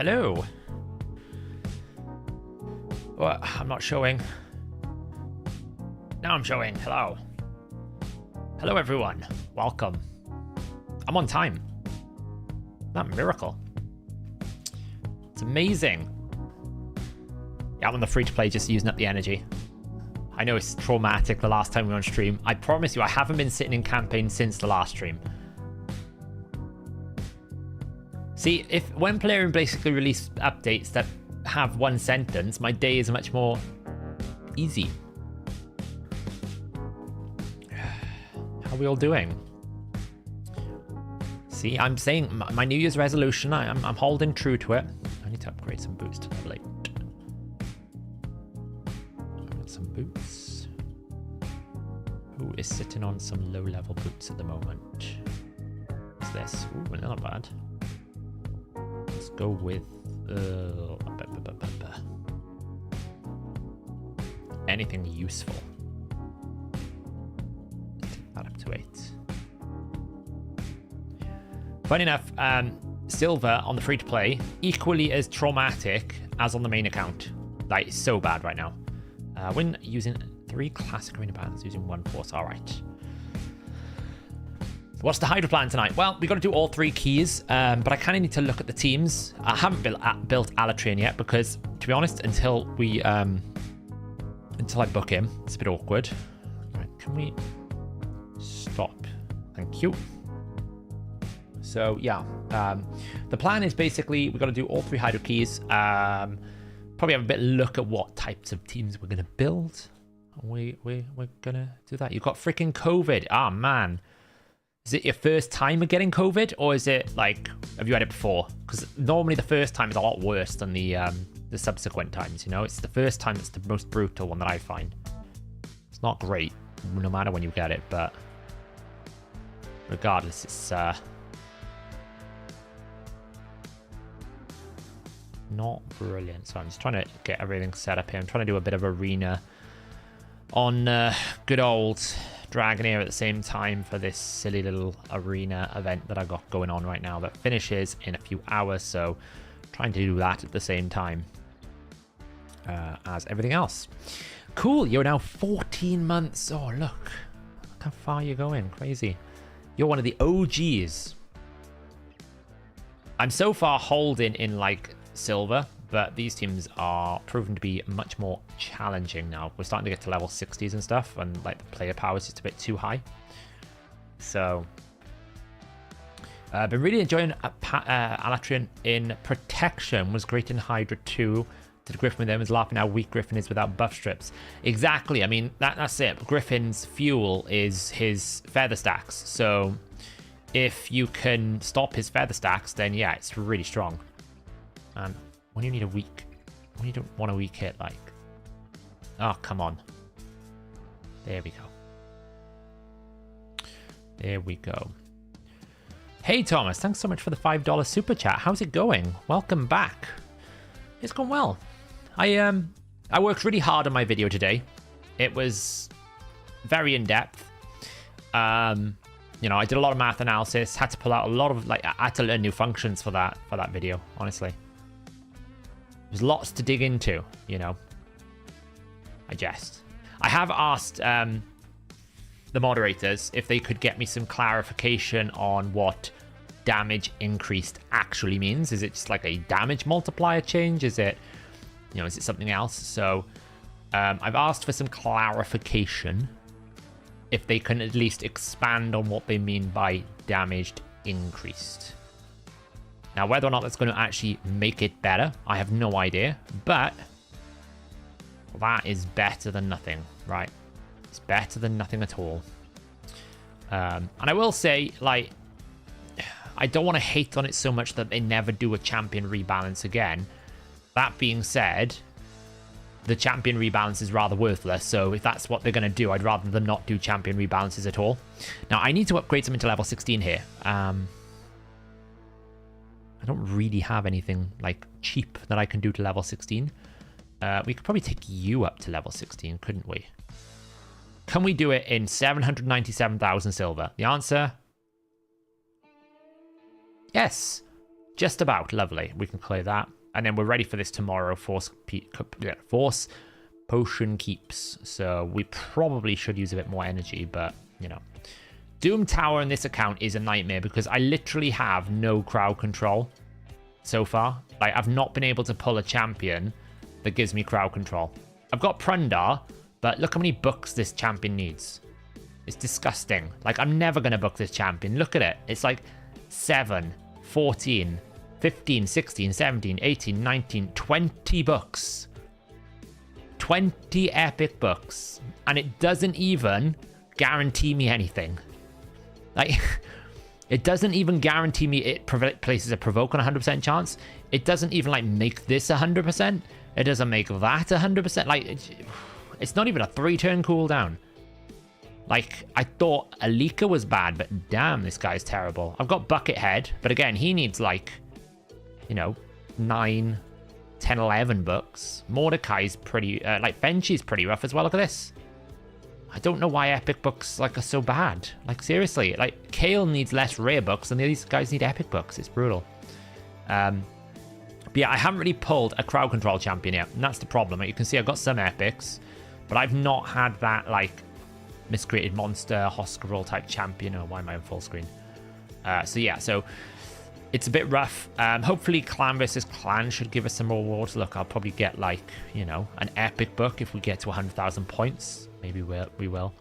Hello. What? I'm not showing. Now I'm showing. Hello. Hello, everyone. Welcome. I'm on time. That miracle. It's amazing. Yeah, I'm on the free-to-play, just using up the energy. I know it's traumatic the last time we were on stream. I promise you, I haven't been sitting in campaign since the last stream. See, when Player basically release updates that have one sentence, my day is much more easy. How are we all doing? See, I'm saying my New Year's resolution, I'm holding true to it. I need to upgrade some boots to level 8. I've got some boots. Who is sitting on some low-level boots at the moment? What's this? Ooh, not bad. Let's go with anything useful. Take that up to 8. Funny enough, silver on the free-to-play equally as traumatic as on the main account. Like, it's so bad right now. When using 3 classic arena bands, using 1 force. All right. What's the Hydra plan tonight? Well, we got to do all 3 keys, but I kind of need to look at the teams. I haven't built Alatrian yet because, to be honest, until I book him, it's a bit awkward. All right, can we stop? Thank you. So yeah, the plan is basically we've got to do all 3 Hydra keys. Probably have a bit of look at what types of teams we're gonna build. We're gonna do that. You've got freaking COVID. Ah, man. Is it your first time of getting COVID, or is it like, have you had it before? Because normally the first time is a lot worse than the subsequent times, you know? It's the first time that's the most brutal one that I find. It's not great, no matter when you get it, but regardless, it's not brilliant. So I'm just trying to get everything set up here. I'm trying to do a bit of arena on good old Dragonair at the same time for this silly little arena event that I got going on right now that finishes in a few hours. So trying to do that at the same time as everything else. Cool. You're now 14 months. Oh, look how far you're going. Crazy. You're one of the OGs. I'm so far holding in like silver, but these teams are proven to be much more challenging now. We're starting to get to level 60s and stuff, and like the player power is just a bit too high. So I've been really enjoying Alatrian in protection. Was great in Hydra 2. Did Griffin with them, is laughing how weak Griffin is without buff strips. Exactly. I mean, that's it. Griffin's fuel is his feather stacks. So if you can stop his feather stacks, then yeah, it's really strong. And when you need a weak, when you don't want a weak hit, like, oh, come on. There we go. There we go. Hey, Thomas, thanks so much for the $5 super chat. How's it going? Welcome back. It's going well. I worked really hard on my video today. It was very in-depth. You know, I did a lot of math analysis, had to pull out a lot of, like, I had to learn new functions for that video, honestly. There's lots to dig into, you know. I jest. I have asked the moderators if they could get me some clarification on what damage increased actually means. Is it just like a damage multiplier change? Is it, you know, is it something else? So I've asked for some clarification if they can at least expand on what they mean by damaged increased. Now, whether or not that's going to actually make it better, I have no idea, but that is better than nothing, right? It's better than nothing at all. And I will say, like, I don't want to hate on it so much that they never do a champion rebalance again. That being said, the champion rebalance is rather worthless, so if that's what they're going to do, I'd rather them not do champion rebalances at all. Now, I need to upgrade something to level 16 here. I don't really have anything like cheap that I can do to level 16. We could probably take you up to level 16, couldn't we? Can we do it in 797,000 silver? The answer, yes. Just about. Lovely. We can clear that. And then we're ready for this tomorrow. Force Potion Keeps. So we probably should use a bit more energy, but, you know. Doom Tower in this account is a nightmare because I literally have no crowd control so far. Like, I've not been able to pull a champion that gives me crowd control. I've got Prundar, but look how many books this champion needs. It's disgusting. Like, I'm never going to book this champion. Look at it. It's like 7, 14, 15, 16, 17, 18, 19, 20 books. 20 epic books. And it doesn't even guarantee me anything. Like, it doesn't even guarantee me it places a provoke on 100% chance. It doesn't even, like, make this 100%. It doesn't make that 100%. Like, it's not even a 3-turn cooldown. Like, I thought Alika was bad, but damn, this guy's terrible. I've got Buckethead, but again, he needs, like, you know, 9, 10, 11 books. Mordecai's pretty, like, Benchy's pretty rough as well. Look at this. I don't know why epic books, like, are so bad. Like, seriously, like, Kale needs less rare books, and these guys need epic books. It's brutal. But yeah, I haven't really pulled a crowd control champion yet, and that's the problem. Like, you can see I've got some epics, but I've not had that, like, miscreated monster, Hoscarol type champion. Oh, why am I on full screen? So yeah, so it's a bit rough. Hopefully Clan versus Clan should give us some more rewards. Look, I'll probably get, like, you know, an epic book if we get to 100,000 points. Maybe we will.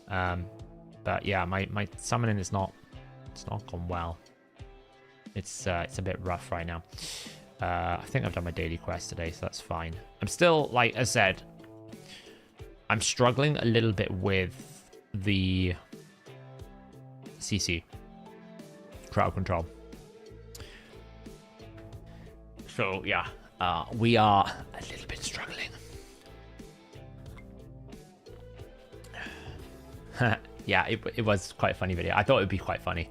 But yeah, my summoning is not, it's not gone well. It's a bit rough right now. I think I've done my daily quest today, so that's fine. I'm still, like I said, I'm struggling a little bit with the CC crowd control. So yeah, we are a little bit struggling. Yeah, it was quite a funny video. I thought it would be quite funny.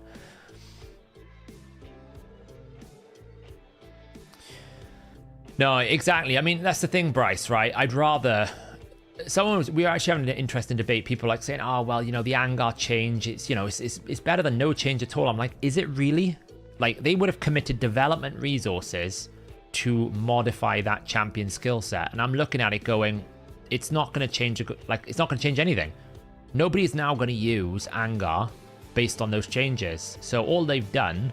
No, exactly. I mean, that's the thing, Bryce, right? I'd rather... we were actually having an interesting debate. People like saying, oh, well, you know, the Angar change, it's, you know, it's better than no change at all. I'm like, is it really? Like, they would have committed development resources to modify that champion skill set. And I'm looking at it going, it's not going to change, like, it's not going to change anything. Nobody is now going to use Angar based on those changes. So all they've done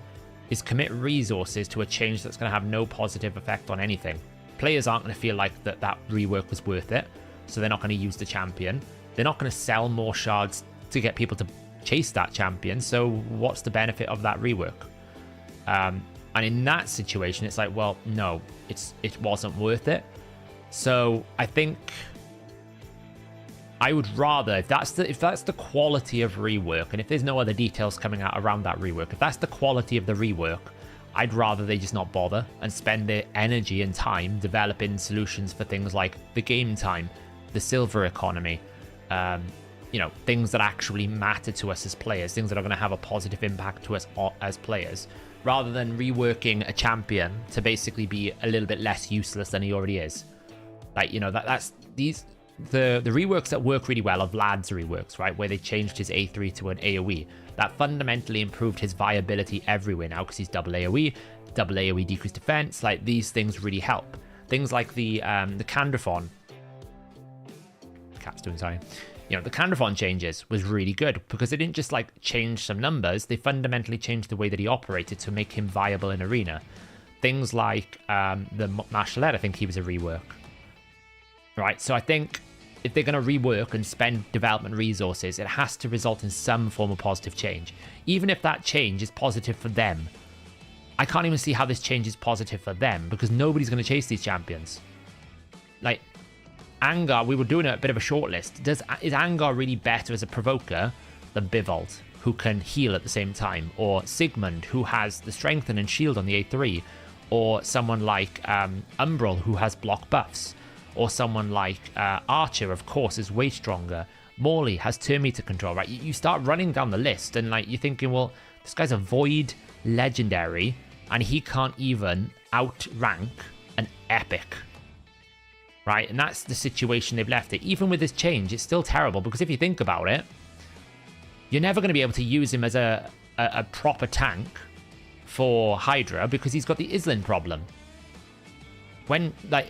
is commit resources to a change that's going to have no positive effect on anything. Players aren't going to feel like that rework was worth it. So they're not going to use the champion. They're not going to sell more shards to get people to chase that champion. So what's the benefit of that rework? And in that situation, it's like, well, no, it wasn't worth it. So I think I would rather, if that's the quality of rework, and if there's no other details coming out around that rework, if that's the quality of the rework, I'd rather they just not bother and spend their energy and time developing solutions for things like the game time, the silver economy, you know, things that actually matter to us as players, things that are going to have a positive impact to us as players, rather than reworking a champion to basically be a little bit less useless than he already is. Like, you know, that's the reworks that work really well are Vlad's reworks, right, where they changed his A3 to an AoE. That fundamentally improved his viability everywhere now because he's double AoE decreased defense. Like, these things really help. Things like the Candrathon. The cat's doing something. You know, the Candrathon changes was really good because they didn't just, like, change some numbers. They fundamentally changed the way that he operated to make him viable in arena. Things like the Marshallette, I think he was a rework. Right, so I think if they're going to rework and spend development resources, it has to result in some form of positive change. Even if that change is positive for them. I can't even see how this change is positive for them because nobody's going to chase these champions. Like, Angar, we were doing a bit of a shortlist. Is Angar really better as a provoker than Bivald, who can heal at the same time? Or Sigmund, who has the strengthen and shield on the A3? Or someone like Umbral, who has block buffs? Or someone like Archer, of course, is way stronger. Morley has turn meter control, right? You start running down the list and, like, you're thinking, well, this guy's a void legendary and he can't even outrank an epic, right? And that's the situation they've left it. Even with this change, it's still terrible because if you think about it, you're never going to be able to use him as a proper tank for Hydra because he's got the Islin problem. When, like,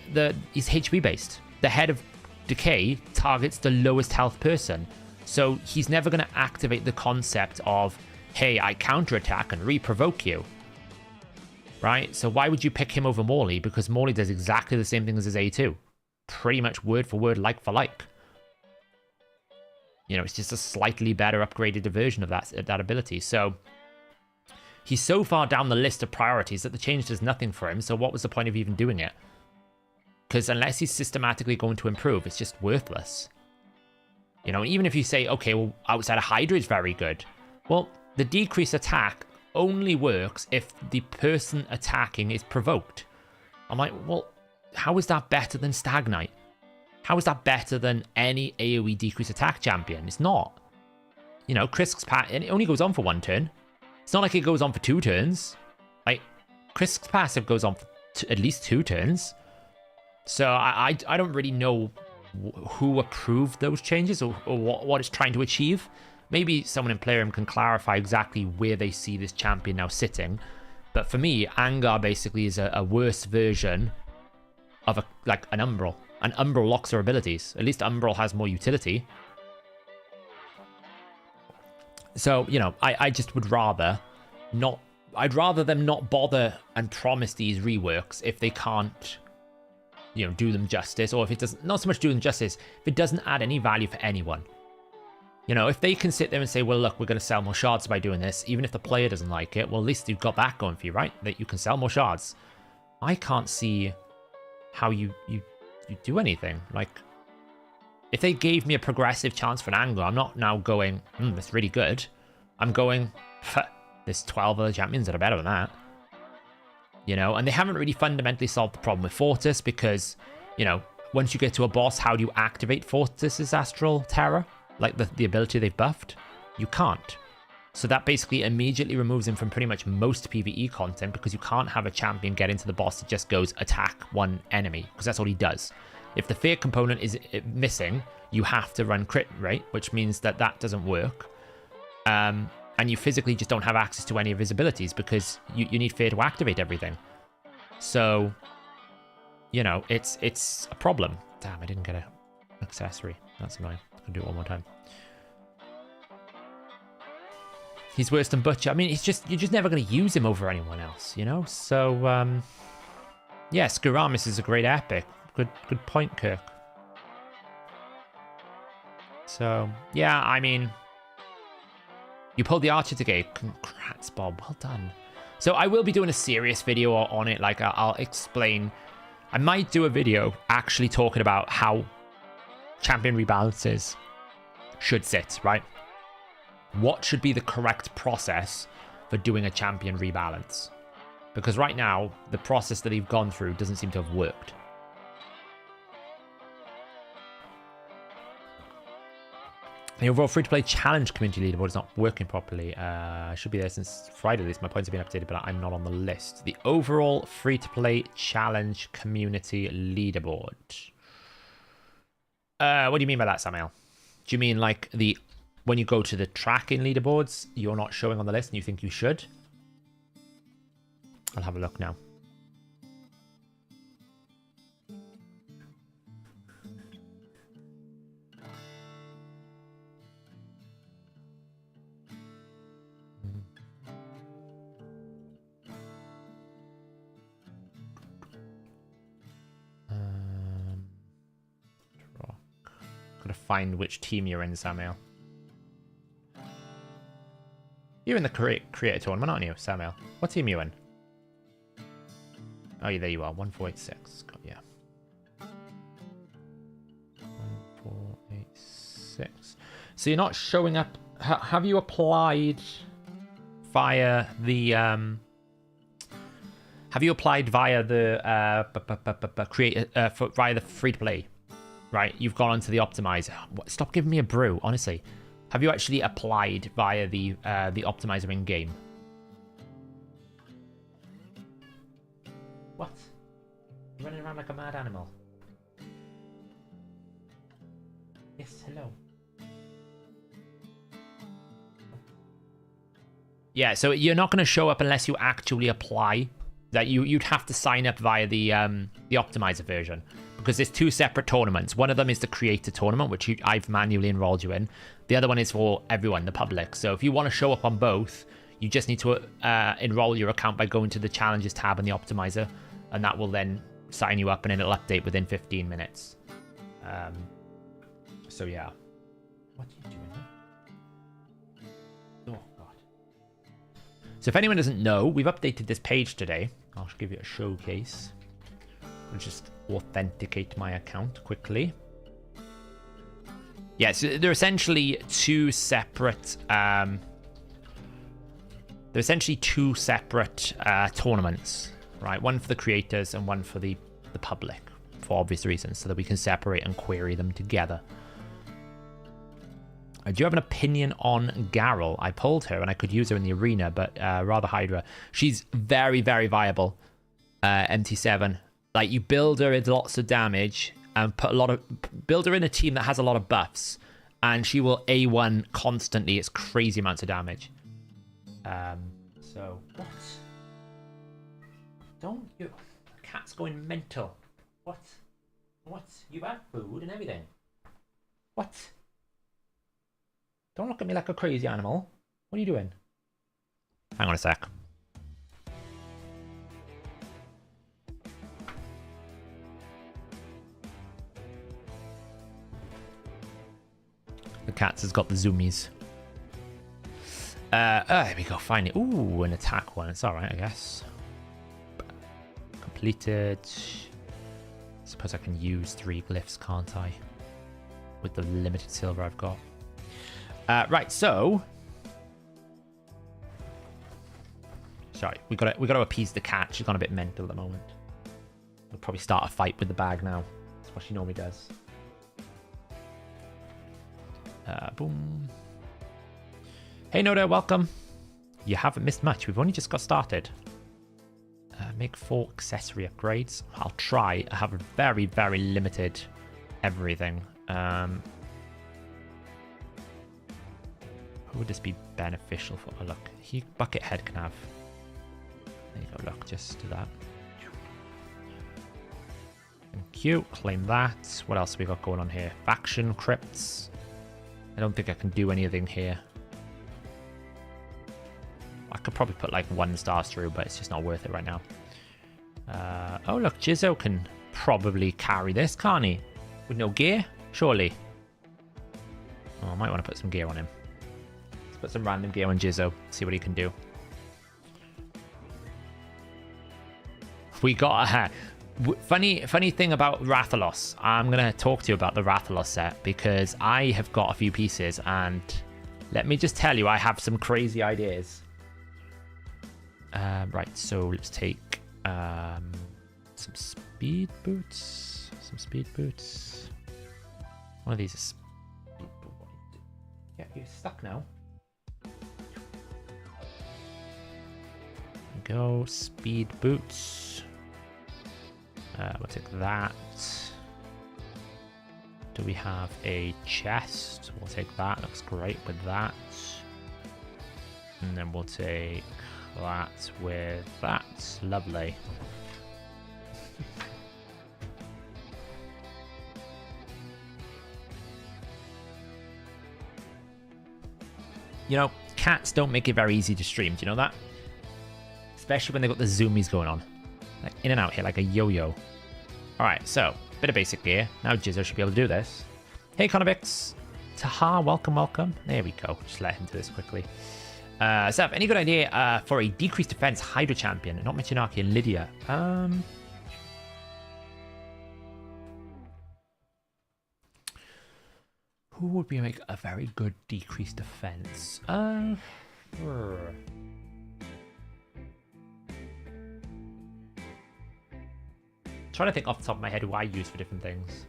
he's HP based. The Head of Decay targets the lowest health person. So he's never going to activate the concept of, hey, I counterattack and re-provoke you. Right? So why would you pick him over Morley? Because Morley does exactly the same thing as his A2. Pretty much word for word, like for like. You know, it's just a slightly better upgraded version of that ability. So he's so far down the list of priorities that the change does nothing for him. So what was the point of even doing it? Because unless he's systematically going to improve, it's just worthless. You know, even if you say, okay, well, outside of Hydra is very good. Well, the decreased attack only works if the person attacking is provoked. I'm like, well, how is that better than Stagnite? How is that better than any AoE decrease attack champion? It's not. You know, Krisk's passive, and it only goes on for 1 turn. It's not like it goes on for 2 turns. Like, Krisk's passive goes on for at least 2 turns. So I don't really know who approved those changes or what it's trying to achieve. Maybe someone in Playroom can clarify exactly where they see this champion now sitting. But for me, Angar basically is a worse version of an Umbral. And Umbral locks her abilities. At least Umbral has more utility. So, you know, I just would rather not... I'd rather them not bother and promise these reworks if they can't, you know, do them justice. Or if it doesn't... Not so much do them justice, if it doesn't add any value for anyone. You know, if they can sit there and say, well, look, we're going to sell more shards by doing this, even if the player doesn't like it, well, at least you've got that going for you, right? That you can sell more shards. I can't see how you do anything. Like, if they gave me a progressive chance for an angle, I'm not now going, that's really good. I'm going, there's 12 other champions that are better than that. You know, and they haven't really fundamentally solved the problem with Fortis because, you know, once you get to a boss, how do you activate Fortis's Astral Terror? Like the ability they've buffed? You can't. So that basically immediately removes him from pretty much most PvE content because you can't have a champion get into the boss that just goes attack one enemy, because that's all he does. If the fear component is missing, you have to run crit rate, which means that doesn't work. And you physically just don't have access to any of his abilities because you need fear to activate everything. So, you know, it's a problem. Damn, I didn't get an accessory. That's annoying. I can do it one more time. He's worse than Butcher. I mean, you're just never going to use him over anyone else, you know? So, yeah, Skiramis is a great epic. Good point, Kirk. So, yeah, I mean, you pulled the Archer today. Congrats, Bob. Well done. So I will be doing a serious video on it. Like, I'll explain. I might do a video actually talking about how champion rebalances should sit, right? What should be the correct process for doing a champion rebalance? Because right now, the process that they've gone through doesn't seem to have worked. The overall free-to-play challenge community leaderboard is not working properly. Should be there since Friday at least. My points have been updated, but I'm not on the list. The overall free-to-play challenge community leaderboard. What do you mean by that, Samuel? Do you mean like when you go to the tracking leaderboards, you're not showing on the list and you think you should? I'll have a look now. Gotta find which team you're in, Samuel. You're in the creator tournament, aren't you, Samuel? What team are you in? Oh, yeah, there you are. 1486. Got yeah. 1486. So you're not showing up. Have you applied via the Have you applied via the via the free to play? Right, you've gone onto the optimizer. Stop giving me a brew, honestly. Have you actually applied via the optimizer in game? What? You're running around like a mad animal. Yes, hello. Yeah, so you're not going to show up unless you actually apply. That you'd have to sign up via the optimizer version, because there's two separate tournaments. One of them is the creator tournament, which I've manually enrolled you in. The other one is for everyone, the public. So if you want to show up on both, you just need to enroll your account by going to the challenges tab in the optimizer, and that will then sign you up, and then it'll update within 15 minutes. So yeah. What are you doing? Oh god. So if anyone doesn't know, we've updated this page today. I'll give you a showcase. I'll just authenticate my account quickly. Yeah, so they're essentially two separate tournaments, right? One for the creators and one for the public, for obvious reasons, so that we can separate and query them together. I do have an opinion on Garrel. I pulled her and I could use her in the arena, but rather Hydra. She's very, very viable. MT7. Like, you build her with lots of damage and build her in a team that has a lot of buffs, and she will A1 constantly. It's crazy amounts of damage. So what? Don't you? Cat's going mental. What? You've had food and everything. What? Don't look at me like a crazy animal. What are you doing? Hang on a sec. The cat has got the zoomies. There we go, finally. Ooh, an attack one. It's alright, I guess. Completed. Suppose I can use 3 glyphs, can't I? With the limited silver I've got. Right, so... Sorry, we gotta appease the cat. She's gone a bit mental at the moment. We'll probably start a fight with the bag now. That's what she normally does. Boom. Hey Noda, welcome. You haven't missed much. We've only just got started. Make 4 accessory upgrades. I'll try. I have a very, very limited everything. Who would this be beneficial for? Oh, look. Buckethead can have. There you go, look. Just do that. Thank you. Claim that. What else have we got going on here? Faction crypts. I don't think I can do anything here. I could probably put like 1 star through, but it's just not worth it right now. Oh, look. Jizzo can probably carry this, can't he? With no gear? Surely. Oh, I might want to put some gear on him. Let's put some random gear on Jizzo. See what he can do. We got a... Funny thing about Rathalos. I'm going to talk to you about the Rathalos set, because I have got a few pieces, and let me just tell you, I have some crazy ideas. Right, so let's take some speed boots. One of these is speed boot. Yeah, you're stuck now. Go, speed boots. We'll take that. Do we have a chest? We'll take that. Looks great with that. And then we'll take that with that. Lovely. You know, cats don't make it very easy to stream. Do you know that? Especially when they've got the zoomies going on. Like in and out here like a yo-yo. Alright, so, bit of basic gear. Now Jizzo should be able to do this. Hey, Conobix. Taha, welcome. There we go. Just let him do this quickly. Seth, any good idea for a decreased defense Hydra champion? Not Michinaki and Lydia. Who would be make a very good decreased defense? Trying to think off the top of my head who I use for different things.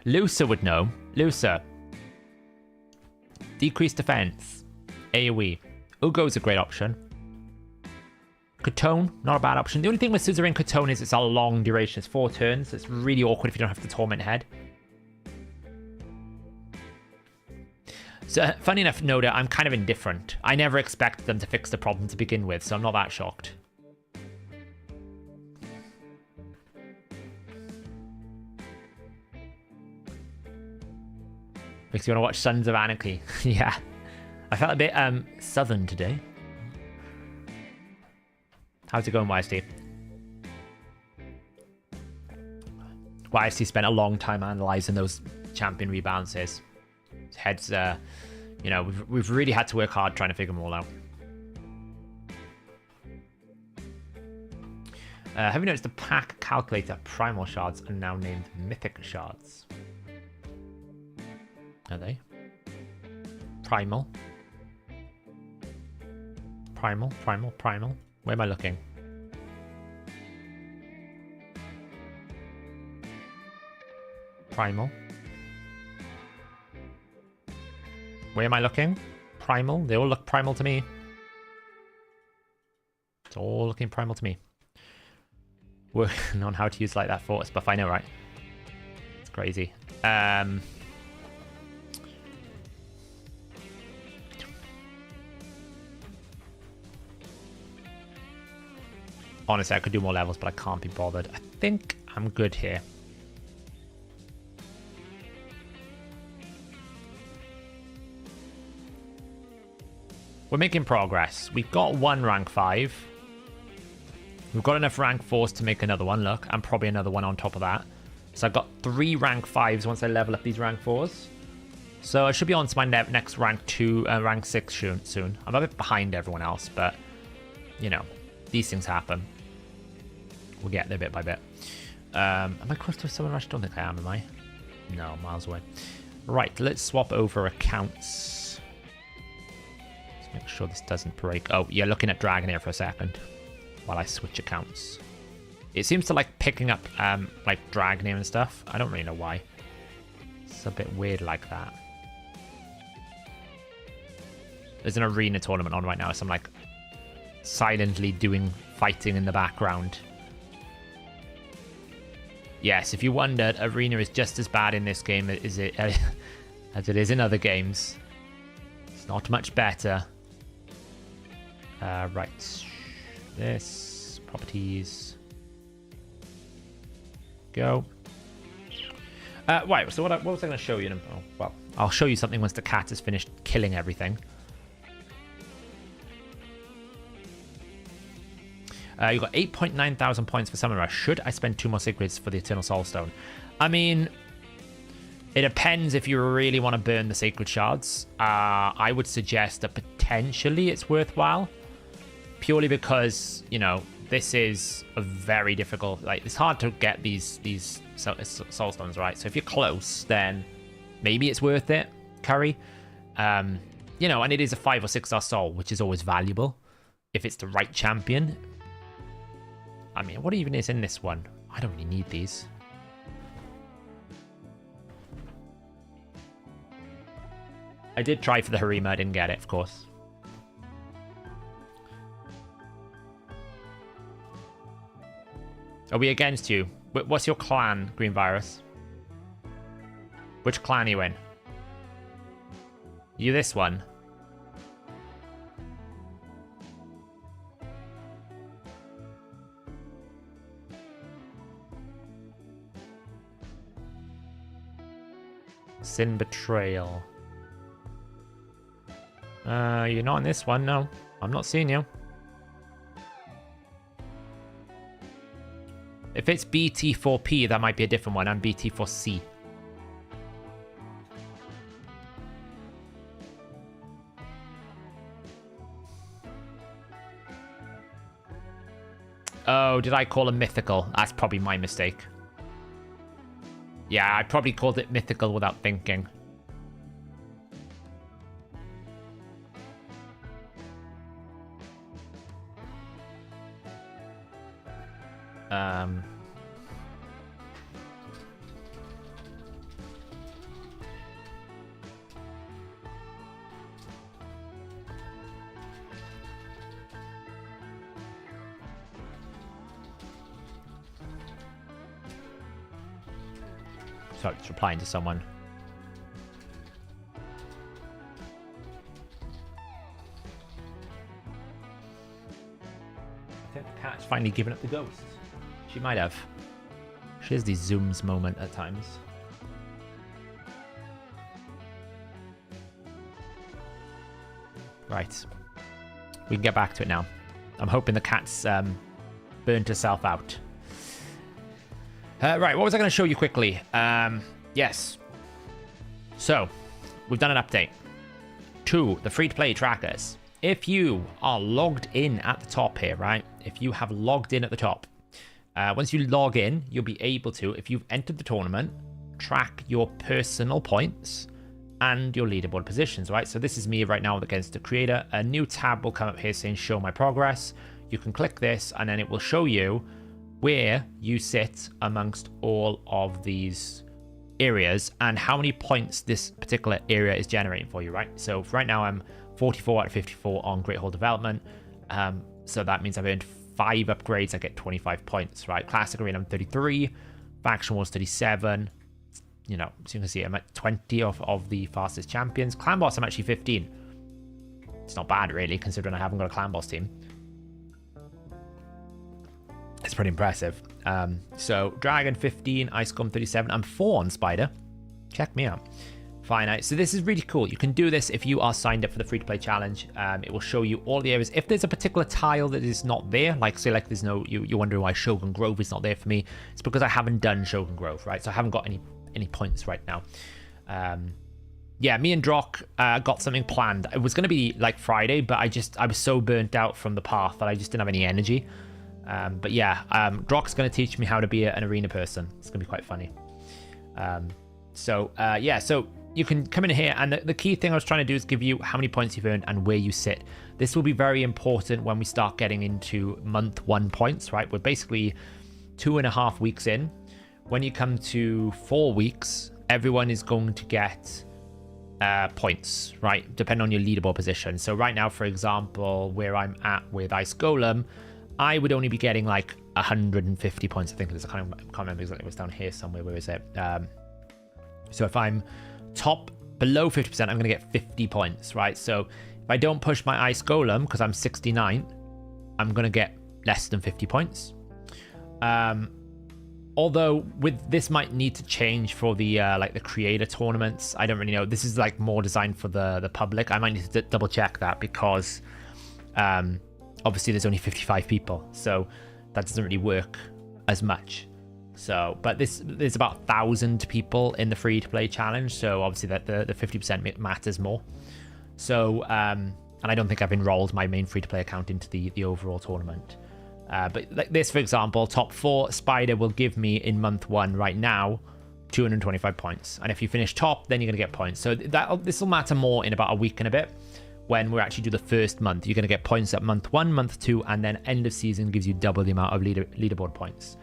Lusa would know. Lusa. Decreased defense. AoE. Ugo's a great option. Catone, not a bad option. The only thing with Suzerain Catone is it's a long duration. It's 4 turns. It's really awkward if you don't have to Torment Head. So, funny enough, Noda, I'm kind of indifferent. I never expected them to fix the problem to begin with, so I'm not that shocked. Makes you want to watch Sons of Anarchy. Yeah. I felt a bit southern today. How's it going, YST? YST spent a long time analysing those champion rebalances. His head's, you know, we've really had to work hard trying to figure them all out. Have you noticed the pack calculator primal shards are now named mythic shards? Are they? Primal. Primal. Where am I looking? Primal. Where am I looking? Primal. They all look primal to me. It's all looking primal to me. Working on how to use like that force buff. I know, right? It's crazy. Honestly, I could do more levels, but I can't be bothered. I think I'm good here. We're making progress. We've got one rank 5. We've got enough rank 4s to make another one, look. And probably another one on top of that. So I've got 3 rank 5s once I level up these rank 4s. So I should be on to my next rank 2, rank 6 soon. I'm a bit behind everyone else, but, you know, these things happen. We'll get there bit by bit. Am I close to a summon rush? Don't think I am I? No, miles away. Right, let's swap over accounts. Let's make sure this doesn't break. Oh, you're looking at Dragon here for a second while I switch accounts. It seems to like picking up like Dragon here and stuff. I don't really know why. It's a bit weird like that. There's an arena tournament on right now, so I'm like silently doing fighting in the background. Yes, if you wondered, Arena is just as bad in this game as it is in other games. It's not much better. Right. This. Properties. Go. Right, so what was I going to show you? Oh, well, I'll show you something once the cat has finished killing everything. You got 8.9 thousand points for Summon Rush. Should I spend 2 more Secrets for the Eternal Soul Stone? I mean, it depends if you really want to burn the Sacred Shards. I would suggest that potentially it's worthwhile. Purely because, you know, this is a very difficult... Like, it's hard to get these Soul Stones, right? So if you're close, then maybe it's worth it, Curry. You know, and it is a 5 or 6 star soul, which is always valuable. If it's the right champion... I mean, what even is in this one? I don't really need these. I did try for the Harima, I didn't get it, of course. Are we against you? What's your clan, Green Virus? Which clan are you in? You this one? Sin Betrayal. You're not in this one, no. I'm not seeing you. If it's BT4P, that might be a different one. I'm BT4C. Oh, did I call him mythical? That's probably my mistake. Yeah, I probably called it mythical without thinking. Sorry, it's replying to someone. I think the cat's finally given up the ghost. She might have. She has these zooms moment at times. Right. We can get back to it now. I'm hoping the cat's burnt herself out. Right, what was I going to show you quickly? Yes. So, we've done an update to the free-to-play trackers. If you are logged in at the top here, right? If you have logged in at the top, once you log in, you'll be able to, if you've entered the tournament, track your personal points and your leaderboard positions, right? So this is me right now against the creator. A new tab will come up here saying show my progress. You can click this and then it will show you where you sit amongst all of these areas and how many points this particular area is generating for you, right? So right now I'm 44 out of 54 on Great Hall Development. So that means I've earned 5 upgrades. I get 25 points, right? Classic Arena, I'm 33. Faction Wars, 37. You know, so you can see I'm at 20 of the fastest champions. Clan Boss, I'm actually 15. It's not bad, really, considering I haven't got a Clan Boss team. It's pretty impressive. So Dragon 15, Ice Golem 37. I'm 4 on Spider. Check me out. Finite. So this is really cool. You can do this if you are signed up for the free-to-play challenge. It will show you all the areas. If there's a particular tile that is not there, like say like there's no, you're wondering why Shogun Grove is not there for me. It's because I haven't done Shogun Grove, right? So I haven't got any points right now. Yeah, me and Drock got something planned. It was going to be like Friday, but I was so burnt out from the path that I just didn't have any energy. But yeah, Drock's going to teach me how to be an arena person. It's going to be quite funny. Yeah, so you can come in here, and the key thing I was trying to do is give you how many points you've earned and where you sit. This will be very important when we start getting into month 1 points, right? We're basically 2.5 weeks in. When you come to 4 weeks, everyone is going to get points, right? Depending on your leaderboard position. So right now, for example, where I'm at with Ice Golem, I would only be getting like 150 points. I think it is. I can't remember exactly. It was down here somewhere. Where is it? So if I'm top below 50%, I'm going to get 50 points, right? So if I don't push my Ice Golem because I'm 69, I'm going to get less than 50 points. Although with this might need to change for the like the creator tournaments. I don't really know. This is like more designed for the public. I might need to double check that because obviously there's only 55 people, so that doesn't really work as much. So, but there's about 1,000 people in the free-to-play challenge, so obviously that the 50% matters more. So, and I don't think I've enrolled my main free-to-play account into the overall tournament. But like this, for example, top 4 Spider will give me in month 1 right now 225 points, and if you finish top, then you're gonna get points. So this will matter more in about a week and a bit. When we actually do the first month, you're gonna get points at month 1, month 2, and then end of season gives you double the amount of leaderboard points.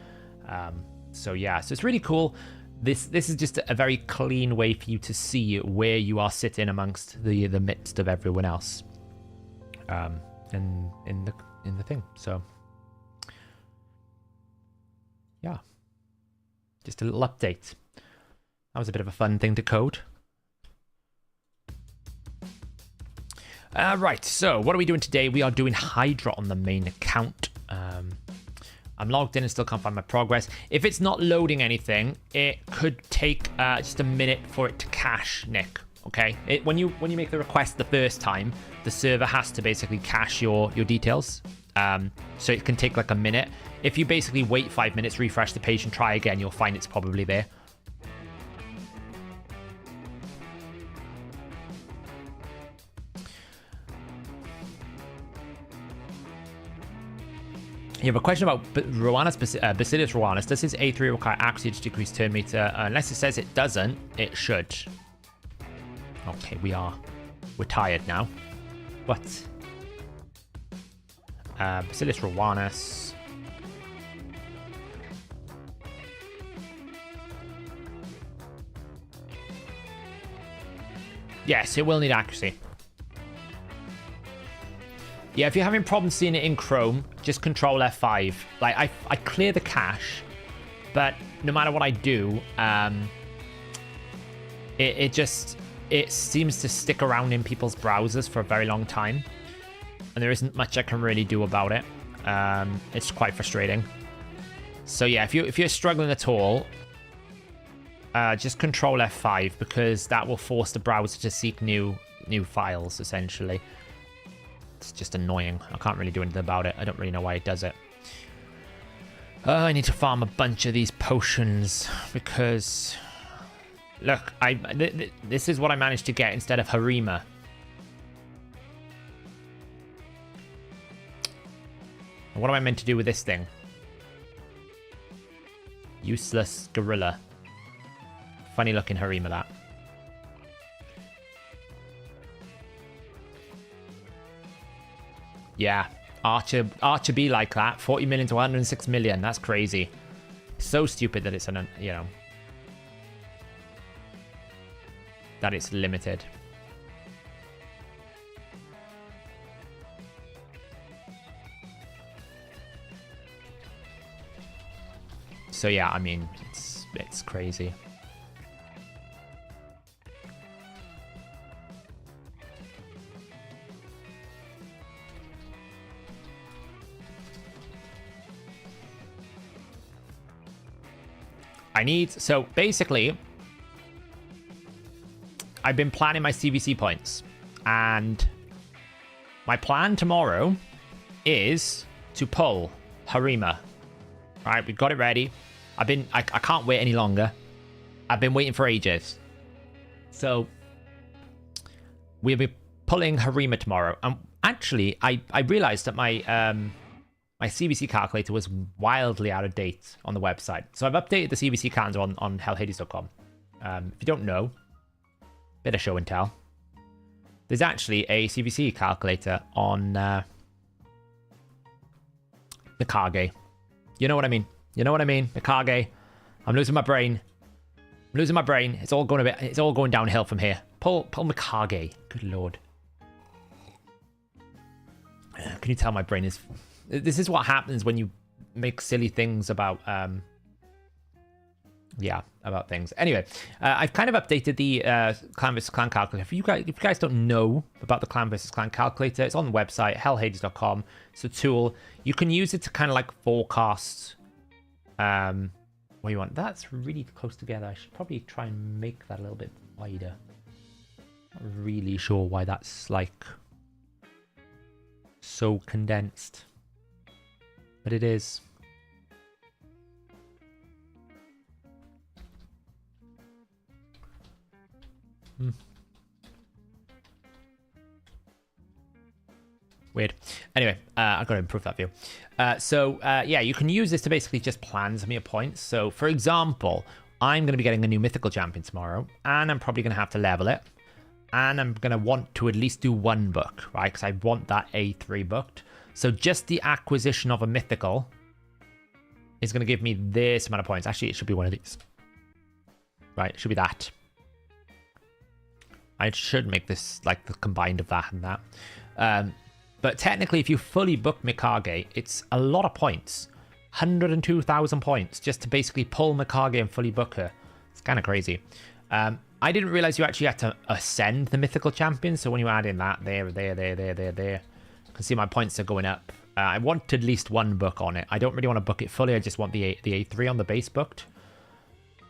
So yeah, so it's really cool. This is just a very clean way for you to see where you are sitting amongst the midst of everyone else, in the thing. So yeah, just a little update. That was a bit of a fun thing to code. Right, so what are we doing today? We are doing Hydra on the main account. I'm logged in and still can't find my progress. If it's not loading anything, it could take just a minute for it to cache, Nick. Okay, when you make the request the first time, the server has to basically cache your details. So it can take like a minute. If you basically wait 5 minutes, refresh the page and try again, you'll find it's probably there. You have a question about Bacillus Rowanus. Does his A3 require accuracy to decrease turn meter? Unless it says it doesn't, it should. Okay, we're tired now. What? Bacillus Rowanus. Yes, it will need accuracy. Yeah, if you're having problems seeing it in Chrome, just Control F5. Like, I clear the cache, but no matter what I do, it seems to stick around in people's browsers for a very long time, and there isn't much I can really do about it. It's quite frustrating. So yeah, if you're struggling at all, just Control F5, because that will force the browser to seek new files, essentially. It's just annoying. I can't really do anything about it. I don't really know why it does it. I need to farm a bunch of these potions, because look, this is what I managed to get instead of Harima. What am I meant to do with this thing? Useless gorilla. Funny looking Harima, that. Yeah, Archer be like that. 40 million to 106 million. That's crazy. So stupid that it's that it's limited. So yeah, I mean, it's crazy. So basically, I've been planning my CVC points, and my plan tomorrow is to pull Harima. All right, we've got it ready. I can't wait any longer. I've been waiting for ages. So we'll be pulling Harima tomorrow. And actually, I realized that my my CVC calculator was wildly out of date on the website. So I've updated the CVC calendar on hellhades.com. If you don't know, bit of show and tell. There's actually a CVC calculator on the Kage. You know what I mean? You know what I mean? The Kage. I'm losing my brain. I'm losing my brain. It's all going downhill from here. Pull Mikage. Good lord. Can you tell my brain is... This is what happens when you make silly things about... about things. Anyway, I've kind of updated the Clan vs Clan calculator. If you guys don't know about the Clan vs Clan calculator, it's on the website, hellhades.com. It's a tool. You can use it to kind of like forecast what you want. That's really close together. I should probably try and make that a little bit wider. Not really sure why that's like so condensed, but it is. Weird. Anyway, I've got to improve that view. Yeah, you can use this to basically just plan some of your points. So, for example, I'm going to be getting a new mythical champion tomorrow, and I'm probably going to have to level it. And I'm going to want to at least do one book, right? Because I want that A3 booked. So just the acquisition of a mythical is going to give me this amount of points. Actually, it should be one of these. Right, it should be that. I should make this like the combined of that and that. But technically, if you fully book Mikage, it's a lot of points. 102,000 points just to basically pull Mikage and fully book her. It's kind of crazy. I didn't realize you actually had to ascend the mythical champion. So when you add in that, there, you can see my points are going up. I want at least one book on it. I don't really want to book it fully. I just want the A3 on the base booked.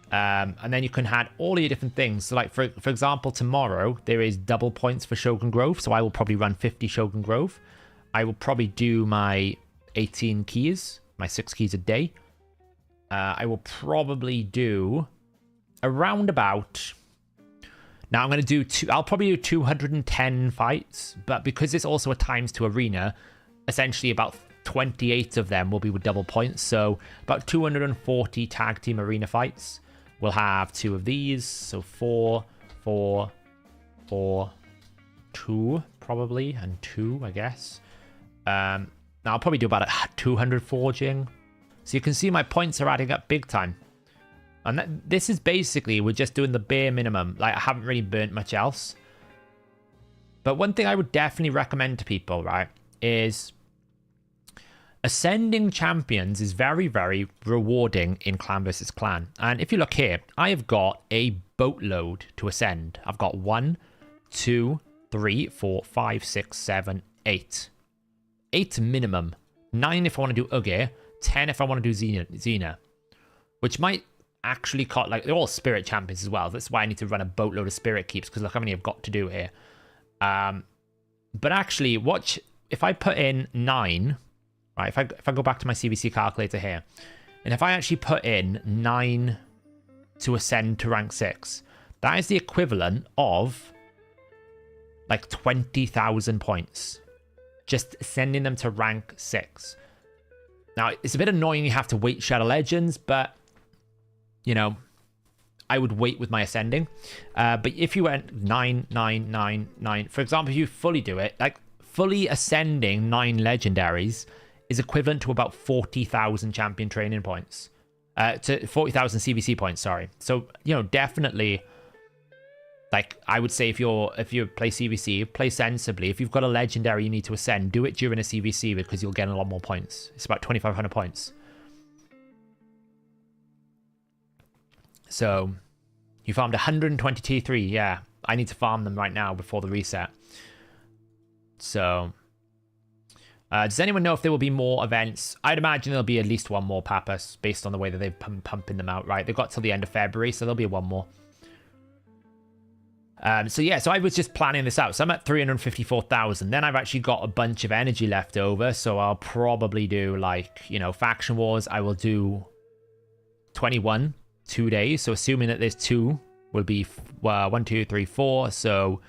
And then you can add all your different things. So like, for example, tomorrow, there is double points for Shogun Grove. So I will probably run 50 Shogun Grove. I will probably do my 18 keys, my 6 keys a day. I will probably do around about... Now I'm going to do I'll probably do 210 fights, but because it's also a ×2 arena, essentially about 28 of them will be with double points. So about 240 tag team arena fights. We'll have 2 of these, so 4, 4, 4, 2 probably, and 2, I guess. Now I'll probably do about 200 forging. So you can see my points are adding up big time. And this is basically, we're just doing the bare minimum. Like, I haven't really burnt much else. But one thing I would definitely recommend to people, right, is ascending champions is very, very rewarding in clan versus clan. And if you look here, I have got a boatload to ascend. I've got 1, 2, 3, 4, 5, 6, 7, 8. 8 minimum. 9 if I want to do Uge. 10 if I want to do Xena. Which might actually cut, like, they're all spirit champions as well. That's why I need to run a boatload of spirit keeps, because look how many I've got to do here. But actually, watch, if I put in 9, right, if I go back to my CVC calculator here, and if I actually put in 9 to ascend to rank 6, that is the equivalent of like 20,000 points. Just sending them to rank 6. Now, it's a bit annoying you have to wait Shadow Legends, but, you know, I would wait with my ascending. But if you went 9, 9, 9, 9, for example, if you fully do it, like fully ascending 9 legendaries is equivalent to about 40,000 champion training points. To 40,000 CVC points, sorry. So, you know, definitely, like, I would say if you play CVC, play sensibly. If you've got a legendary you need to ascend, do it during a CVC because you'll get a lot more points. It's about 2,500 points. So, you farmed 120 T3. Yeah, I need to farm them right now before the reset. So, does anyone know if there will be more events? I'd imagine there'll be at least one more, Papas, based on the way that they've been pumping them out, right? They've got till the end of February, so there'll be one more. So yeah, so I was just planning this out. So I'm at 354,000. Then I've actually got a bunch of energy left over. So I'll probably do, like, you know, faction wars. I will do 21, 2 days. So assuming that there's 2, will be 1, 2, 3, 4. So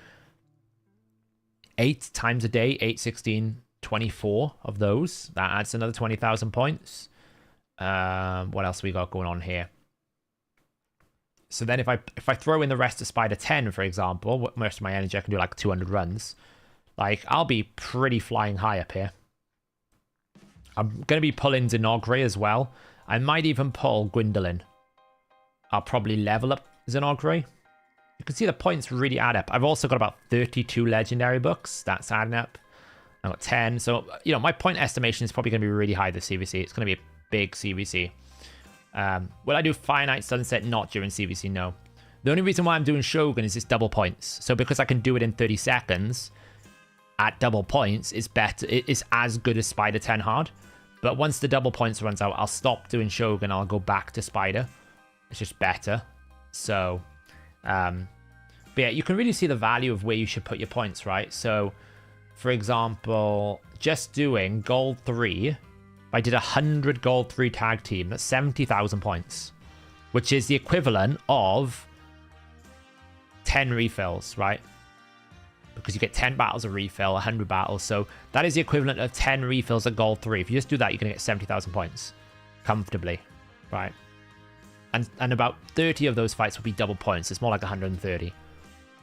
8 times a day, 8, 16, 24 of those. That adds another 20,000 points. What else we got going on here? So then if I throw in the rest of Spider 10, for example, most of my energy, I can do like 200 runs. Like, I'll be pretty flying high up here. I'm going to be pulling Zenogre as well. I might even pull Gwendolyn. I'll probably level up Zenogre. You can see the points really add up. I've also got about 32 legendary books. That's adding up. I've got 10. So, you know, my point estimation is probably going to be really high this CVC. It's going to be a big CVC. Will I do Fire Night Sunset? Not during CVC, no. The only reason why I'm doing Shogun is it's double points. So because I can do it in 30 seconds at double points, it's better. It's as good as Spider 10 hard. But once the double points runs out, I'll stop doing Shogun. I'll go back to Spider. It's just better. So, but yeah, you can really see the value of where you should put your points, right? So, for example, just doing Gold 3... If I did 100 Gold 3 tag team, that's 70,000 points, which is the equivalent of 10 refills, right? Because you get 10 battles a refill, 100 battles. So that is the equivalent of 10 refills at Gold 3. If you just do that, you're going to get 70,000 points comfortably, right? And about 30 of those fights will be double points. It's more like 130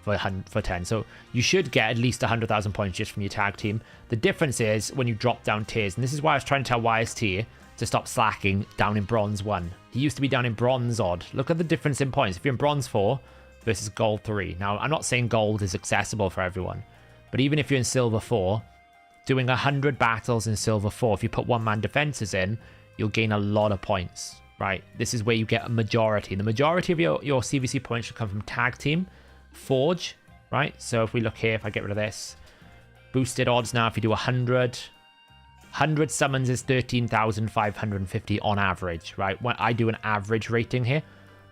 for 10. So you should get at least 100,000 points just from your tag team. The difference is when you drop down tiers, and this is why I was trying to tell YST to stop slacking down in Bronze 1. He used to be down in Bronze Odd. Look at the difference in points. If you're in Bronze 4 versus Gold 3. Now, I'm not saying Gold is accessible for everyone, but even if you're in Silver 4, doing 100 battles in Silver 4, if you put one-man defenses in, you'll gain a lot of points, right? This is where you get a majority. The majority of your CVC points should come from tag team, Forge, right? So if we look here, if I get rid of this, boosted odds now, if you do 100 summons is 13,550 on average, right? When I do an average rating here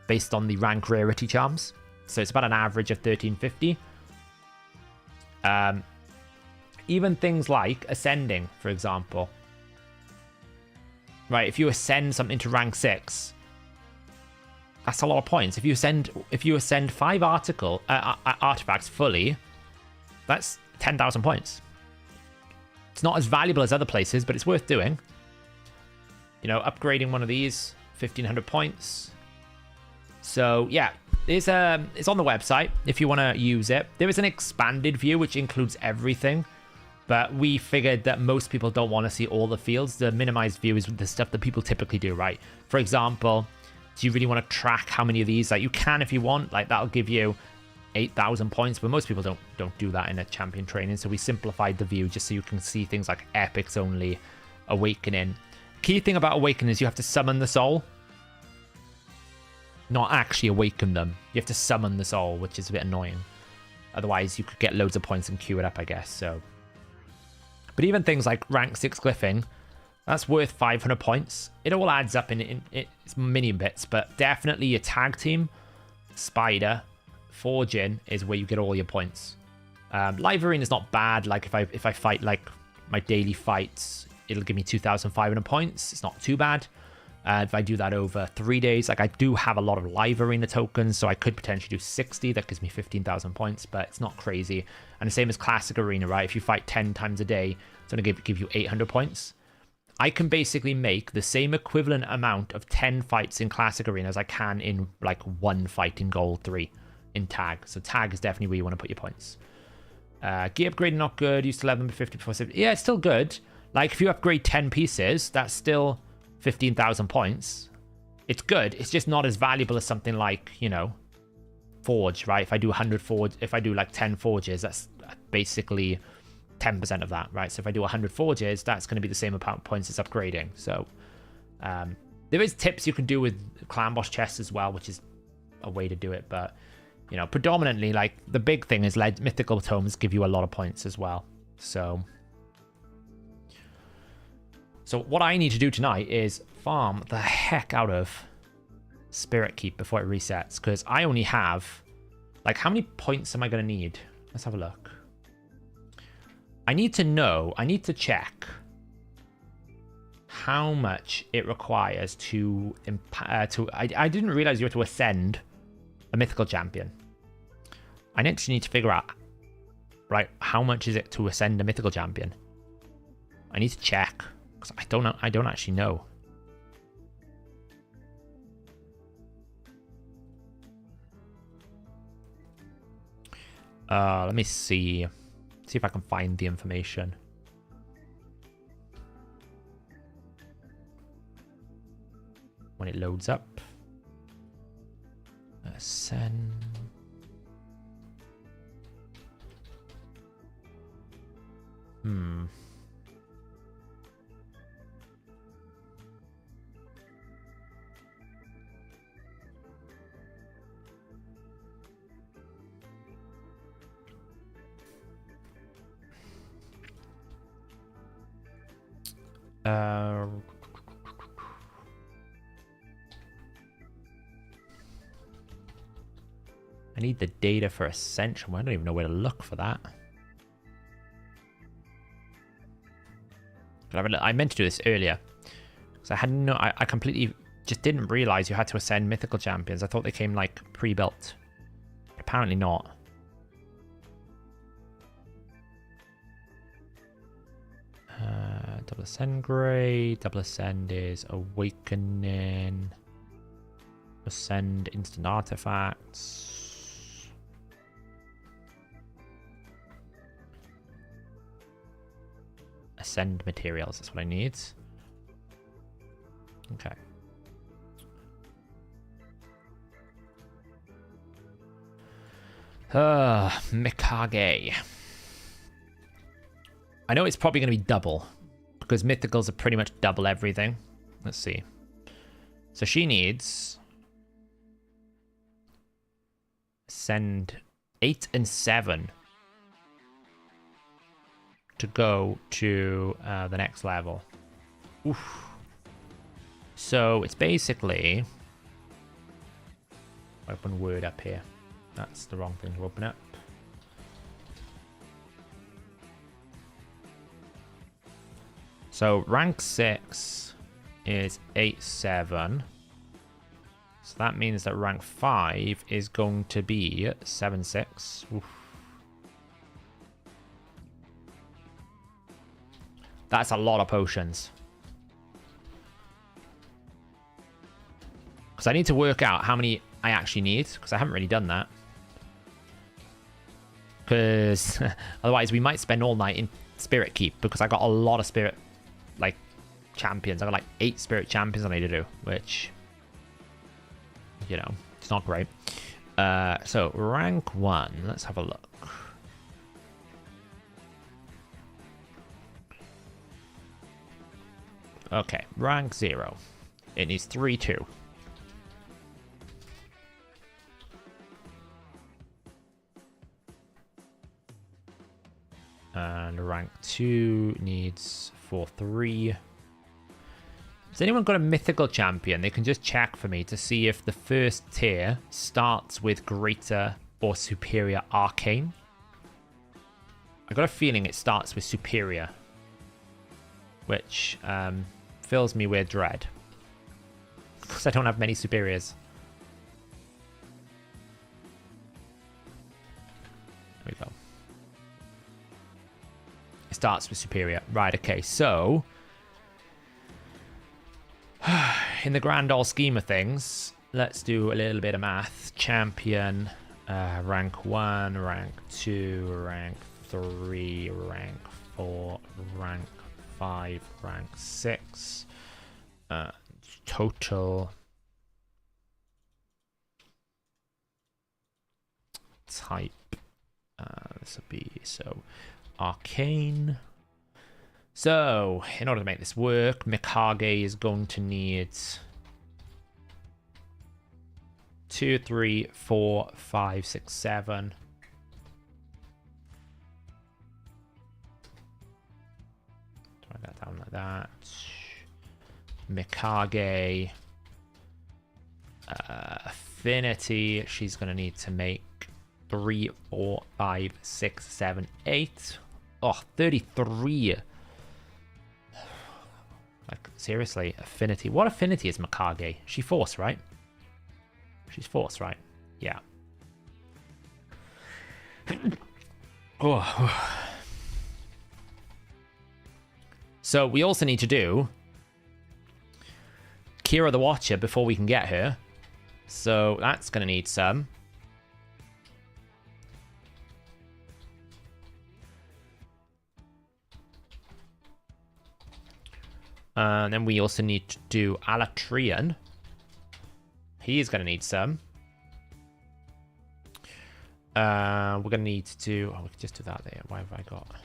based on the rank rarity charms, so it's about an average of 1350. Even things like ascending, for example, right? If you ascend something to rank 6, that's a lot of points. If you ascend 5 artifacts fully, that's 10,000 points. It's not as valuable as other places, but it's worth doing. You know, upgrading one of these, 1,500 points. So yeah, it's on the website if you want to use it. There is an expanded view which includes everything, but we figured that most people don't want to see all the fields. The minimized view is the stuff that people typically do, right? For example, do you really want to track how many of these? Like, you can if you want. Like, that'll give you 8,000 points, but most people don't do that in a champion training. So we simplified the view just so you can see things like epics only, awakening. Key thing about awakening is you have to summon the soul. Not actually awaken them. You have to summon the soul, which is a bit annoying. Otherwise, you could get loads of points and queue it up, I guess. So, but even things like rank 6 glyphing, that's worth 500 points. It all adds up in it's mini bits, but definitely your tag team, Spider, Forging is where you get all your points. Live Arena is not bad. Like if I fight like my daily fights, it'll give me 2,500 points. It's not too bad. If I do that over 3 days, like I do have a lot of Live Arena tokens, so I could potentially do 60. That gives me 15,000 points, but it's not crazy. And the same as Classic Arena, right? If you fight 10 times a day, it's going to give you 800 points. I can basically make the same equivalent amount of 10 fights in Classic Arena as I can in like one fight in Gold 3 in Tag. So Tag is definitely where you want to put your points. Gear upgrading not good. Used to level them 50 before 70. Yeah, it's still good. Like if you upgrade 10 pieces, that's still 15,000 points. It's good. It's just not as valuable as something like, you know, Forge, right? If I do 100 Forge, if I do like 10 Forges, that's basically 10% of that, right? So if I do 100 Forges, that's going to be the same amount of points as upgrading. So there is tips you can do with clan boss chests as well, which is a way to do it. But, you know, predominantly, like the big thing is mythical tomes give you a lot of points as well. So what I need to do tonight is farm the heck out of Spirit Keep before it resets, because I only have, like, how many points am I going to need? Let's have a look. I need to check how much it requires to I didn't realize you had to ascend a mythical champion. I actually need to figure out, right, how much is it to ascend a mythical champion? I need to check. I don't know. I don't actually know. Let me see. See if I can find the information. When it loads up. Ascend. I need the data for Ascension. I don't even know where to look for that. I meant to do this earlier. Because I had no... I completely just didn't realize you had to ascend mythical champions. I thought they came, like, pre-built. Apparently not. Double Ascend Grey. Double Ascend is Awakening. Ascend Instant Artifacts. Ascend Materials, that's what I need. Okay. Mikage. I know it's probably going to be double, because mythicals are pretty much double everything. Let's see. So she needs... Send 8 and 7 to go to the next level. Oof. So it's basically... Open Word up here. That's the wrong thing to open up. So rank 6 is 8-7. So that means that rank 5 is going to be 7-6. Oof. That's a lot of potions. Because I need to work out how many I actually need, because I haven't really done that. Because otherwise we might spend all night in Spirit Keep, because I got a lot of Spirit, like, champions. I got like 8 Spirit champions I need to do, which, you know, it's not great. So rank 1, let's have a look. Okay, rank 0. It needs 3-2. And rank 2 needs 4-3. Has anyone got a mythical champion? They can just check for me to see if the first tier starts with greater or superior arcane. I got a feeling it starts with superior, which fills me with dread because I don't have many superiors. There we go. It starts with superior. Right, okay, so in the grand old scheme of things, let's do a little bit of math. Champion, rank 1, rank 2, rank 3, rank 4, rank 5, rank 6. Total type. This will be so arcane. So in order to make this work, Mikage is going to need 2, 3, 4, 5, 6, 7. Write that down like that. Mikage. Affinity. She's going to need to make 3, 4, 5, 6, 7, 8. Oh, 33. Like, seriously, affinity. What affinity is Mikage? She force, right? She's force, right? Yeah. Oh. So we also need to do Kira the Watcher before we can get her. So that's going to need some. And then we also need to do Alatrian. He's going to need some. We're going to need to do... Oh, we can just do that there. Why have I got...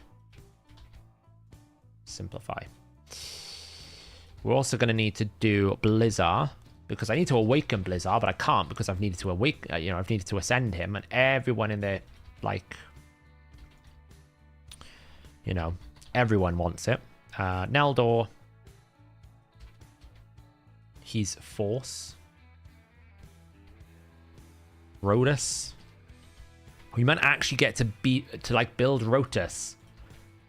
Simplify. We're also going to need to do Blizzard. Because I need to awaken Blizzard, but I can't because I've needed to I've needed to ascend him. And everyone in there, like... everyone wants it. Neldor... He's force. Rotus. We might actually get to build Rotus.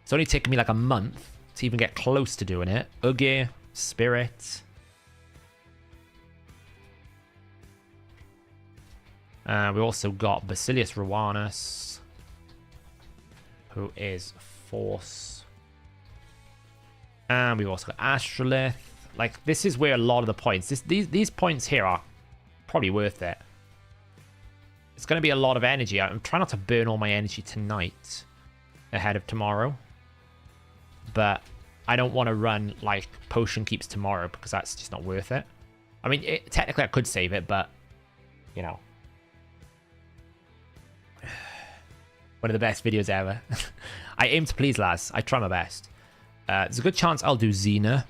It's only taken me like a month to even get close to doing it. Uge, Spirit. We also got Basilius Rowanus, who is force. And we've also got Astrolith. Like, this is where a lot of the points... These points here are probably worth it. It's going to be a lot of energy. I'm trying not to burn all my energy tonight ahead of tomorrow. But I don't want to run, like, Potion Keeps tomorrow because that's just not worth it. I mean, technically I could save it, but, One of the best videos ever. I aim to please, lads. I try my best. There's a good chance I'll do Xena.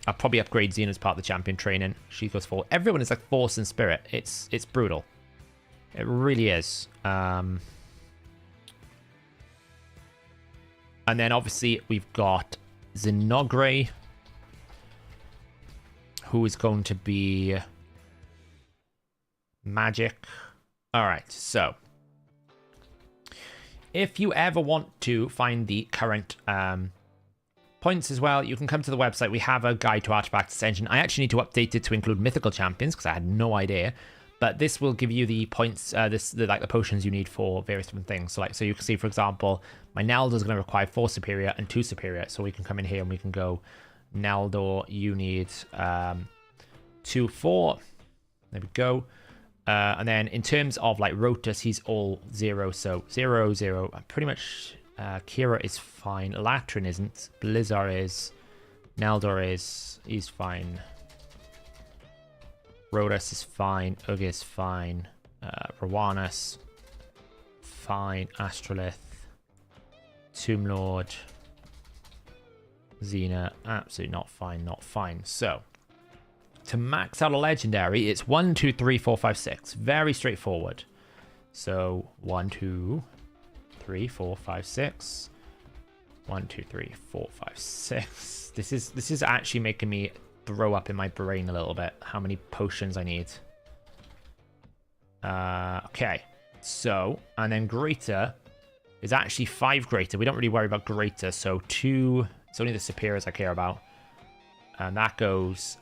I'll probably upgrade Xena as part of the champion training. She goes forward. Everyone is like force and spirit. It's brutal. It really is. And then obviously we've got Zenogre, who is going to be magic. All right, so if you ever want to find the current points as well, you can come to the website. We have a guide to Artifact Ascension. I actually need to update it to include mythical champions because I had no idea. But this will give you the points, the potions you need for various different things. So you can see, for example, my Neldor is going to require 4 superior and 2 superior. So we can come in here and we can go, Neldor, you need 2, 4. There we go. And then in terms of like Rotus, he's all 0. So 0, 0. Pretty much Kira is fine. Latrin isn't. Blizzard is. Neldor is. He's fine. Rotus is fine. Uge is fine. Rowanus. Fine. Astrolith. Tomb Lord. Xena, absolutely not fine, not fine. So, to max out a legendary, it's 1, 2, 3, 4, 5, 6. Very straightforward. So, 1, 2, 3, 4, 5, 6. 1, 2, 3, 4, 5, 6. This is actually making me throw up in my brain a little bit. How many potions I need. Okay. So, and then greater is actually 5 greater. We don't really worry about greater. So 2, it's only the superiors I care about. And that goes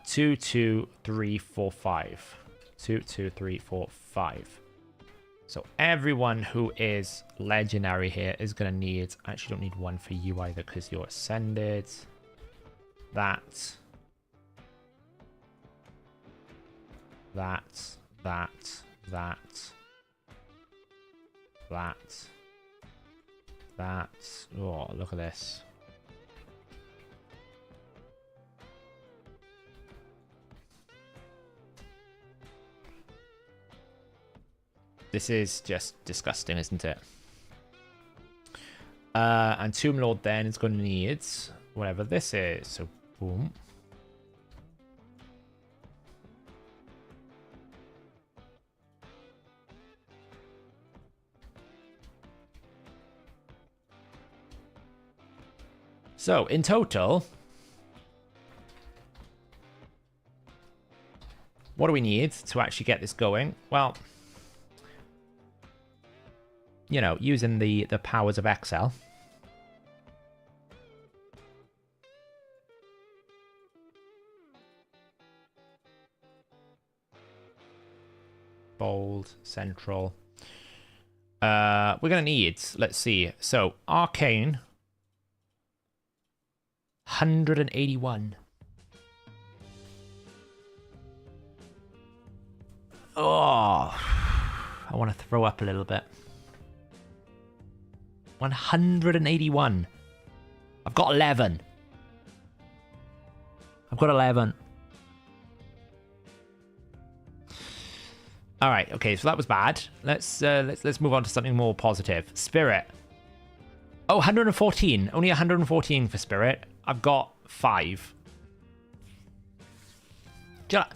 2, 2, 3, 4, 5. 2, 2, 3, 4, 5. So everyone who is legendary here is going to need... I actually don't need one for you either because you're ascended. That. Oh, look at this. This is just disgusting, isn't it? And Tomb Lord then is going to need whatever this is. So, boom. So, in total, what do we need to actually get this going? Well, you know, using the powers of Excel. Bold, central. We're going to need, let's see. So, Arcane. 181. Oh, I want to throw up a little bit. 181. I've got 11. I've got 11. All right. Okay. So that was bad. Let's move on to something more positive. Spirit. Oh, 114. Only 114 for Spirit. I've got 5. Do you know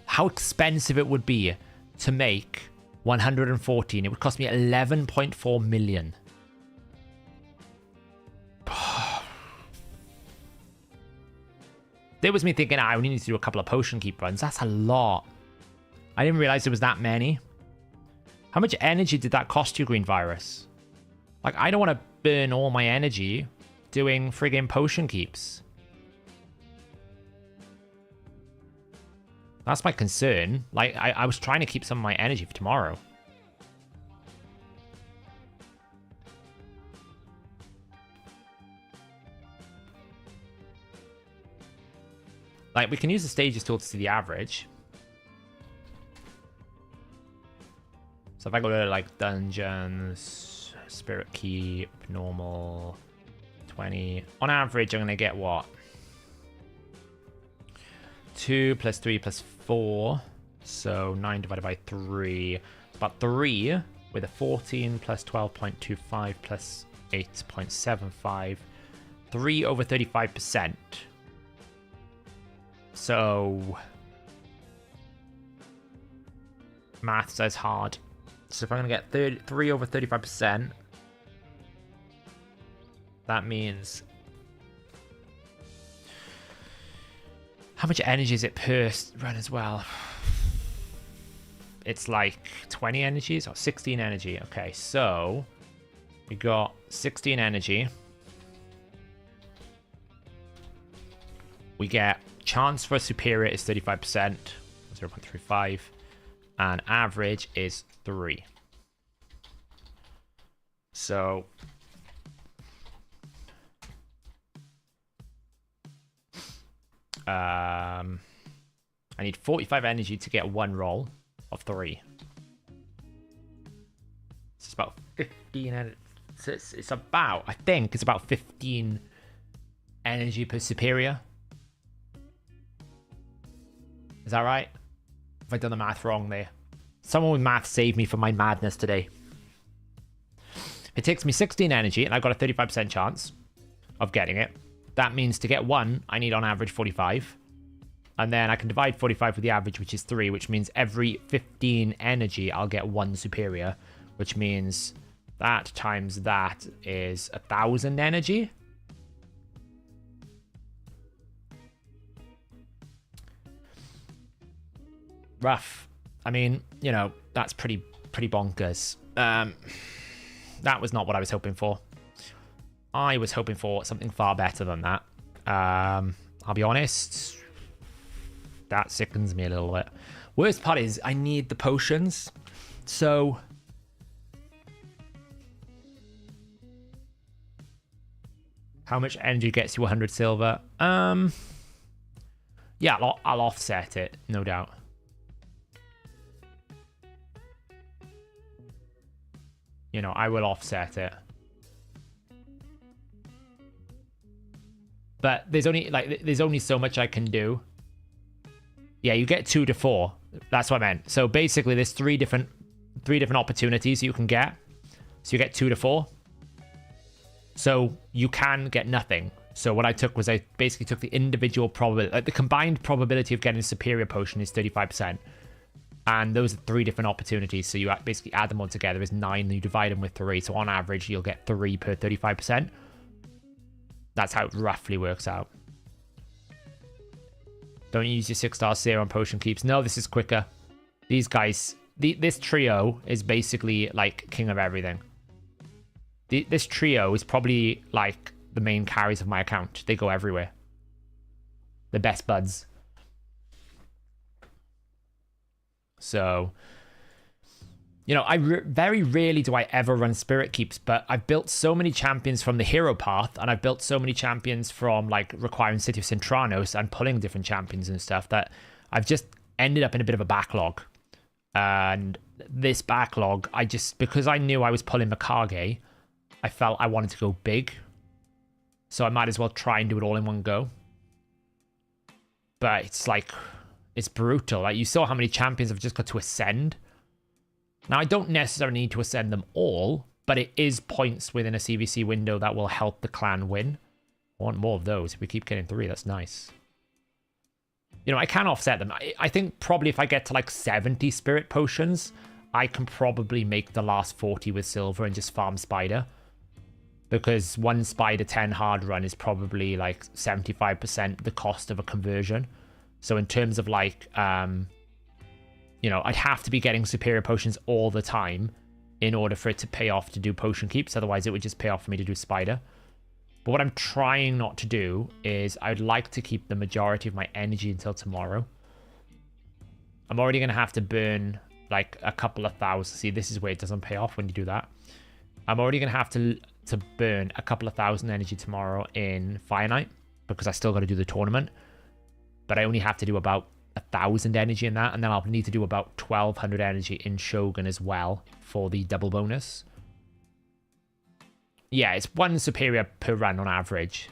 how expensive it would be to make 114? It would cost me 11.4 million. There was me thinking, I only need to do a couple of potion keep runs. That's a lot. I didn't realize there was that many. How much energy did that cost you, Green Virus? Like, I don't want to burn all my energy doing friggin' potion keeps. That's my concern. Like, I was trying to keep some of my energy for tomorrow. Like, we can use the stages tool to see the average. So if I go to, like, dungeons, spirit keep, normal, 20. On average, I'm going to get what? 2 plus 3 plus 4. So 9 divided by 3. About 3 with a 14 plus 12.25 plus 8.75. 3 over 35%. So math says hard. So if I'm going to get 3 over 35%, that means... How much energy is it per run as well? It's like 20 energies or 16 energy. Okay, so we got 16 energy. We get chance for superior is 35%, 0.35, and average is 3. So I need 45 energy to get 1 roll of 3. It's about 15. It's about, I think it's about 15 energy per superior. Is that right? Have I done the math wrong there? Someone with math save me from my madness today. It takes me 16 energy, and I've got a 35% chance of getting it. that means to get 1, I need on average 45. And then I can divide 45 with the average, which is 3, which means every 15 energy, I'll get 1 superior, which means that times that is 1,000 energy. Rough. I mean, you know, that's pretty bonkers. That was not what I was hoping for. I was hoping for something far better than that. I'll be honest. That sickens me a little bit. Worst part is I need the potions. So how much energy gets you 100 silver? Yeah, I'll offset it, no doubt. You know, I will offset it. But there's only so much I can do. Yeah, you get 2 to 4. That's what I meant. So basically there's three different opportunities you can get. So you get 2 to 4. So you can get nothing. So what I took was I basically took the individual probability, like the combined probability of getting a superior potion is 35%. And those are 3 different opportunities. So you basically add them all together is 9, and you divide them with 3. So on average, you'll get 3 per 35%. That's how it roughly works out. Don't use your 6-star serum potion keeps. No, this is quicker. These guys, this trio is basically like king of everything. This trio is probably like the main carries of my account. They go everywhere. The best buds. So, you know, very rarely do I ever run Spirit Keeps, but I've built so many champions from the hero path, and I've built so many champions from like requiring City of Centranos and pulling different champions and stuff that I've just ended up in a bit of a backlog. And this backlog, because I knew I was pulling Mikage, I felt I wanted to go big. So I might as well try and do it all in one go. But it's like, it's brutal. Like, you saw how many champions I've just got to ascend. Now, I don't necessarily need to ascend them all, but it is points within a CVC window that will help the clan win. I want more of those. If we keep getting 3, that's nice. You know, I can offset them. I think probably if I get to like 70 spirit potions, I can probably make the last 40 with silver and just farm spider. Because one spider 10 hard run is probably like 75% the cost of a conversion. So in terms of like, you know, I'd have to be getting superior potions all the time in order for it to pay off to do potion keeps. Otherwise, it would just pay off for me to do spider. But what I'm trying not to do is I'd like to keep the majority of my energy until tomorrow. I'm already going to have to burn like a couple of thousand. See, this is where it doesn't pay off when you do that. I'm already going to have to burn a couple of thousand energy tomorrow in Fire Knight because I still got to do the tournament. But I only have to do about 1,000 energy in that, and then I'll need to do about 1,200 energy in Shogun as well for the double bonus. Yeah, it's 1 superior per run on average.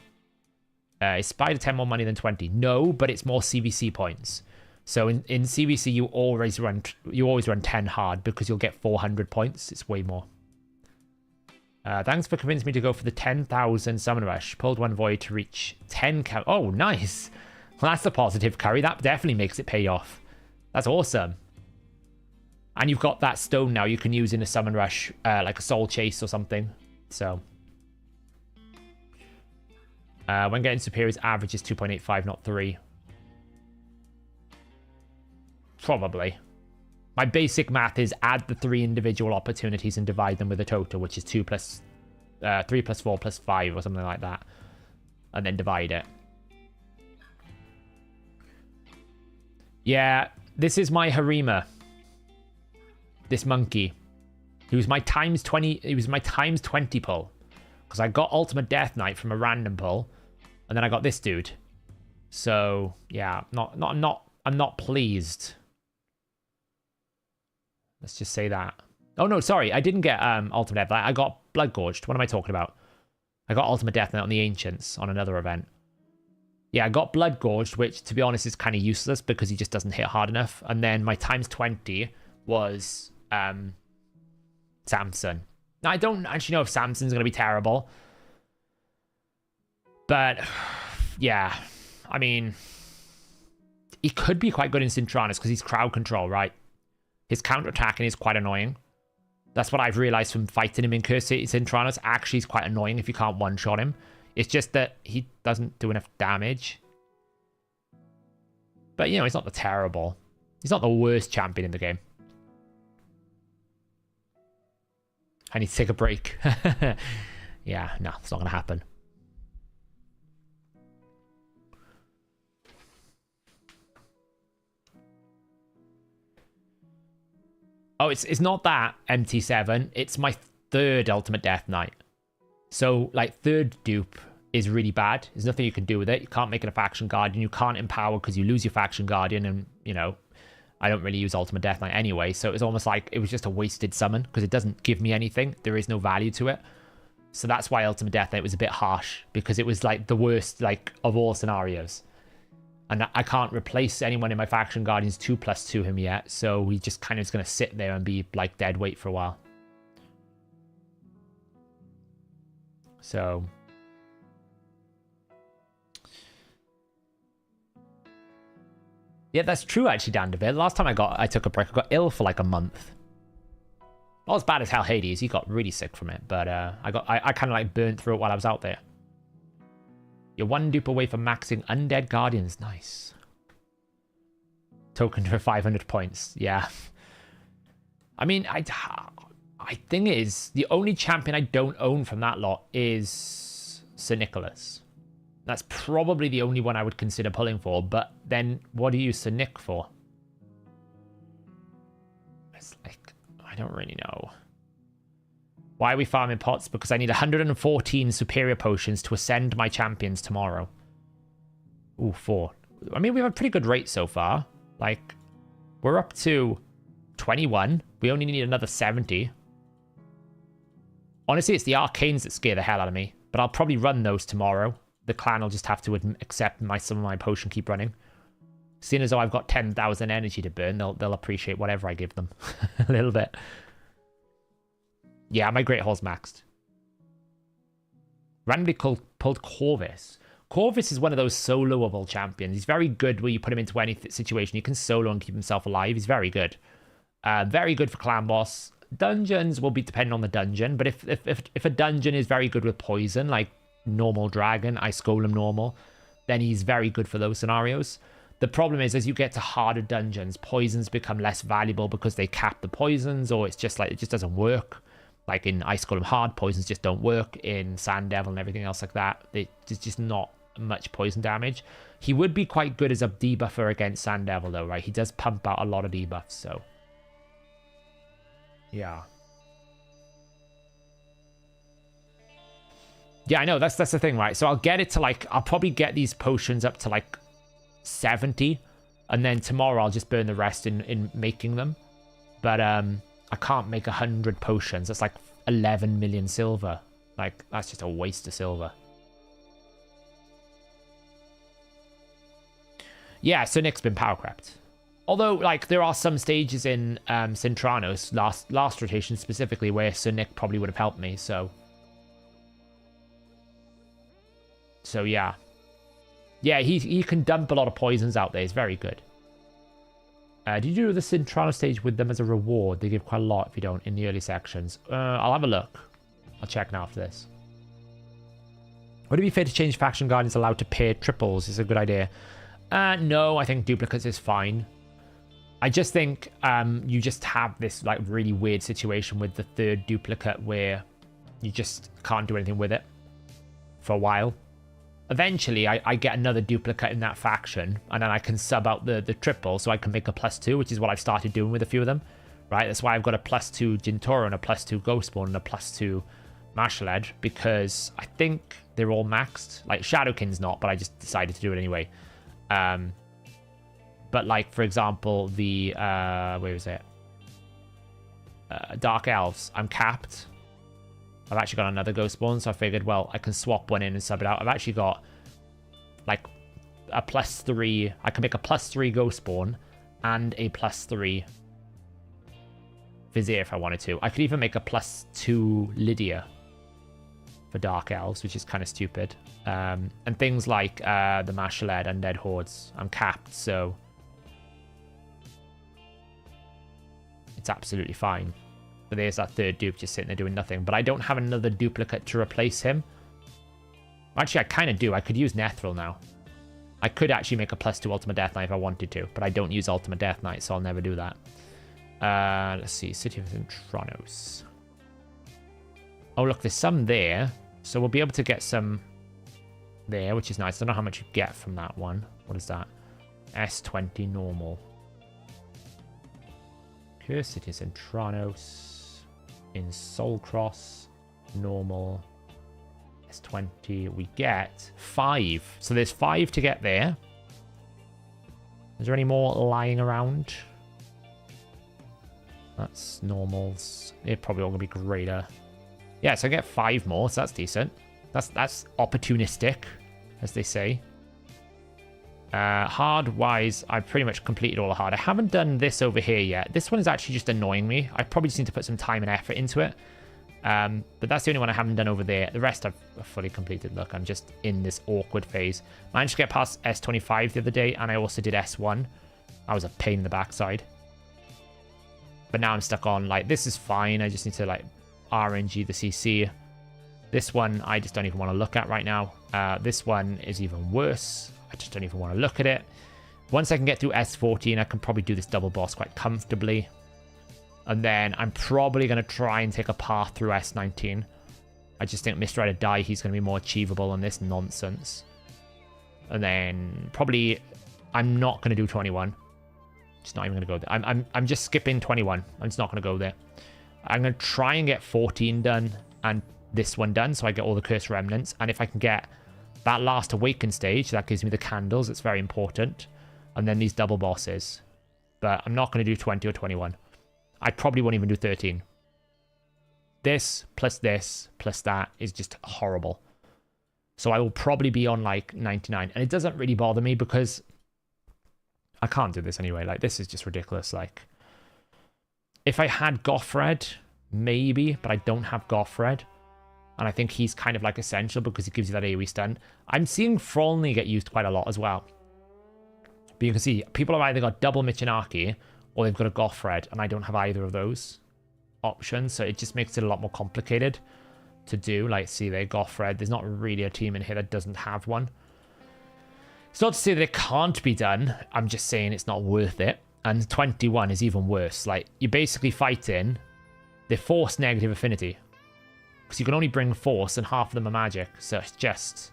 Is Spider 10 more money than 20? No, but it's more CVC points. So in CVC, you always run 10 hard because you'll get 400 points. It's way more. Thanks for convincing me to go for the 10,000 summon rush. Pulled 1 void to reach 10 count. Oh, nice. Well, that's a positive curry. That definitely makes it pay off. That's awesome. And you've got that stone now you can use in a summon rush, like a soul chase or something. So, when getting superiors, average is 2.85, not 3. Probably. My basic math is add the 3 individual opportunities and divide them with a total, which is 3 plus 4 plus 5 or something like that. And then divide it. Yeah, this is my Harima. This monkey. He was my times 20. He was my times 20 pull. Because I got Ultimate Death Knight from a random pull. And then I got this dude. So, yeah, I'm not pleased. Let's just say that. Oh, no, sorry. I didn't get Ultimate Death Knight. I got Blood Gorged. What am I talking about? I got Ultimate Death Knight on the Ancients on another event. Yeah, I got Blood Gorged, which, to be honest, is kind of useless because he just doesn't hit hard enough. And then my times 20 was Samson. Now, I don't actually know if Samson's going to be terrible. But, yeah, I mean, he could be quite good in Cintranos because he's crowd control, right? His counter-attacking is quite annoying. That's what I've realized from fighting him in Curse City Cintranos. Actually, he's quite annoying if you can't one-shot him. It's just that he doesn't do enough damage. But, you know, he's not the terrible. He's not the worst champion in the game. I need to take a break. Yeah, no, it's not going to happen. Oh, it's not that MT7. It's my third Ultimate Death Knight. So, like, third dupe is really bad. There's nothing you can do with it. You can't make it a Faction Guardian. You can't empower because you lose your Faction Guardian. And, you know, I don't really use Ultimate Death Knight anyway. So it was almost like it was just a wasted summon because it doesn't give me anything. There is no value to it. So that's why Ultimate Death Knight was a bit harsh because it was, like, the worst, like, of all scenarios. And I can't replace anyone in my Faction Guardians 2+2 him yet. So he just kind of is going to sit there and be, like, dead weight for a while. So... yeah, that's true, actually, Dan DeVille. Last time I took a break, I got ill for, like, a month. Not as bad as Hal Hades. He got really sick from it. But I kind of, like, burnt through it while I was out there. You're one dupe away from maxing Undead Guardians. Nice. Token for 500 points. Yeah. I mean, I think it is the only champion I don't own from that lot is Sir Nicholas. That's probably the only one I would consider pulling for. But then what do you use Sir Nick for? It's like, I don't really know. Why are we farming pots? Because I need 114 superior potions to ascend my champions tomorrow. Ooh, 4. I mean, we have a pretty good rate so far. Like, we're up to 21. We only need another 70. Honestly, it's the arcanes that scare the hell out of me. But I'll probably run those tomorrow. The clan will just have to accept some of my potion keep running. Seeing as though I've got 10,000 energy to burn, they'll appreciate whatever I give them. A little bit. Yeah, my Great Hall's maxed. Randomly pulled Corvus. Corvus is one of those soloable champions. He's very good where you put him into any situation. He can solo and keep himself alive. He's very good. Very good for clan boss. Dungeons will be depending on the dungeon, but if a dungeon is very good with poison, like normal dragon, Ice Golem normal, then he's very good for those scenarios. The problem is, as you get to harder dungeons, poisons become less valuable because they cap the poisons, or it's just like, it just doesn't work. Like in Ice Golem Hard, poisons just don't work. In Sand Devil and everything else like that, there's just not much poison damage. He would be quite good as a debuffer against Sand Devil though, right? He does pump out a lot of debuffs, so... yeah. Yeah, I know, that's the thing, right? So I'll get it to like... I'll probably get these potions up to like 70, and then tomorrow I'll just burn the rest in making them. But, I can't make 100 potions. That's like 11 million silver. Like, that's just a waste of silver. Yeah, so Nick's been power crept. Although, like, there are some stages in Cintranos, last rotation specifically, where Sir Nick probably would have helped me, so... so, yeah. Yeah, he can dump a lot of poisons out there. He's very good. Did you do the Cintrano stage with them as a reward? They give quite a lot if you don't in the early sections. I'll have a look. I'll check now after this. Would it be fair to change Faction Guardians allowed to pair triples? Is a good idea. No, I think duplicates is fine. I just think you just have this like really weird situation with the third duplicate where you just can't do anything with it for a while. Eventually, I get another duplicate in that faction, and then I can sub out the triple, so I can make a +2, which is what I've started doing with a few of them, right? That's why I've got a +2 Jintoro and a +2 Ghostborn and a +2 Martial Edge, because I think they're all maxed. Like, Shadowkin's not, but I just decided to do it anyway. But, like, for example, the... where is it? Dark Elves. I'm capped. I've actually got another Ghostborn, so I figured, well, I can swap one in and sub it out. I've actually got, like, a +3. I can make a +3 Ghostborn and a +3 Vizier if I wanted to. I could even make a +2 Lydia for Dark Elves, which is kind of stupid. And things like the Mashaled and Undead Hordes, I'm capped, so it's absolutely fine. But there's that third dupe just sitting there doing nothing. But I don't have another duplicate to replace him. Actually, I kind of do. I could use Nethril now. I could actually make a +2 Ultimate Death Knight if I wanted to, but I don't use Ultimate Death Knight, so I'll never do that. Let's see. City of Intronos. Oh, look, there's some there. So we'll be able to get some there, which is nice. I don't know how much you get from that one. What is that? S20 normal. Cursed Cities in Tronos. In Soulcross. Normal. S20. We get 5. So there's 5 to get there. Is there any more lying around? That's normals. They're probably all going to be greater. Yeah, so I get 5 more, so that's decent. That's opportunistic, as they say. Hard-wise, I've pretty much completed all the hard. I haven't done this over here yet. This one is actually just annoying me. I probably just need to put some time and effort into it. But that's the only one I haven't done over there. The rest I've fully completed. Look, I'm just in this awkward phase. Managed to get past S25 the other day, and I also did S1. I was a pain in the backside. But now I'm stuck on, like, this is fine. I just need to, like, RNG the CC. This one I just don't even want to look at right now. This one is even worse. I just don't even want to look at it. Once I can get through S14, I can probably do this double boss quite comfortably. And then I'm probably going to try and take a path through S19. I just think Mr. Red Die, he's going to be more achievable than this nonsense. And then probably I'm not going to do 21. Just not even going to go there. I'm just skipping 21. I'm just not going to go there. I'm going to try and get 14 done and this one done so I get all the Cursed Remnants. And if I can get that last Awaken stage, that gives me the candles. It's very important. And then these double bosses. But I'm not going to do 20 or 21. I probably won't even do 13. This plus that is just horrible. So I will probably be on like 99. And it doesn't really bother me because I can't do this anyway. Like, this is just ridiculous. Like, if I had Gothred, maybe, but I don't have Gothred. And I think he's kind of like essential because he gives you that AoE stun. I'm seeing Frolny get used quite a lot as well. But you can see, people have either got double Michinaki or they've got a Gothred, and I don't have either of those options. So it just makes it a lot more complicated to do. Like, see there, Gothred. There's not really a team in here that doesn't have one. It's not to say that it can't be done. I'm just saying it's not worth it. And 21 is even worse. Like, you're basically fighting the Force negative affinity. Because you can only bring Force and half of them are magic. So it's just,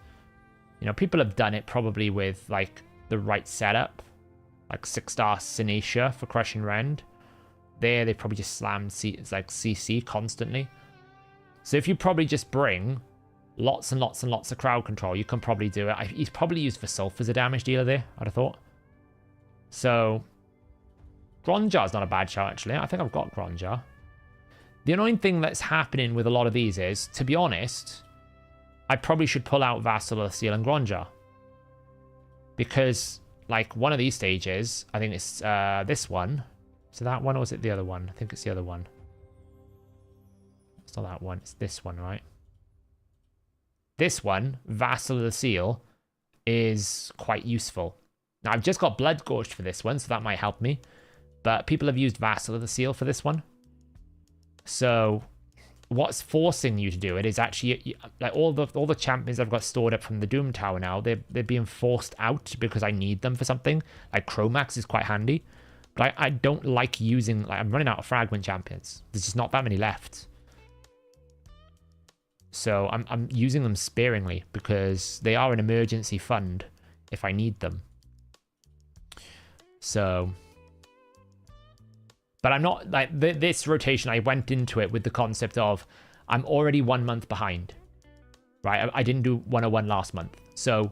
you know, people have done it probably with, like, the right setup. Like 6-star Sinetia for Crushing Rend. There, they probably just slammed CC constantly. So if you probably just bring lots and lots and lots of crowd control, you can probably do it. He's probably used Vasulf as a damage dealer there, I'd have thought. So Gronjar's not a bad shout, actually. I think I've got Gronjar. The annoying thing that's happening with a lot of these is, to be honest, I probably should pull out Vassal of the Seal and Gronjar. Because, like, one of these stages, I think it's this one. Is it that one or is it the other one? I think it's the other one. It's not that one. It's this one, right? This one, Vassal of the Seal, is quite useful. Now, I've just got Bloodgorged for this one, so that might help me. But people have used Vassal of the Seal for this one. So what's forcing you to do it is actually, like, all the champions I've got stored up from the Doom Tower now, they're being forced out because I need them for something. Like, Chromax is quite handy. But I don't like using, like, I'm running out of fragment champions. There's just not that many left. So I'm using them sparingly because they are an emergency fund if I need them. So, but I'm not, like, this rotation, I went into it with the concept of I'm already 1 month behind, right? I didn't do 101 last month. So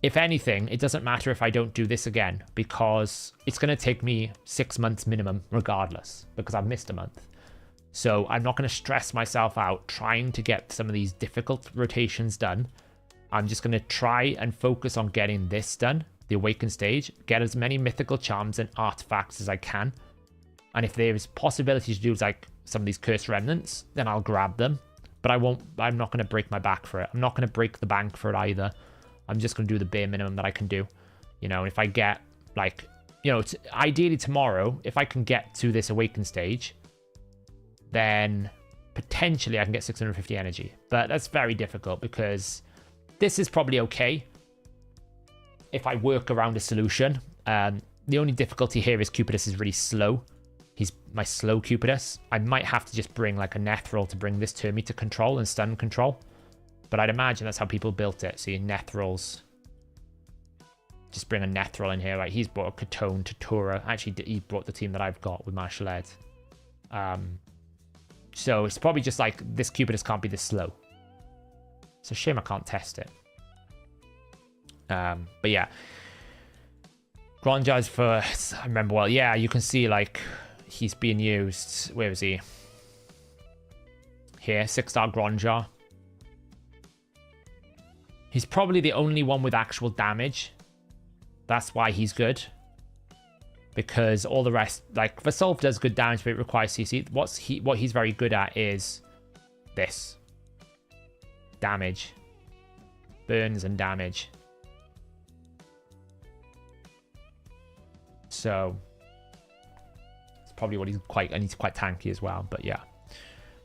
if anything, it doesn't matter if I don't do this again because it's going to take me 6 months minimum regardless because I've missed a month. So I'm not going to stress myself out trying to get some of these difficult rotations done. I'm just going to try and focus on getting this done, the Awaken stage, get as many mythical charms and artifacts as I can. And if there is possibility to do, like, some of these Cursed Remnants, then I'll grab them. But I'm not going to break my back for it. I'm not going to break the bank for it either. I'm just going to do the bare minimum that I can do. You know, if I get, like, you know, ideally tomorrow, if I can get to this awaken stage, then potentially I can get 650 energy. But that's very difficult because this is probably okay if I work around a solution. The only difficulty here is Cupidus is really slow. He's my slow Cupidus. I might have to just bring like a Nethril to bring this Termi to control and stun control. But I'd imagine that's how people built it. So your Nethrils. Just bring a Nethril in here. Right, he's brought a Katone to Tura. Actually, he brought the team that I've got with Martial Ed. So it's probably just like this Cupidus can't be this slow. It's a shame I can't test it. But yeah. Gronjar's first. I remember well. Yeah, you can see like he's being used. Where is he? Here, 6-star Gronjar. He's probably the only one with actual damage. That's why he's good. Because all the rest, like Vasolve does good damage, but it requires CC. What he's very good at is this. Damage. Burns and damage. So it's probably what he's quite, and he's quite tanky as well. But yeah.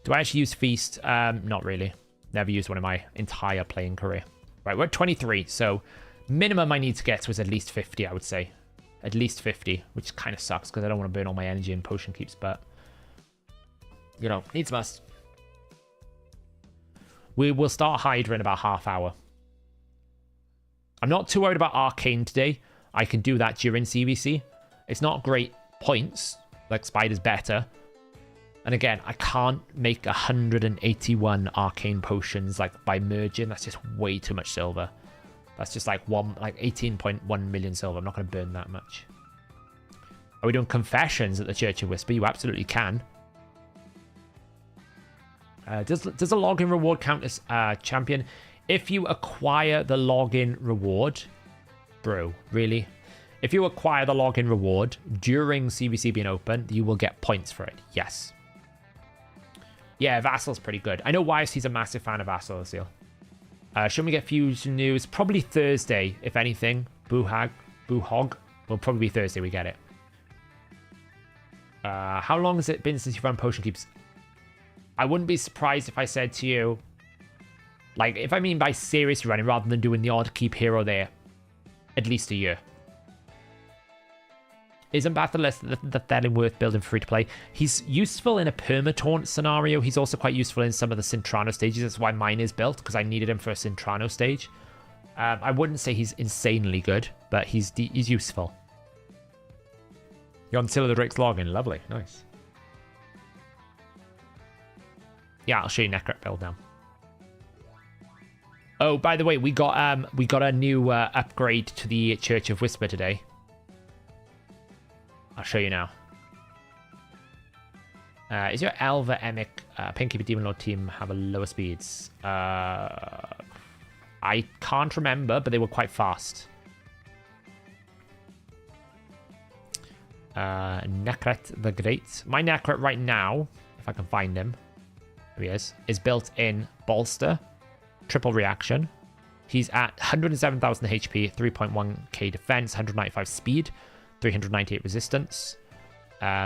Do I actually use Feast? Not really. Never used one in my entire playing career. Right, we're at 23, so minimum I need to get to is at least 50, I would say. At least 50, which kind of sucks because I don't want to burn all my energy in potion keeps, but you know, needs must. We will start Hydra in about half hour. I'm not too worried about Arcane today. I can do that during CVC. It's not great points, like Spider's better. And again, I can't make 181 Arcane potions like by merging. That's just way too much silver. That's just like 18.1 million silver. I'm not going to burn that much. Are we doing confessions at the Church of Whisper? You absolutely can. Does a login reward count as champion? If you acquire the login reward, bro, really? If you acquire the login reward during CVC being open, you will get points for it. Yes. Yeah, Vassal's pretty good. I know Weiss, he's a massive fan of Vassal Seal. Shouldn't we get Fusion News? Probably Thursday, if anything. Boohog. Will probably be Thursday we get it. How long has it been since you've run Potion Keeps? I wouldn't be surprised if I said to you, like, if I mean by seriously running rather than doing the odd keep here or there, at least a year. Isn't Bathless that worth building for free to play? He's useful in a perma-taunt scenario. He's also quite useful in some of the Cintrano stages. That's why mine is built, because I needed him for a Cintrano stage. I wouldn't say he's insanely good, but he's useful. You're on Scylla the Drake's login. Lovely. Nice. Yeah, I'll show you Necret build now. Oh, by the way, we got a new upgrade to the Church of Whisper today. I'll show you now. Is your Elva, Emic, Pinkeeper, Demon Lord team have a lower speeds? I can't remember, but they were quite fast. Necret the Great. My Necret right now, if I can find him, there he is built in Bolster, triple reaction. He's at 107,000 HP, 3.1k defense, 195 speed, 398 resistance.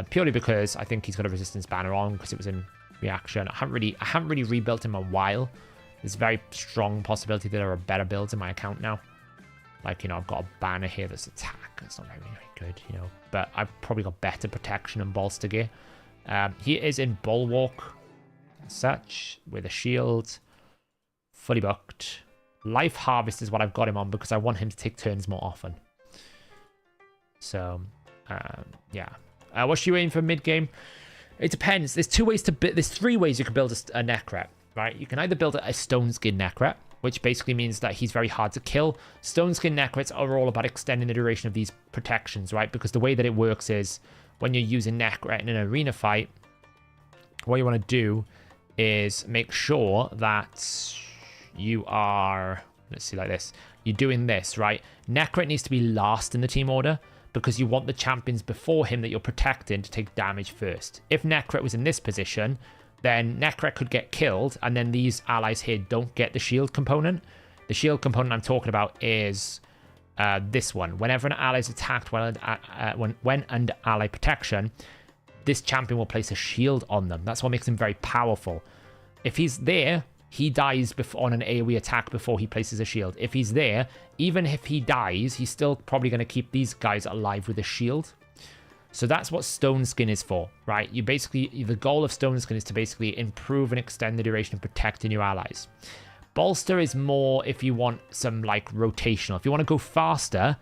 Purely because I think he's got a resistance banner on because it was in reaction. I haven't really rebuilt him in a while. There's a very strong possibility that there are better builds in my account now. Like, you know, I've got a banner here that's attack. It's not very, very good, you know. But I've probably got better protection and bolster gear. He is in Bulwark, such, with a shield, fully booked. Life Harvest is what I've got him on because I want him to take turns more often. So, yeah. What's you aim for mid-game? It depends. There's three ways you can build a Necret, right? You can either build a Stone Skin Necret, which basically means that he's very hard to kill. Stone Skin Necrets are all about extending the duration of these protections, right? Because the way that it works is when you're using Necret in an arena fight, what you want to do is make sure that you are, let's see, like this. You're doing this, right? Necret needs to be last in the team order because you want the champions before him that you're protecting to take damage first. If Necret was in this position, then Necrek could get killed, and then these allies here don't get the shield component. The shield component I'm talking about is this one. Whenever an ally is attacked when under ally protection, this champion will place a shield on them. That's what makes him very powerful. If he's there, he dies on an AoE attack before he places a shield. If he's there, even if he dies, he's still probably going to keep these guys alive with a shield. So that's what Stone Skin is for, right? You basically, the goal of Stone Skin is to basically improve and extend the duration of protecting your allies. Bolster is more if you want some like rotational. If you want to go faster,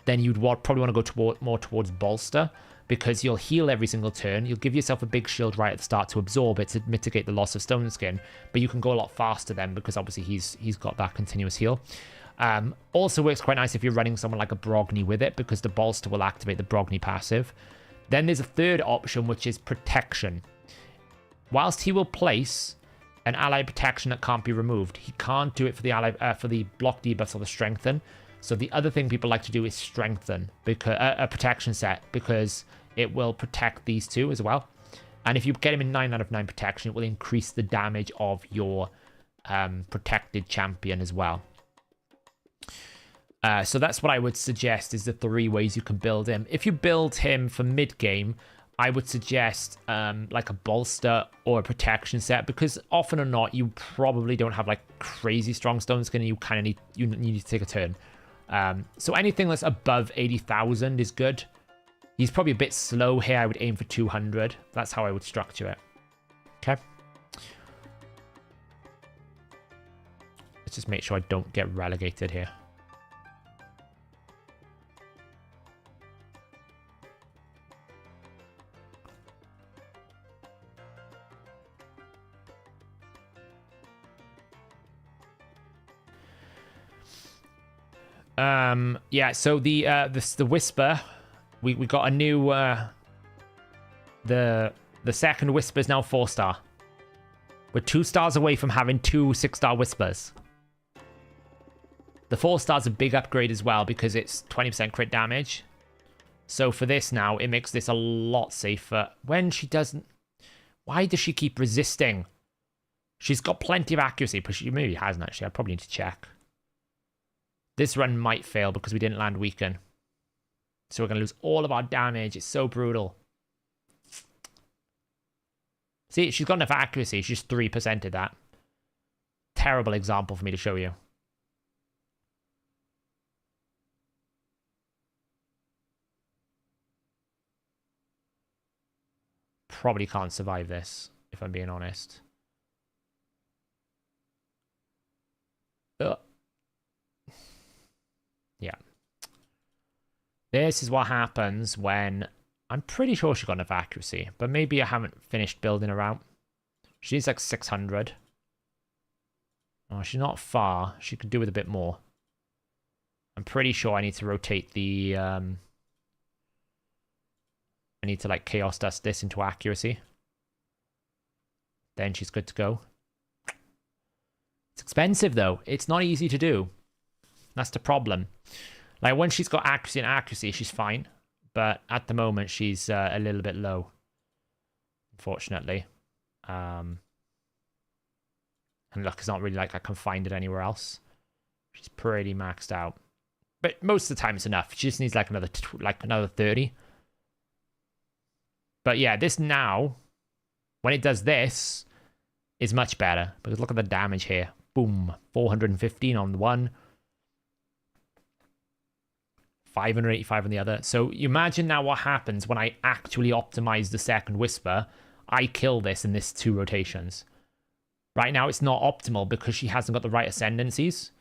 then you'd probably want to go more towards Bolster, because you'll heal every single turn. You'll give yourself a big shield right at the start to absorb it, to mitigate the loss of Stone Skin, but you can go a lot faster then, because obviously he's got that continuous heal. Also works quite nice if you're running someone like a Brogni with it, because the Bolster will activate the Brogni passive. Then there's a third option, which is Protection. Whilst he will place an ally protection that can't be removed, he can't do it for the ally for the block debuffs or the strengthen. So the other thing people like to do is strengthen, because a protection set, because it will protect these two as well. And if you get him in 9 out of 9 protection, it will increase the damage of your protected champion as well. So that's what I would suggest is the 3 ways you can build him. If you build him for mid-game, I would suggest like a bolster or a protection set, because often or not, you probably don't have like crazy strong Stone Skin, and you kind of need to take a turn. So anything that's above 80,000 is good. He's probably a bit slow here. I would aim for 200. That's how I would structure it. Okay. Let's just make sure I don't get relegated here. Yeah, so the Whisper, we got a new the second Whisper is now 4-star. We're 2 stars away from having 2 6-star Whispers. The 4-star's a big upgrade as well, because it's 20% crit damage. So for this now, it makes this a lot safer. When she doesn't... Why does she keep resisting? She's got plenty of accuracy, but she maybe hasn't actually. I probably need to check. This run might fail because we didn't land Weaken. So we're going to lose all of our damage. It's so brutal. See, she's got enough accuracy. She's 3%ed that. Terrible example for me to show you. Probably can't survive this, if I'm being honest. Ugh. Yeah. This is what happens when... I'm pretty sure she got enough accuracy, but maybe I haven't finished building her out. She needs like 600. Oh, she's not far. She could do with a bit more. I'm pretty sure I need to rotate the... I need to like Chaos Dust this into accuracy. Then she's good to go. It's expensive though. It's not easy to do. That's the problem. Like, when she's got accuracy and accuracy, she's fine. But at the moment, she's a little bit low, unfortunately. And look, it's not really like I can find it anywhere else. She's pretty maxed out. But most of the time, it's enough. She just needs like another 30. But yeah, this now, when it does this, is much better. Because look at the damage here. Boom. 415 on one. 585 on the other. So you imagine now what happens when I actually optimize the second Whisper. I kill this in this 2 rotations. Right now it's not optimal because she hasn't got the right ascendancies.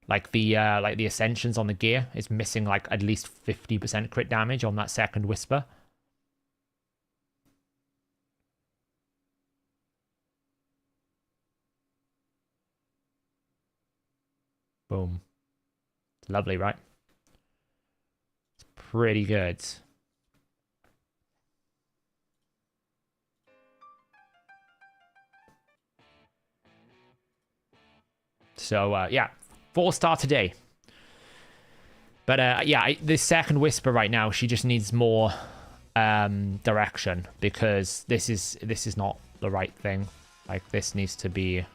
Like the ascensions on the gear is missing like at least 50% crit damage on that second Whisper. Boom. Lovely, right? Pretty good. So, yeah, 4-star today. But, yeah, this second Whisper right now, she just needs more direction, because this is not the right thing. Like, this needs to be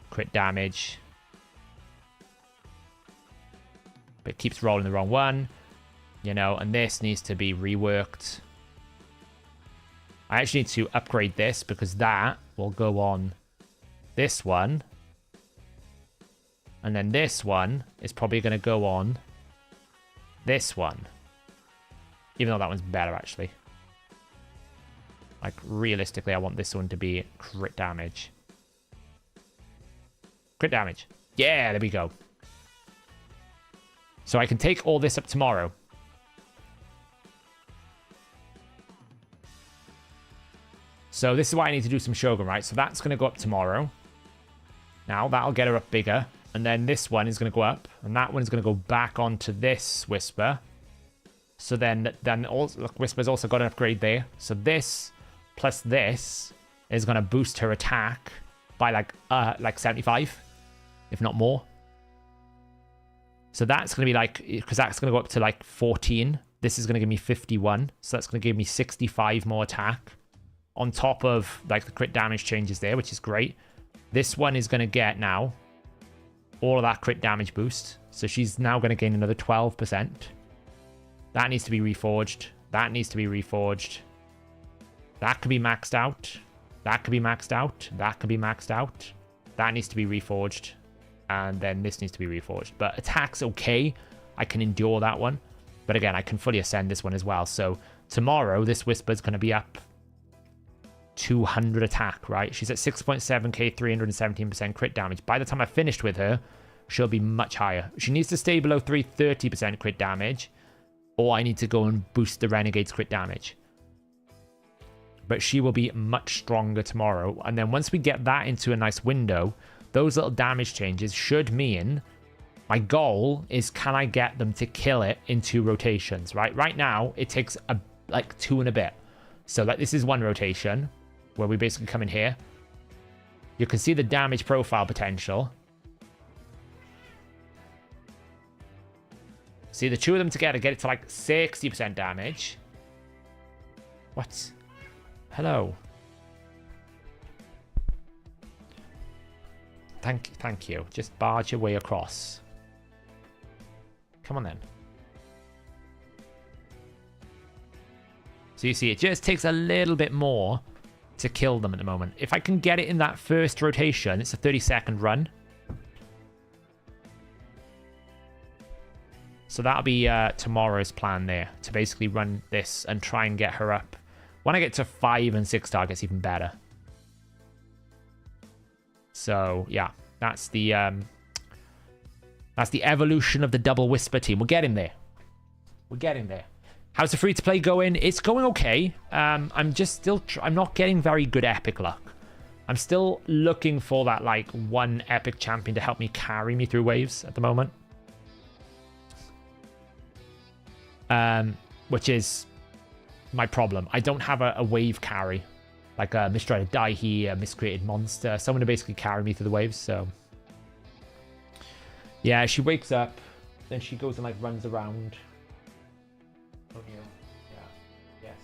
crit damage. But it keeps rolling the wrong one, you know, and this needs to be reworked. I actually need to upgrade this because that will go on this one. And then this one is probably going to go on this one. Even though that one's better, actually. Like, realistically, I want this one to be crit damage. Crit damage. Yeah, there we go. So I can take all this up tomorrow. So this is why I need to do some Shogun, right? So that's going to go up tomorrow. Now, that'll get her up bigger. And then this one is going to go up. And that one is going to go back onto this Whisper. So then also, look, Whisper's also got an upgrade there. So this plus this is going to boost her attack by like 75, if not more. So that's going to be like, because that's going to go up to like 14. This is going to give me 51. So that's going to give me 65 more attack on top of like the crit damage changes there, which is great. This one is going to get now all of that crit damage boost. So she's now going to gain another 12%. That needs to be reforged. That needs to be reforged. That could be maxed out. That could be maxed out. That could be maxed out. That needs to be reforged. And then this needs to be reforged. But attack's okay. I can endure that one. But again, I can fully ascend this one as well. So tomorrow, this Whisper's going to be up 200 attack, right? She's at 6.7k, 317% crit damage. By the time I finished with her, she'll be much higher. She needs to stay below 330% crit damage, or I need to go and boost the Renegade's crit damage. But she will be much stronger tomorrow. And then once we get that into a nice window, those little damage changes should mean my goal is, can I get them to kill it in 2 rotations, right? Right now, it takes like 2 and a bit. So like this is 1 rotation where we basically come in here. You can see the damage profile potential. See, the 2 of them together get it to like 60% damage. What? Hello. Thank you. Just barge your way across. Come on then. So you see, it just takes a little bit more to kill them at the moment. If I can get it in that first rotation, it's a 30-second run. So that'll be tomorrow's plan there, to basically run this and try and get her up. When I get to 5 and 6 targets, even better. So yeah, that's the evolution of the double Whisper team. We're getting there. We're getting there. How's the free-to-play going? It's going okay. I'm just still... I'm not getting very good epic luck. I'm still looking for that, like, one epic champion to help me carry me through waves at the moment. Which is my problem. I don't have a wave carry. Like a Misdreaded Daihi, a Miscreated Monster. Someone to basically carry me through the waves, so... Yeah, she wakes up. Then she goes and, like, runs around. Oh, yeah. Yeah. Yes.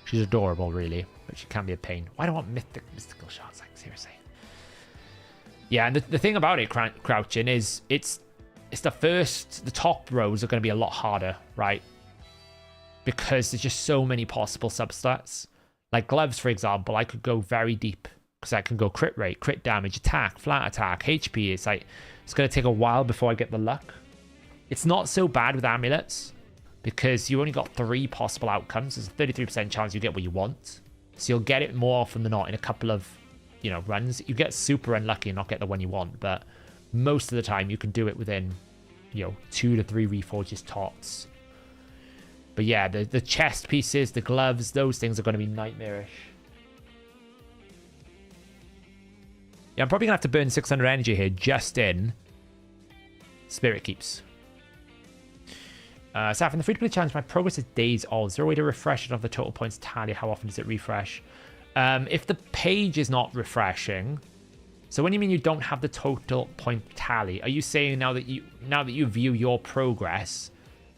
She's adorable, really, but she can be a pain. Why do I want mystical shots? Like, seriously. Yeah, and the thing about it, crouching, is it's the top rows are going to be a lot harder, right? Because there's just so many possible substats. Like gloves, for example, I could go very deep. Because I can go crit rate, crit damage, attack, flat attack, HP. It's like, it's going to take a while before I get the luck. It's not so bad with amulets, because you only got 3 possible outcomes. There's a 33% chance you get what you want. So you'll get it more often than not in a couple of, you know, runs. You get super unlucky and not get the one you want, but most of the time you can do it within, you know, 2 to 3 reforges tops. But yeah, the chest pieces, the gloves, those things are going to be nightmarish. Yeah, I'm probably going to have to burn 600 energy here just in Spirit Keeps. Saf, in the free-to-play challenge, my progress is days old. Is there a way to refresh it of the total points tally? How often does it refresh? If the page is not refreshing, So when you mean you don't have the total point tally, are you saying now that you view your progress,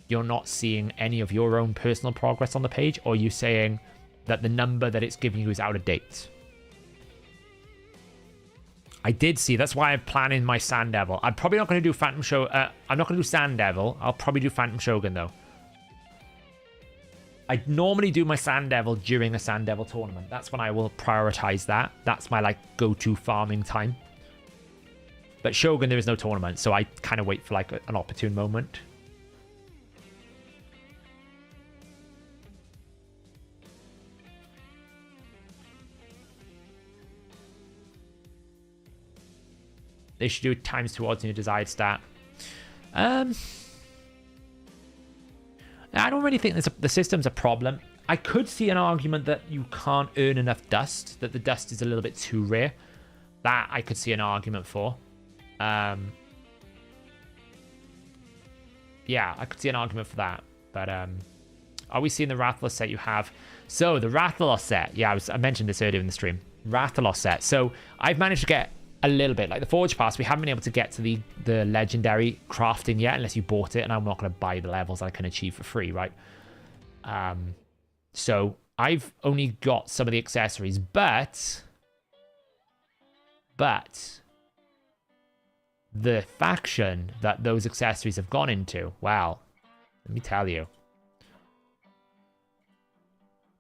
you're not seeing any of your own personal progress on the page, or are you saying that the number that it's giving you is out of date? I did see, that's why I'm planning my Sand Devil. I'm probably not going to do Phantom I'm not going to do Sand Devil. I'll probably do Phantom Shogun though. I normally do my Sand Devil during a Sand Devil tournament. That's when I will prioritize that. That's my like go-to farming time. But Shogun, there is no tournament, so I kind of wait for like an opportune moment. They should do times towards your desired stat. I don't really think the system's a problem. I could see an argument that you can't earn enough dust, that the dust is a little bit too rare. That I could see an argument for. Yeah, I could see an argument for that. But are we seeing the Rathalos set you have? So the Rathalos set, yeah, I mentioned this earlier in the stream. Rathalos set. So I've managed to get a little bit, like the Forge Pass, we haven't been able to get to the legendary crafting yet unless you bought it, and I'm not going to buy the levels I can achieve for free, right? So I've only got some of the accessories, but the faction that those accessories have gone into, wow, let me tell you.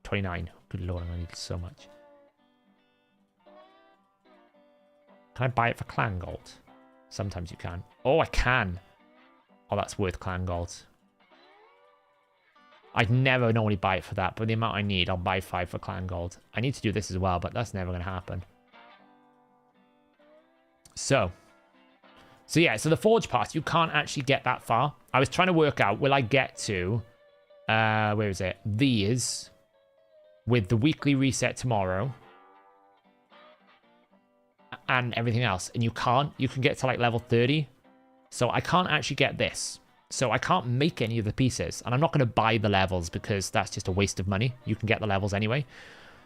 29. Good lord, I'm going to need so much. Can I buy it for clan gold? Sometimes you can. Oh, I can. Oh, that's worth clan gold. I'd never normally buy it for that, but the amount I need, I'll buy 5 for clan gold. I need to do this as well, but that's never going to happen. So yeah, so the Forge Pass, you can't actually get that far. I was trying to work out, will I get to, where is it? These, with the weekly reset tomorrow, and everything else, and you can't. You can get to like level 30, so I can't actually get this. So I can't make any of the pieces, and I'm not going to buy the levels because that's just a waste of money. You can get the levels anyway,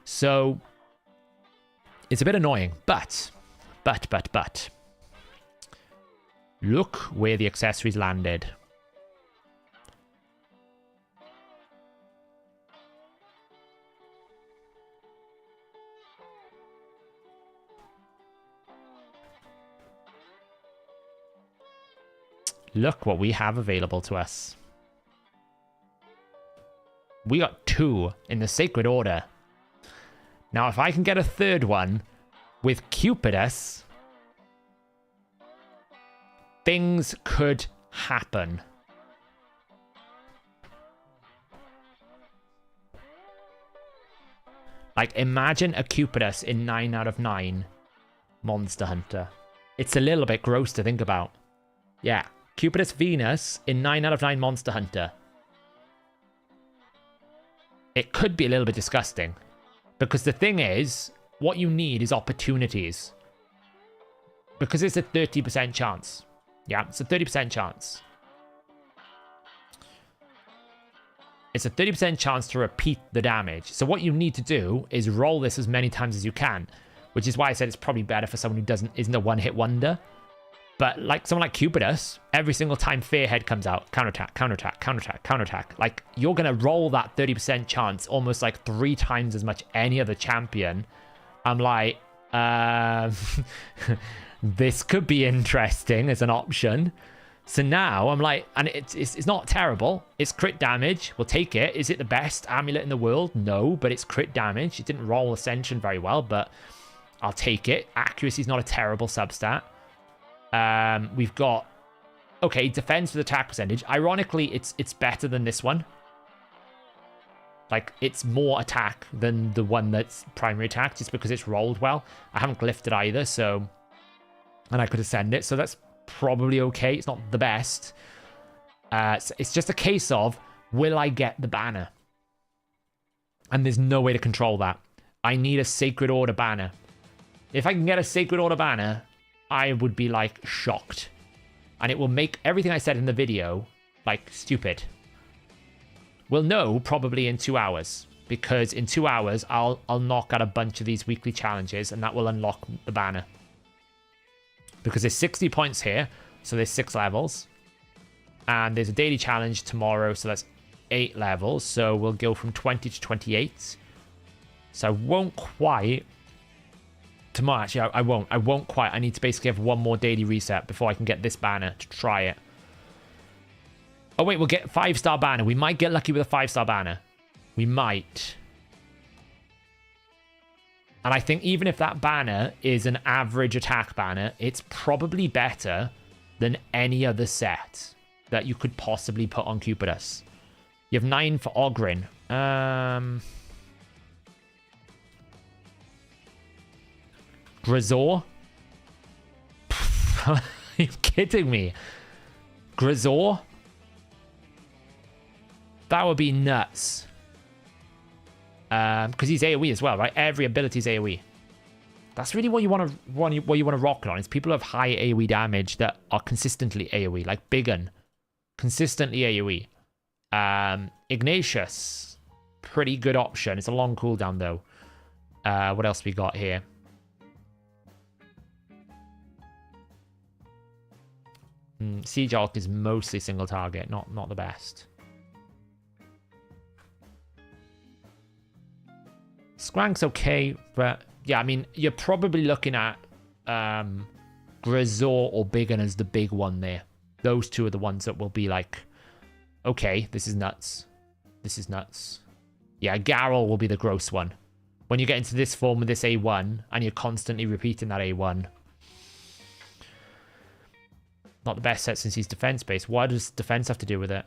so it's a bit annoying. But look where the accessories landed. Look what we have available to us. We got 2 in the Sacred Order. Now, if I can get a third one with Cupidus, things could happen. Like, imagine a Cupidus in 9 out of 9 Monster Hunter. It's a little bit gross to think about. Yeah. Cupidus Venus in 9 out of 9 Monster Hunter. It could be a little bit disgusting. Because the thing is, what you need is opportunities. Because it's a 30% chance. Yeah, it's a 30% chance. It's a 30% chance to repeat the damage. So what you need to do is roll this as many times as you can. Which is why I said it's probably better for someone who isn't a one-hit wonder. But like someone like Cupidus, every single time Fairhead comes out, counterattack, counterattack, counterattack, counterattack. Like, you're going to roll that 30% chance almost like 3 times as much any other champion. I'm like, this could be interesting as an option. So now I'm like, and it's not terrible. It's crit damage. We'll take it. Is it the best amulet in the world? No, but it's crit damage. It didn't roll Ascension very well, but I'll take it. Accuracy is not a terrible substat. We've got, okay, defense with attack percentage. Ironically, it's better than this one. Like, it's more attack than the one that's primary attack, just because it's rolled well. I haven't glyphed it either, so... And I could ascend it, so that's probably okay. It's not the best. So it's just a case of, will I get the banner? And there's no way to control that. I need a Sacred Order banner. If I can get a Sacred Order banner, I would be, like, shocked. And it will make everything I said in the video, like, stupid. We'll know probably in 2 hours. Because in 2 hours, I'll knock out a bunch of these weekly challenges, and that will unlock the banner. because there's 60 points here, so there's 6 levels. And there's a daily challenge tomorrow, so that's 8 levels. So we'll go from 20 to 28. So I won't quite... Tomorrow, actually, I won't. I won't quite. I need to basically have one more daily reset before I can get this banner to try it. Oh, wait, we'll get 5-star banner. We might get lucky with a 5-star banner. We might. And I think even if that banner is an average attack banner, it's probably better than any other set that you could possibly put on Cupidus. You have 9 for Ogrin. Grisor? Are you kidding me? Grisor? That would be nuts. Because he's AoE as well, right? Every ability is AoE. That's really what you want to rock it on. Is people who have high AoE damage that are consistently AoE, like Biggin, consistently AoE. Ignatius, pretty good option. It's a long cooldown though. What else we got here? Siege Hulk is mostly single target, not the best. Squank's okay, but yeah, I mean, you're probably looking at Grisor or Biggin as the big one there. Those two are the ones that will be like, okay, this is nuts. This is nuts. Yeah, Garrel will be the gross one. When you get into this form with this A1 and you're constantly repeating that A1. Not the best set since he's defense-based. What does defense have to do with it?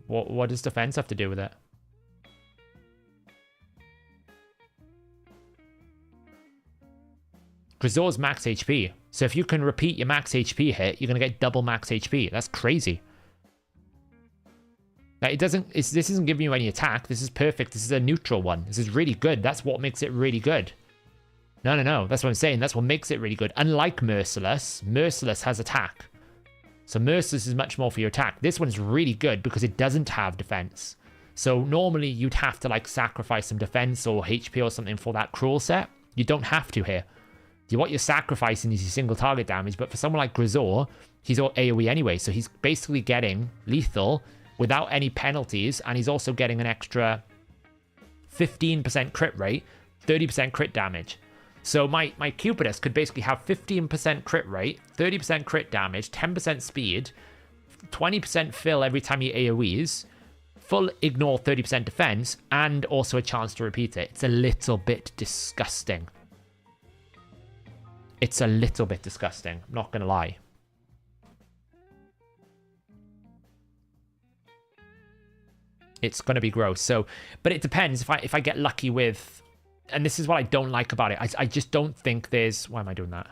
What does defense have to do with it? Grisor's max HP. So if you can repeat your max HP hit, you're going to get double max HP. That's crazy. Like, this isn't giving you any attack. This is perfect. This is a neutral one. This is really good. That's what makes it really good. No. That's what I'm saying. That's what makes it really good. Unlike Merciless, Merciless has attack. So Merciless is much more for your attack. This one's really good because it doesn't have defense. So normally you'd have to like sacrifice some defense or HP or something for that cruel set. You don't have to here. What you're sacrificing is your single target damage. But for someone like Grisor, he's all AoE anyway. So he's basically getting lethal without any penalties, and he's also getting an extra 15% crit rate, 30% crit damage. So my Cupidus could basically have 15% crit rate, 30% crit damage, 10% speed, 20% fill every time he AoEs, full ignore 30% defense, and also a chance to repeat it. It's a little bit disgusting. It's a little bit disgusting, I'm not going to lie. It's going to be gross. So, but it depends if I get lucky with, and this is what I don't like about it. I just don't think there's, why am I doing that?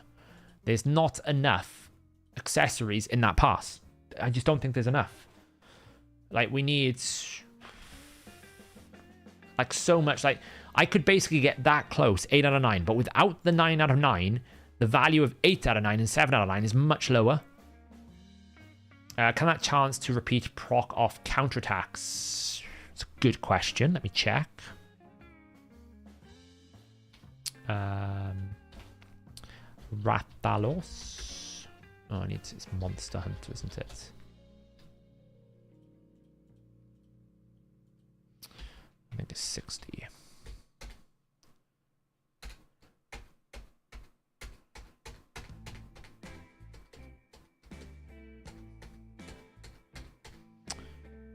There's not enough accessories in that pass. I just don't think there's enough. Like we need like so much, like I could basically get that close, 8 out of 9, but without the 9 out of 9, the value of 8 out of 9 and 7 out of 9 is much lower. Can that chance to repeat proc off counterattacks? It's a good question. Let me check. Rathalos. Oh, it's Monster Hunter, isn't it? I think it's 60.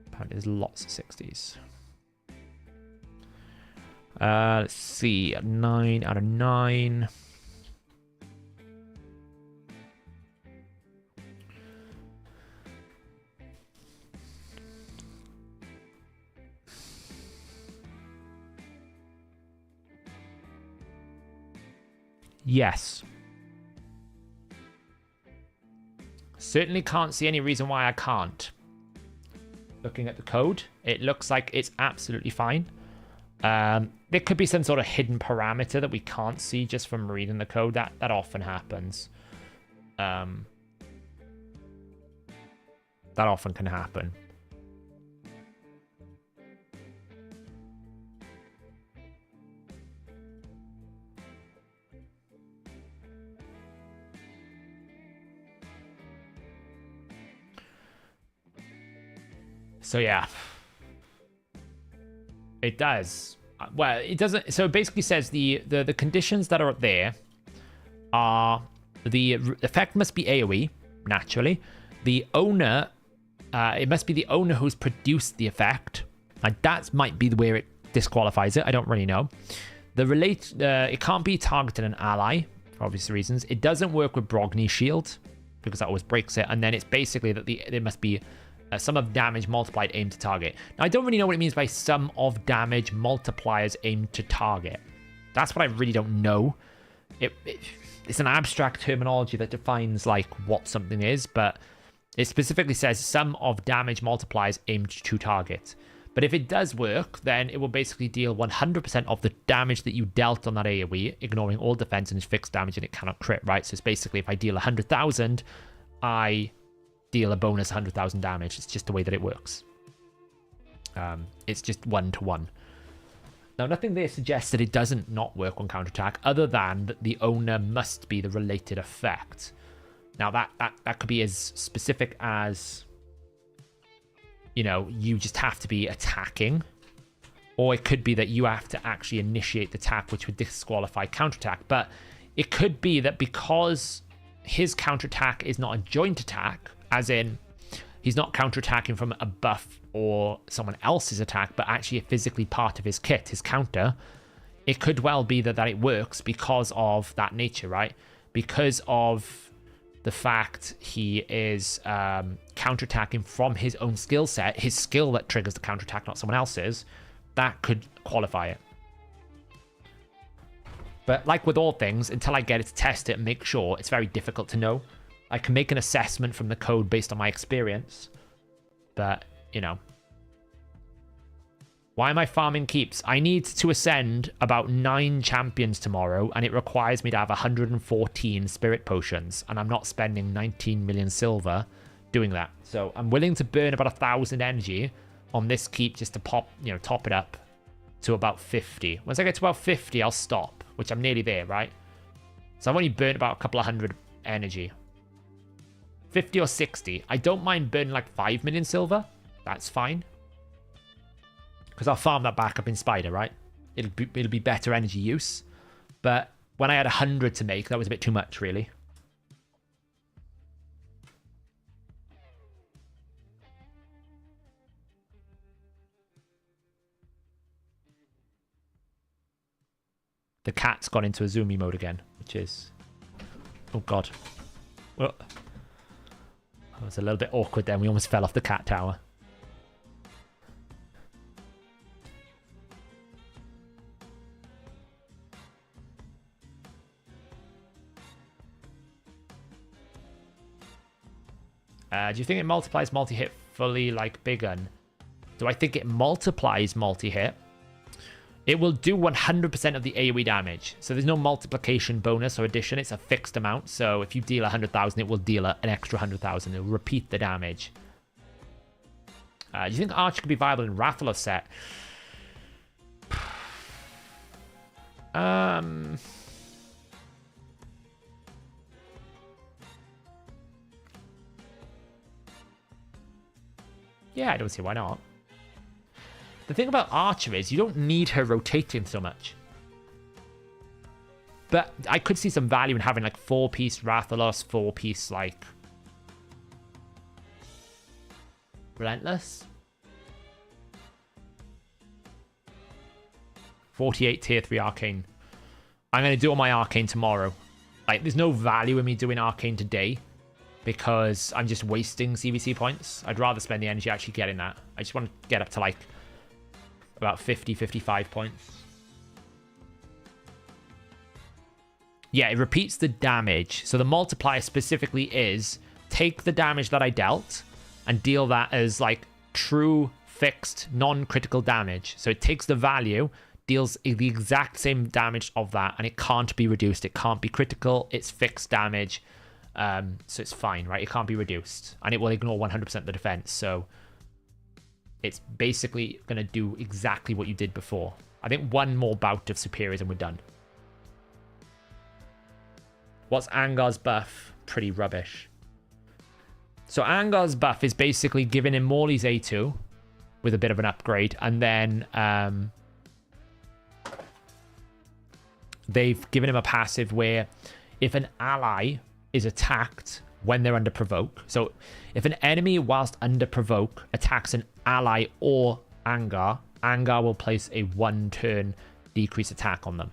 Apparently there's lots of 60s. Let's see. 9 out of 9. Yes. Certainly can't see any reason why I can't. Looking at the code, it looks like it's absolutely fine. There could be some sort of hidden parameter that we can't see just from reading the code. That often happens. That often can happen. So yeah, it does. Well, it doesn't. So it basically says the conditions that are there are the effect must be AoE naturally. The owner, it must be the owner who's produced the effect. Like that might be where it disqualifies it. I don't really know. It can't be targeted an ally for obvious reasons. It doesn't work with Brogni's shield because that always breaks it. And then it's basically that there must be sum of damage multiplied aimed to target. Now I don't really know what it means by sum of damage multipliers aimed to target. That's what I really don't know. It's an abstract terminology that defines like what something is, but it specifically says sum of damage multipliers aimed to target. But if it does work, then it will basically deal 100% of the damage that you dealt on that AoE, ignoring all defense and its fixed damage, and it cannot crit, right? So it's basically if I deal 100,000, I deal a bonus 100,000 damage. It's just the way that it works. It's just 1-to-1. Now, nothing there suggests that it doesn't not work on counterattack, other than that the owner must be the related effect. Now, that could be as specific as, you know, you just have to be attacking, or it could be that you have to actually initiate the attack, which would disqualify counterattack. But it could be that because his counterattack is not a joint attack, as in he's not counterattacking from a buff or someone else's attack, but actually physically part of his kit, his counter, it could well be that it works because of that nature, right? Because of the fact he is counterattacking from his own skill set, his skill that triggers the counterattack, not someone else's, that could qualify it. But like with all things, until I get it to test it and make sure, it's very difficult to know. I can make an assessment from the code based on my experience, but, you know. Why am I farming keeps? I need to ascend about 9 champions tomorrow, and it requires me to have 114 spirit potions, and I'm not spending 19 million silver doing that. So I'm willing to burn about 1,000 energy on this keep just to top it up to about 50. Once I get to about 50, I'll stop, which I'm nearly there, right? So I've only burnt about a couple of hundred energy. 50 or 60. I don't mind burning like 5 million silver. That's fine. Because I'll farm that back up in Spider, right? It'll be better energy use. But when I had 100 to make, that was a bit too much, really. The cat's gone into a zoomy mode again, which is... Oh, God. Well, that was a little bit awkward then. We almost fell off the cat tower. Do you think it multiplies multi-hit fully like Big Gun? Do I think it multiplies multi-hit? It will do 100% of the AoE damage. So there's no multiplication bonus or addition. It's a fixed amount. So if you deal 100,000, it will deal an extra 100,000. It will repeat the damage. Do you think Archer could be viable in Rathalos set? Yeah, I don't see why not. The thing about Archer is you don't need her rotating so much. But I could see some value in having like 4-piece Rathalos, 4-piece like Relentless. 48 tier 3 Arcane. I'm going to do all my Arcane tomorrow. Like, there's no value in me doing Arcane today because I'm just wasting CVC points. I'd rather spend the energy actually getting that. I just want to get up to like about 50, 55 points. Yeah, it repeats the damage. So the multiplier specifically is take the damage that I dealt and deal that as like true fixed non-critical damage. So it takes the value, deals the exact same damage of that, and it can't be reduced. It can't be critical. It's fixed damage. So it's fine, right? It can't be reduced. And it will ignore 100% of the defense. So it's basically going to do exactly what you did before. I think one more bout of superiors and we're done. What's Angar's buff? Pretty rubbish. So Angar's buff is basically giving him Morley's A2 with a bit of an upgrade. And then they've given him a passive where if an ally is attacked when they're under provoke, so if an enemy whilst under provoke attacks an ally or Angar, Angar will place a 1-turn decrease attack on them,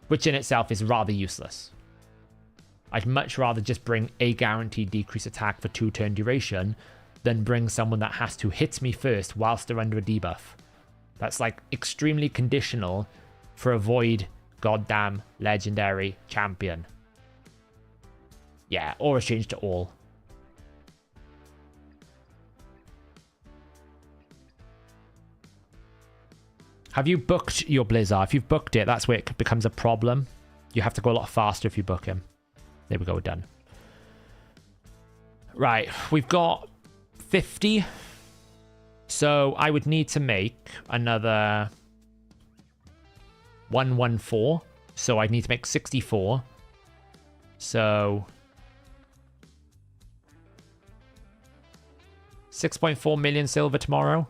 which in itself is rather useless. I'd much rather just bring a guaranteed decrease attack for 2-turn duration than bring someone that has to hit me first whilst they're under a debuff. That's like extremely conditional for a void goddamn legendary champion. Yeah, or a change to all. Have you booked your Blizzard? If you've booked it, that's where it becomes a problem. You have to go a lot faster if you book him. There we go, we're done. Right, we've got 50. So I would need to make another 114. So I'd need to make 64. So 6.4 million silver tomorrow.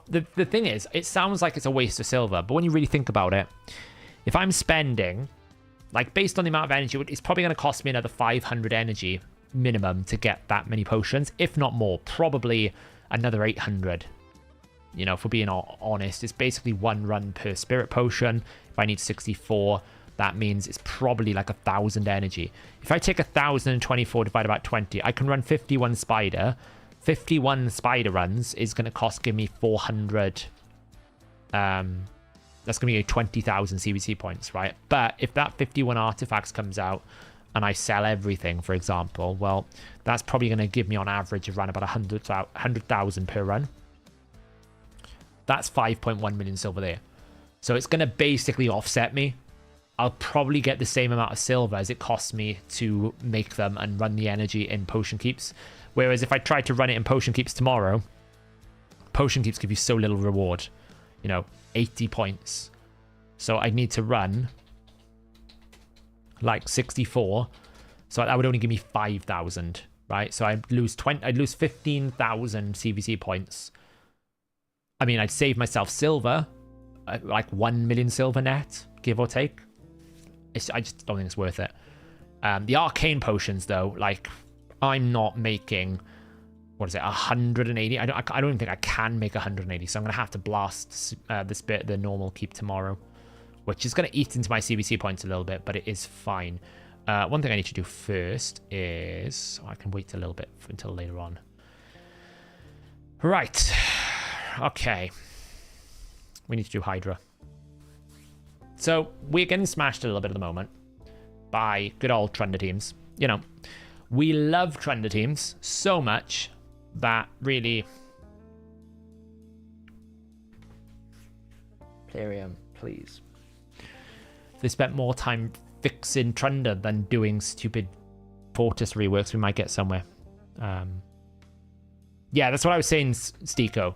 The thing is, it sounds like it's a waste of silver, but when you really think about it, if I'm spending, like based on the amount of energy, it's probably going to cost me another 500 energy minimum to get that many potions, if not more, probably another 800. You know, if we're being honest, it's basically 1 run per spirit potion. If I need 64, that means it's probably like 1,000 energy. If I take 1,024 divided by 20, I can run 51 spider. 51 spider runs is going to give me 400. That's going to be 20,000 CVC points, right? But if that 51 artifacts comes out and I sell everything, for example, well, that's probably going to give me on average around about 100,000 per run. That's 5.1 million silver there. So it's going to basically offset me. I'll probably get the same amount of silver as it costs me to make them and run the energy in potion keeps. Whereas if I try to run it in potion keeps tomorrow, potion keeps give you so little reward. You know, 80 points. So I need to run like 64. So that would only give me 5,000, right? So I'd lose 15,000 CVC points. I mean, I'd save myself silver, like 1 million silver net, give or take. I just don't think it's worth it. The arcane potions, though, like, I'm not making, what is it, 180? I don't even think I can make 180, so I'm going to have to blast the normal keep tomorrow, which is going to eat into my CVC points a little bit, but it is fine. One thing I need to do first is, I can wait a little bit until later on. Right. Okay. We need to do Hydra. So we're getting smashed a little bit at the moment by good old Trender teams. You know, we love Trender teams so much that really... Plarium, please. They spent more time fixing Trender than doing stupid Fortis reworks, we might get somewhere. Yeah, that's what I was saying, Stiko.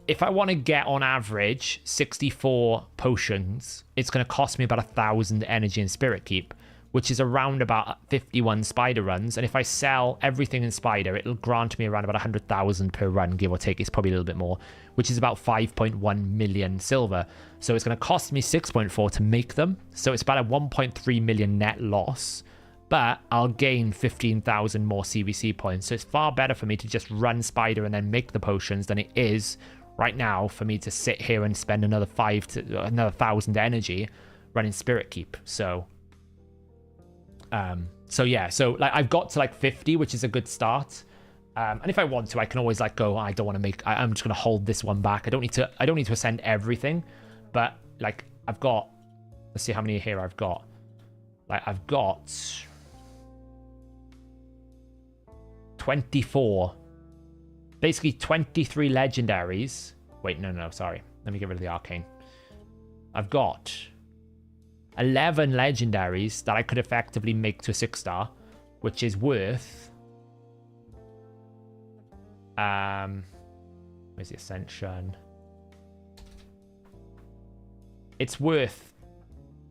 If I want to get on average 64 potions, it's going to cost me about 1,000 energy in Spirit Keep, which is around about 51 spider runs. And if I sell everything in spider, it'll grant me around about 100,000 per run, give or take. It's probably a little bit more, which is about 5.1 million silver. So it's going to cost me 6.4 to make them. So it's about a 1.3 million net loss, but I'll gain 15,000 more CVC points. So it's far better for me to just run spider and then make the potions than it is right now for me to sit here and spend another 1,000 energy running Spirit Keep. So yeah, so like I've got to like 50, which is a good start. And if I want to, I can always like go, I don't want to make, I'm just going to hold this one back. I don't need to ascend everything, but like I've got, let's see how many here I've got. Like I've got 24, basically 23 legendaries. Wait, no, sorry. Let me get rid of the arcane. I've got 11 legendaries that I could effectively make to a 6-star, which is worth... where's the Ascension? It's worth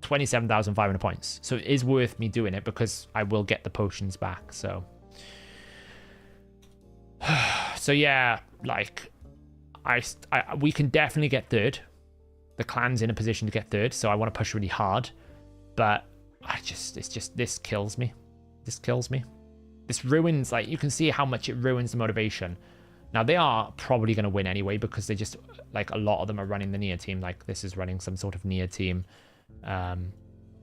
27,500 points. So it is worth me doing it because I will get the potions back, so... So yeah, like, we can definitely get third. The clan's in a position to get third, so I want to push really hard. But this kills me. This kills me. This ruins, like, you can see how much it ruins the motivation. Now, they are probably going to win anyway, because they just, like, a lot of them are running the near team. Like, this is running some sort of near team,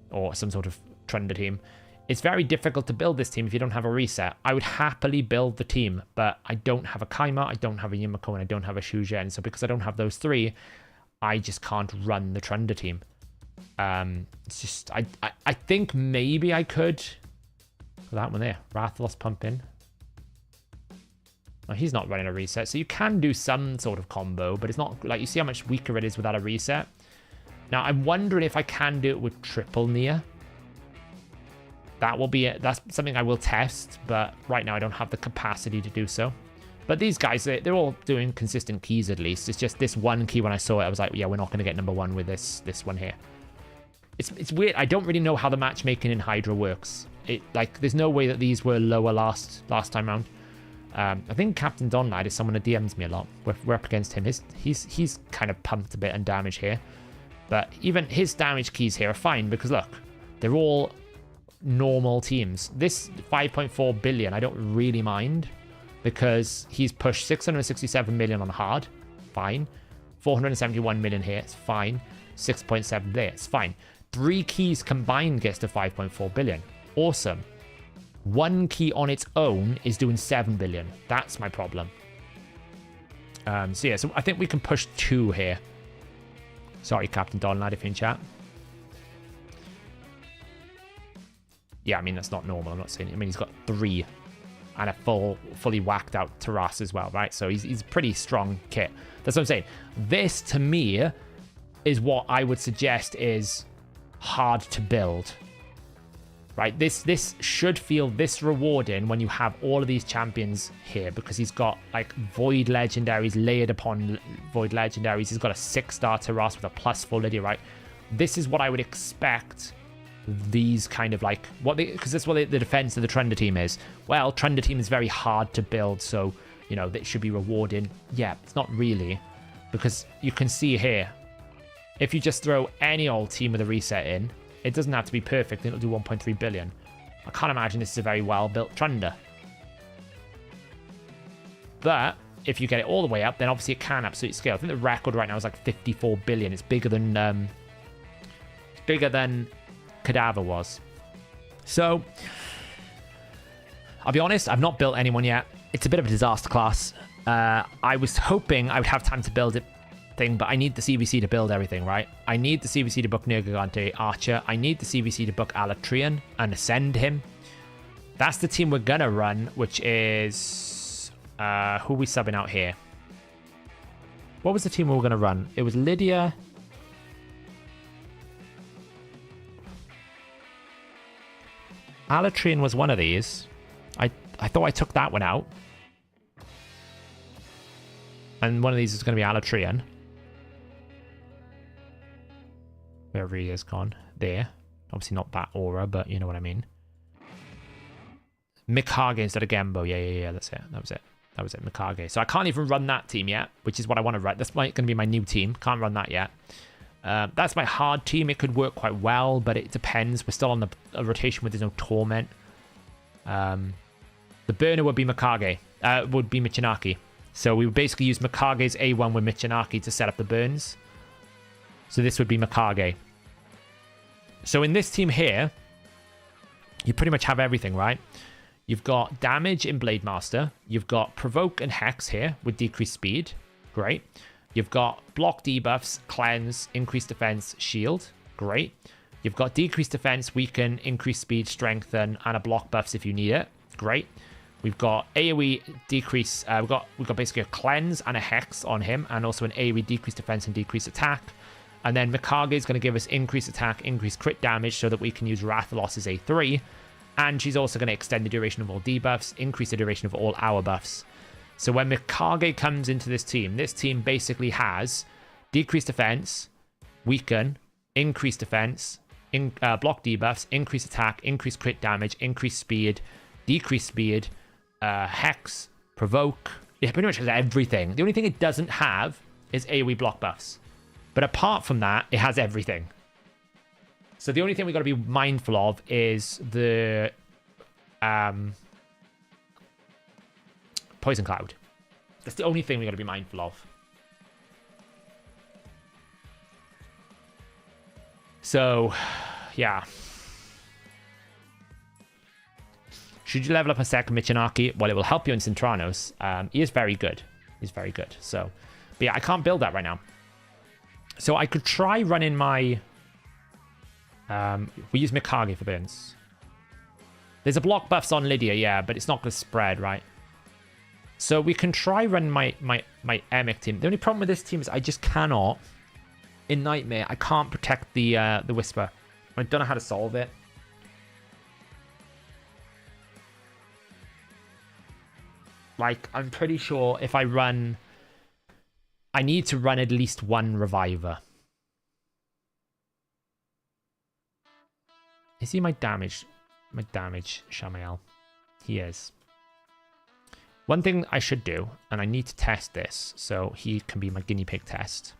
or some sort of Trunda team. It's very difficult to build this team if you don't have a reset. I would happily build the team, but I don't have a Kaima, I don't have a Yumiko, and I don't have a Shujen. So because I don't have those three, I just can't run the Trunda team. It's just, I think maybe I could. That one there, Rathalos pump in. Oh, he's not running a reset, so you can do some sort of combo, but it's not, like, you see how much weaker it is without a reset. Now, I'm wondering if I can do it with triple Nia. That will be it. That's something I will test, but right now I don't have the capacity to do so. But these guys, they're all doing consistent keys at least. It's just this one key when I saw it, I was like, yeah, we're not going to get number one with this one here. It's weird. I don't really know how the matchmaking in Hydra works. Like, there's no way that these were lower last time round. I think Captain Donlad is someone that DMs me a lot. We're up against him. He's kind of pumped a bit on damage here. But even his damage keys here are fine because, look, they're all normal teams. This 5.4 billion I don't really mind because he's pushed 667 million on hard, fine. 471 million here, it's fine. 6.7 there, it's fine. 3 keys combined gets to 5.4 billion, awesome. 1 key on its own is doing 7 billion. That's my problem. So yeah, so I think we can push 2 here. Sorry, Captain Donlad, if you're in chat. Yeah, I mean, that's not normal. I'm not saying... I mean, he's got 3 and a fully whacked out Taras as well, right? So he's a pretty strong kit. That's what I'm saying. This, to me, is what I would suggest is hard to build. Right? This should feel this rewarding when you have all of these champions here because he's got, like, Void Legendaries layered upon Void Legendaries. He's got a 6-star Taras with a +4 Lydia, right? This is what I would expect... these kind of like because that's what the defense of the Trunda team is. Well, Trunda team is very hard to build, so you know that should be rewarding. Yeah, it's not really, because you can see here if you just throw any old team with a reset in, it doesn't have to be perfect, it'll do 1.3 billion. I can't imagine this is a very well built Trunda, but if you get it all the way up, then obviously it can absolutely scale. I think the record right now is like 54 billion. It's bigger than Cadaver was. So I'll be honest, I've not built anyone yet. It's a bit of a disaster class. I was hoping I would have time to build it thing, but I need the CVC to build everything, right? I need the CVC to book Nergigante Archer. I need the CVC to book Alatrian and ascend him. That's the team we're gonna run, which is who are we subbing out here? What was the team we were gonna run? It was Lydia. Alatrian was one of these. I thought I took that one out. And one of these is going to be Alatrian. Wherever he is gone. There. Obviously not that aura, but you know what I mean. Mikage instead of Gembo. Yeah, that's it. That was it, Mikage. So I can't even run that team yet, which is what I want to run. That's going to be my new team. Can't run that yet. That's my hard team. It could work quite well, but it depends. We're still on a rotation where there's no Torment. The burner would be Mikage. Would be Michinaki. So we would basically use Mikage's A1 with Michinaki to set up the burns. So this would be Mikage. So in this team here, you pretty much have everything, right? You've got damage in Blade Master. You've got Provoke and Hex here with decreased speed. Great. You've got block debuffs, cleanse, increased defense, shield. Great. You've got decreased defense, weaken, increased speed, strengthen, and a block buffs if you need it. Great. We've got AoE decrease. We've got basically a cleanse and a hex on him, and also an AoE decreased defense and decreased attack. And then Mikage is going to give us increased attack, increased crit damage, so that we can use Rathalos as A3. And she's also going to extend the duration of all debuffs, increase the duration of all our buffs. So when Mikage comes into this team basically has decreased defense, weaken, increased defense, block debuffs, increased attack, increased crit damage, increased speed, decreased speed, hex, provoke, Yeah, pretty much has everything. The only thing it doesn't have is AoE block buffs. But apart from that, it has everything. So the only thing we got to be mindful of is the Poison Cloud. That's the only thing we got to be mindful of. So, yeah. Should you level up a second Michinaki? Well, it will help you in Centranos. He is very good. He's very good. So, but yeah, I can't build that right now. So I could try running my... we use Mikage for burns. There's a block buffs on Lydia, yeah, but it's not going to spread, right? So we can try run my Emic team. The only problem with this team is I just cannot, in Nightmare, I can't protect the Whisper. I don't know how to solve it. Like, I'm pretty sure if I run... I need to run at least one Reviver. Is he my damage Shamael? He is. One thing I should do, and I need to test this, so he can be my guinea pig test.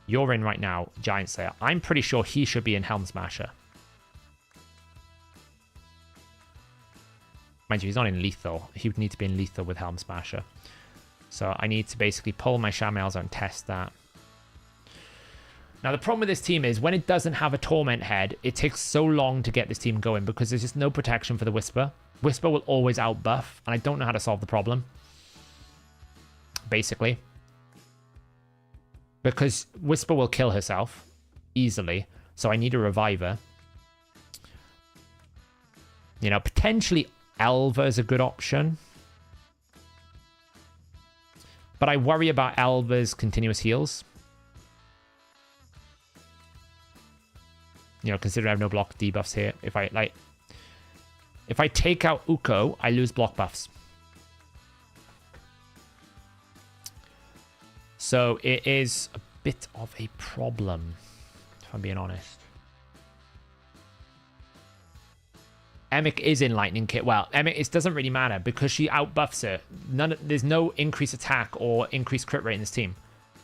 You're in right now, Giant Slayer. I'm pretty sure he should be in Helm Smasher. Mind you, he's not in Lethal. He would need to be in Lethal with Helm Smasher. So I need to basically pull my Shamaels out and test that. Now, the problem with this team is when it doesn't have a Torment head, it takes so long to get this team going because there's just no protection for the Whisper. Whisper will always outbuff, and I don't know how to solve the problem. Basically. Because Whisper will kill herself easily, so I need a Reviver. You know, potentially Elva is a good option. But I worry about Elva's continuous heals. You know, considering I have no block debuffs here. If I take out Uko, I lose block buffs. So it is a bit of a problem, if I'm being honest. Emic is in Lightning Kit. Well, Emic, it doesn't really matter because she outbuffs her. There's no increased attack or increased crit rate in this team.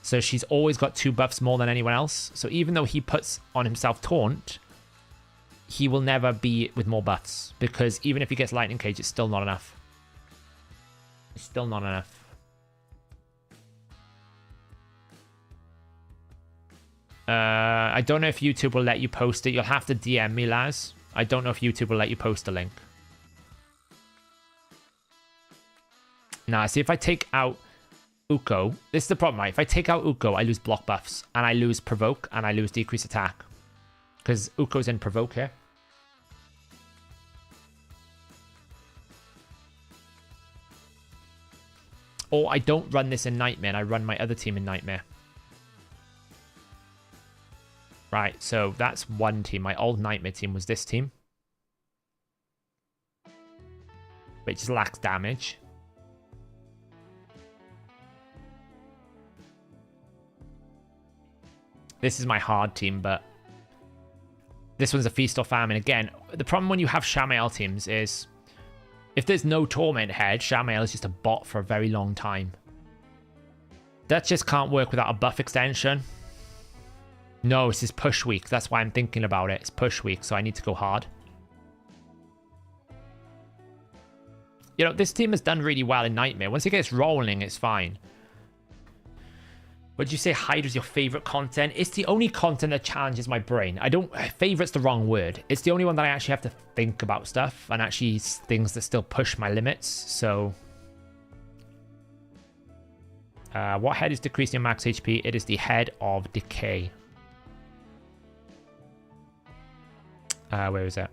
So she's always got 2 buffs more than anyone else. So even though he puts on himself Taunt, he will never be with more buffs. Because even if he gets Lightning Cage, it's still not enough. It's still not enough. I don't know if YouTube will let you post it. You'll have to DM me, Laz. I don't know if YouTube will let you post a link. Now, see, if I take out Uko, this is the problem, right? If I take out Uko, I lose block buffs, and I lose Provoke, and I lose Decrease Attack. Because Uko's in Provoke here. Or I don't run this in Nightmare, and I run my other team in Nightmare. Right, so that's one team. My old Nightmare team was this team. Which just lacks damage. This is my hard team, but this one's a Feast or Famine. Again, the problem when you have Shamael teams is if there's no Torment head, Shamael is just a bot for a very long time. That just can't work without a buff extension. No, this is push week. That's why I'm thinking about it. It's push week, so I need to go hard. You know, this team has done really well in Nightmare. Once it gets rolling, it's fine. Would you say Hydra's your favorite content? It's the only content that challenges my brain. Favorite's the wrong word. It's the only one that I actually have to think about stuff and actually things that still push my limits. So, what head is decreasing your max HP? It is the head of Decay. Where is it?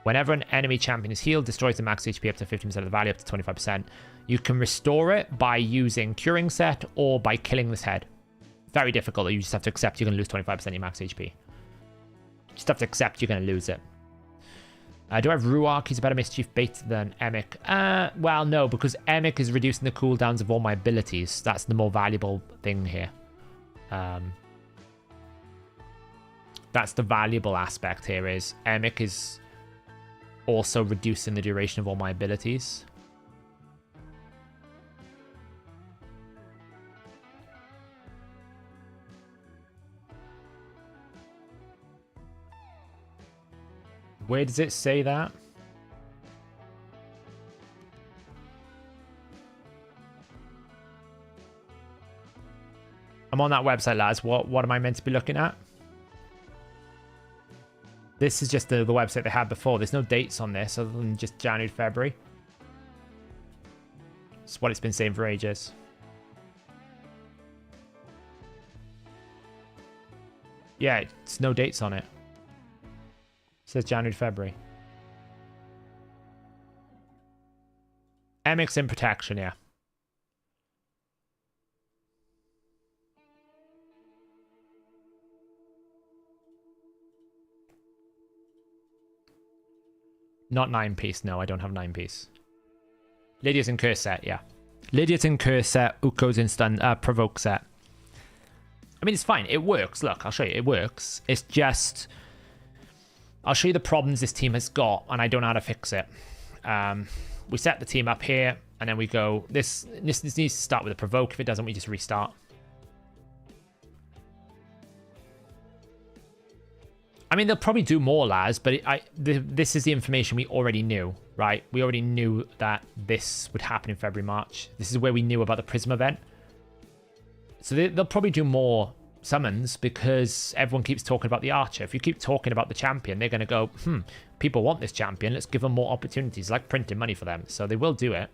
Whenever an enemy champion is healed, destroys the max HP up to 50% of the value, up to 25%. You can restore it by using Curing Set or by killing this head. Very difficult. You just have to accept you're going to lose 25% of your max HP. Just have to accept you're going to lose it. Do I have Ruark? He's a better Mischief Bait than Emic. Well, no, because Emic is reducing the cooldowns of all my abilities. That's the more valuable thing here. That's the valuable aspect here is Emic is also reducing the duration of all my abilities. Where does it say that? I'm on that website, lads. What am I meant to be looking at? This is just the website they had before. There's no dates on this other than just January, February. It's what it's been saying for ages. Yeah, it's no dates on it. It says January, February. MX in protection, yeah. Not 9-piece, no, I don't have 9-piece. Lydia's in curse set, yeah. Lydia's in curse set, Uko's in stun, provoke set. I mean, it's fine, it works, look, I'll show you, it works. It's just, I'll show you the problems this team has got, and I don't know how to fix it. We set the team up here, and then we go, this needs to start with a provoke. If it doesn't, we just restart. I mean, they'll probably do more, lads, but this is the information we already knew, right? We already knew that this would happen in February, March. This is where we knew about the Prism event. So they'll probably do more summons because everyone keeps talking about the Archer. If you keep talking about the champion, they're going to go, people want this champion. Let's give them more opportunities, like printing money for them. So they will do it.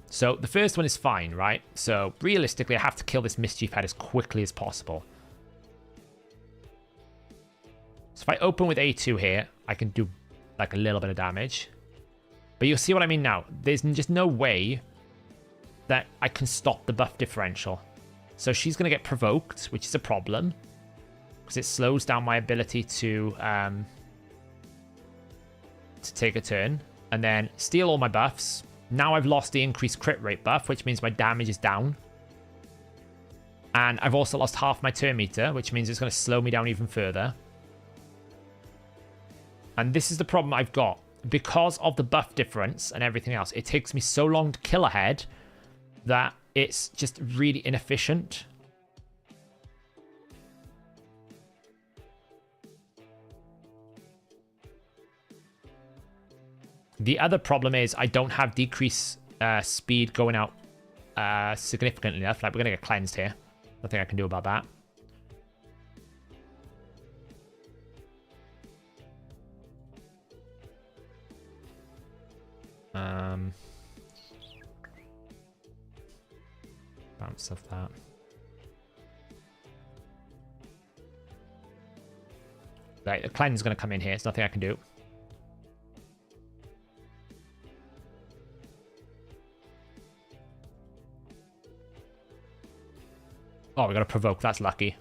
So the first one is fine, right? So realistically, I have to kill this Mischief Head as quickly as possible. So if I open with A2 here, I can do like a little bit of damage. But you'll see what I mean now. There's just no way that I can stop the buff differential. So she's going to get provoked, which is a problem. Because it slows down my ability to take a turn. And then steal all my buffs. Now I've lost the increased crit rate buff, which means my damage is down. And I've also lost half my turn meter, which means it's going to slow me down even further. And this is the problem I've got. Because of the buff difference and everything else, it takes me so long to kill a head that it's just really inefficient. The other problem is I don't have decrease speed going out significantly enough. Like, we're going to get cleansed here. Nothing I can do about that. Bounce off that. Right, the cleanse is going to come in here. There's nothing I can do. Oh, we got to provoke. That's lucky.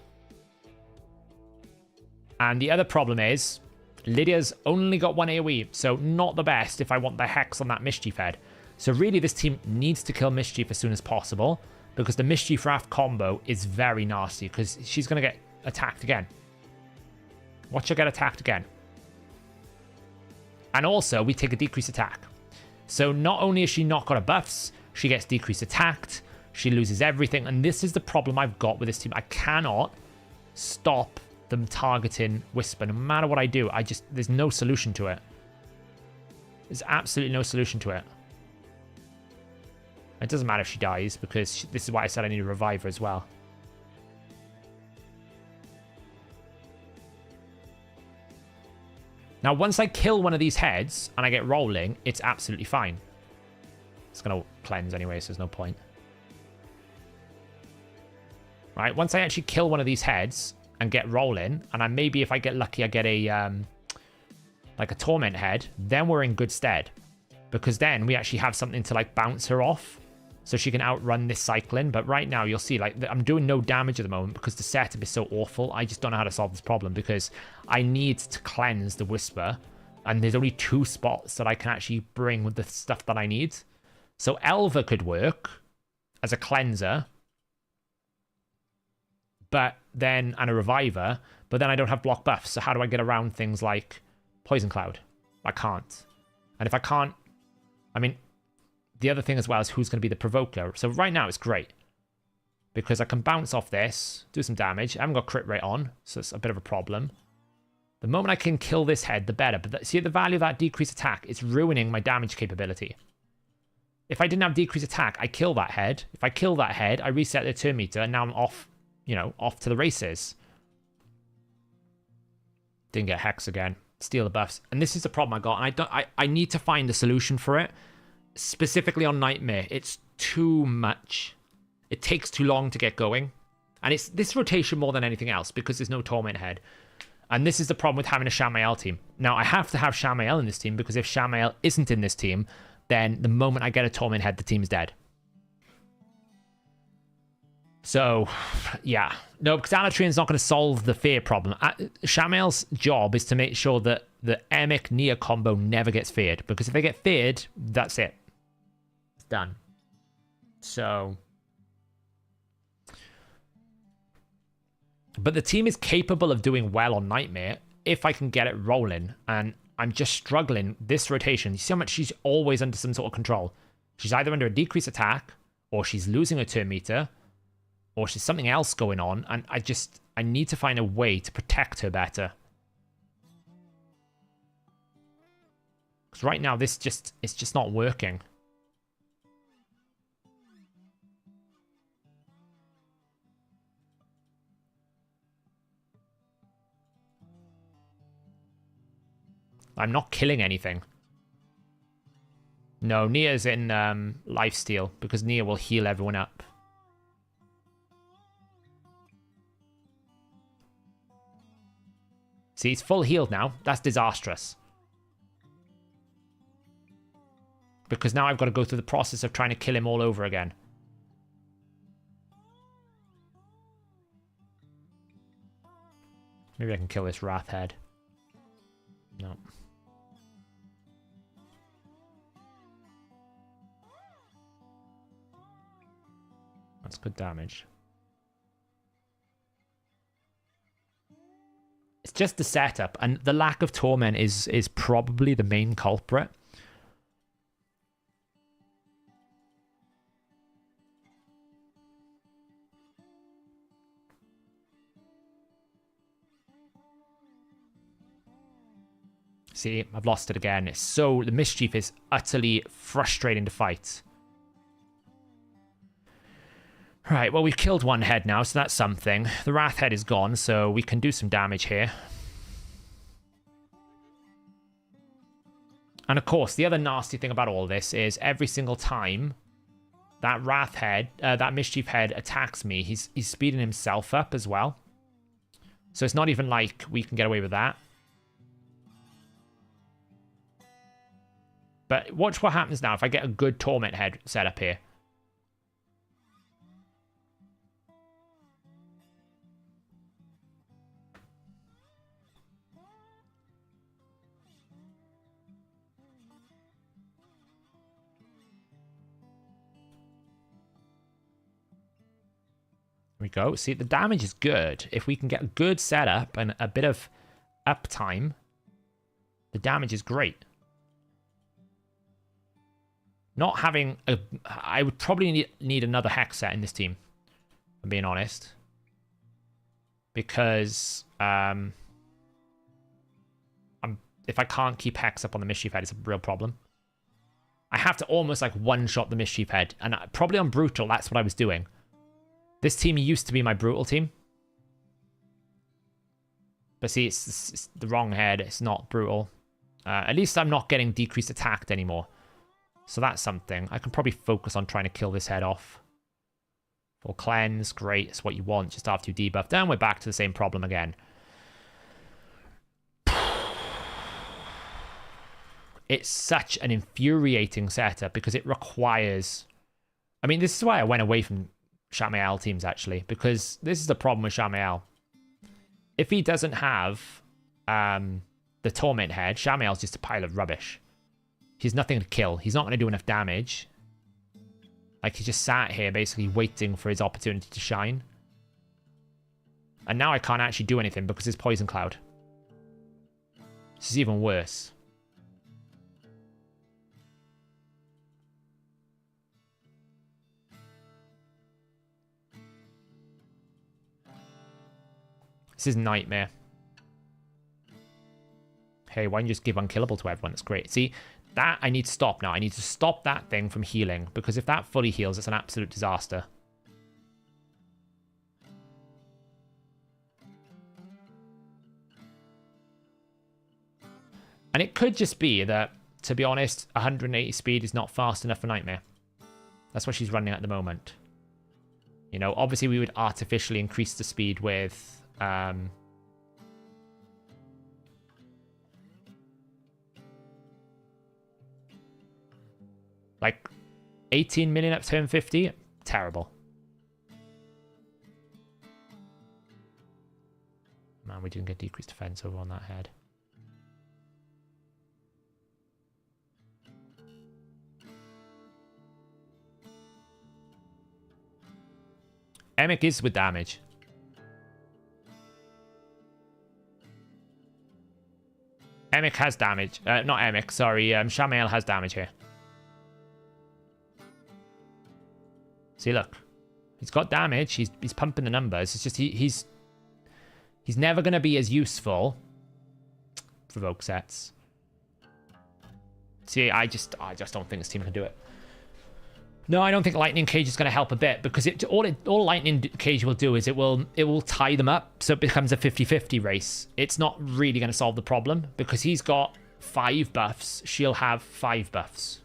And the other problem is Lydia's only got one AoE, so not the best if I want the Hex on that Mischief Head. So really, this team needs to kill Mischief as soon as possible, because the Mischief Wrath combo is very nasty, because she's going to get attacked again. Watch her get attacked again. And also, we take a decreased attack. So not only has she not got her buffs, she gets decreased attacked, she loses everything, and this is the problem I've got with this team. I cannot stop them targeting Whisper. No matter what I do, there's no solution to it. There's absolutely no solution to it. It doesn't matter if she dies, because this is why I said I need a reviver as well. Now, once I kill one of these heads and I get rolling, it's absolutely fine. It's going to cleanse anyway, so there's no point. Right, once I actually kill one of these heads and get rolling, and maybe if I get lucky I get a like a torment head, then we're in good stead, because then we actually have something to like bounce her off so she can outrun this cycling. But right now you'll see, like, I'm doing no damage at the moment because the setup is so awful. I just don't know how to solve this problem, because I need to cleanse the Whisper, and there's only 2 spots that I can actually bring with the stuff that I need. So Elva could work as a cleanser, but then, and a reviver, but then I don't have block buffs. So how do I get around things like Poison Cloud? I can't. And if I can't, I mean, the other thing as well is who's going to be the provoker. So right now it's great. Because I can bounce off this, do some damage. I haven't got crit rate on, so it's a bit of a problem. The moment I can kill this head, the better. But see, the value of that decreased attack, it's ruining my damage capability. If I didn't have decreased attack, I kill that head. If I kill that head, I reset the turn meter, and now I'm off, you know, off to the races. Didn't get Hex again. Steal the buffs. And this is the problem I got. And I need to find a solution for it. Specifically on Nightmare. It's too much. It takes too long to get going. And it's this rotation more than anything else because there's no Torment Head. And this is the problem with having a Shamael team. Now, I have to have Shamael in this team because if Shamael isn't in this team, then the moment I get a Torment Head, the team's dead. So, yeah. No, because Alatrian's not going to solve the fear problem. Shamael's job is to make sure that the Emic-Nia combo never gets feared. Because if they get feared, that's it. It's done. So... But the team is capable of doing well on Nightmare if I can get it rolling. And I'm just struggling this rotation. You see how much she's always under some sort of control. She's either under a decreased attack, or she's losing her turn meter, or she's something else going on. And I need to find a way to protect her better. Because right now, it's just not working. I'm not killing anything. No, Nia's in lifesteal because Nia will heal everyone up. See, he's full healed now. That's disastrous. Because now I've got to go through the process of trying to kill him all over again. Maybe I can kill this Wrath Head. No. That's good damage. It's just the setup, and the lack of Torment is probably the main culprit. See, I've lost it again. It's so... The Mischief is utterly frustrating to fight. Right, well, we've killed one head now, so that's something. The Wrath Head is gone, so we can do some damage here. And of course, the other nasty thing about all this is every single time that Wrath Head, that Mischief Head attacks me, he's speeding himself up as well. So it's not even like we can get away with that. But watch what happens now if I get a good Torment Head set up here. There we go. See, the damage is good. If we can get a good setup and a bit of uptime, the damage is great. Not having a... I would probably need another Hex set in this team, if I'm being honest. Because if I can't keep Hex up on the Mischief Head, it's a real problem. I have to almost like one-shot the Mischief Head. And probably on Brutal, that's what I was doing. This team used to be my Brutal team. But see, it's the wrong head. It's not Brutal. At least I'm not getting decreased attacked anymore. So that's something. I can probably focus on trying to kill this head off. Full cleanse, great. It's what you want just after you debuff. Then we're back to the same problem again. It's such an infuriating setup because it requires... I mean, this is why I went away from Shamael teams, actually. Because this is the problem with Shamael. If he doesn't have the Torment Head, Shamael's just a pile of rubbish. He's nothing to kill. He's not going to do enough damage. Like, he just sat here basically waiting for his opportunity to shine. And now I can't actually do anything because it's Poison Cloud. This is even worse. This is Nightmare. Hey, why don't you just give Unkillable to everyone? That's great. See, that I need to stop now. I need to stop that thing from healing, because if that fully heals, it's an absolute disaster. And it could just be that, to be honest, 180 speed is not fast enough for Nightmare. That's what she's running at the moment. You know, obviously we would artificially increase the speed with... like 18 million up to turn 50? Terrible. Man, we didn't get decreased defense over on that head. Emic is with damage. Emic has damage. Not Emic, sorry. Shamael has damage here. See, look. He's got damage. He's pumping the numbers. It's just he's never going to be as useful. Provoke sets. See, I just don't think this team can do it. No, I don't think Lightning Cage is going to help a bit, because all Lightning Cage will do is it will tie them up, so it becomes a 50-50 race. It's not really going to solve the problem, because he's got 5 buffs. She'll have 5 buffs.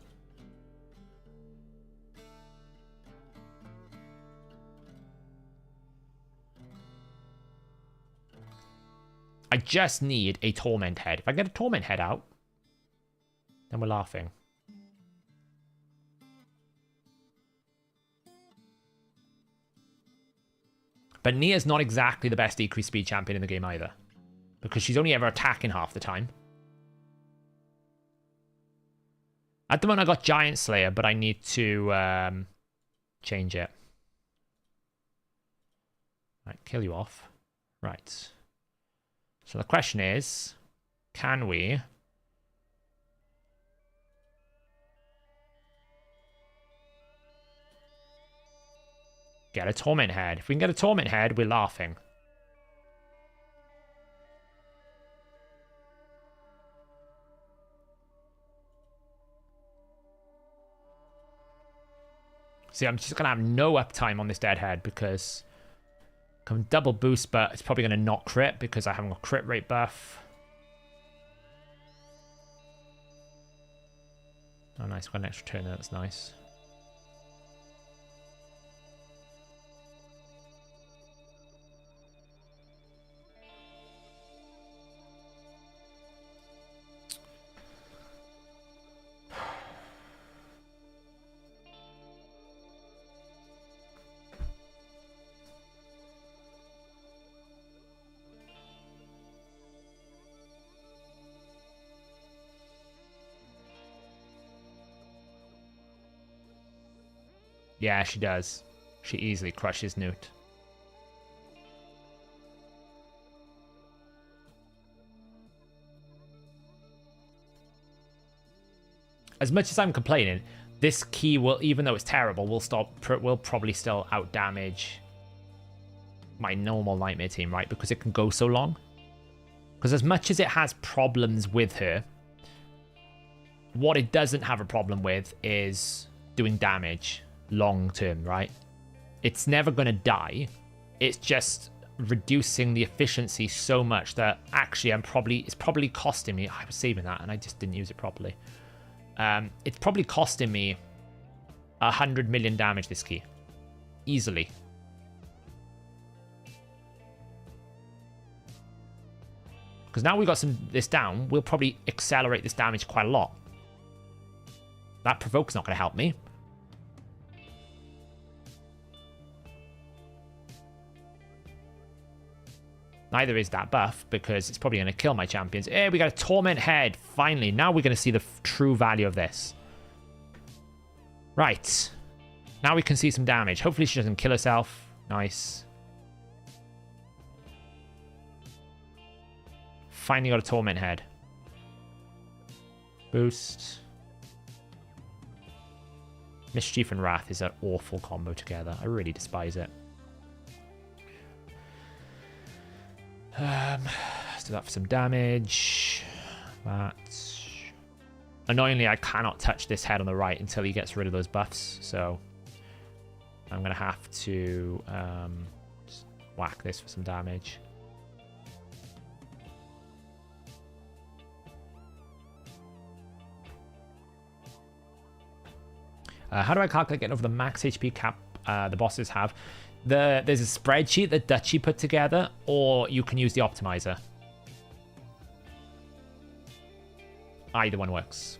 I just need a Torment Head. If I get a Torment Head out, then we're laughing. But Nia's not exactly the best decreased speed champion in the game either, because she's only ever attacking half the time. At the moment I got Giant Slayer, but I need to change it. Right, kill you off. Right. So the question is, can we... get a Torment Head? If we can get a Torment Head, we're laughing. See, I'm just going to have no uptime on this Dead Head, because I can double boost, but it's probably going to not crit because I haven't got crit rate buff. Oh, nice. Got an extra turn there. That's nice. Yeah, she does. She easily crushes Newt. As much as I'm complaining, this key will, even though it's terrible, will probably still out damage my normal Nightmare team, right? Because it can go so long. Because as much as it has problems with her, what it doesn't have a problem with is doing damage long term, right? It's never going to die. It's just reducing the efficiency so much that actually it's probably costing me. I was saving that and I just didn't use it properly. It's probably costing me 100 million damage, this key, easily. Because now we got this down, we'll probably accelerate this damage quite a lot. That provoke's not going to help me. Neither is that buff, because it's probably going to kill my champions. Hey, we got a Torment Head. Finally, now we're going to see the true value of this. Right. Now we can see some damage. Hopefully she doesn't kill herself. Nice. Finally got a Torment Head. Boost. Mischief and Wrath is an awful combo together. I really despise it. Let's do that for some damage. That. Annoyingly, I cannot touch this head on the right until he gets rid of those buffs, so I'm going to have to just whack this for some damage. How do I calculate getting over the max HP cap the bosses have? There's a spreadsheet that Dutchy put together, or you can use the optimizer. Either one works.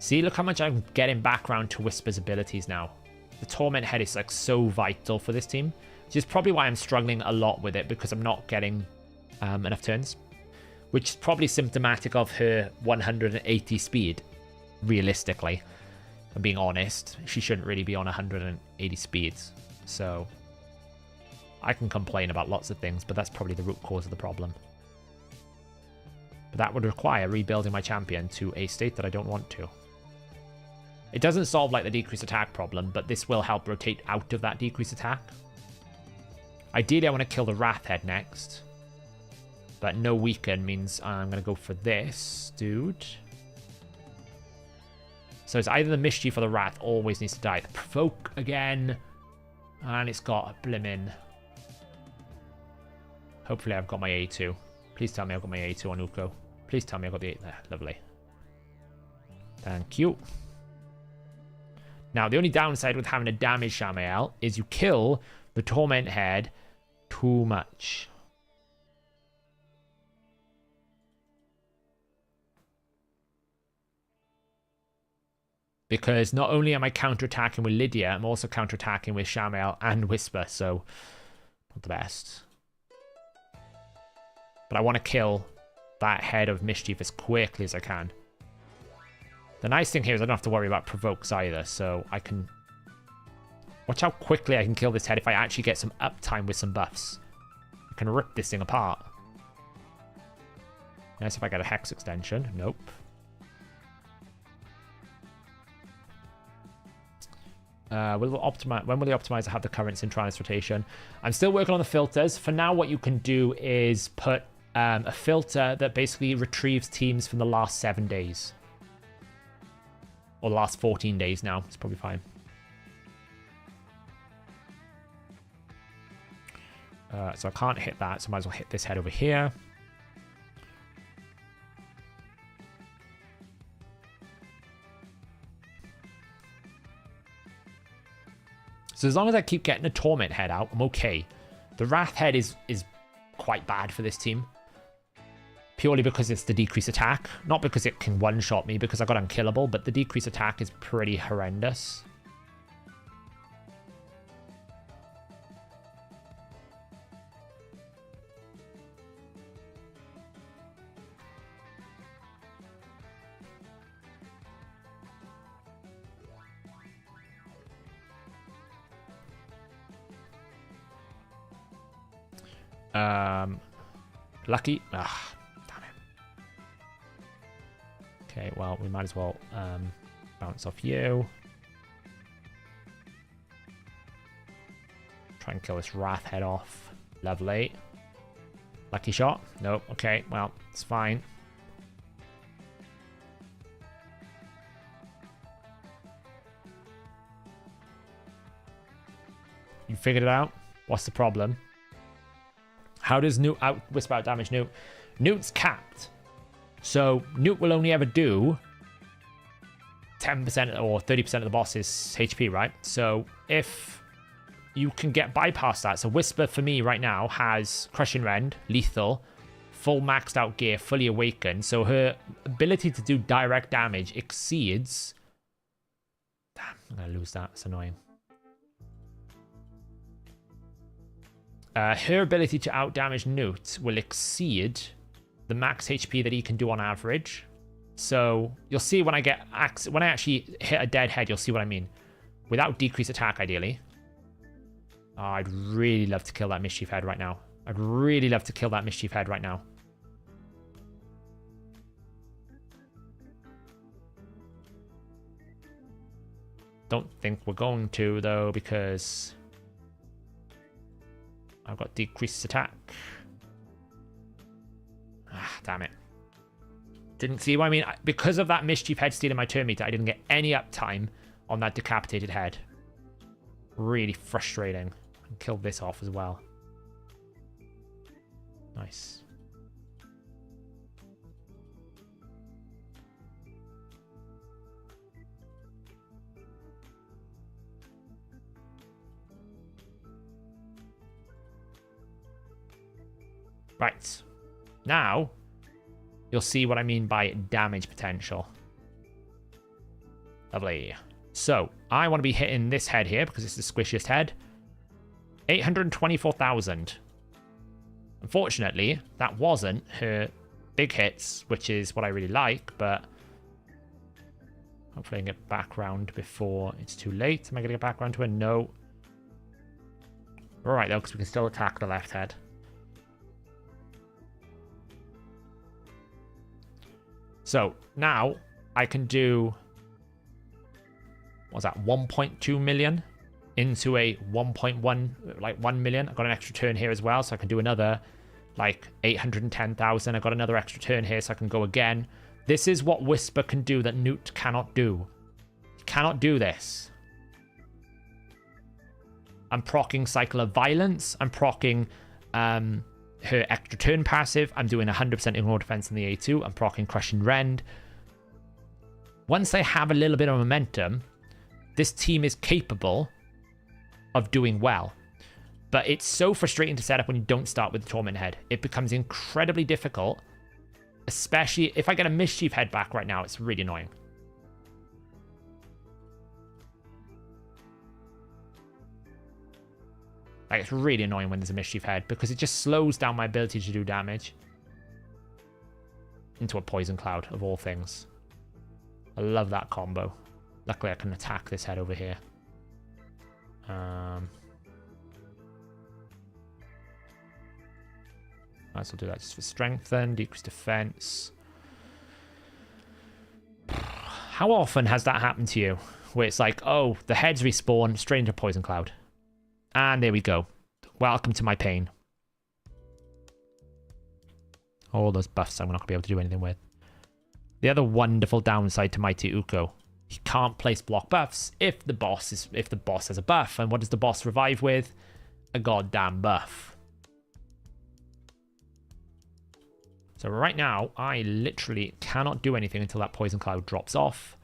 See, look how much I'm getting back around to Whisper's abilities now. The Torment Head is like so vital for this team, which is probably why I'm struggling a lot with it, because I'm not getting enough turns, which is probably symptomatic of her 180 speed, realistically. If I'm being honest, she shouldn't really be on 180 speeds, so I can complain about lots of things, but that's probably the root cause of the problem. But that would require rebuilding my champion to a state that I don't want to. It doesn't solve like the decreased attack problem, but this will help rotate out of that decreased attack. Ideally, I want to kill the Wrath Head next, but no weaken means I'm going to go for this dude. So it's either the Mischief or the Wrath always needs to die. The Provoke again, and it's got a blimmin'. Hopefully I've got my A2. Please tell me I've got my A2 on Uko. Please tell me I've got the 8 there. Lovely. Thank you. Now, the only downside with having a damage Shamael is you kill the Torment Head too much. Because not only am I counterattacking with Lydia, I'm also counterattacking with Shamael and Whisper, so not the best. But I want to kill that Head of Mischief as quickly as I can. The nice thing here is I don't have to worry about provokes either, so I can... Watch how quickly I can kill this head if I actually get some uptime with some buffs. I can rip this thing apart. Nice if I get a Hex extension. Nope. When will the optimizer have the currents in Trans rotation? I'm still working on the filters. For now, what you can do is put a filter that basically retrieves teams from the last 7 days. Or the last 14 days now. It's probably fine. So I can't hit that, so I might as well hit this head over here. So as long as I keep getting a Torment Head out, I'm okay. The Wrath Head is quite bad for this team. Purely because it's the decreased attack. Not because it can one-shot me, because I got unkillable, but the decreased attack is pretty horrendous. Lucky. Ah, damn it. Okay, well, we might as well bounce off you. Try and kill this Wrath Head off. Lovely. Lucky shot. Nope. Okay, well, it's fine. You figured it out? What's the problem? How does Newt whisper out damage Newt? Newt's capped. So Newt will only ever do 10% or 30% of the boss's HP, right? So if you can get bypast that. So Whisper for me right now has Crushing Rend, lethal, full maxed out gear, fully awakened. So her ability to do direct damage exceeds... Damn, I'm going to lose that. It's annoying. Her ability to outdamage Newt will exceed the max HP that he can do on average. So you'll see when I actually hit a dead head, you'll see what I mean. Without decreased attack, ideally. Oh, I'd really love to kill that Mischief Head right now. I'd really love to kill that Mischief Head right now. Don't think we're going to, though, because I've got decreased attack. Ah, damn it. Didn't see what I mean. Because of that mischief head stealing my turn meter, I didn't get any uptime on that decapitated head. Really frustrating. And killed this off as well. Nice. Right. Now, you'll see what I mean by damage potential. Lovely. So, I want to be hitting this head here because it's the squishiest head. 824,000. Unfortunately, that wasn't her big hits, which is what I really like, but hopefully I can get back round before it's too late. Am I going to get back round to her? No. Alright, though, because we can still attack the left head. So, now I can do, what's that, 1.2 million into a 1.1, like 1 million. I've got an extra turn here as well, so I can do another, like, 810,000. I've got another extra turn here, so I can go again. This is what Whisper can do that Newt cannot do. He cannot do this. I'm proccing Cycle of Violence. I'm proccing her extra turn passive. I'm doing 100% ignore defense in the A2. I'm proccing Crushing Rend. Once I have a little bit of momentum, this team is capable of doing well. But it's so frustrating to set up when you don't start with the Torment Head. It becomes incredibly difficult, especially if I get a Mischief Head back right now. It's really annoying. Like, it's really annoying when there's a Mischief Head because it just slows down my ability to do damage. Into a Poison Cloud, of all things. I love that combo. Luckily, I can attack this head over here. Might as well do that just for strengthen, decrease defense. How often has that happened to you? Where it's like, oh, the heads respawn straight into Poison Cloud. And there we go. Welcome to my pain. All those buffs I'm not going to be able to do anything with. The other wonderful downside to Mighty Uko. He can't place block buffs if the boss has a buff. And what does the boss revive with? A goddamn buff. So right now, I literally cannot do anything until that Poison Cloud drops off.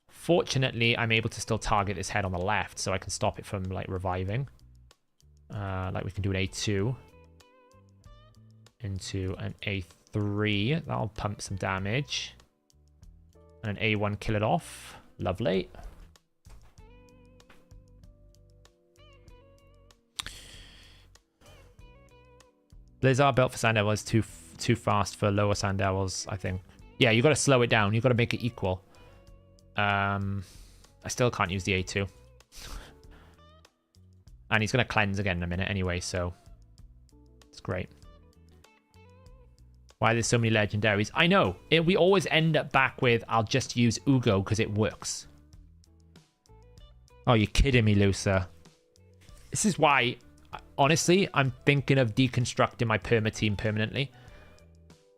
Fortunately, I'm able to still target this head on the left, so I can stop it from, like, reviving. Like, we can do an A2 into an A3. That'll pump some damage. And an A1 kill it off. Lovely. Blizzard built for Sand Devil is too fast for lower Sand Devils, I think. Yeah, you got to slow it down. You got to make it equal. I still can't use the A2. And he's going to cleanse again in a minute anyway, so it's great. Why there's so many legendaries? I know. We always end up back with, I'll just use Ugo because it works. Oh, you're kidding me, Lusa. This is why, honestly, I'm thinking of deconstructing my perma team permanently.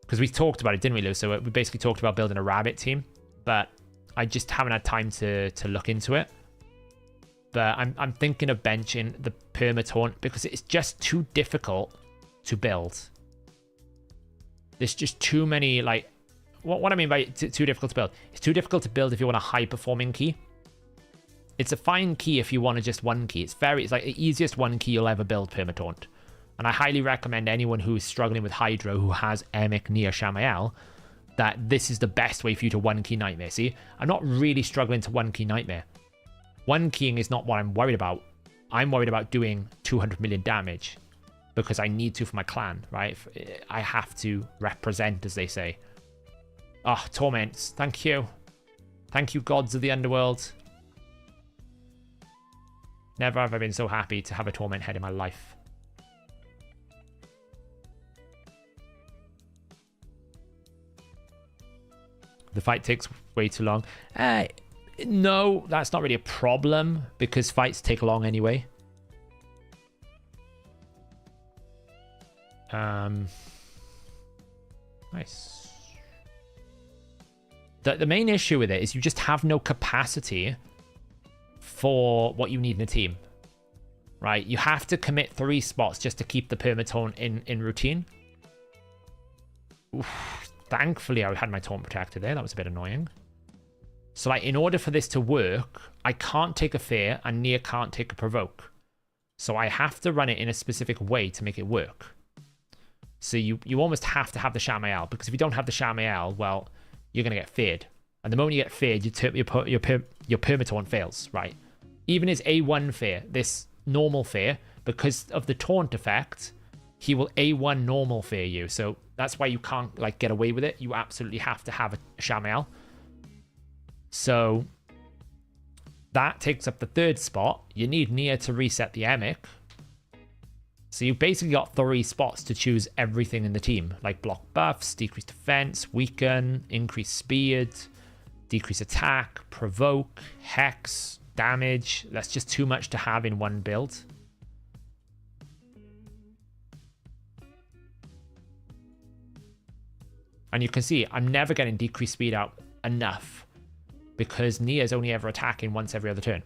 Because we talked about it, didn't we, Lusa? We basically talked about building a rabbit team. But I just haven't had time to look into it. But I'm thinking of benching the perma taunt because it's just too difficult to build. There's just too many, like, what I mean by too difficult to build. It's too difficult to build if you want a high-performing key. It's a fine key if you want to just one key. It's like the easiest one key you'll ever build, Permataunt. And I highly recommend anyone who's struggling with Hydra who has Emic, Nia, Shamael, that this is the best way for you to one key Nightmare. See, I'm not really struggling to one key Nightmare. One keying is not what I'm worried about. I'm worried about doing 200 million damage because I need to for my clan, right? I have to represent, as they say. Oh, Torments. Thank you. Thank you, gods of the underworld. Never have I been so happy to have a Torment head in my life. The fight takes way too long. No, that's not really a problem because fights take long anyway. Nice. The main issue with it is you just have no capacity for what you need in a team, right? You have to commit 3 spots just to keep the permataunt in routine. Oof. Thankfully, I had my taunt protected there. That was a bit annoying. So, like, in order for this to work, I can't take a fear, and Nia can't take a provoke. So I have to run it in a specific way to make it work. So you almost have to have the Shamael, because if you don't have the Shamael, well, you're going to get feared. And the moment you get feared, your permataunt fails, right? Even his A1 fear, this normal fear, because of the taunt effect, he will A1 normal fear you. So that's why you can't, like, get away with it. You absolutely have to have a Shamael. So that takes up the 3rd spot. You need Nia to reset the Emic. So you've basically got 3 spots to choose everything in the team, like block buffs, decrease defense, weaken, increase speed, decrease attack, provoke, hex, damage. That's just too much to have in one build. And you can see I'm never getting decreased speed out enough because Nia's only ever attacking once every other turn.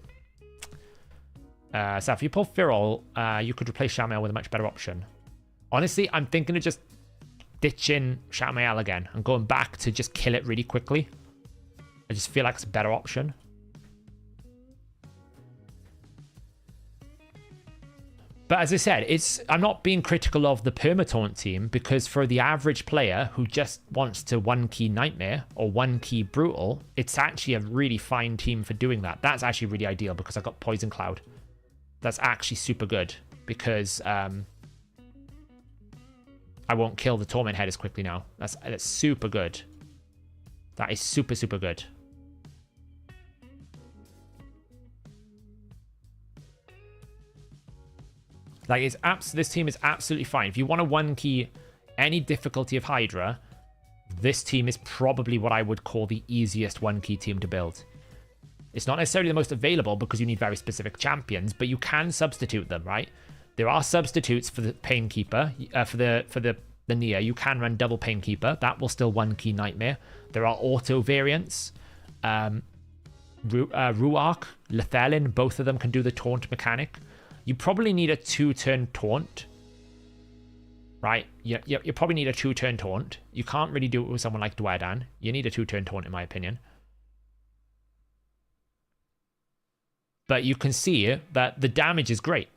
So if you pull Firol, you could replace Shamael with a much better option. Honestly, I'm thinking of just ditching Shamael again and going back to just kill it really quickly. I just feel like it's a better option. But as I said, I'm not being critical of the permataunt team, because for the average player who just wants to 1-key Nightmare or 1-key Brutal, it's actually a really fine team for doing that. That's actually really ideal because I've got Poison Cloud. That's actually super good because I won't kill the Torment Head as quickly now. That's super good. That is super, super good. Like, this team is absolutely fine. If you want to 1-key any difficulty of Hydra, this team is probably what I would call the easiest 1-key team to build. It's not necessarily the most available because you need very specific champions, but you can substitute them, right? There are substitutes for the Painkeeper, for the Nia. You can run double Painkeeper. That will still 1-key Nightmare. There are auto variants. Ruark, Lethelin, both of them can do the taunt mechanic. You probably need a 2-turn taunt, right? You probably need a 2-turn taunt. You can't really do it with someone like Dwedan. You need a 2-turn taunt, in my opinion. But you can see that the damage is great.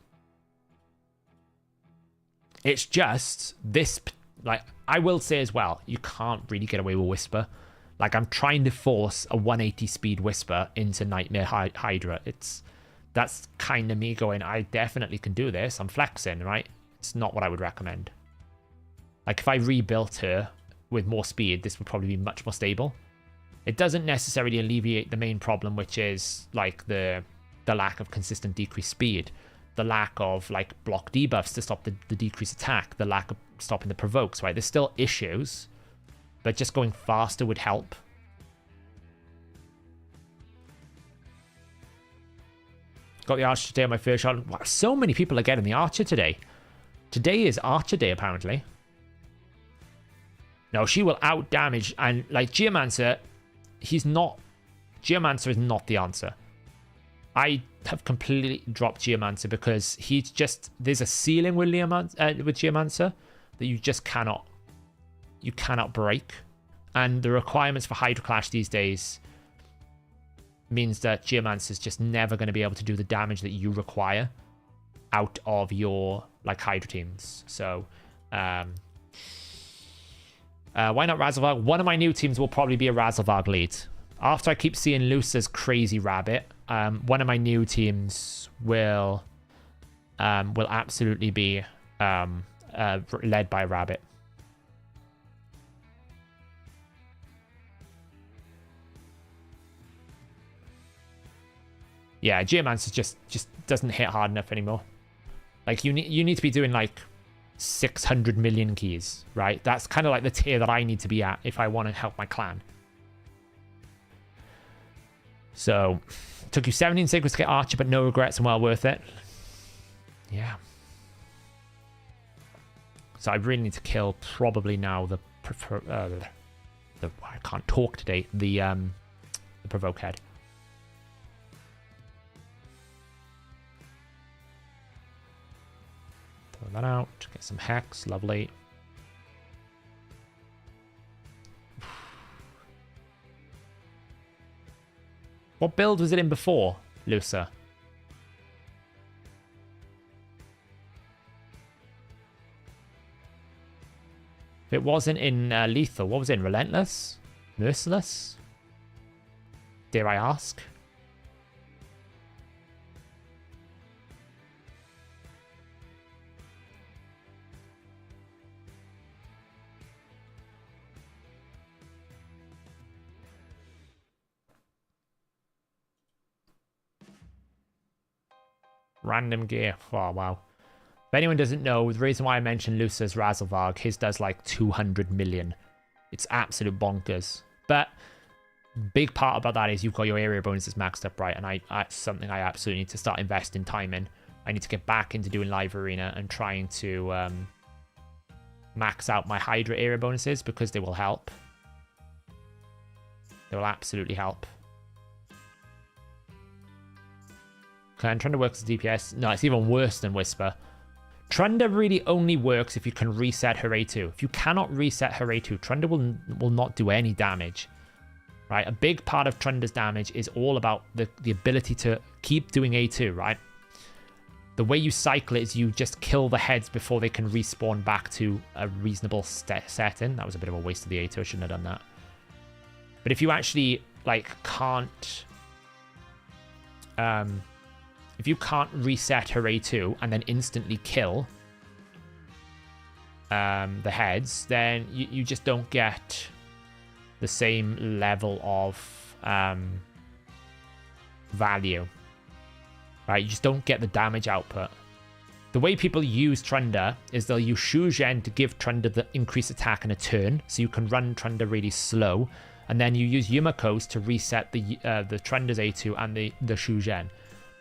It's just this, like, I will say as well, you can't really get away with Whisper. Like, I'm trying to force a 180 speed Whisper into Nightmare Hydra. That's kind of me going, I definitely can do this. I'm flexing, right? It's not what I would recommend. Like, if I rebuilt her with more speed, this would probably be much more stable. It doesn't necessarily alleviate the main problem, which is, like, the lack of consistent decreased speed, the lack of, like, block debuffs to stop the decreased attack, the lack of stopping the provokes, right? There's still issues, but just going faster would help. Got the Archer today on my first shot. Wow, so many people are getting the Archer today. Today is Archer Day, apparently. No, she will out damage. And, like, Geomancer, Geomancer is not the answer. I have completely dropped Geomancer because he's just... There's a ceiling with Geomancer that you just cannot... You cannot break. And the requirements for Hydra Clash these days means that Geomancer is just never going to be able to do the damage that you require out of your, like, Hydra teams. So, why not Razzlevarg? One of my new teams will probably be a Razzlevarg lead. After I keep seeing Lucer's Crazy Rabbit, one of my new teams will absolutely be led by a rabbit. Yeah, Geomancer just doesn't hit hard enough anymore. Like, you need to be doing, like, 600 million keys, right? That's kind of like the tier that I need to be at if I want to help my clan. So, took you 17 seconds to get Archer, but no regrets and well worth it. Yeah. So I really need to kill probably now the I can't talk today. The provoke head. Throw that out. Get some hex. Lovely. What build was it in before, Lusa? If it wasn't in Lethal, what was it in? Relentless? Merciless? Dare I ask? Random gear. Oh, wow. If anyone doesn't know, the reason why I mentioned Lusa's Razelvarg, his does like 200 million. It's absolute bonkers. But big part about that is you've got your area bonuses maxed up, right? And that's something I absolutely need to start investing time in. I need to get back into doing live arena and trying to max out my Hydra area bonuses because they will help. They will absolutely help. And Trunda works as DPS. No, it's even worse than Whisper. Trunda really only works if you can reset her A2. If you cannot reset her A2, Trunda will not do any damage. Right? A big part of Trunda's damage is all about the ability to keep doing A2, right? The way you cycle it is you just kill the heads before they can respawn back to a reasonable setting. That was a bit of a waste of the A2. I shouldn't have done that. But if you actually, like, can't... if you can't reset her A2 and then instantly kill the heads, then you just don't get the same level of value. Right? You just don't get the damage output. The way people use Trunda is they'll use Shugen to give Trunda the increased attack in a turn, so you can run Trunda really slow, and then you use Yumakos to reset the Trunda's A2 and the Shugen.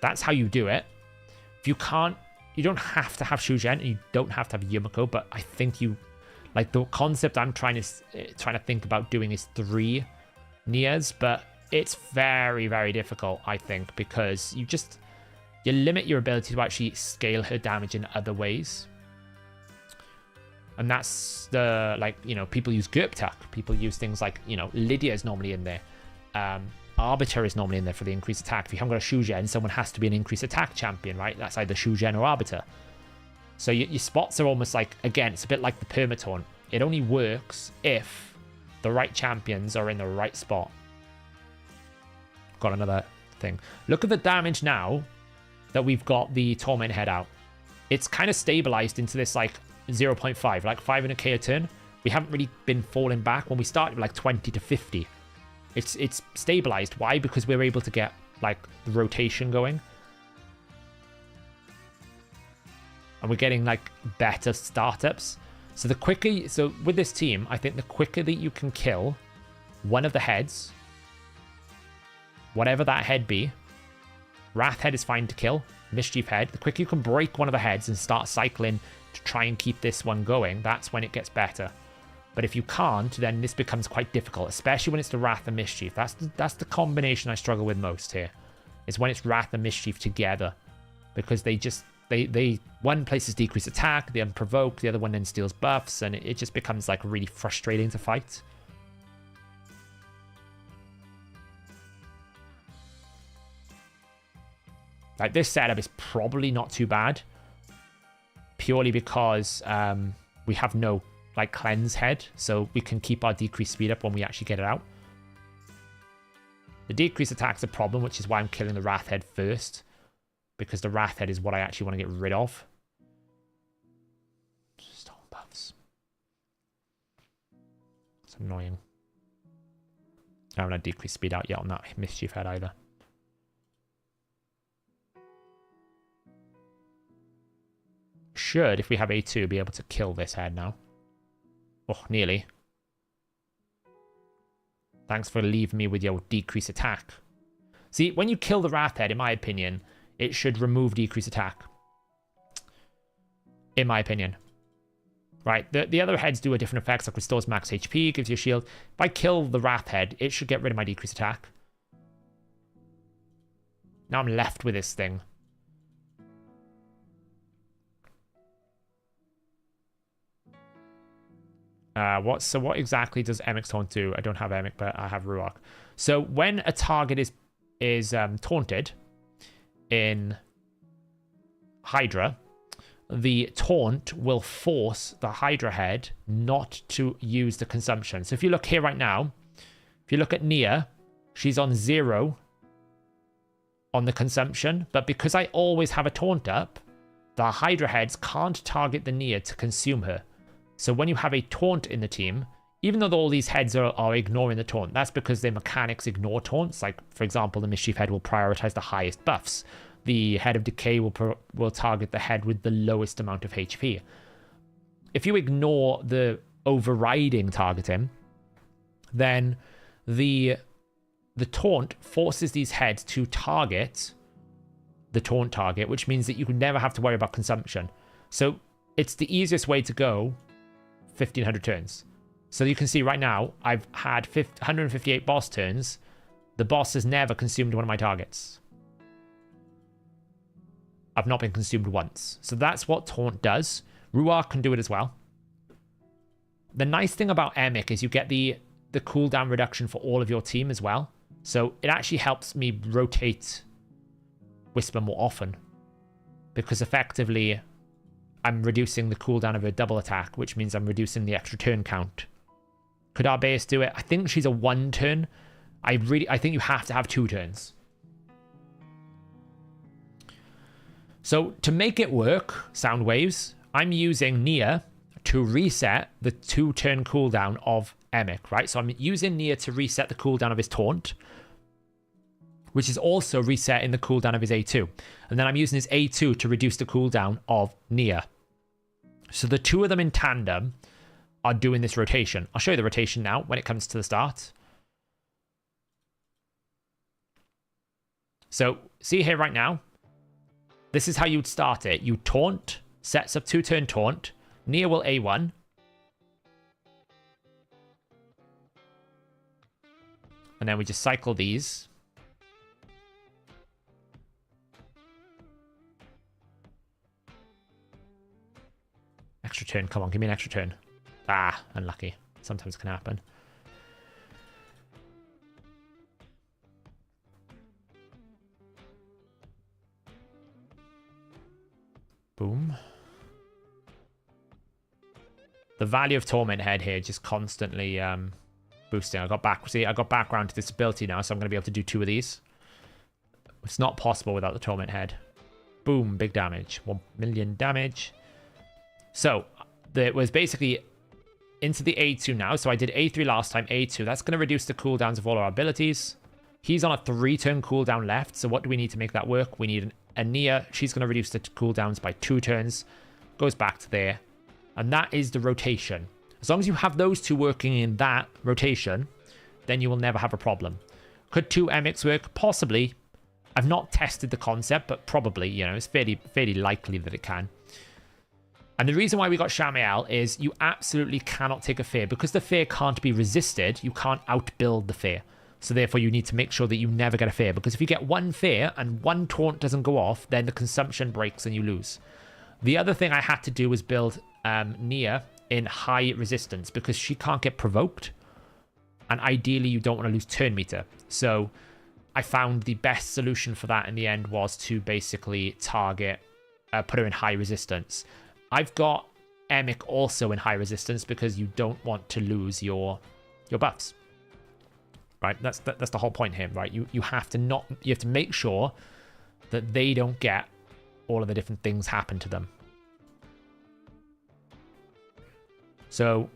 That's how you do it. If you can't, you don't have to have Shugen and you don't have to have Yumiko, but I think you, like, the concept I'm trying to think about doing is 3 Nias, but it's very, very difficult, I think, because you limit your ability to actually scale her damage in other ways. And that's the, like, you know, people use Gurptak. People use things like, you know, Lydia is normally in there. Arbiter is normally in there for the increased attack. If you haven't got a Shugen, someone has to be an increased attack champion, right? That's either Shugen or Arbiter. So your spots are almost like, again, it's a bit like the Permataunt. It only works if the right champions are in the right spot. Got another thing. Look at the damage now that we've got the Torment head out. It's kind of stabilized into this like 0.5, like 500k a turn. We haven't really been falling back. When we started like 20 to 50. It's stabilized. Why? Because we're able to get like the rotation going. And we're getting like better startups. So the quicker, so with this team, I think the quicker that you can kill one of the heads, whatever that head be, Wrath head is fine to kill, Mischief head, the quicker you can break one of the heads and start cycling to try and keep this one going, that's when it gets better. But if you can't, then this becomes quite difficult, especially when it's the Wrath and Mischief. That's the combination I struggle with most here, is when it's Wrath and Mischief together. Because they one places decreased attack, the unprovoke, the other one then steals buffs, and it just becomes like really frustrating to fight. Like, this setup is probably not too bad, purely because we have no like cleanse head, so we can keep our decreased speed up when we actually get it out. The decreased attack's a problem, which is why I'm killing the Wrath head first, because the Wrath head is what I actually want to get rid of. Storm buffs. It's annoying. I haven't had decreased speed out yet on that Mischief head either. Should, if we have A2, be able to kill this head now. Oh, nearly. Thanks for leaving me with your decreased attack. See, when you kill the Wrath head, in my opinion, it should remove decreased attack. In my opinion. right? The other heads do a different effects, like restores max HP, gives you a shield. If I kill the Wrath head, it should get rid of my decreased attack. Now I'm left with this thing. What exactly does Emic's Taunt do? I don't have Emic, but I have Ruach. So when a target is taunted in Hydra, the taunt will force the Hydra head not to use the consumption. So if you look here right now, if you look at Nia, she's on 0 on the consumption, but because I always have a taunt up, the Hydra heads can't target the Nia to consume her. So when you have a taunt in the team, even though all these heads are ignoring the taunt, that's because their mechanics ignore taunts. Like, for example, the Mischief head will prioritize the highest buffs. The head of Decay will target the head with the lowest amount of HP. If you ignore the overriding targeting, then the taunt forces these heads to target the taunt target, which means that you can never have to worry about consumption. So it's the easiest way to go 1500 turns. So you can see right now, I've had 158 boss turns. The boss has never consumed one of my targets. I've not been consumed once. So that's what Taunt does. Ruach can do it as well. The nice thing about Emic is you get the cooldown reduction for all of your team as well. So it actually helps me rotate Whisper more often. Because effectively, I'm reducing the cooldown of a double attack, which means I'm reducing the extra turn count. Could Arbeus do it? I think she's a 1 turn. I think you have to have 2 turns. So to make it work, sound waves, I'm using Nia to reset the 2-turn cooldown of Emic, right? So I'm using Nia to reset the cooldown of his taunt, which is also resetting the cooldown of his A2. And then I'm using his A2 to reduce the cooldown of Nia. So the two of them in tandem are doing this rotation. I'll show you the rotation now when it comes to the start. So see here right now, this is how you'd start it. You taunt, sets up 2-turn taunt. Nia will A1. And then we just cycle these. Extra turn, come on, give me an extra turn. Ah, unlucky. Sometimes it can happen. Boom. The value of Torment Head here just constantly boosting. I got background to this ability now, so I'm going to be able to do 2 of these. It's not possible without the Torment Head. Boom, big damage. 1 million damage. So, it was basically into the A2 now. So I did A3 last time, A2. That's going to reduce the cooldowns of all our abilities. He's on a 3-turn cooldown left. So what do we need to make that work? We need a Nia. She's going to reduce the cooldowns by 2 turns. Goes back to there. And that is the rotation. As long as you have those 2 working in that rotation, then you will never have a problem. Could 2 Emics work? Possibly. I've not tested the concept, but probably, you know, it's fairly likely that it can. And the reason why we got Shamael is you absolutely cannot take a fear. Because the fear can't be resisted, you can't outbuild the fear. So therefore you need to make sure that you never get a fear. Because if you get 1 fear and 1 taunt doesn't go off, then the consumption breaks and you lose. The other thing I had to do was build Nia in high resistance. Because she can't get provoked. And ideally you don't want to lose turn meter. So I found the best solution for that in the end was to basically target, put her in high resistance. I've got Emic also in high resistance because you don't want to lose your buffs. Right? That's the whole point here, right? You have to make sure that they don't get all of the different things happen to them. So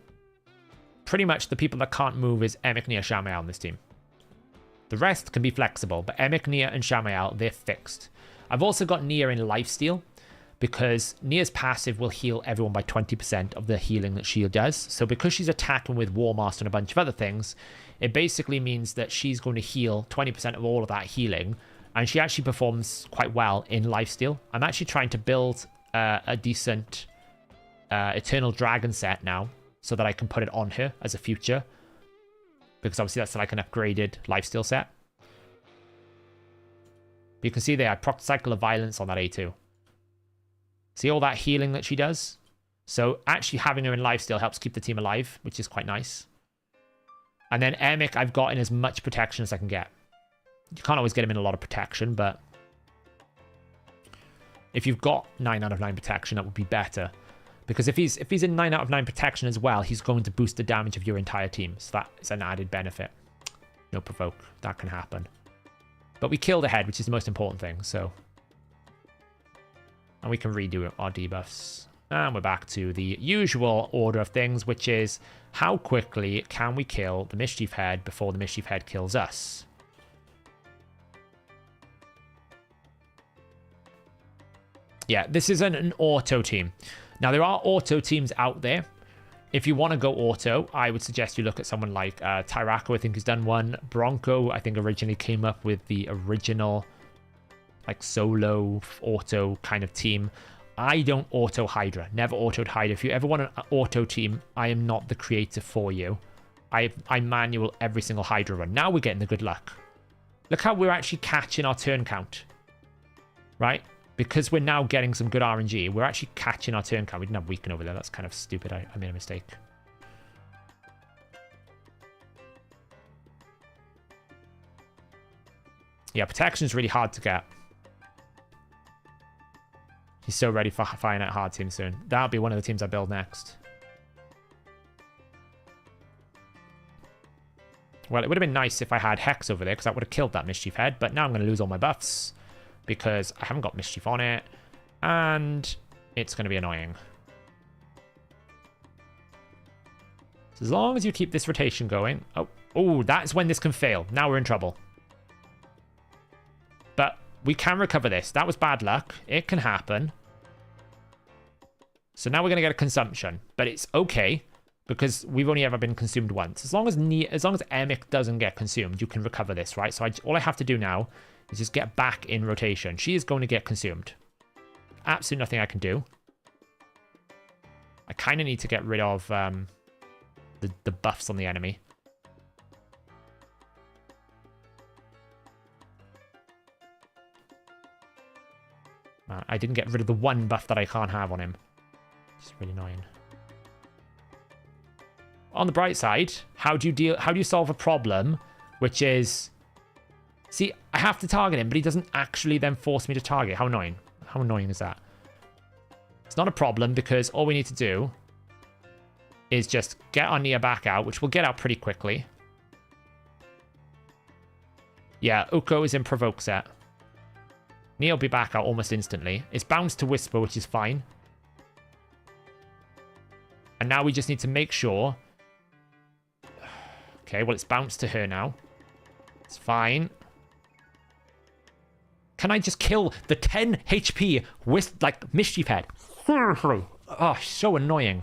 pretty much the people that can't move is Emic, Nia, Shamael on this team. The rest can be flexible, but Emic, Nia, and Shamael, they're fixed. I've also got Nia in lifesteal, because Nia's passive will heal everyone by 20% of the healing that she does. So because she's attacking with War Master and a bunch of other things, it basically means that she's going to heal 20% of all of that healing. And she actually performs quite well in lifesteal. I'm actually trying to build a decent Eternal Dragon set now, so that I can put it on her as a future. Because obviously that's like an upgraded lifesteal set. But you can see there, I proc Cycle of Violence on that A2. See all that healing that she does? So actually having her in lifesteal helps keep the team alive, which is quite nice. And then Emic, I've got in as much protection as I can get. You can't always get him in a lot of protection, but if you've got 9 out of 9 protection, that would be better. Because if he's in 9 out of 9 protection as well, he's going to boost the damage of your entire team. So that is an added benefit. No provoke. That can happen. But we killed a head, which is the most important thing. So, and we can redo our debuffs. And we're back to the usual order of things, which is how quickly can we kill the Mischief Head before the Mischief Head kills us? Yeah, this isn't an auto team. Now, there are auto teams out there. If you want to go auto, I would suggest you look at someone like Tyraco, I think he's done one. Bronco, I think originally came up with the original like solo auto kind of team. I don't auto Hydra. Never autoed Hydra. If you ever want an auto team, I am not the creator for you. I manual every single Hydra run. Now we're getting the good luck. Look how we're actually catching our turn count. Right? Because we're now getting some good RNG, we're actually catching our turn count. We didn't have weaken over there. That's kind of stupid. I made a mistake. Yeah, protection is really hard to get. He's so ready for firing out hard team soon. That'll be one of the teams I build next. Well, it would have been nice if I had Hex over there, because that would have killed that Mischief Head. But now I'm going to lose all my buffs, because I haven't got Mischief on it, and it's going to be annoying. So as long as you keep this rotation going... Oh, that's when this can fail. Now we're in trouble. But we can recover this. That was bad luck. It can happen. So now we're going to get a consumption, but it's okay, because we've only ever been consumed once. As long as Emic doesn't get consumed, you can recover this, right? So all I have to do now is just get back in rotation. She is going to get consumed. Absolutely nothing I can do. I kind of need to get rid of the buffs on the enemy. I didn't get rid of the one buff that I can't have on him. It's really annoying. On the bright side, how do you solve a problem which is... See, I have to target him, but he doesn't actually then force me to target. How annoying. How annoying is that? It's not a problem, because all we need to do is just get our Nia back out, which we'll get out pretty quickly. Yeah, Uko is in provoke set. Nia will be back out almost instantly. It's bounced to Whisper, which is fine. And now we just need to make sure... Okay, well, it's bounced to her now. It's fine. Can I just kill the 10 HP with, like, Mischief Head? Oh, so annoying.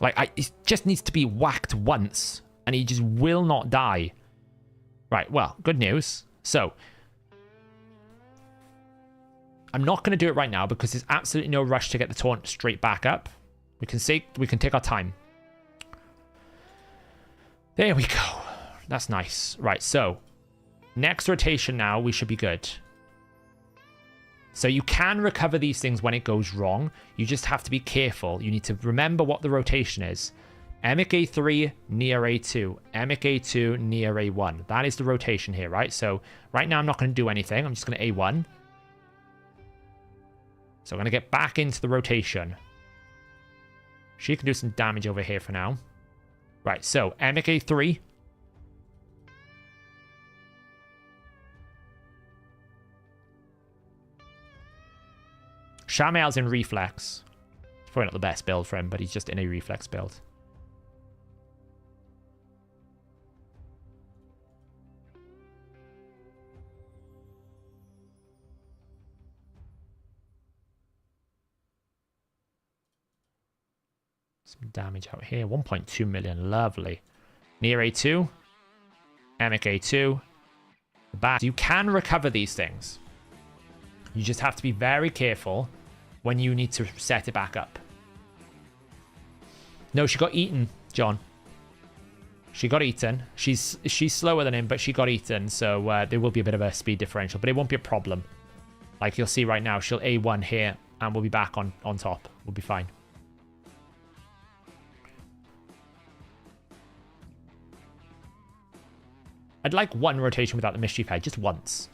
Like, it just needs to be whacked once, and he just will not die. Right, well, good news. So, I'm not going to do it right now, because there's absolutely no rush to get the taunt straight back up. We can take our time. There we go. That's nice. Right, so next rotation now, we should be good. So you can recover these things when it goes wrong. You just have to be careful. You need to remember what the rotation is. Emic A3, Nia A2. Emic A2, Nia A1. That is the rotation here, right? So right now I'm not going to do anything. I'm just going to A1. So I'm going to get back into the rotation. She can do some damage over here for now. Right, so Emic A3. Shamael's in reflex. It's probably not the best build for him, but he's just in a reflex build. Some damage out here. 1.2 million. Lovely. Near A2. Emic A2. The back. You can recover these things. You just have to be very careful when you need to set it back up. No, she got eaten, John. She got eaten. She's slower than him, but she got eaten, so there will be a bit of a speed differential, but it won't be a problem. Like you'll see right now, she'll A1 here, and we'll be back on top. We'll be fine. I'd like one rotation without the Mischief Head, just once.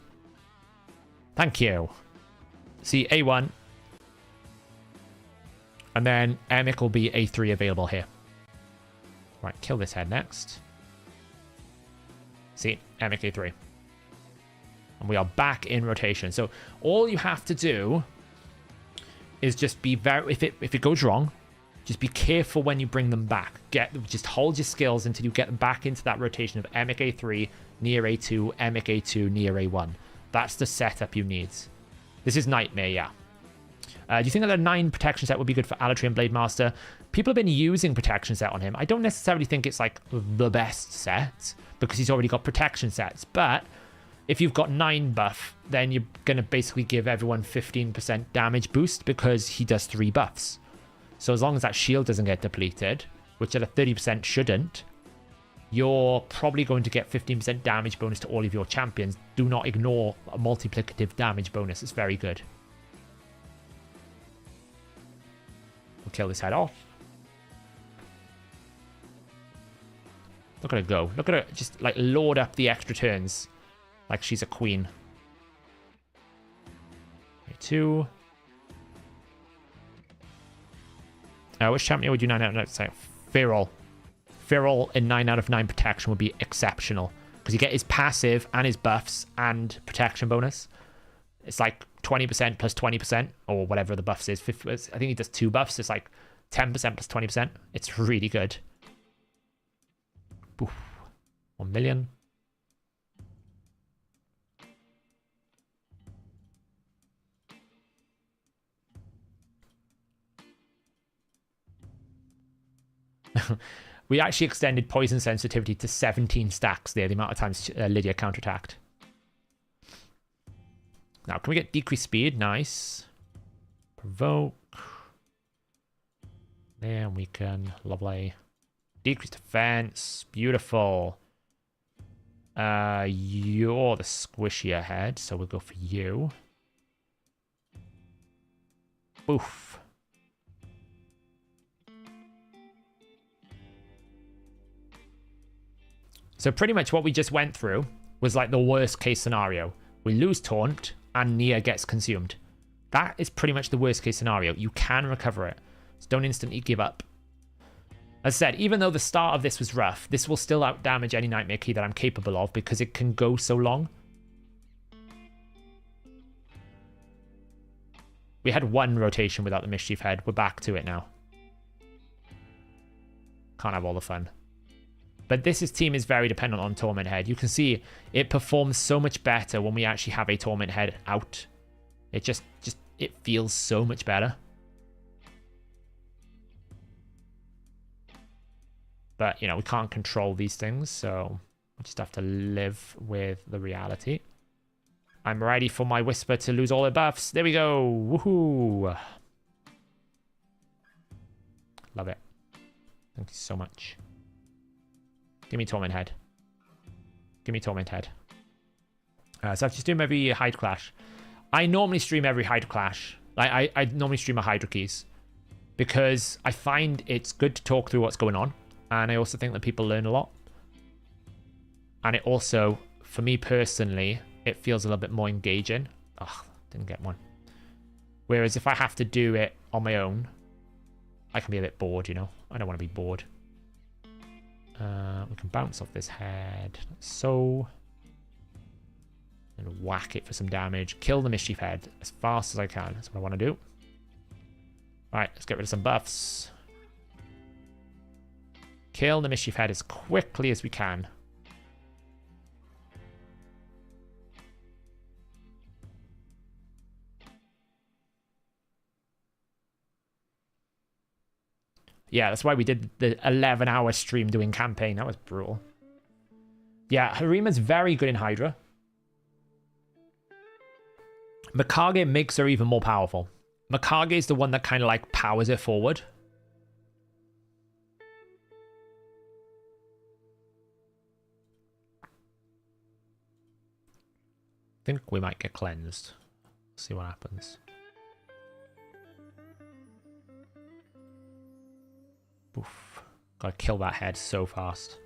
Thank you. See, A1. And then Emic will be A3 available here. Right, kill this head next. See, Emic A3. And we are back in rotation. So all you have to do is just be very... If it goes wrong, just be careful when you bring them back. Just hold your skills until you get them back into that rotation of Emic A3, near A2, Emic A2, near A1. That's the setup you need. This is Nightmare, yeah. Do you think that a 9 protection set would be good for Alatrian Blade Master? People have been using protection set on him. I don't necessarily think it's like the best set because he's already got protection sets. But if you've got 9 buff, then you're going to basically give everyone 15% damage boost because he does 3 buffs. So as long as that shield doesn't get depleted, which at a 30% shouldn't, you're probably going to get 15% damage bonus to all of your champions. Do not ignore a multiplicative damage bonus. It's very good. We'll kill this head off. Look at her go. Look at her just like load up the extra turns like she's a queen. Okay, 2. Which champion would you 9 out of 9? Say Feral. Feral in 9 out of 9 protection would be exceptional because you get his passive and his buffs and protection bonus. It's like 20% plus 20% or whatever the buffs is. I think he does 2 buffs. It's like 10% plus 20%. It's really good. Oof. 1 million. We actually extended poison sensitivity to 17 stacks there, the amount of times Lydia counterattacked. Now, can we get decreased speed? Nice. Provoke. Then we can, lovely. Decreased defense. Beautiful. You're the squishier head, so we'll go for you. Boof. So pretty much what we just went through was like the worst case scenario. We lose Taunt and Nia gets consumed. That is pretty much the worst case scenario. You can recover it. So don't instantly give up. As I said, even though the start of this was rough, this will still outdamage any Nightmare Key that I'm capable of because it can go so long. We had 1 rotation without the Mischief Head. We're back to it now. Can't have all the fun. But this team is very dependent on Torment Head. You can see it performs so much better when we actually have a Torment Head out. It it feels so much better. But, you know, we can't control these things, so we just have to live with the reality. I'm ready for my Whisper to lose all her buffs. There we go. Woohoo. Love it. Thank you so much. Give me Torment Head. Give me Torment Head. So I have to stream every Hydra Clash. I normally stream every Hydra Clash. I normally stream a Hydra Keys. Because I find it's good to talk through what's going on. And I also think that people learn a lot. And it also, for me personally, it feels a little bit more engaging. Ugh, didn't get one. Whereas if I have to do it on my own, I can be a bit bored, you know. I don't want to be bored. We can bounce off this head, like so. And whack it for some damage. Kill the Mischief Head as fast as I can. That's what I want to do. Alright, let's get rid of some buffs. Kill the Mischief Head as quickly as we can. Yeah, that's why we did the 11-hour stream doing campaign. That was brutal. Yeah, Harima's very good in Hydra. Mikage makes her even more powerful. Mikage is the one that kind of like powers it forward. I think we might get cleansed. See what happens. Oof. Gotta kill that head so fast.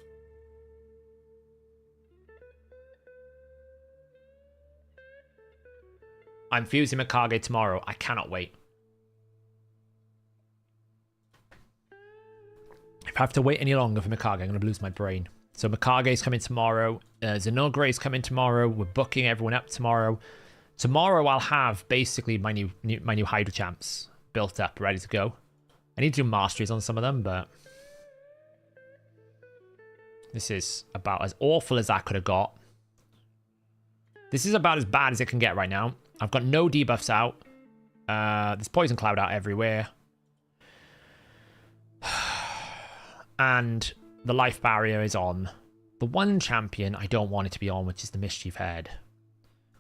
I'm fusing Mikage tomorrow. I cannot wait. If I have to wait any longer for Mikage, I'm going to lose my brain. So Mikage is coming tomorrow. Zenogre is coming tomorrow. We're booking everyone up tomorrow. Tomorrow I'll have basically my new Hydra champs built up, ready to go. I need to do masteries on some of them, but this is about as awful as I could have got. This is about as bad as it can get right now. I've got no debuffs out. There's poison cloud out everywhere. And the life barrier is on. The one champion I don't want it to be on, which is the Mischief Head.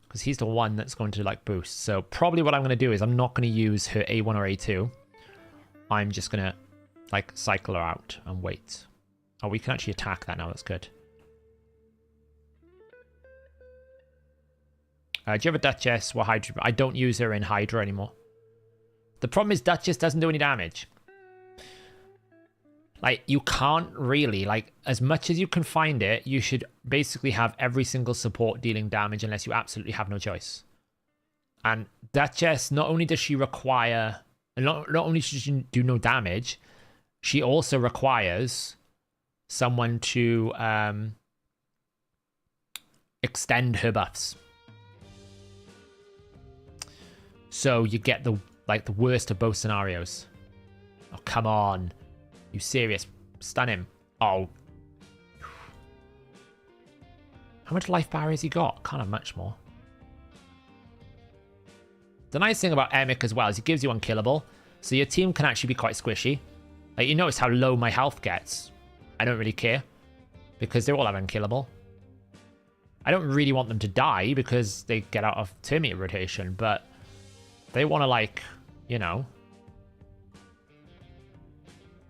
Because he's the one that's going to like boost. So probably what I'm going to do is I'm not going to use her A1 or A2. I'm just going to like cycle her out and wait. Oh, we can actually attack that now. That's good. Do you have a Duchess or Hydra? I don't use her in Hydra anymore. The problem is Duchess doesn't do any damage. Like, you can't really, like, as much as you can find it, you should basically have every single support dealing damage unless you absolutely have no choice. And Duchess, not only does she require, not only should she do no damage, she also requires someone to extend her buffs. So you get the worst of both scenarios. Oh, come on. You serious? Stun him. Oh. How much life barrier has he got? Can't have much more. The nice thing about Emic as well is it gives you unkillable. So your team can actually be quite squishy. Like, you notice how low my health gets. I don't really care. Because they all have unkillable. I don't really want them to die because they get out of Terminator rotation. But they want to, like, you know,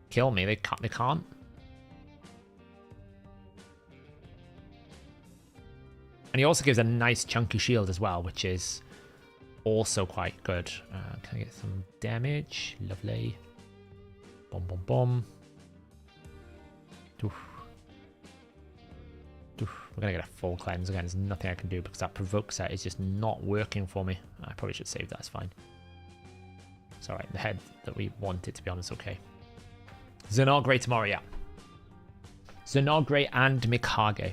kill me. They can't. And he also gives a nice chunky shield as well, which is also quite good. Can I get some damage? Lovely. Boom, boom, boom. Doof. Doof. We're going to get a full cleanse again. There's nothing I can do because that provoke set is just not working for me. I probably should save that. It's fine. It's alright. The head that we wanted, to be honest, okay. Zenogre tomorrow, yeah. Zenogre and Mikage.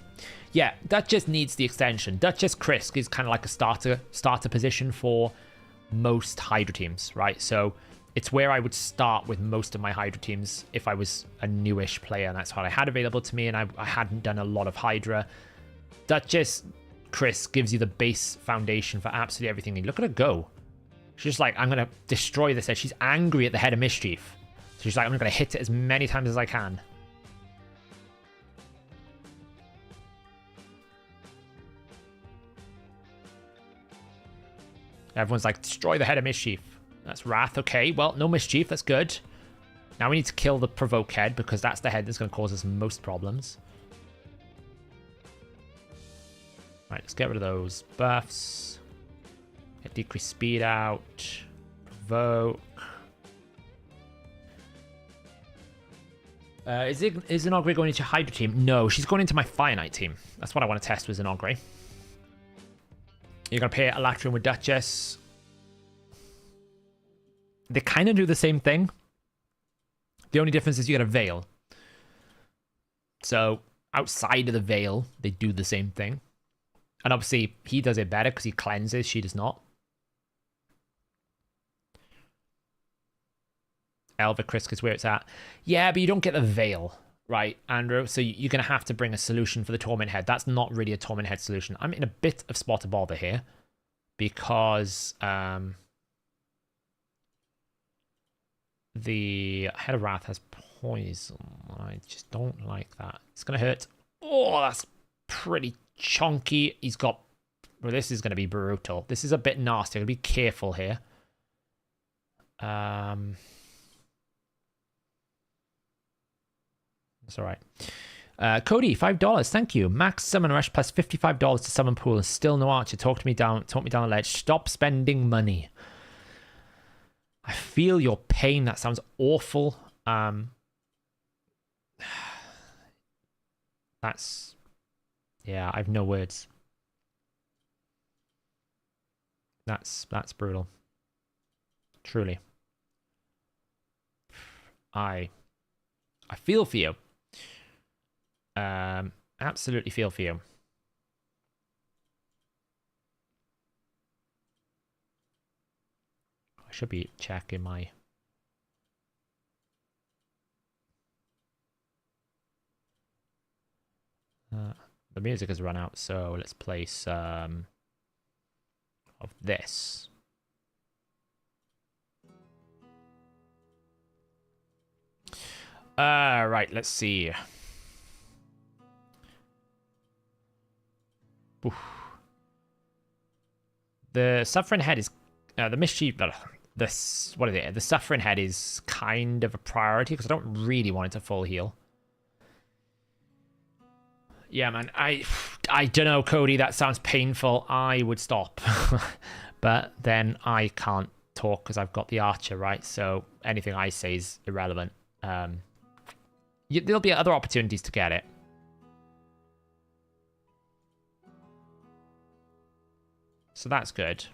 Yeah, that just needs the extension. Duchess Krisk is kind of like a starter position for most Hydra teams, right? So it's where I would start with most of my Hydra teams if I was a newish player, and that's what I had available to me, and I hadn't done a lot of Hydra. Duchess Krisk gives you the base foundation for absolutely everything. And look at her go. She's just like, I'm going to destroy this head. She's angry at the head of Mischief. So she's like, I'm going to hit it as many times as I can. Everyone's like, destroy the head of Mischief. That's Wrath. Okay, well, no Mischief. That's good. Now we need to kill the Provoke head because that's the head that's going to cause us most problems. Right, let's get rid of those buffs. Get decreased speed out. Provoke. Is Zenogre going into Hydra team? No, she's going into my Fire Knight team. That's what I want to test with Zenogre. You're going to pair Elatrium with Duchess. They kind of do the same thing. The only difference is you get a Veil. So, outside of the Veil, they do the same thing. And obviously, he does it better because he cleanses, she does not. Elva Krisk is where it's at. Yeah, but you don't get the Veil, right, Andrew? So you're going to have to bring a solution for the Torment Head. That's not really a Torment Head solution. I'm in a bit of spot of bother here because the Head of Wrath has poison. I just don't like that. It's going to hurt. Oh, that's pretty chunky. He's got Well, this is going to be brutal. This is a bit nasty. I'm going to be careful here. That's all right. Cody, $5. Thank you. Max summon rush plus $55 to summon pool and still no archer. Talk me down the ledge. Stop spending money. I feel your pain. That sounds awful. That's... Yeah, I have no words. That's brutal. Truly. I feel for you. Absolutely feel for you. I should be checking my... the music has run out, so let's play some of this. Right, let's see. Oof. The Suffering Head is the mischief. This, what is it? The Suffering Head is kind of a priority because I don't really want it to full heal. Yeah, man. I don't know, Cody. That sounds painful. I would stop, but then I can't talk because I've got the archer, right? So anything I say is irrelevant. There'll be other opportunities to get it. So that's good.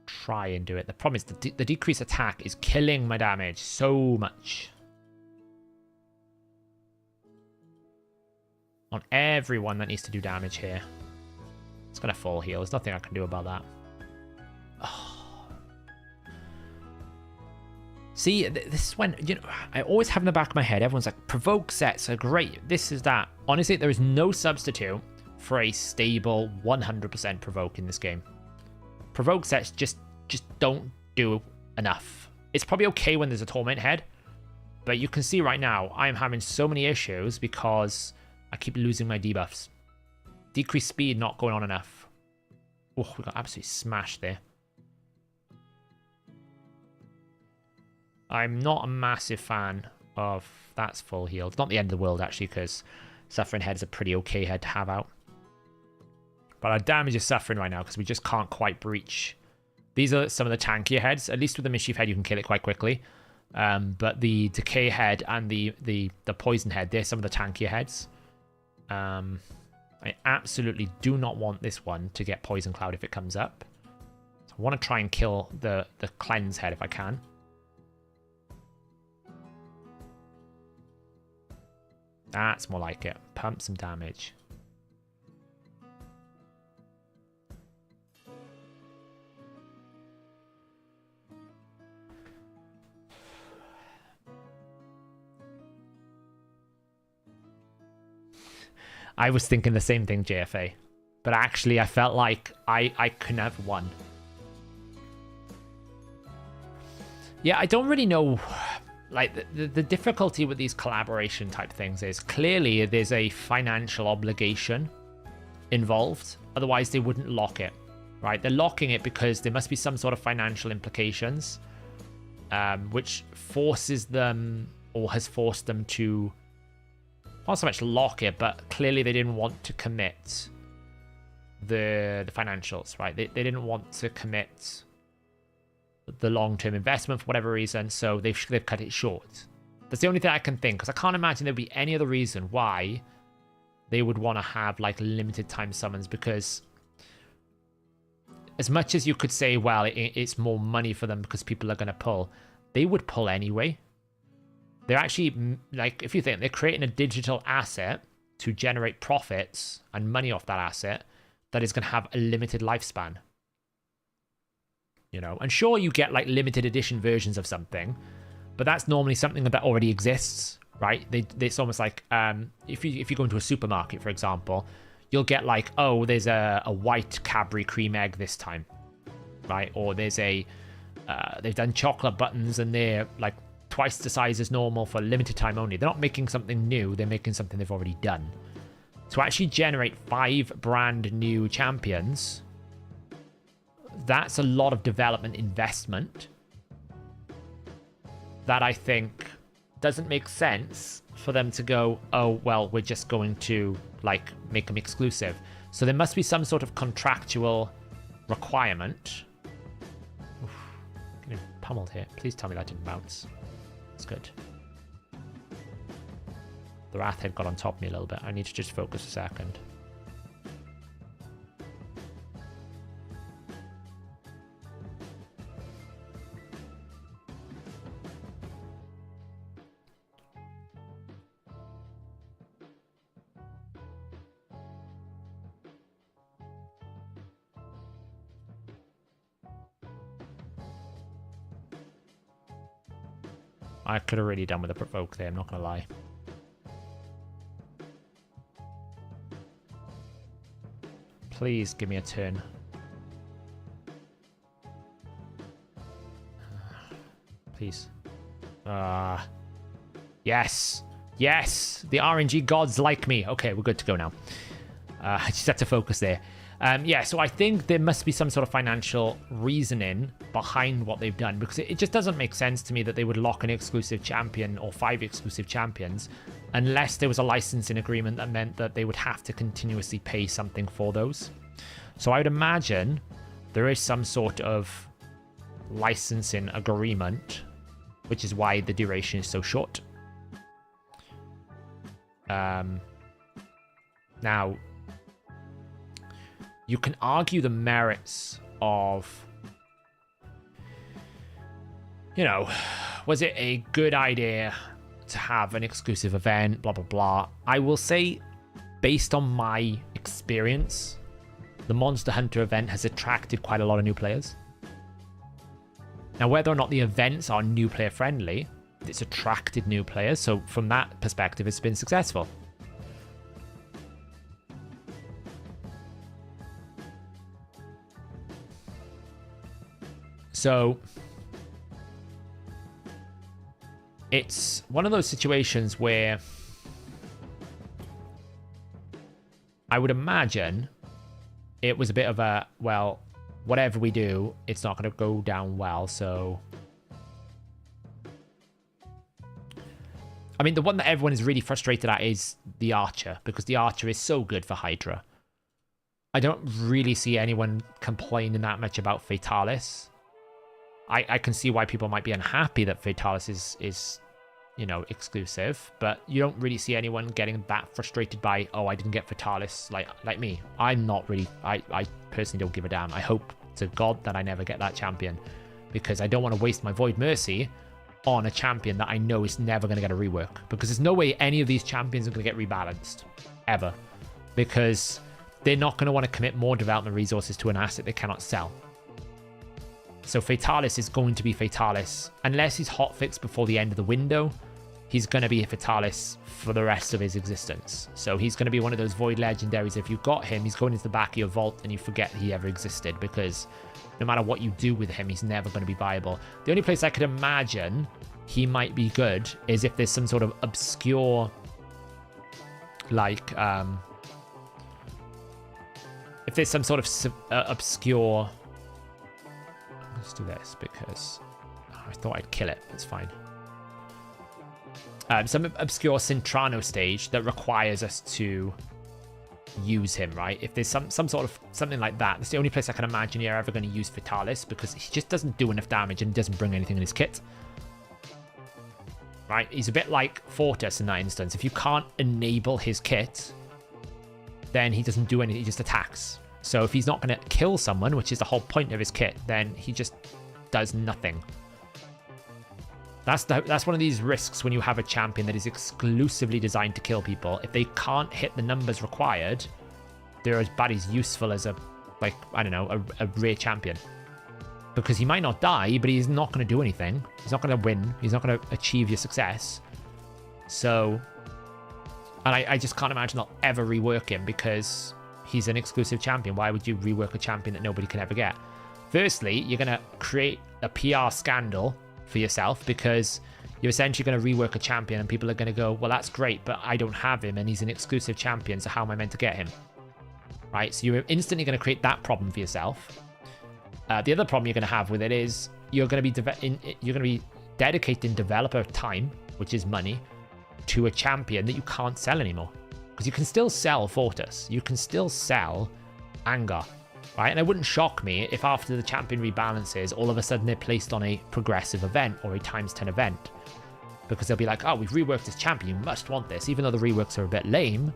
Try and do it. The problem is the decreased attack is killing my damage so much. On everyone that needs to do damage here. It's going to full heal. There's nothing I can do about that. Oh. See, this is when, you know, I always have in the back of my head, everyone's like, provoke sets are great. This is that. Honestly, there is no substitute for a stable 100% provoke in this game. Provoke sets just don't do enough. It's probably okay when there's a torment head, but you can see right now, I'm having so many issues because I keep losing my debuffs. Decreased speed not going on enough. Oh, we got absolutely smashed there. I'm not a massive fan of that's full heal. It's not the end of the world, actually, because Suffering Head is a pretty okay head to have out. But our damage is suffering right now because we just can't quite breach. These are some of the tankier heads. At least with the Mischief Head, you can kill it quite quickly. But the Decay Head and the Poison Head, they're some of the tankier heads. I absolutely do not want this one to get Poison Cloud if it comes up. So I want to try and kill the Cleanse Head if I can. That's more like it. Pump some damage. I was thinking the same thing, JFA. But actually, I felt like I couldn't have won. Yeah, I don't really know. Like, the difficulty with these collaboration type things is clearly there's a financial obligation involved. Otherwise, they wouldn't lock it, right? They're locking it because there must be some sort of financial implications, which forces them or has forced them to not so much lock it, but clearly they didn't want to commit the financials, right? They didn't want to commit the long-term investment for whatever reason, so they've cut it short. That's the only thing I can think, because I can't imagine there'd be any other reason why they would want to have like limited time summons, because as much as you could say, well, it's more money for them because people are going to pull, they would pull anyway. They're actually, like, if you think, they're creating a digital asset to generate profits and money off that asset that is going to have a limited lifespan. You know, and sure, you get like limited edition versions of something, but that's normally something that already exists, right? It's almost like if you go into a supermarket, for example, you'll get like, oh, there's a white Cadbury cream egg this time, right? Or there's a They've done chocolate buttons, and they're like twice the size as normal for limited time only. They're not making something new, they're making something they've already done. To actually generate 5 brand new champions, that's a lot of development investment that I think doesn't make sense for them to go, oh, well, we're just going to like make them exclusive. So there must be some sort of contractual requirement. Oof, getting pummeled here. Please tell me that didn't bounce. That's good. The Wrath Head got on top of me a little bit. I need to just focus a second. I could have really done with a provoke there, I'm not going to lie. Please give me a turn. Please. Yes. Yes. The RNG gods like me. Okay, we're good to go now. I just had to focus there. Yeah, so I think there must be some sort of financial reasoning behind what they've done, because it just doesn't make sense to me that they would lock an exclusive champion or 5 exclusive champions unless there was a licensing agreement that meant that they would have to continuously pay something for those. So I would imagine there is some sort of licensing agreement, which is why the duration is so short. Now, you can argue the merits of, you know, was it a good idea to have an exclusive event, blah, blah, blah. I will say, based on my experience, the Monster Hunter event has attracted quite a lot of new players. Now, whether or not the events are new player friendly, it's attracted new players. So from that perspective, it's been successful. So it's one of those situations where I would imagine it was a bit of a, well, whatever we do, it's not going to go down well. So, I mean, the one that everyone is really frustrated at is the Archer, because the Archer is so good for Hydra. I don't really see anyone complaining that much about Fatalis. I can see why people might be unhappy that Fatalis is, you know, exclusive, but you don't really see anyone getting that frustrated by, oh, I didn't get Fatalis like me. I'm not really, I personally don't give a damn. I hope to God that I never get that champion, because I don't want to waste my Void Mercy on a champion that I know is never going to get a rework, because there's no way any of these champions are going to get rebalanced, ever, because they're not going to want to commit more development resources to an asset they cannot sell. So Fatalis is going to be Fatalis. Unless he's hotfixed before the end of the window, he's going to be a Fatalis for the rest of his existence. So he's going to be one of those Void Legendaries. If you got him, he's going into the back of your vault and you forget he ever existed, because no matter what you do with him, he's never going to be viable. The only place I could imagine he might be good is if there's some sort of obscure, like, if there's some sort of obscure... Let's do this, because I thought I'd kill it. It's fine. Some obscure Cintrano stage that requires us to use him, right? If there's some sort of something like that, that's the only place I can imagine you're ever going to use Fatalis, because he just doesn't do enough damage and doesn't bring anything in his kit. Right? He's a bit like Fortis in that instance. If you can't enable his kit, then he doesn't do anything. He just attacks. So if he's not going to kill someone, which is the whole point of his kit, then he just does nothing. That's one of these risks when you have a champion that is exclusively designed to kill people. If they can't hit the numbers required, they're about as useful as a, like, I don't know, a rare champion. Because he might not die, but he's not going to do anything. He's not going to win. He's not going to achieve your success. So, and I just can't imagine they'll ever rework him, because he's an exclusive champion. Why would you rework a champion that nobody can ever get? Firstly, you're going to create a PR scandal for yourself because you're essentially going to rework a champion and people are going to go, well, that's great, but I don't have him and he's an exclusive champion, so how am I meant to get him? Right? So you're instantly going to create that problem for yourself. The other problem you're going to have with it is you're going to be dedicating developer time, which is money, to a champion that you can't sell anymore. Because you can still sell Fortis. You can still sell Angar. Right? And it wouldn't shock me if after the champion rebalances, all of a sudden they're placed on a progressive event or a ×10 event. Because they'll be like, oh, we've reworked this champion, you must want this. Even though the reworks are a bit lame,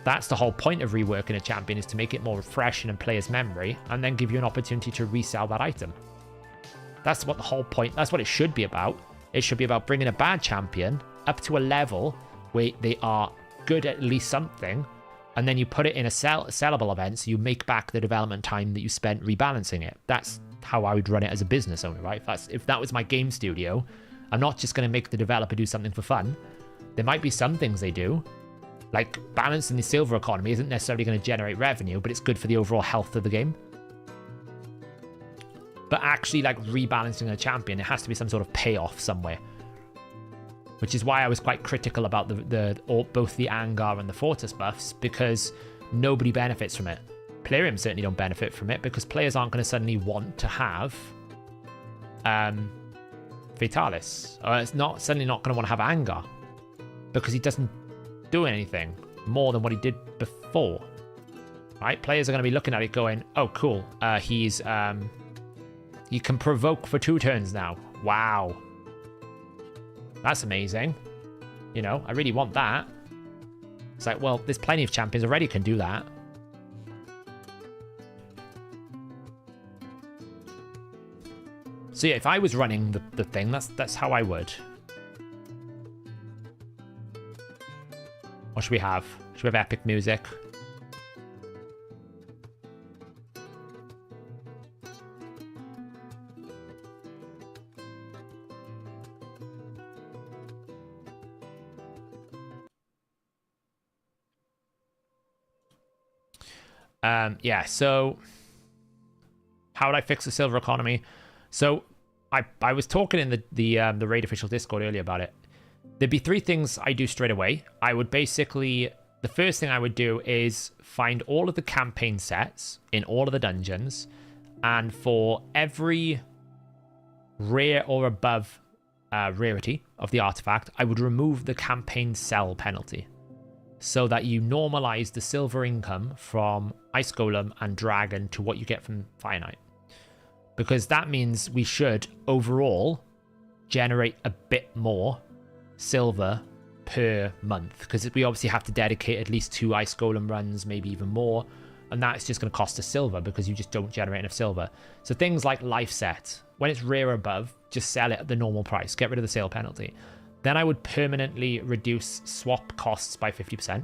that's the whole point of reworking a champion, is to make it more fresh and in players' memory, and then give you an opportunity to resell that item. That's what the whole point, that's what it should be about. It should be about bringing a bad champion up to a level where they are good at least something, and then you put it in a sellable event, so you make back the development time that you spent rebalancing it. That's how I would run it as a business owner, right? If that was my game studio, I'm not just going to make the developer do something for fun. There might be some things they do, like balancing the silver economy isn't necessarily going to generate revenue, but it's good for the overall health of the game. But actually, like, rebalancing a champion, it has to be some sort of payoff somewhere. Which is why I was quite critical about both the Angar and the Fortis buffs, because nobody benefits from it. Plarium certainly don't benefit from it, because players aren't going to suddenly want to have Fatalis. Or it's suddenly not going to want to have Angar, because he doesn't do anything more than what he did before. Right? Players are going to be looking at it going, oh, cool. He can provoke for 2 turns now. Wow. That's amazing. You know, I really want that. It's like, well, there's plenty of champions already can do that. So yeah, if I was running the thing, that's how I would. What should we have? Should we have epic music? Yeah, so how would I fix the silver economy? So I was talking in the Raid official Discord earlier about it. There'd be 3 things I do straight away. I would basically, the first thing I would do is find all of the campaign sets in all of the dungeons, and for every rare or above rarity of the artifact, I would remove the campaign sell penalty, so that you normalize the silver income from Ice Golem and Dragon to what you get from Fire Knight. Because that means we should overall generate a bit more silver per month, because we obviously have to dedicate at least 2 Ice Golem runs, maybe even more, and that's just going to cost us silver because you just don't generate enough silver. So things like Life Set, when it's rare or above, just sell it at the normal price, get rid of the sale penalty. Then I would permanently reduce swap costs by 50%.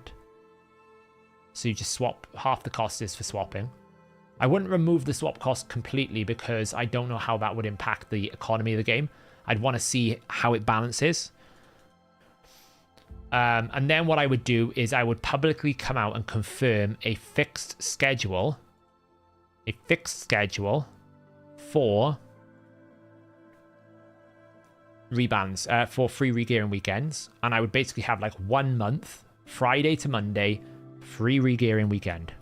So you just swap, half the cost is for swapping. I wouldn't remove the swap cost completely because I don't know how that would impact the economy of the game. I'd want to see how it balances. And then what I would do is I would publicly come out and confirm a fixed schedule. A fixed schedule for rebands, for free regearing weekends. And I would basically have like 1 month, Friday to Monday, free regearing weekend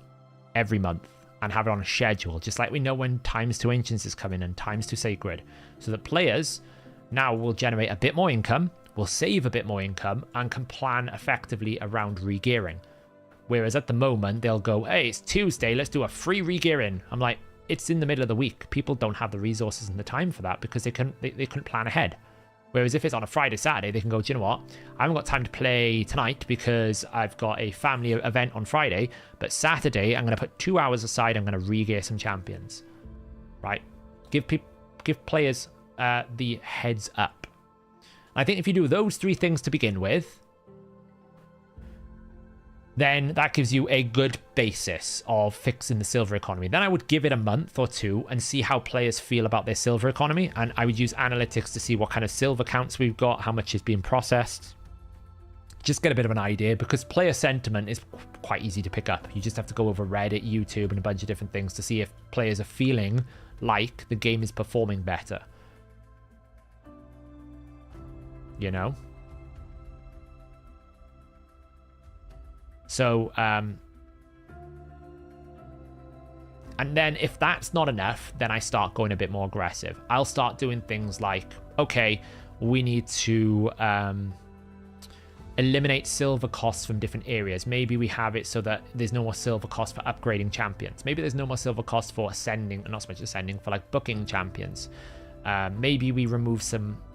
every month, and have it on a schedule, just like we know when Times to Ancients is coming and Times to Sacred, so that players now will generate a bit more income, will save a bit more income, and can plan effectively around regearing. Whereas at the moment, they'll go, hey, it's Tuesday, let's do a free regearing. I'm like, it's in the middle of the week. People don't have the resources and the time for that because they couldn't plan ahead. Whereas if it's on a Friday, Saturday, they can go, do you know what? I haven't got time to play tonight because I've got a family event on Friday, but Saturday, I'm going to put 2 hours aside. I'm going to regear some champions, right? Give players the heads up. I think if you do those 3 things to begin with, then that gives you a good basis of fixing the silver economy. Then I would give it a month or 2 and see how players feel about their silver economy. And I would use analytics to see what kind of silver counts we've got, how much is being processed. Just get a bit of an idea, because player sentiment is quite easy to pick up. You just have to go over Reddit, YouTube, and a bunch of different things to see if players are feeling like the game is performing better. You know? So, and then if that's not enough, then I start going a bit more aggressive. I'll start doing things like, okay, we need to eliminate silver costs from different areas. Maybe we have it so that there's no more silver cost for upgrading champions. Maybe there's no more silver cost for ascending, not so much ascending, for like booking champions. Maybe we remove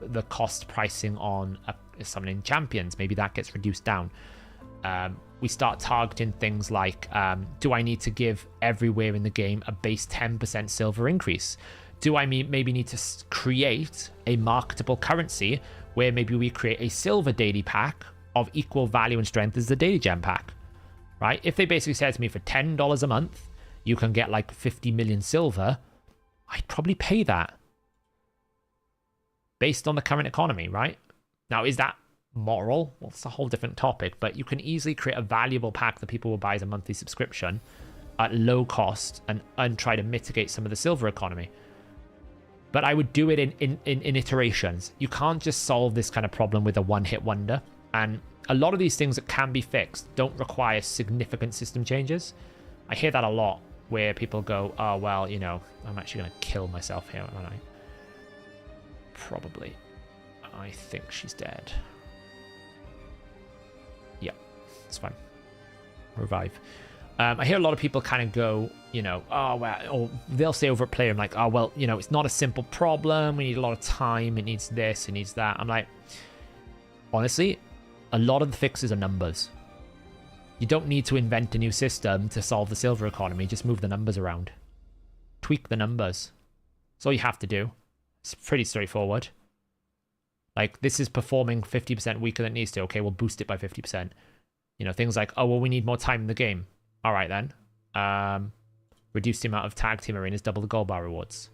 the cost pricing on summoning champions. Maybe that gets reduced down. We start targeting things like, do I need to give everywhere in the game a base 10% silver increase? Do I maybe need to create a marketable currency where maybe we create a silver daily pack of equal value and strength as the daily gem pack, right? If they basically said to me for $10 a month, you can get like 50 million silver, I'd probably pay that based on the current economy, right? Now, is that moral? Well, it's a whole different topic, but you can easily create a valuable pack that people will buy as a monthly subscription at low cost and try to mitigate some of the silver economy. But I would do it in iterations. You can't just solve this kind of problem with a one-hit wonder. And a lot of these things that can be fixed don't require significant system changes. I hear that a lot where people go, oh, well, you know, I'm actually going to kill myself here, aren't I? Probably. I think she's dead. Yeah, it's fine. Revive. I hear a lot of people kind of go, you know, oh, well, or they'll say over at Player, I'm like, oh, well, you know, it's not a simple problem. We need a lot of time. It needs this. It needs that. I'm like, honestly, a lot of the fixes are numbers. You don't need to invent a new system to solve the silver economy. Just move the numbers around. Tweak the numbers. That's all you have to do. It's pretty straightforward. Like, this is performing 50% weaker than it needs to. Okay, we'll boost it by 50%. You know, things like, oh, well, we need more time in the game. All right, then. Reduce the amount of tag team arenas, double the gold bar rewards.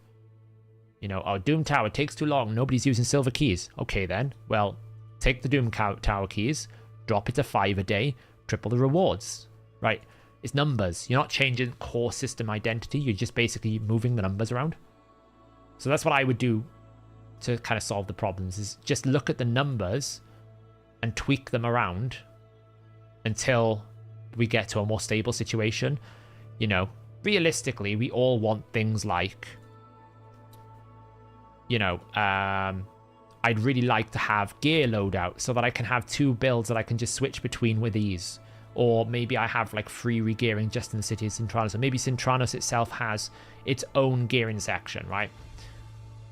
You know, oh, Doom Tower takes too long. Nobody's using silver keys. Okay, then. Well, take the Doom Tower keys, drop it to 5 a day, triple the rewards. Right? It's numbers. You're not changing core system identity. You're just basically moving the numbers around. So that's what I would do to kind of solve the problems, is just look at the numbers and tweak them around until we get to a more stable situation. You know, realistically, we all want things like, you know, I'd really like to have gear loadout so that I can have 2 builds that I can just switch between with ease. Or maybe I have like free regearing just in the city of Sintranos. Or maybe Sintranos itself has its own gearing section, right?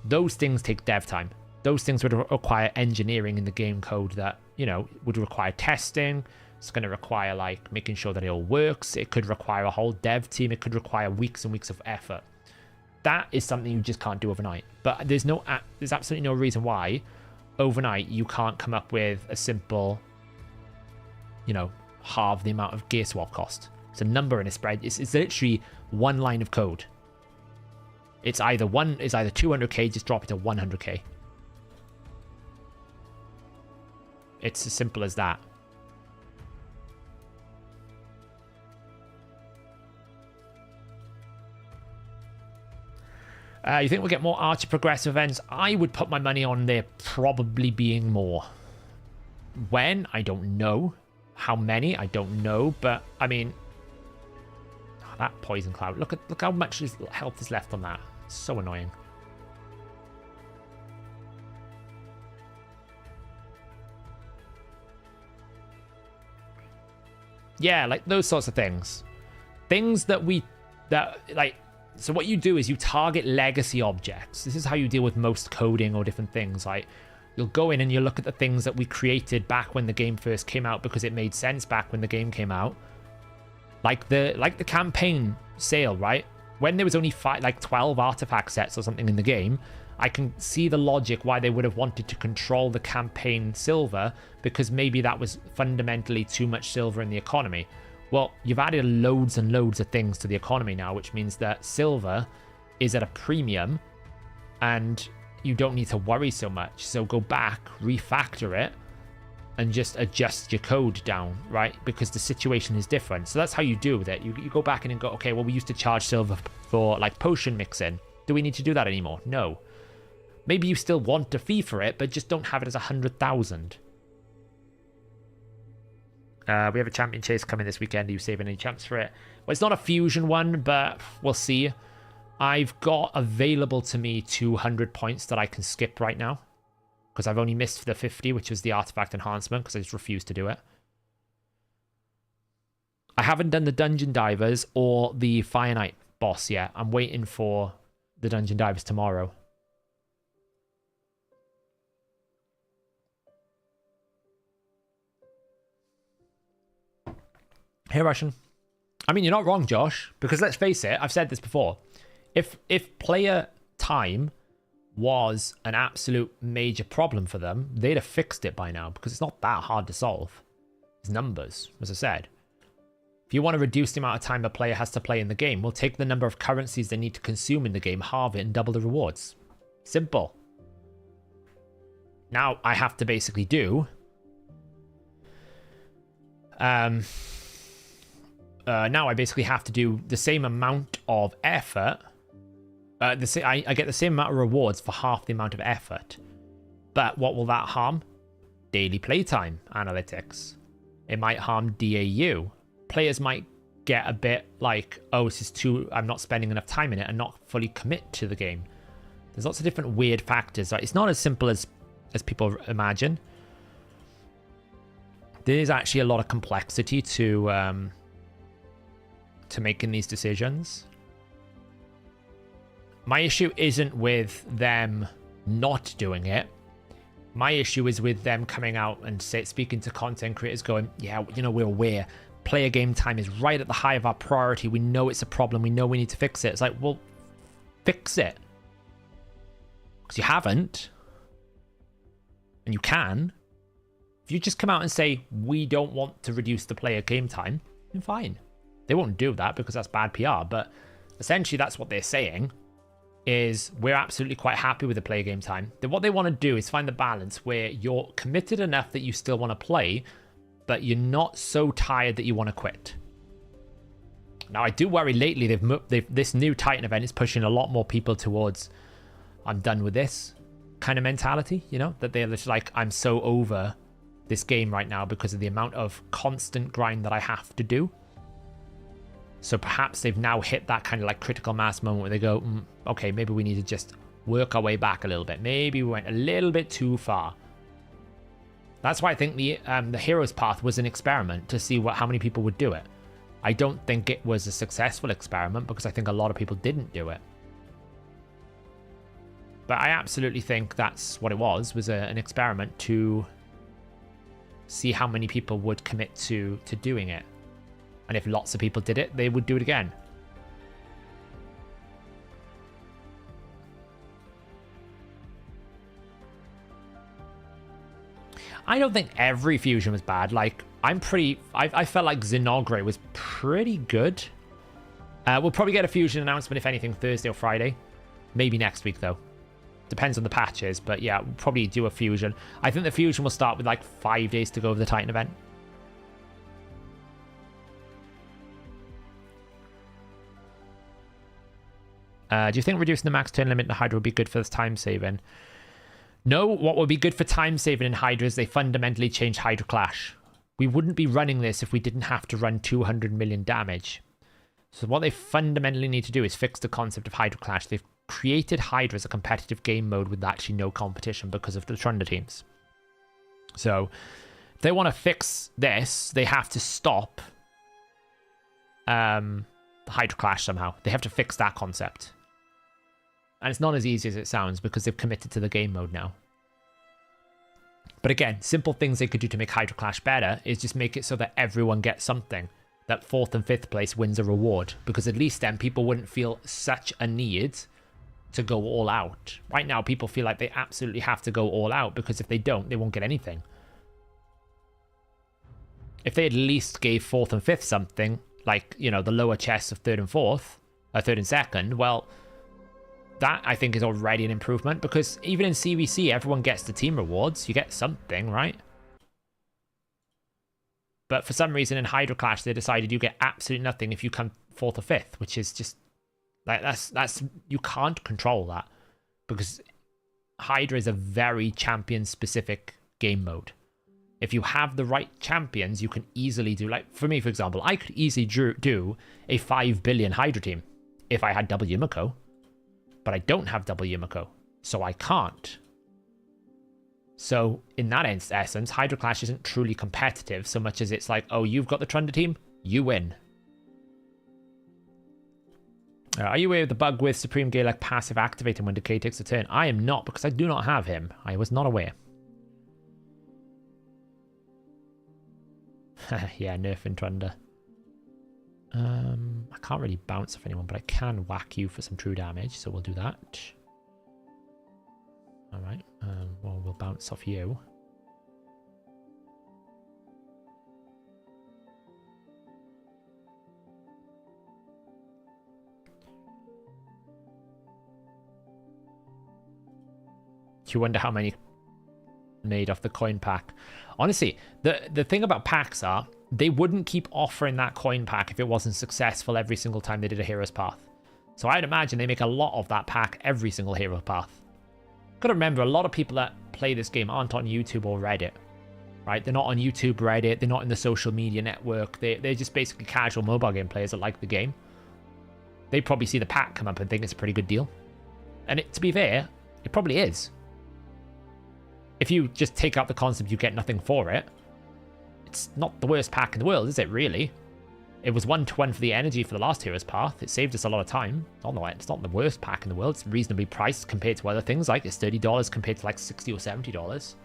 Those things take dev time. Those things would require engineering in the game code that, you know, would require testing. It's going to require like making sure that it all works. It could require a whole dev team. It could require weeks and weeks of effort. That is something you just can't do overnight. But there's absolutely no reason why overnight you can't come up with a simple, you know, halve the amount of gear swap cost. It's a number in a spread. It's literally one line of code. It's either 200k, just drop it to 100k. It's as simple as that. You think we'll get more Archer progressive events? I would put my money on there probably being more. When? I don't know. How many? I don't know. But, I mean... Oh, that poison cloud. Look how much health is left on that. It's so annoying. Yeah, like those sorts of things. Things that like... So what you do is you target legacy objects. This is how you deal with most coding or different things. Like, you'll go in and you look at the things that we created back when the game first came out because it made sense back when the game came out. Like the campaign sale, right? When there was only 12 artifact sets or something in the game, I can see the logic why they would have wanted to control the campaign silver, because maybe that was fundamentally too much silver in the economy. Well, you've added loads and loads of things to the economy now, which means that silver is at a premium and you don't need to worry so much. So go back, refactor it, and just adjust your code down, right? Because the situation is different. So that's how you do with it. You go back in and go, okay, well, we used to charge silver for like potion mixing. Do we need to do that anymore? No. Maybe you still want a fee for it, but just don't have it as 100,000. We have a champion chase coming this weekend. Are you saving any champs for it? Well, it's not a fusion one, but we'll see. I've got available to me 200 points that I can skip right now. Because I've only missed the 50, which was the artifact enhancement, because I just refused to do it. I haven't done the Dungeon Divers or the Fire Knight boss yet. I'm waiting for the Dungeon Divers tomorrow. Hey, Russian. I mean, you're not wrong, Josh, because let's face it, I've said this before. If player time was an absolute major problem for them, they'd have fixed it by now, because it's not that hard to solve. It's numbers, as I said. If you want to reduce the amount of time a player has to play in the game, we'll take the number of currencies they need to consume in the game, halve it, and double the rewards. Simple. Now I have to basically do... now I basically have to do the same amount of effort. I get the same amount of rewards for half the amount of effort. But what will that harm? Daily playtime analytics. It might harm DAU. Players might get a bit like, oh, this is too... I'm not spending enough time in it and not fully commit to the game. There's lots of different weird factors. Right? It's not as simple as people imagine. There is actually a lot of complexity to making these decisions. My issue isn't with them not doing it. My issue is with them coming out and speaking to content creators going, yeah, you know, we're aware player game time is right at the high of our priority. We know it's a problem. We know we need to fix it. It's like, well, fix it. Because you haven't. And you can. If you just come out and say, we don't want to reduce the player game time, then fine. They won't do that because that's bad PR. But essentially, that's what they're saying. Is we're absolutely quite happy with the player game time. Then what they want to do is find the balance where you're committed enough that you still want to play, but you're not so tired that you want to quit. Now, I do worry lately this new Titan event is pushing a lot more people towards I'm done with this kind of mentality, you know, that they're just like, I'm so over this game right now because of the amount of constant grind that I have to do. So perhaps they've now hit that kind of like critical mass moment where they go, okay, maybe we need to just work our way back a little bit. Maybe we went a little bit too far. That's why I think the Heroes Path was an experiment to see how many people would do it. I don't think it was a successful experiment because I think a lot of people didn't do it. But I absolutely think that's what it was an experiment to see how many people would commit to doing it. And if lots of people did it, they would do it again. I don't think every fusion was bad. Like, I felt like Xenogre was pretty good. We'll probably get a fusion announcement, if anything, Thursday or Friday. Maybe next week, though. Depends on the patches, but yeah, we'll probably do a fusion. I think the fusion will start with like 5 days to go of the Titan event. Do you think reducing the max turn limit in Hydra would be good for this time saving? No, what would be good for time saving in Hydra is they fundamentally changed Hydra Clash. We wouldn't be running this if we didn't have to run 200 million damage. So what they fundamentally need to do is fix the concept of Hydra Clash. They've created Hydra as a competitive game mode with actually no competition because of the Thunder teams. So if they want to fix this, they have to stop Hydra Clash somehow. They have to fix that concept. And it's not as easy as it sounds because they've committed to the game mode now. But again, simple things they could do to make Hydra Clash better is just make it so that everyone gets something. That 4th and 5th place wins a reward. Because at least then people wouldn't feel such a need to go all out. Right now, people feel like they absolutely have to go all out because if they don't, they won't get anything. If they at least gave 4th and 5th something, like, you know, the lower chests of 3rd and 4th, 3rd and 2nd, well, that I think is already an improvement because even in CVC, everyone gets the team rewards. You get something, right? But for some reason in Hydra Clash, they decided you get absolutely nothing if you come 4th or 5th, which is just Like, that's you can't control that, because Hydra is a very champion-specific game mode. If you have the right champions, you can easily do, like, for me, for example, I could easily do a 5 billion Hydra team if I had double Yumiko, but I don't have double Yumiko, so I can't. So in that essence, Hydra Clash isn't truly competitive so much as it's like, oh, you've got the Trunda team, you win. Are you aware of the bug with Supreme Gaelic passive activating when Decay takes a turn? I am not, because I do not have him. I was not aware. Yeah, nerfing Trunda. I can't really bounce off anyone, but I can whack you for some true damage, so we'll do that. Alright, well, we'll bounce off you. You wonder how many made off the coin pack. Honestly, the thing about packs are, they wouldn't keep offering that coin pack if it wasn't successful every single time they did a hero's path. So I'd imagine they make a lot of that pack every single hero path. Gotta remember, a lot of people that play this game aren't on YouTube or Reddit, right? They're not on YouTube, Reddit, they're not in the social media network. They're just basically casual mobile game players that like the game. They probably see the pack come up and think it's a pretty good deal. And to be fair, it probably is. If you just take out the concept you get nothing for it, it's not the worst pack in the world, is it, really? It was 1-to-1 for the energy for the last Hero's Path. It saved us a lot of time. It's not the worst pack in the world. It's reasonably priced compared to other things. Like, it's $30 compared to like $60 or $70.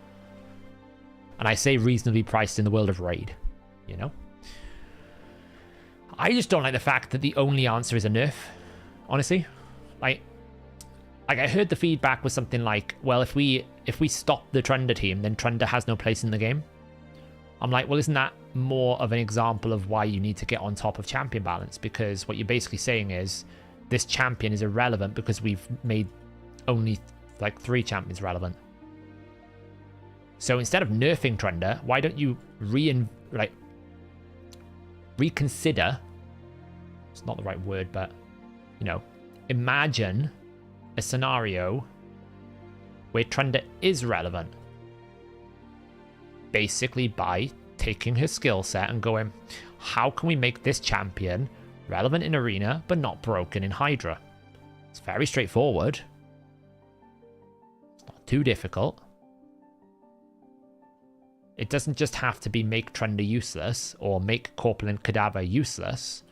And I say reasonably priced in the world of Raid, you know? I just don't like the fact that the only answer is a nerf, honestly. Like I heard the feedback was something like, well, if we stop the Trunda team, then Trunda has no place in the game. I'm like, well, isn't that more of an example of why you need to get on top of champion balance? Because what you're basically saying is this champion is irrelevant because we've made only like 3 champions relevant. So instead of nerfing Trunda, why don't you reconsider? It's not the right word, but you know, imagine a scenario where Trunda is relevant. Basically by taking her skill set and going, how can we make this champion relevant in Arena but not broken in Hydra? It's very straightforward. It's not too difficult. It doesn't just have to be make Trunda useless or make Corpulent Cadaver useless.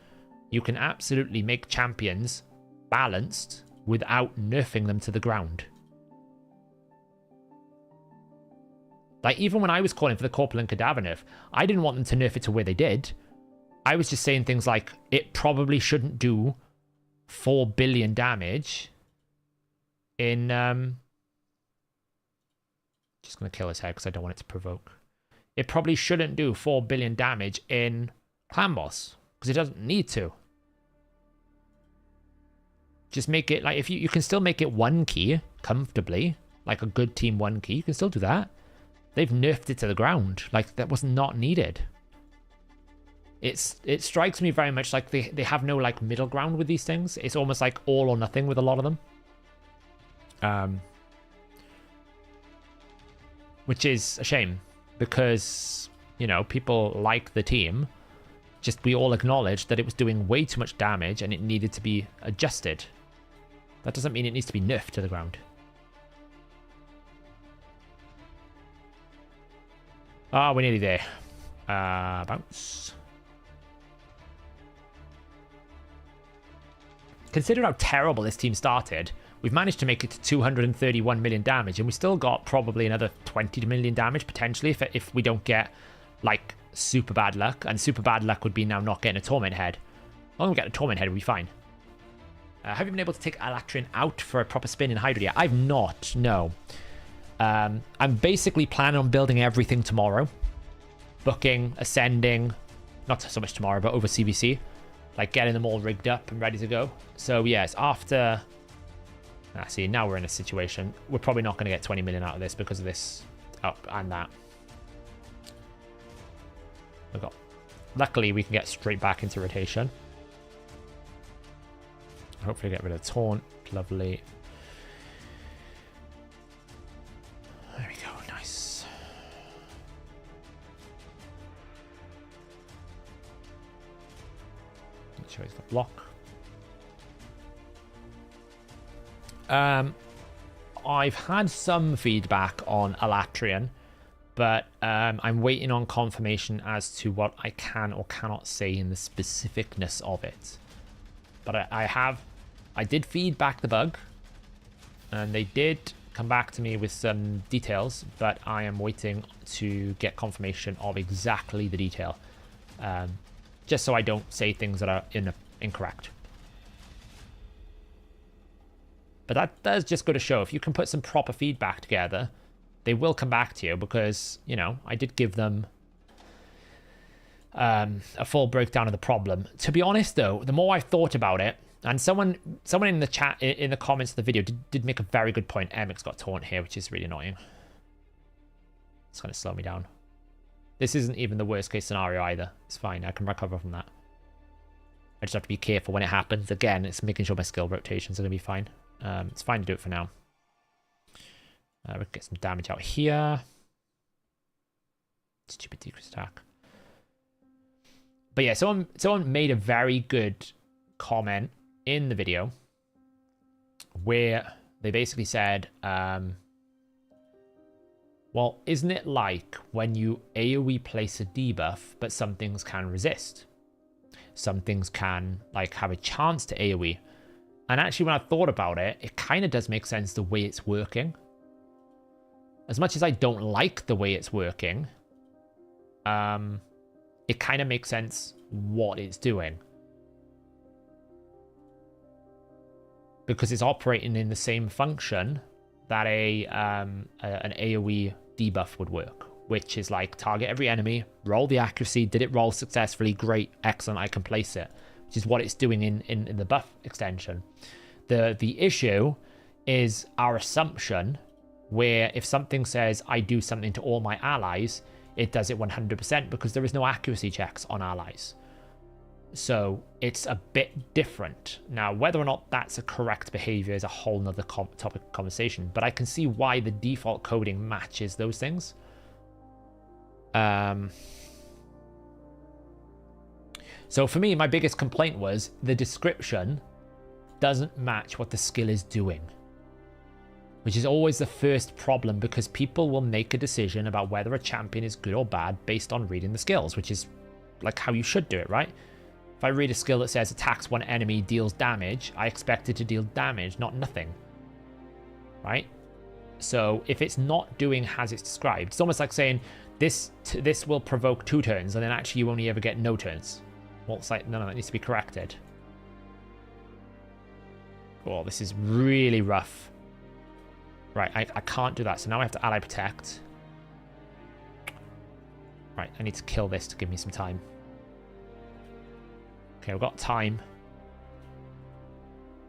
You can absolutely make champions balanced without nerfing them to the ground. Like, even when I was calling for the Corpulent Cadaver nerf, I didn't want them to nerf it to where they did. I was just saying things like, it probably shouldn't do 4 billion damage in... Just going to kill his head because I don't want it to provoke. It probably shouldn't do 4 billion damage in Clan Boss because it doesn't need to. Just make it, like, if you can still make it 1 key comfortably, like a good team 1 key, you can still do that. They've nerfed it to the ground. Like, that was not needed. It strikes me very much like they have no, like, middle ground with these things. It's almost like all or nothing with a lot of them. Which is a shame. Because, you know, people like the team. Just we all acknowledge that it was doing way too much damage and it needed to be adjusted. That doesn't mean it needs to be nerfed to the ground. Ah, we're nearly there. Bounce. Consider how terrible this team started. We've managed to make it to 231 million damage, and we still got probably another 20 million damage, potentially, if we don't get, like, super bad luck. And super bad luck would be now not getting a Torment Head. As long as we get a Torment Head, we'll be fine. Have you been able to take Alatrin out for a proper spin in Hydra yet? I've not, no. I'm basically planning on building everything tomorrow. Booking, ascending, not so much tomorrow, but over CVC. Like getting them all rigged up and ready to go. So yes, after... see, now we're in a situation. We're probably not going to get 20 million out of this because of this up and that. Luckily, we can get straight back into rotation. Hopefully get rid of taunt. Lovely. There we go. Nice. Make sure he's got block. I've had some feedback on Alatrian, but I'm waiting on confirmation as to what I can or cannot say in the specificness of it. But I did feedback the bug, and they did come back to me with some details, but I am waiting to get confirmation of exactly the detail, just so I don't say things that are incorrect. But that does just go to show, if you can put some proper feedback together, they will come back to you, because, you know, I did give them a full breakdown of the problem. To be honest, though, the more I've thought about it, and someone in the chat, in the comments of the video, did make a very good point. Emic's got taunt here, which is really annoying. It's going to slow me down. This isn't even the worst case scenario either. It's fine. I can recover from that. I just have to be careful when it happens. Again, it's making sure my skill rotations are going to be fine. It's fine to do it for now. We can get some damage out here. Stupid decrease attack. But yeah, someone made a very good comment in the video where they basically said, well, isn't it like when you AoE place a debuff, but some things can resist? Some things can like have a chance to AoE. And actually, when I thought about it, it kind of does make sense the way it's working. As much as I don't like the way it's working, it kind of makes sense what it's doing. Because it's operating in the same function that an AoE debuff would work. Which is like, target every enemy, roll the accuracy, did it roll successfully? Great, excellent, I can place it. Which is what it's doing in the buff extension. The issue is our assumption, where if something says I do something to all my allies, it does it 100% because there is no accuracy checks on allies. So it's a bit different. Now, whether or not that's a correct behavior is a whole nother topic of conversation, but I can see why the default coding matches those things. So for me, my biggest complaint was the description doesn't match what the skill is doing. Which is always the first problem, because people will make a decision about whether a champion is good or bad based on reading the skills, which is like how you should do it, right? If I read a skill that says attacks one enemy, deals damage, I expect it to deal damage, not nothing. Right? So if it's not doing as it's described, it's almost like saying this will provoke 2 turns, and then actually you only ever get no turns. Well, it's like, no, that needs to be corrected. Oh, this is really rough. Right, I can't do that, so now I have to ally protect. Right, I need to kill this to give me some time. Okay, we've got time.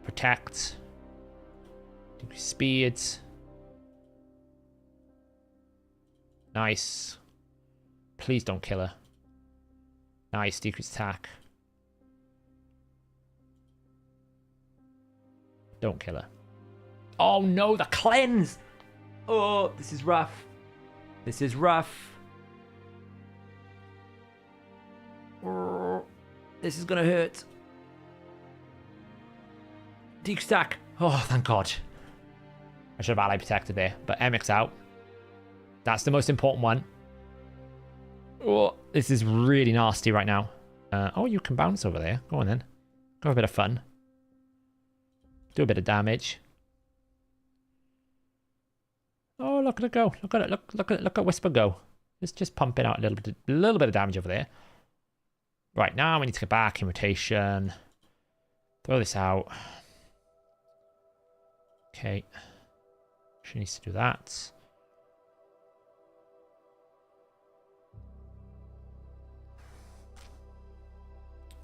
Protect. Decrease speed. Nice. Please don't kill her. Nice, decrease attack. Don't kill her. Oh no, the cleanse! Oh, this is rough. This is rough. Oh, this is gonna hurt. Decrease attack. Oh, thank God. I should have ally protected there, but Emic's out. That's the most important one. Oh, this is really nasty right now. Oh, you can bounce over there. Go on then. Go have a bit of fun. Do a bit of damage. Oh, look at it go. Look at it. Look at Whisper go. It's just pumping out a little bit of damage over there. Right, now we need to get back in rotation. Throw this out. Okay. She needs to do that.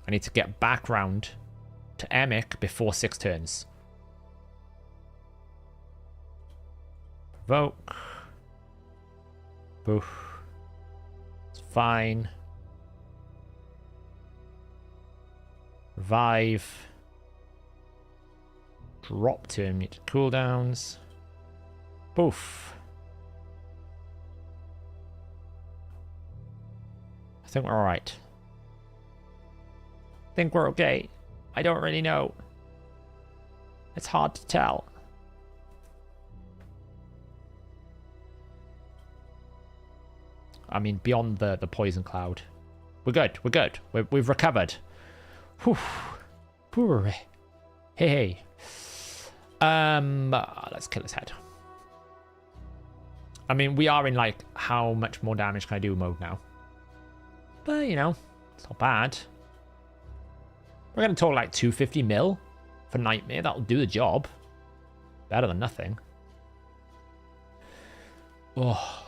I need to get back round to Emic before 6 turns. Provoke. Boof. It's fine. Revive. Drop to immediate cooldowns. Poof. I think we're alright. I think we're okay. I don't really know. It's hard to tell. I mean, beyond the poison cloud. We're good. We're good. We've recovered. Whew. Hooray. Hey. Let's kill his head. I mean, we are in, like, how much more damage can I do mode now. But, you know, it's not bad. We're going to talk like 250 mil for Nightmare. That'll do the job. Better than nothing. Oh.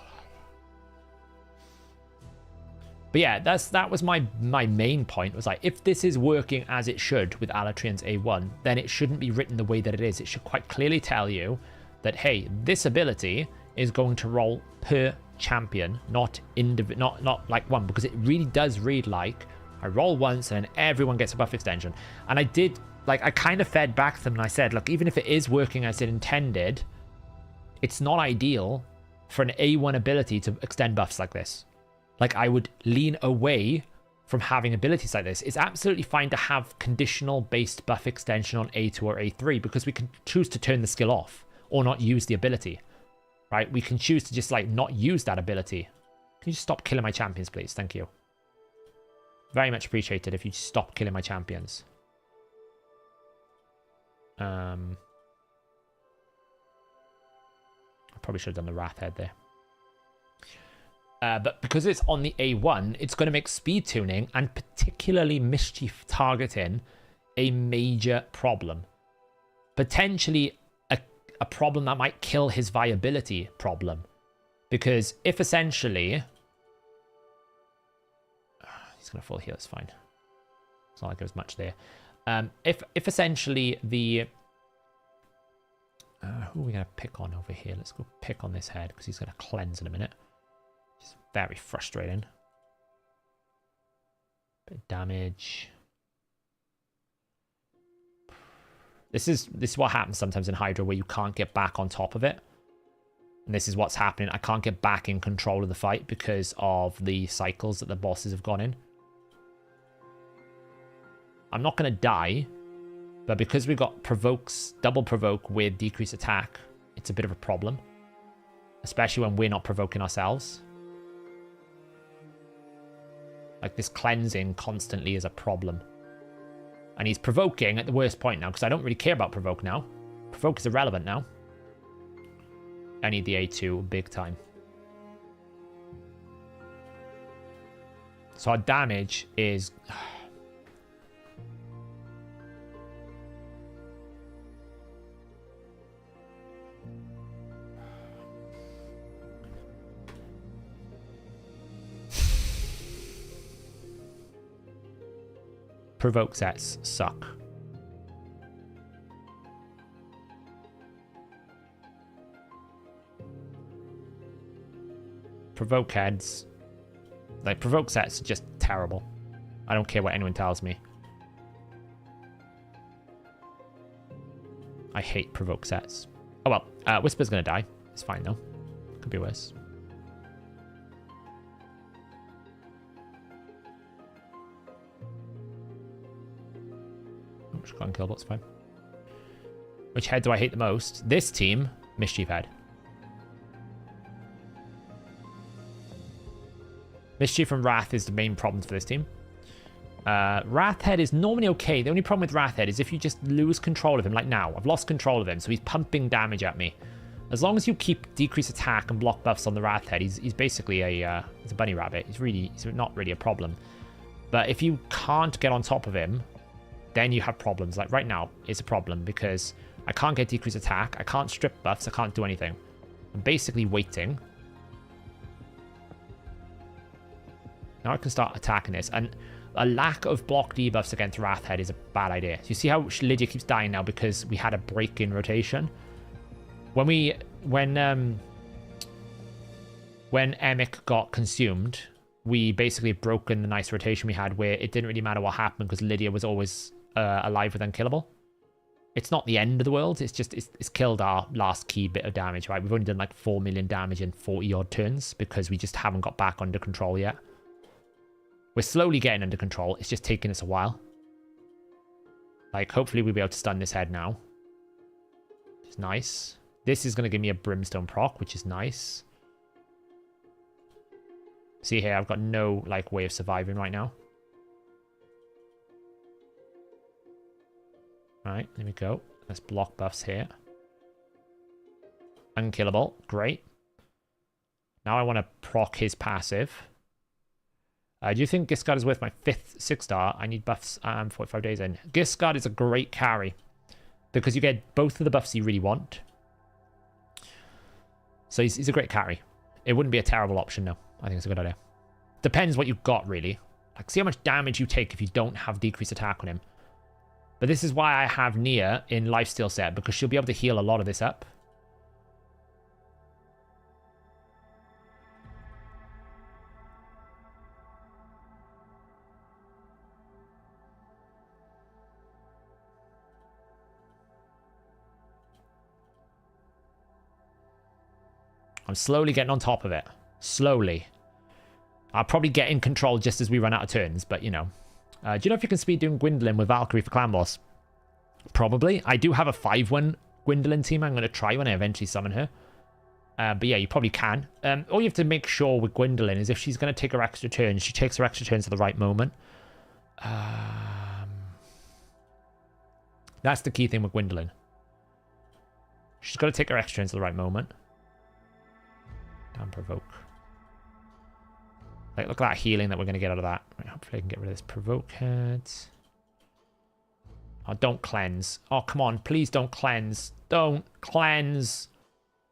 But yeah, that was my main point. Was like, if this is working as it should with Alatrian's A1, then it shouldn't be written the way that it is. It should quite clearly tell you that, hey, this ability is going to roll per champion, not like one, because it really does read like I roll once and then everyone gets a buff extension. And I did, like, I kind of fed back to them and I said, look, even if it is working as it intended, it's not ideal for an A1 ability to extend buffs like this. Like, I would lean away from having abilities like this. It's absolutely fine to have conditional based buff extension on A2 or A3 because we can choose to turn the skill off or not use the ability, right? We can choose to just, like, not use that ability. Can you just stop killing my champions, please? Thank you. Very much appreciated if you just stop killing my champions. I probably should have done the Wrath Head there. But because it's on the A1, it's going to make speed tuning and particularly mischief targeting a major problem. Potentially a problem that might kill his viability problem. Because if essentially... he's going to full heal, it's fine. It's not like there's much there. If essentially the... who are we going to pick on over here? Let's go pick on this head because he's going to cleanse in a minute. It's very frustrating. Bit of damage. This is what happens sometimes in Hydra where you can't get back on top of it. And this is what's happening. I can't get back in control of the fight because of the cycles that the bosses have gone in. I'm not going to die, but because we got double provoke with decreased attack, it's a bit of a problem. Especially when we're not provoking ourselves. Like, this cleansing constantly is a problem. And he's provoking at the worst point now, because I don't really care about provoke now. Provoke is irrelevant now. I need the A2 big time. So our damage is... Provoke sets suck. Provoke heads. Like, provoke sets are just terrible. I don't care what anyone tells me. I hate provoke sets. Oh well, Whisper's gonna die. It's fine though. Could be worse. Just got unkillable, it's fine. Which head do I hate the most? This team, Mischief Head. Mischief and Wrath is the main problems for this team. Wrath Head is normally okay. The only problem with Wrath Head is if you just lose control of him, like now. I've lost control of him, so he's pumping damage at me. As long as you keep decreased attack and block buffs on the Wrath Head, he's basically he's a bunny rabbit. He's not really a problem. But if you can't get on top of him, then you have problems. Like right now, it's a problem because I can't get decreased attack, I can't strip buffs, I can't do anything. I'm basically waiting. Now I can start attacking this, and a lack of block debuffs against Wrath Head is a bad idea. So you see how Lydia keeps dying now because we had a break in rotation? When Emic got consumed, we basically broken the nice rotation we had where it didn't really matter what happened because Lydia was always alive with unkillable. It's not the end of the world. It's just, it's killed our last key bit of damage, right? We've only done like 4 million damage in 40 odd turns because we just haven't got back under control yet. We're slowly getting under control. It's just taking us a while. Like, hopefully we'll be able to stun this head now. It's nice. This is going to give me a brimstone proc, which is nice. See here, I've got no, like, way of surviving right now. Right, there we go. Let's block buffs here. Unkillable. Great. Now I want to proc his passive. Do you think Giscard is worth my 5th 6-star? I need buffs 45 days in. Giscard is a great carry because you get both of the buffs you really want. So he's a great carry. It wouldn't be a terrible option, no. I think it's a good idea. Depends what you've got, really. Like, see how much damage you take if you don't have decreased attack on him. But this is why I have Nia in Lifesteal set, because she'll be able to heal a lot of this up. I'm slowly getting on top of it. Slowly. I'll probably get in control just as we run out of turns, but you know. Do you know if you can speed doing Gwendolyn with Valkyrie for Clan Boss? Probably. I do have a 5-1 Gwendolyn team. I'm going to try when I eventually summon her. But yeah, you probably can. All you have to make sure with Gwendolyn is if she's going to take her extra turns, she takes her extra turns at the right moment. That's the key thing with Gwendolyn. She's got to take her extra turns at the right moment. Damn provoke. Like, look at that healing that we're going to get out of that. Right, hopefully I can get rid of this provoke head. Oh, don't cleanse. Oh, come on. Please don't cleanse. Don't cleanse.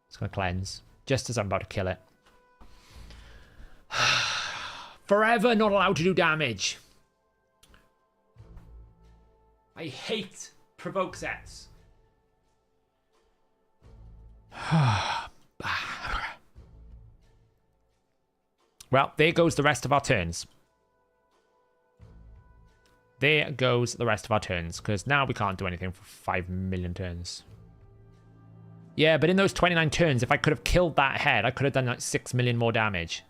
It's going to cleanse. Just as I'm about to kill it. Forever not allowed to do damage. I hate provoke sets. Well, there goes the rest of our turns. There goes the rest of our turns, because now we can't do anything for 5 million turns. Yeah, but in those 29 turns, if I could have killed that head, I could have done like 6 million more damage.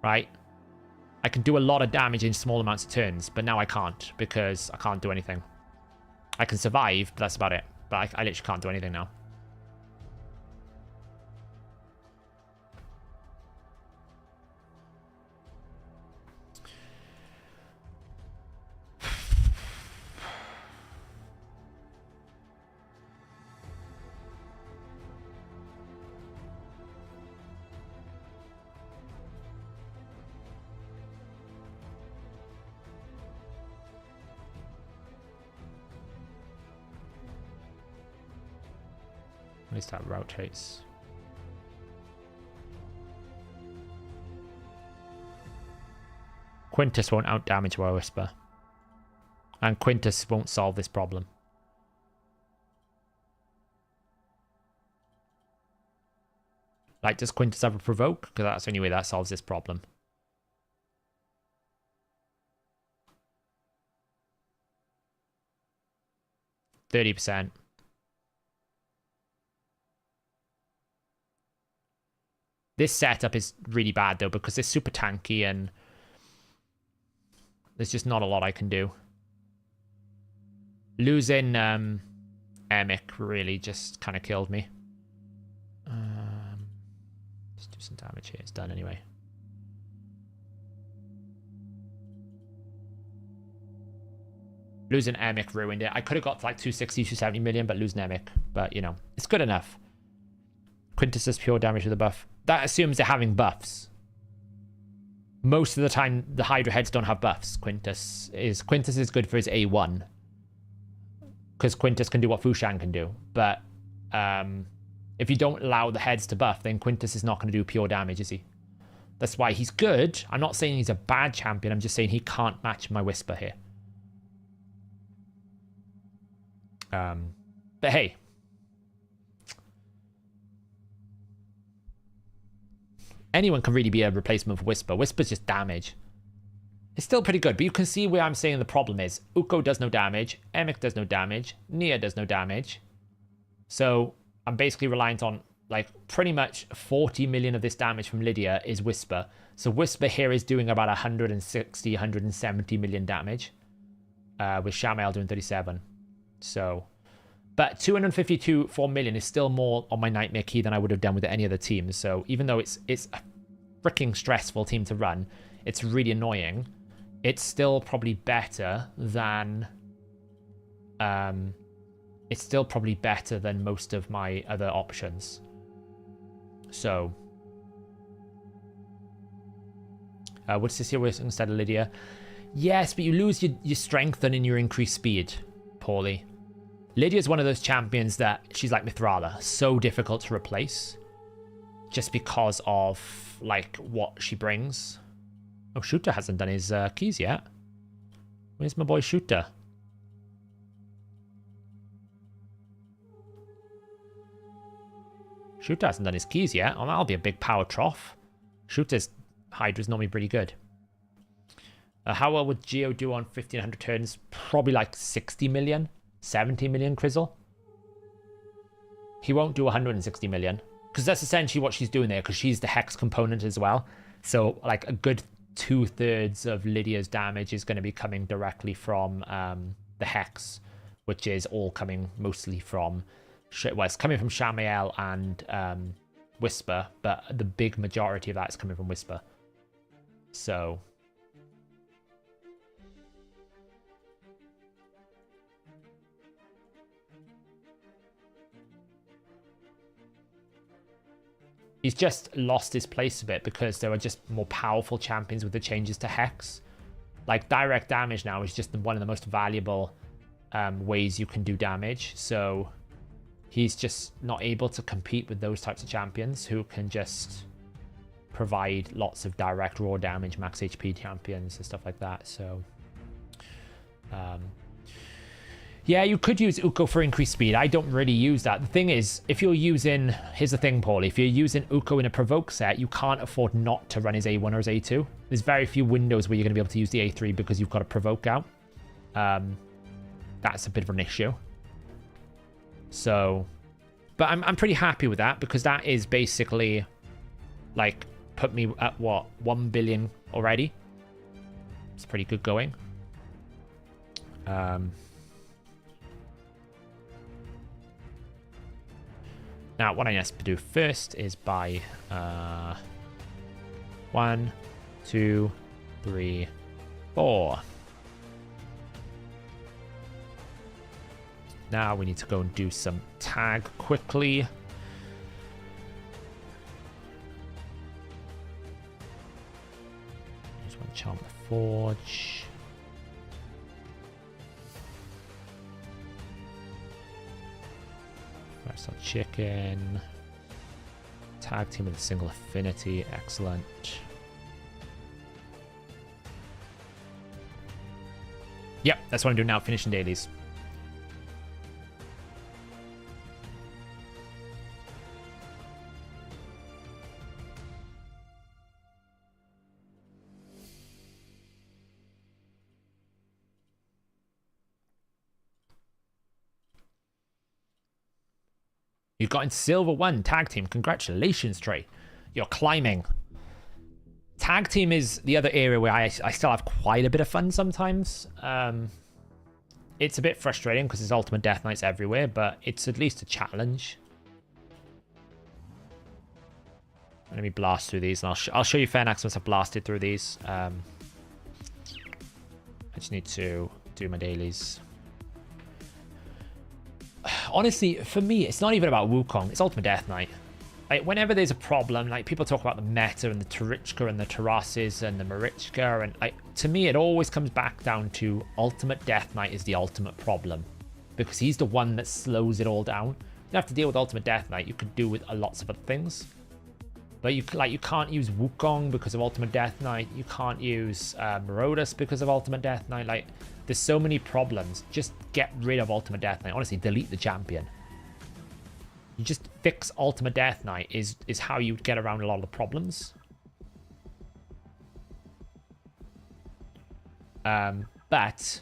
Right? I can do a lot of damage in small amounts of turns, but now I can't, because I can't do anything. I can survive, but that's about it. But I literally can't do anything now. At least that rotates. Quintus won't outdamage our Whisper. And Quintus won't solve this problem. Like, does Quintus have a provoke? Because that's the only way that solves this problem. %. This setup is really bad, though, because it's super tanky and there's just not a lot I can do. Losing Emic really just kind of killed me. Let's do some damage here. It's done anyway. Losing Emic ruined it. I could have got to like 260, 270 million, but losing Emic. But, you know, it's good enough. Quintus does pure damage with a buff. That assumes they're having buffs. Most of the time, the Hydra heads don't have buffs. Quintus is good for his A1. Because Quintus can do what Fushan can do. But if you don't allow the heads to buff, then Quintus is not going to do pure damage, is he? That's why he's good. I'm not saying he's a bad champion. I'm just saying he can't match my Whisper here. But hey. Anyone can really be a replacement for Whisper. Whisper's just damage. It's still pretty good, but you can see where I'm saying the problem is. Uko does no damage, Emic does no damage, Nia does no damage. So I'm basically reliant on, like, pretty much 40 million of this damage from Lydia is Whisper. So Whisper here is doing about 160, 170 million damage, with Shamael doing 37. So, but 252 million is still more on my Nightmare Key than I would have done with any other team. So even though it's a freaking stressful team to run, it's really annoying. It's still probably better than most of my other options. So what's this here with instead of Lydia? Yes, but you lose your strength and your increased speed, Paulie. Lydia's one of those champions that she's like Mithrala, so difficult to replace just because of like what she brings. Oh, Shooter hasn't done his keys yet. Where's my boy Shooter? Shooter hasn't done his keys yet. Oh, that'll be a big power trough. Shooter's Hydra's normally pretty good. How well would Geo do on 1500 turns? Probably like 60 million, 70 million Crizzle. He won't do 160 million because that's essentially what she's doing there because she's the Hex component as well. So like a good 2/3 of Lydia's damage is going to be coming directly from the Hex, which is all coming mostly from, well, it's coming from Shamael and Whisper, but the big majority of that is coming from Whisper. So he's just lost his place a bit because there are just more powerful champions with the changes to Hex. Like direct damage now is just one of the most valuable ways you can do damage. So he's just not able to compete with those types of champions who can just provide lots of direct raw damage, max HP champions and stuff like that. So yeah, you could use Uko for increased speed. I don't really use that. The thing is, if you're using... Here's the thing, Paulie. If you're using Uko in a provoke set, you can't afford not to run his A1 or his A2. There's very few windows where you're going to be able to use the A3 because you've got a provoke out. That's a bit of an issue. So... But I'm pretty happy with that because that is basically... Like, put me at, what, 1 billion already? It's pretty good going. Now, what I need to do first is buy 1, 2, 3, 4. Now we need to go and do some tag quickly. Just want to charm the forge. Wrestle chicken. Tag team with a single affinity. Excellent. Yep, that's what I'm doing now. Finishing dailies. You've got in Silver 1 tag team. Congratulations, Trey. You're climbing. Tag team is the other area where I still have quite a bit of fun sometimes. It's a bit frustrating because there's Ultimate Death Knights everywhere, but it's at least a challenge. Let me blast through these, and I'll show you Fernax once I've blasted through these. I just need to do my dailies. Honestly, for me, it's not even about Wukong. It's Ultimate Death Knight. Like, whenever there's a problem, like, people talk about the meta and the Tarichka and the Tarasis and the Marichka, and, like, to me, it always comes back down to Ultimate Death Knight is the ultimate problem. Because he's the one that slows it all down. You don't have to deal with Ultimate Death Knight. You could do with lots of other things. But, you can't use Wukong because of Ultimate Death Knight. You can't use Maraudus because of Ultimate Death Knight. Like, there's so many problems. Just get rid of Ultimate Death Knight. Honestly, delete the champion. You just fix Ultimate Death Knight is how you get around a lot of the problems. But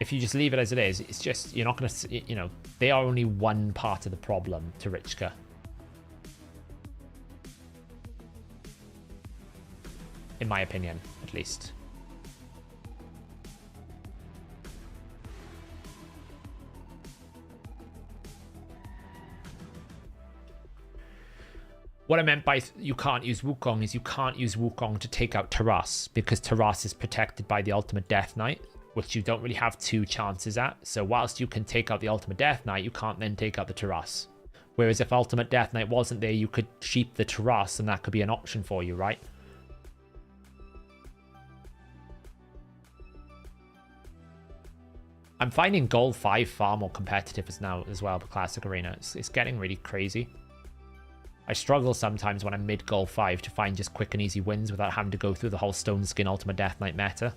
if you just leave it as it is, it's just, you're not going to, you know, they are only one part of the problem to Richka. In my opinion, at least. What I meant by you can't use Wukong is you can't use Wukong to take out Taras, because Taras is protected by the Ultimate Death Knight, which you don't really have two chances at. So whilst you can take out the Ultimate Death Knight, you can't then take out the Taras. Whereas if Ultimate Death Knight wasn't there, you could sheep the Taras, and that could be an option for you, right? I'm finding Gold 5 far more competitive now as well, the Classic Arena. It's getting really crazy. I struggle sometimes when I'm mid Gold 5 to find just quick and easy wins without having to go through the whole Stone Skin Ultimate Death Knight meta.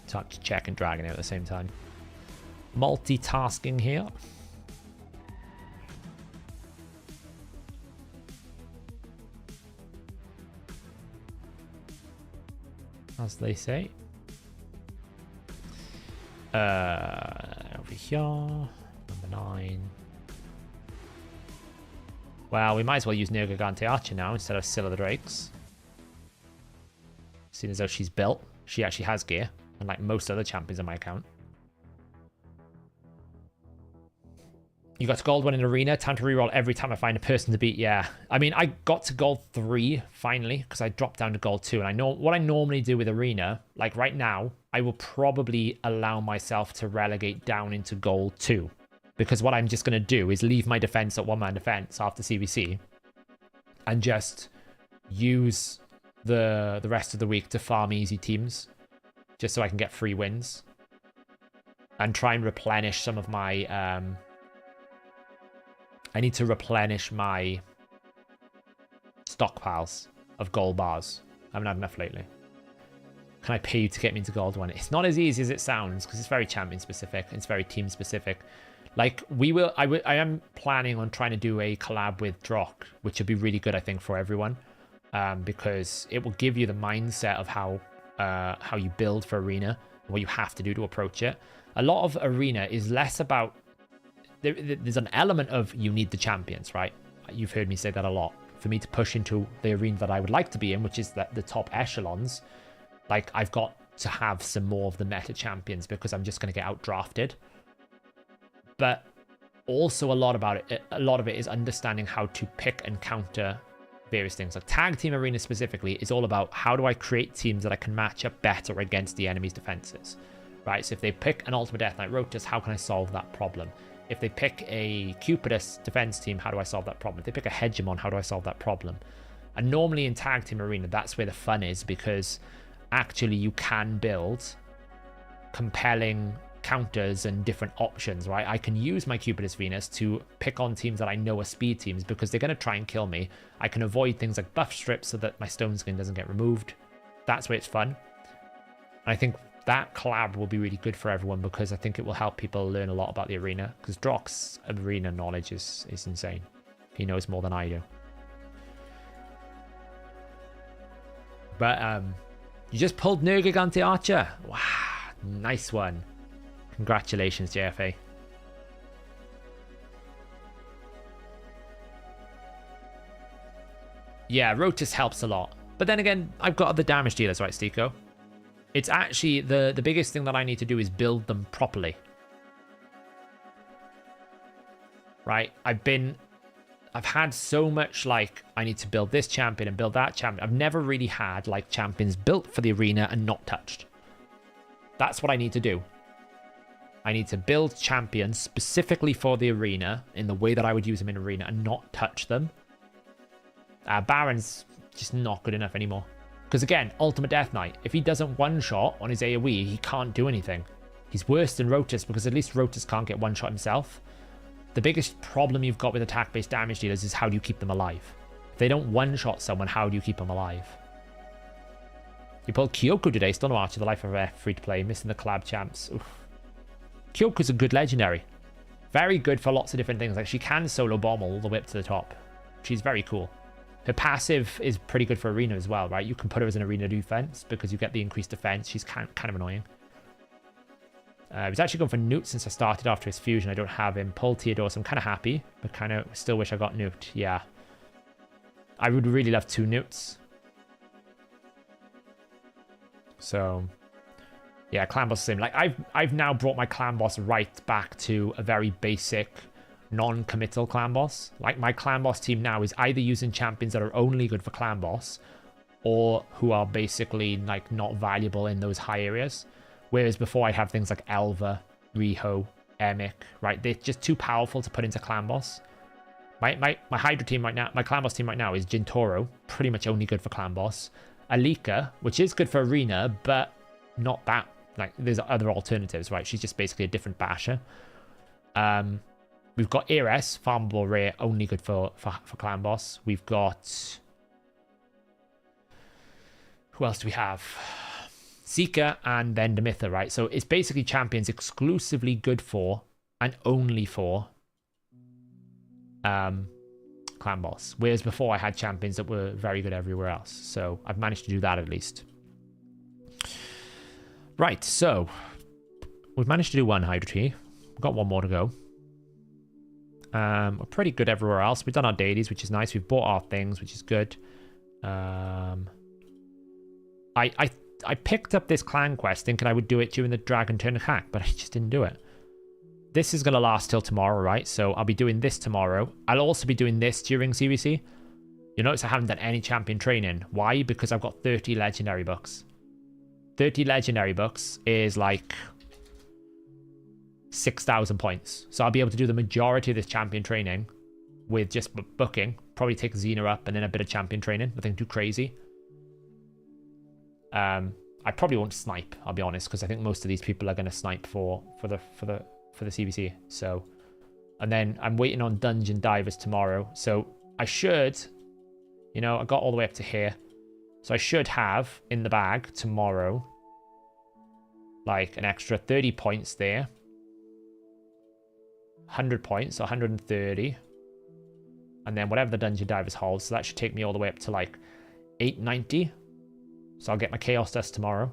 Touch, check, and dragon at the same time. Multitasking here. As they say. Over here. Number 9. Well, we might as well use Nergigante Archer now instead of Scylla the Drakes. Seeing as though she's built, she actually has gear. Unlike most other champions on my account. You got to gold 1 in arena. Time to reroll every time I find a person to beat. Yeah. I mean, I got to gold 3 finally because I dropped down to gold 2. And I know what I normally do with arena, like right now, I will probably allow myself to relegate down into gold 2. Because what I'm just going to do is leave my defense at one-man defense after CVC. And just use the rest of the week to farm easy teams. Just so I can get free wins. And try and replenish some of my... I need to replenish my stockpiles of gold bars. I haven't had enough lately. Can I pay you to get me into gold 1? It's not as easy as it sounds, because it's very champion specific. It's very team specific. Like, I am planning on trying to do a collab with Drock, which would be really good, I think, for everyone. Because it will give you the mindset of how you build for arena, what you have to do to approach it. A lot of arena is less about... There's an element of you need the champions, right? You've heard me say that a lot. For me to push into the arena that I would like to be in, which is the top echelons, like, I've got to have some more of the meta champions because I'm just going to get outdrafted. But also a lot of it is understanding how to pick and counter various things. Like tag team arena specifically is all about how do I create teams that I can match up better against the enemy's defenses, right? So if they pick an Ultimate Death Knight Rotus, how can I solve that problem? If they pick a Cupidus defense team, how do I solve that problem? If they pick a Hegemon, how do I solve that problem? And normally in tag team arena, that's where the fun is, because actually you can build compelling counters and different options, right? I can use my Cupidus Venus to pick on teams that I know are speed teams because they're going to try and kill me. I can avoid things like buff strips so that my stone skin doesn't get removed. That's where it's fun. And I think that collab will be really good for everyone because I think it will help people learn a lot about the arena, because Drock's arena knowledge is insane. He knows more than I do. But you just pulled Nergigante Archer. Wow, nice one. Congratulations, JFA. Yeah, Rotus helps a lot. But then again, I've got other damage dealers, right, Stiko? It's actually the biggest thing that I need to do is build them properly. Right? I've had so much, like, I need to build this champion and build that champion. I've never really had, like, champions built for the arena and not touched. That's what I need to do. I need to build champions specifically for the arena in the way that I would use them in arena and not touch them. Baron's just not good enough anymore. Because again, Ultimate Death Knight, if he doesn't one-shot on his AoE, he can't do anything. He's worse than Rotus because at least Rotus can't get one-shot himself. The biggest problem you've got with attack-based damage dealers is how do you keep them alive? If they don't one-shot someone, how do you keep them alive? You pulled Kyoko today, still no Archer, the life of a free-to-play, missing the collab champs. Oof. Kyoko's a good legendary. Very good for lots of different things. Like, she can solo bomb all the way up to the top. She's very cool. Her passive is pretty good for arena as well, right? You can put her as an arena defense because you get the increased defense. She's kind of annoying. He's actually going for Newt since I started after his fusion. I don't have him. Pull Theodore, so I'm kind of happy, but kind of still wish I got Newt. Yeah. I would really love 2 Newts. So, yeah, clan boss is the same. Like, I've now brought my clan boss right back to a very basic, non-committal clan boss. Like, my clan boss team now is either using champions that are only good for clan boss, or who are basically, like, not valuable in those high areas. Whereas before I'd have things like Elva, Riho, Emic, right? They're just too powerful to put into clan boss. My Hydra team right now, my clan boss team right now is Jintoro, pretty much only good for clan boss. Alika, which is good for arena, but not that. Like, there's other alternatives, right? She's just basically a different basher. We've got Ares, farmable rare, only good for clan boss. We've got... Who else do we have? Seeker and then Demitha, right? So it's basically champions exclusively good for and only for clan boss. Whereas before I had champions that were very good everywhere else. So I've managed to do that at least. Right, so we've managed to do 1 Hydra tree. We've got 1 more to go. We're pretty good everywhere else. We've done our dailies, which is nice. We've bought our things, which is good. I picked up this clan quest thinking I would do it during the Dragon Turn hack, but I just didn't do it. This is going to last till tomorrow, right? So I'll be doing this tomorrow. I'll also be doing this during CVC. You'll notice I haven't done any champion training. Why? Because I've got 30 legendary books. 30 legendary books is like 6,000 points. So I'll be able to do the majority of this champion training with just booking. Probably take Xena up and then a bit of champion training. Nothing too crazy. I probably won't snipe, I'll be honest, because I think most of these people are going to snipe for the CVC. So, and then I'm waiting on Dungeon Divers tomorrow. So I should, you know, I got all the way up to here. So I should have in the bag tomorrow, like an extra 30 points there. 100 points, so 130. And then whatever the Dungeon Divers holds. So that should take me all the way up to like 890. So I'll get my Chaos Dust tomorrow.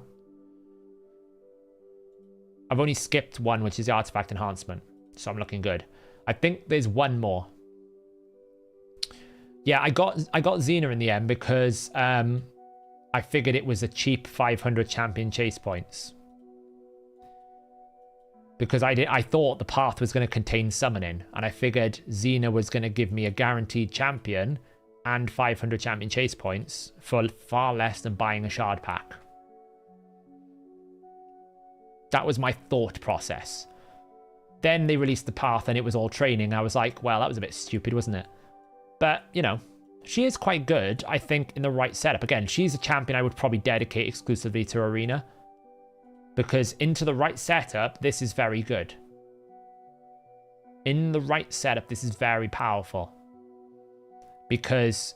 I've only skipped 1, which is the Artifact Enhancement. So I'm looking good. I think there's 1 more. Yeah, I got Xena in the end because I figured it was a cheap 500 champion chase points. Because I thought the path was going to contain summoning. And I figured Xena was going to give me a guaranteed champion and 500 champion chase points for far less than buying a shard pack. That was my thought process. Then they released the path and it was all training. I was like, well, that was a bit stupid, wasn't it? But, you know, she is quite good, I think, in the right setup. Again, she's a champion I would probably dedicate exclusively to Arena. Because into the right setup, this is very good. In the right setup, this is very powerful. Because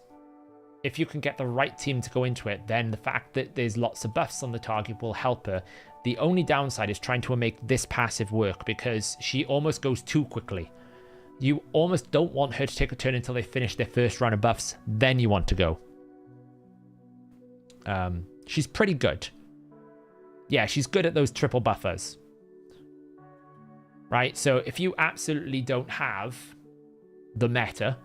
if you can get the right team to go into it, then the fact that there's lots of buffs on the target will help her. The only downside is trying to make this passive work because she almost goes too quickly. You almost don't want her to take a turn until they finish their first round of buffs. Then you want to go. She's pretty good. Yeah, she's good at those triple buffers. Right? So if you absolutely don't have the meta...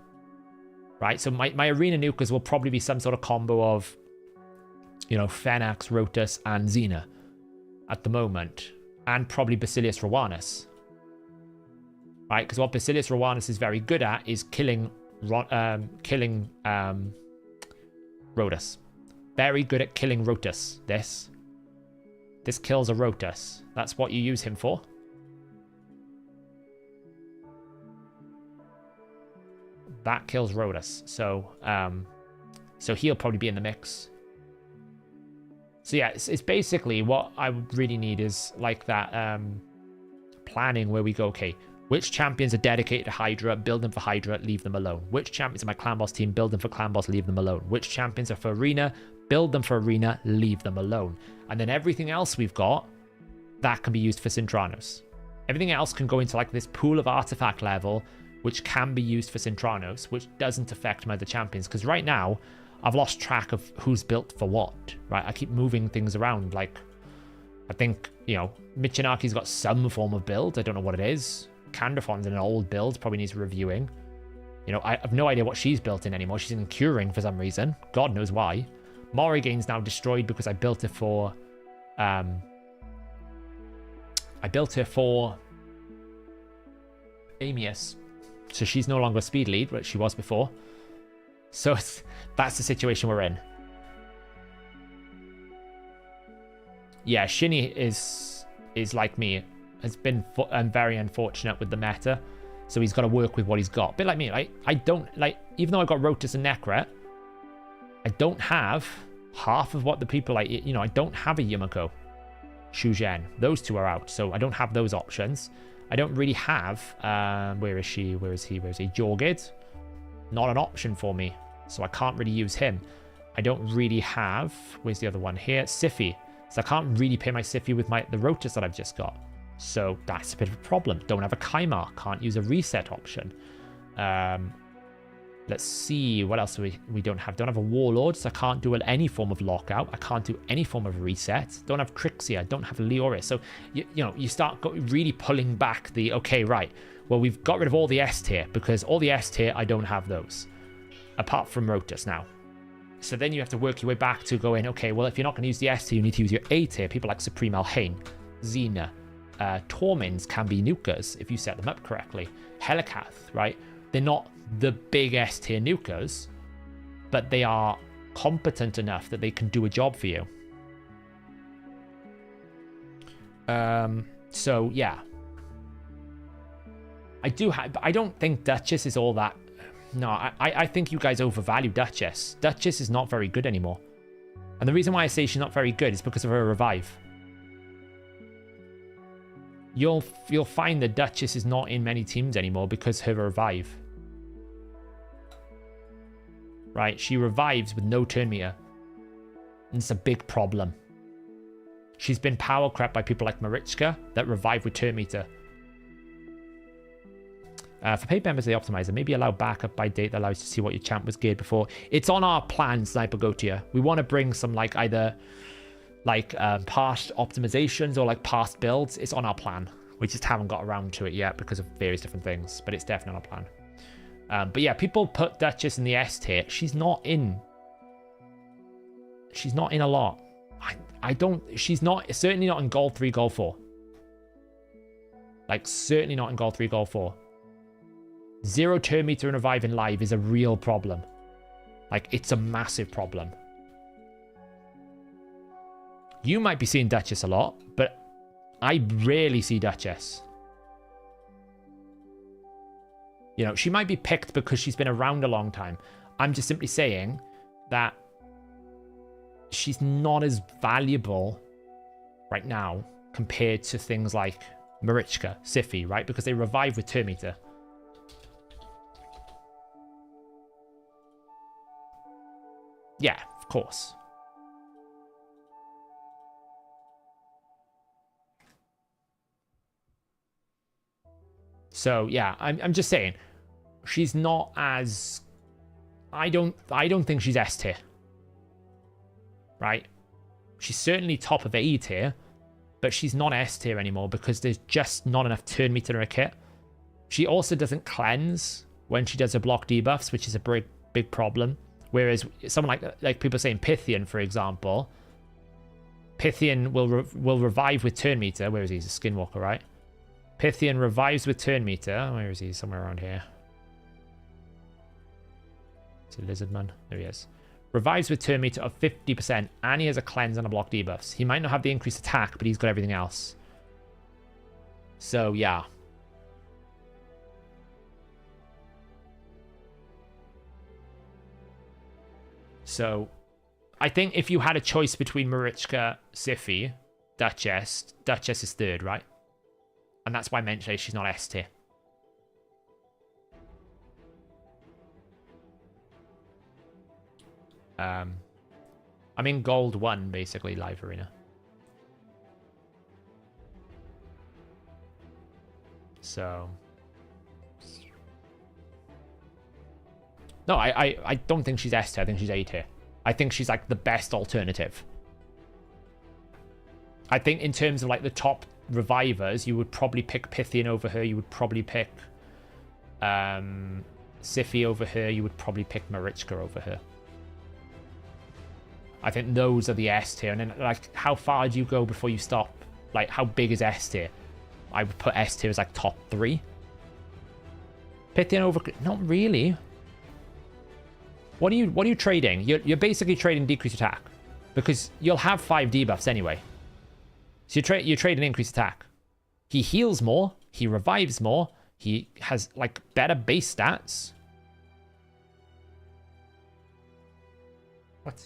Right, so my arena nukers will probably be some sort of combo of, you know, Phenax, Rotus, and Xena at the moment. And probably Basilius Rawanus. Right, because what Basilius Rawanus is very good at is killing Rotus. Very good at killing Rotus, this. This kills a Rotus. That's what you use him for. That kills Rhodas. So, so he'll probably be in the mix. So yeah, it's basically what I would really need is like that planning where we go, okay, which champions are dedicated to Hydra, build them for Hydra, leave them alone. Which champions are my clan boss team, build them for clan boss, leave them alone. Which champions are for arena, build them for arena, leave them alone. And then everything else we've got, that can be used for Cintranos. Everything else can go into like this pool of artifact level, which can be used for Cintranos, which doesn't affect my other champions. Because right now, I've lost track of who's built for what, right? I keep moving things around. Like, I think, you know, Michinaki's got some form of build. I don't know what it is. Candrafon's in an old build, probably needs reviewing. You know, I have no idea what she's built in anymore. She's in curing for some reason. God knows why. Morrigane's now destroyed because I built it for... I built her for Amius. So she's no longer a speed lead, which she was before. So that's the situation we're in. Yeah, Shinny is like me. Has been very unfortunate with the meta. So he's got to work with what he's got. A bit like me, right? I don't, like, even though I got Rotus and Necret, I don't have half of what the people like, you know, I don't have a Yumiko. Shu Zhen. Those two are out. So I don't have those options. I don't really have, where is she? Where is he? Where is he? Jorgid. Not an option for me. So I can't really use him. I don't really have, where's the other one here? Siphi. So I can't really pay my Siphi with the Rotus that I've just got. So that's a bit of a problem. Don't have a Kaimar. Can't use a reset option. Let's see. What else do we don't have? Don't have a Warlord, so I can't do any form of lockout. I can't do any form of reset. Don't have Crixia. Don't have Leoris. So, you know, you start really pulling back the, okay, right. Well, we've got rid of all the S tier because all the S tier, I don't have those. Apart from Rotus now. So then you have to work your way back to going, okay, well, if you're not going to use the S tier, you need to use your A tier. People like Supreme Alhain, Xena, Tormins can be nukers if you set them up correctly. Helikath, right? They're not the big S tier nukers, but they are competent enough that they can do a job for you. So yeah. I don't think Duchess is all that. No, I think you guys overvalue Duchess. Duchess is not very good anymore. And the reason why I say she's not very good is because of her revive. You'll find that Duchess is not in many teams anymore because her revive. Right? She revives with no turn meter. And it's a big problem. She's been power crept by people like Marichka that revive with turn meter. For paid members of the optimizer, maybe allow backup by date that allows you to see what your champ was geared before. It's on our plan, Sniper Gotia. We want to bring some like either like past optimizations or like past builds. It's on our plan. We just haven't got around to it yet because of various different things, but it's definitely on our plan. But yeah, people put Duchess in the S tier. She's not in a lot. She's not, certainly not in Gold 3, Gold 4. Like, certainly not in Gold 3, Gold 4. 0 turn meter and revive in live is a real problem. Like, it's a massive problem. You might be seeing Duchess a lot, but I rarely see Duchess. You know, she might be picked because she's been around a long time. I'm just simply saying that she's not as valuable right now compared to things like Marichka, Siphi, right? Because they revive with turn meter. Yeah, of course. So yeah, I'm just saying, she's not as. I don't think she's S tier. Right? She's certainly top of A tier, but she's not S tier anymore because there's just not enough turn meter in her kit. She also doesn't cleanse when she does her block debuffs, which is a big problem. Whereas someone like people saying Pythian, for example, Pythian will revive with turn meter. Where is he? He's a skinwalker, right? Pythian revives with turn meter. Where is he? Somewhere around here. Is it Lizardman? There he is. Revives with turn meter of 50%, and he has a cleanse and a block debuffs. He might not have the increased attack, but he's got everything else. So, yeah. So I think if you had a choice between Marichka, Sify, Duchess, Duchess is third, right? And that's why I mentioned she's not S tier. I'm in gold 1, basically, live arena. So... No, I don't think she's S tier. I think she's A tier. I think she's, like, the best alternative. I think in terms of, like, the top revivers, you would probably pick Pythian over her. You would probably pick Sify over her. You would probably pick Marichka over her. I think those are the S tier. And then, like, how far do you go before you stop? Like, how big is S tier? I would put S tier as, like, top 3. Pythian over... Not really. What are you trading? You're basically trading decreased attack. Because you'll have 5 debuffs anyway. So you trade an increased attack. He heals more. He revives more. He has, like, better base stats. What?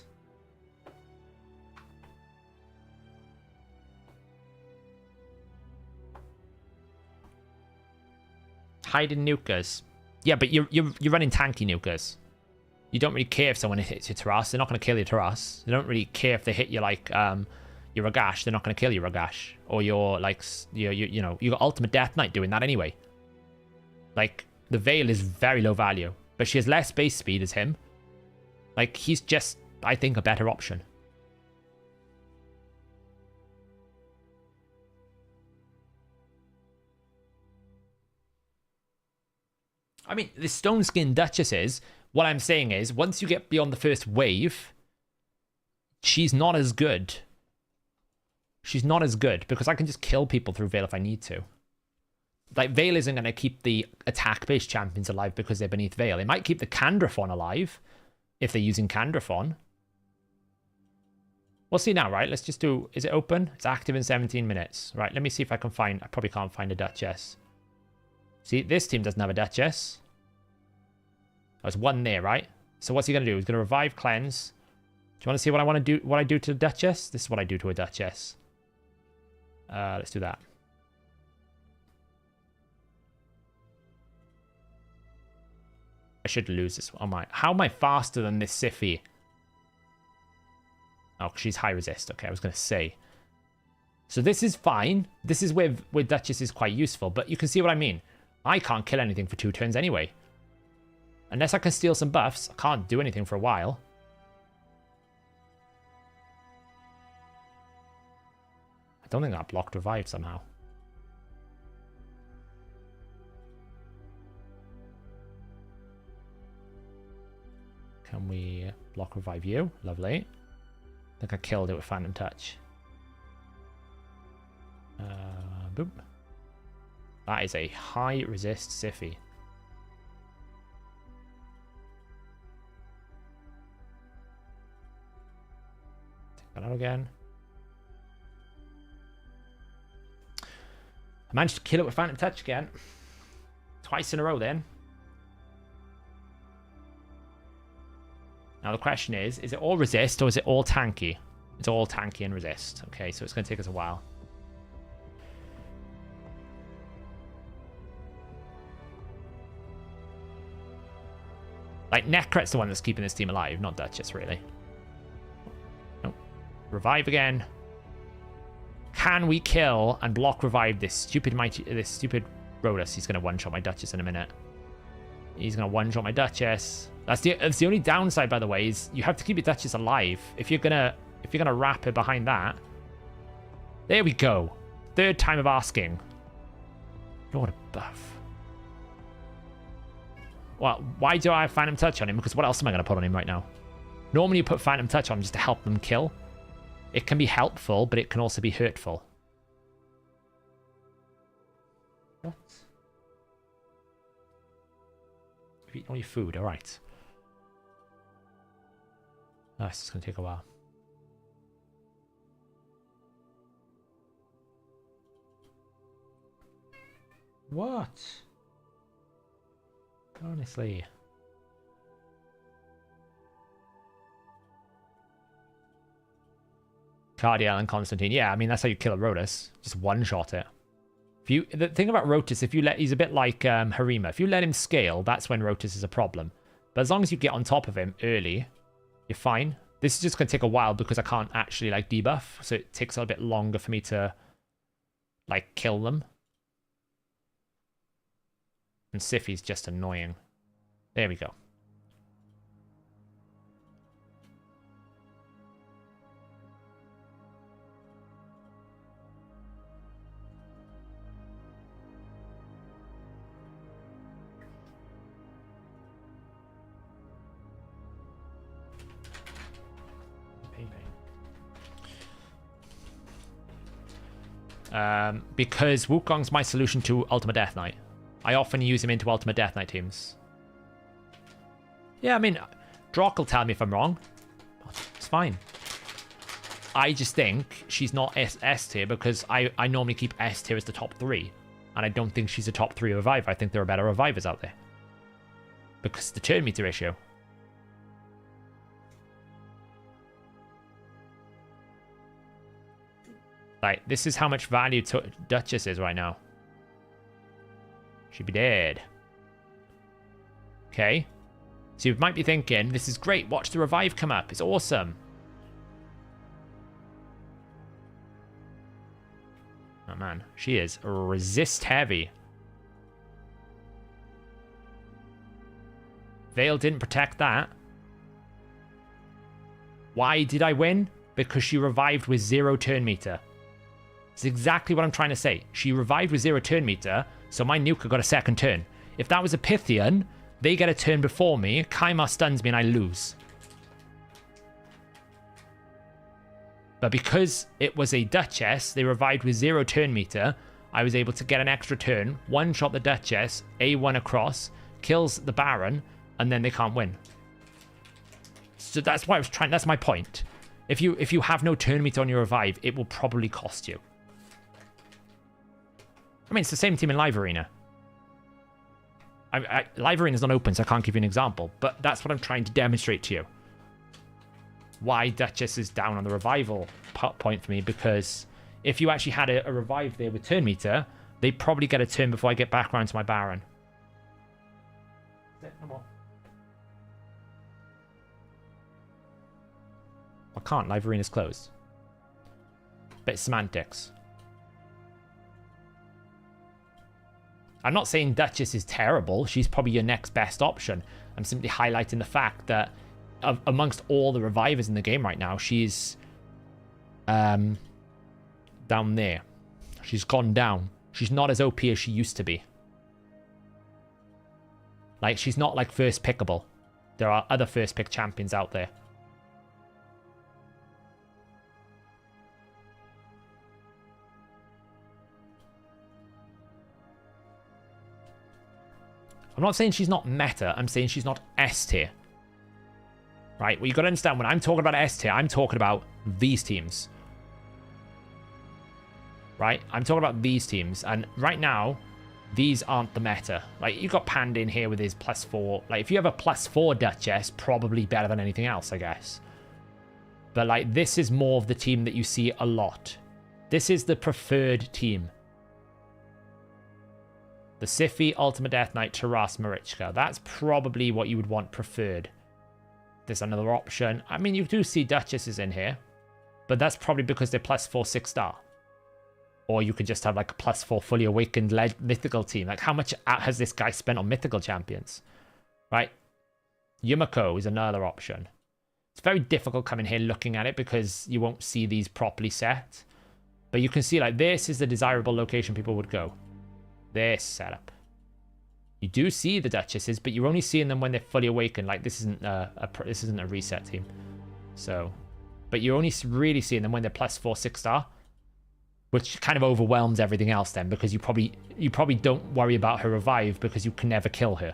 Hiding nukers. Yeah, but you're running tanky nukers. You don't really care if someone hits your Taras. They're not going to kill your Taras. They don't really care if they hit you, like, your Ragash. They're not going to kill your Ragash. Or your, like, you know, you got Ultimate Death Knight doing that anyway. Like, the Veil is very low value. But she has less base speed as him. Like, he's just, I think, a better option. I mean, the Stone Skin Duchesses, what I'm saying is, once you get beyond the first wave, she's not as good. She's not as good, because I can just kill people through Veil if I need to. Like, Veil isn't going to keep the attack-based champions alive because they're beneath Veil. It might keep the Candrathon alive, if they're using Candrathon. We'll see now, right? Let's just do... Is it open? It's active in 17 minutes. Right, let me see if I can find... I probably can't find a Duchess. See, this team doesn't have a Duchess. There's one there, right? So what's he going to do? He's going to revive, cleanse. Do you want to see what I want to do? What I do to the Duchess? This is what I do to a Duchess. Let's do that. I should lose this one. How am I faster than this Sify? Oh, she's high resist. Okay, I was going to say. So this is fine. This is where Duchess is quite useful. But you can see what I mean. I can't kill anything for 2 turns anyway. Unless I can steal some buffs, I can't do anything for a while. I don't think that blocked revived somehow. Can we block revive you? Lovely. I think I killed it with Phantom Touch. Boop. That is a high resist Sify. Take that out again. I managed to kill it with Phantom Touch again. Twice in a row then. Now the question is it all resist or is it all tanky? It's all tanky and resist. Okay, so it's going to take us a while. Like, Necret's the one that's keeping this team alive, not Duchess, really. Nope. Revive again. Can we kill and block revive this stupid Rodus? He's going to one-shot my Duchess in a minute. He's going to one-shot my Duchess. That's the only downside, by the way, is you have to keep your Duchess alive. If you're gonna wrap her behind that. There we go. 3rd time of asking. Lord of buff. Well, why do I have Phantom Touch on him? Because what else am I going to put on him right now? Normally you put Phantom Touch on just to help them kill. It can be helpful, but it can also be hurtful. What? You've eaten all your food, alright. Oh, this is going to take a while. What? Honestly. Cardiel and Constantine. Yeah, I mean, that's how you kill a Rotus. Just one-shot it. The thing about Rotus, he's a bit like Harima. If you let him scale, that's when Rotus is a problem. But as long as you get on top of him early, you're fine. This is just going to take a while because I can't actually, like, debuff. So it takes a little bit longer for me to, like, kill them. And Siffi's just annoying. There we go. Because Wukong's my solution to Ultimate Death Knight. I often use him into Ultimate Death Knight teams. Yeah, I mean, Drock will tell me if I'm wrong. It's fine. I just think she's not S tier because I normally keep S tier as the top 3. And I don't think she's a top 3 reviver. I think there are better revivers out there. Because the turn meter issue. Like, this is how much value Duchess is right now. She'd be dead. Okay. So you might be thinking, this is great. Watch the revive come up. It's awesome. Oh, man. She is resist heavy. Veil didn't protect that. Why did I win? Because she revived with 0 turn meter. It's exactly what I'm trying to say. She revived with 0 turn meter, so my Nuka got a second turn. If that was a Pythian, they get a turn before me, Kaimar stuns me and I lose. But because it was a Duchess, they revived with 0 turn meter, I was able to get an extra turn, one-shot the Duchess, A1 across, kills the Baron, and then they can't win. So that's why I was trying, that's my point. If you have no turn meter on your revive, it will probably cost you. I mean, it's the same team in Live Arena. Live Arena is not open, so I can't give you an example. But that's what I'm trying to demonstrate to you. Why Duchess is down on the revival point for me. Because if you actually had a revive there with turn meter, they probably get a turn before I get back around to my Baron. Come on. I can't. Live Arena's closed. But it's semantics. I'm not saying Duchess is terrible. She's probably your next best option. I'm simply highlighting the fact that amongst all the revivers in the game right now, she's down there. She's gone down. She's not as OP as she used to be. Like, she's not like first pickable. There are other first pick champions out there. I'm not saying she's not meta. I'm saying she's not S tier. Right? Well, you got to understand, when I'm talking about S tier, I'm talking about these teams. Right? I'm talking about these teams. And right now, these aren't the meta. Like, you got Panda in here with his +4. Like, if you have a +4 Duchess, probably better than anything else, I guess. But, like, this is more of the team that you see a lot. This is the preferred team. The Siffi, Ultimate Death Knight, Taras, Marichka. That's probably what you would want preferred. There's another option. I mean, you do see Duchesses in here. But that's probably because they're +4 6-star. Or you could just have like a +4 fully awakened mythical team. Like, how much has this guy spent on mythical champions? Right? Yumiko is another option. It's very difficult coming here looking at it because you won't see these properly set. But you can see, like, this is the desirable location people would go. This setup. You do see the Duchesses, but you're only seeing them when they're fully awakened. Like, this isn't a reset team. So, but you're only really seeing them when they're +4 6-star, which kind of overwhelms everything else then, because you probably don't worry about her revive because you can never kill her.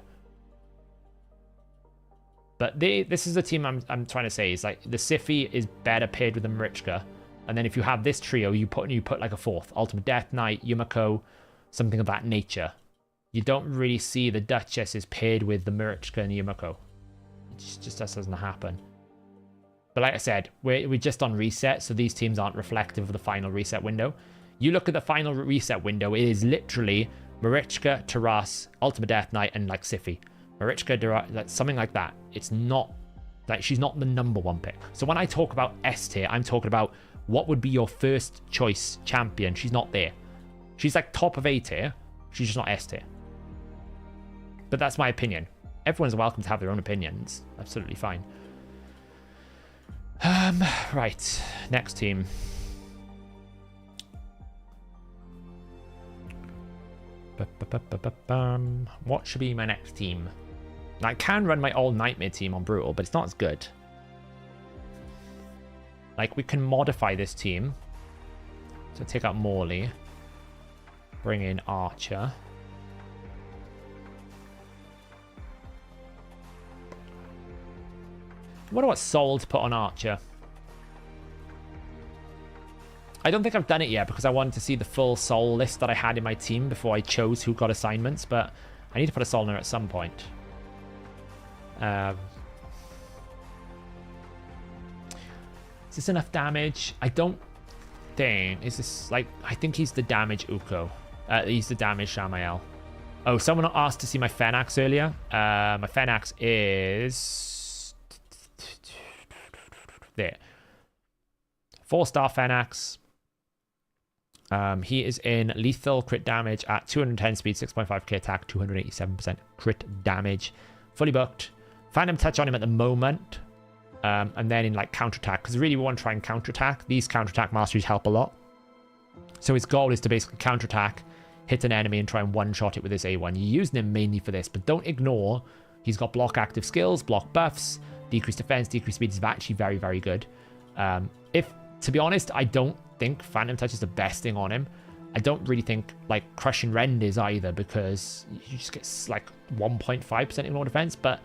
But this is the team I'm trying to say is, like, the Siffi is better paired with the Marichka, and then if you have this trio, you put like a fourth Ultimate Death Knight, Yumiko, something of that nature. You don't really see the Duchesses paired with the Marichka and Yumiko. It just doesn't happen. But like I said, we're just on reset, so these teams aren't reflective of the final reset window. You look at the final reset window, it is literally Marichka, Taras, Ultimate Death Knight, and like Sify. Marichka, like something like that. It's not, like she's not the number one pick. So when I talk about S tier, I'm talking about what would be your first choice champion. She's not there. She's like top of A tier. She's just not S tier. But that's my opinion. Everyone's welcome to have their own opinions. Absolutely fine. Right. Next team. What should be my next team? I can run my old Nightmare team on Brutal, but it's not as good. Like, we can modify this team. So take out Morley. Bring in Archer. I wonder what soul to put on Archer. I don't think I've done it yet because I wanted to see the full soul list that I had in my team before I chose who got assignments, but I need to put a soul in there at some point. Is this enough damage? I don't think. Is this like... I think he's the damage Uko. He's the damage Shamael. Oh, someone asked to see my Fenax earlier. My Fenax is... there. 4-star Fenax. He is in lethal crit damage at 210 speed, 6.5k attack, 287% crit damage. Fully booked. Phantom touch on him at the moment. And then in like counterattack, because really we want to try and counterattack. These counterattack masteries help a lot. So his goal is to basically counterattack, hit an enemy and try and one-shot it with his A1. You're using him mainly for this, but don't ignore he's got block active skills, block buffs, decreased defense, decreased speed is actually very, very good. To be honest, I don't think Phantom Touch is the best thing on him. I don't really think like Crushing Rend is either, because you just get like 1.5% ignore defense, but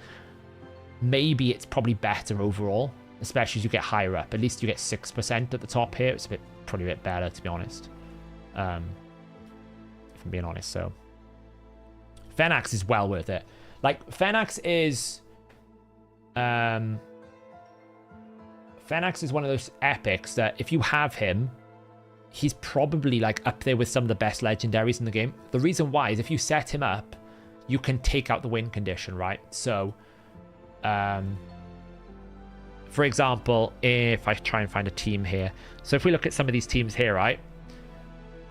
maybe it's probably better overall, especially as you get higher up. At least you get 6% at the top here. It's probably a bit better, to be honest. If I'm being honest, so Fenax is well worth it. Like Fenax is one of those epics that if you have him, he's probably like up there with some of the best legendaries in the game. The reason why is if you set him up, you can take out the win condition, right? So for example, if I try and find a team here, so if we look at some of these teams here, right,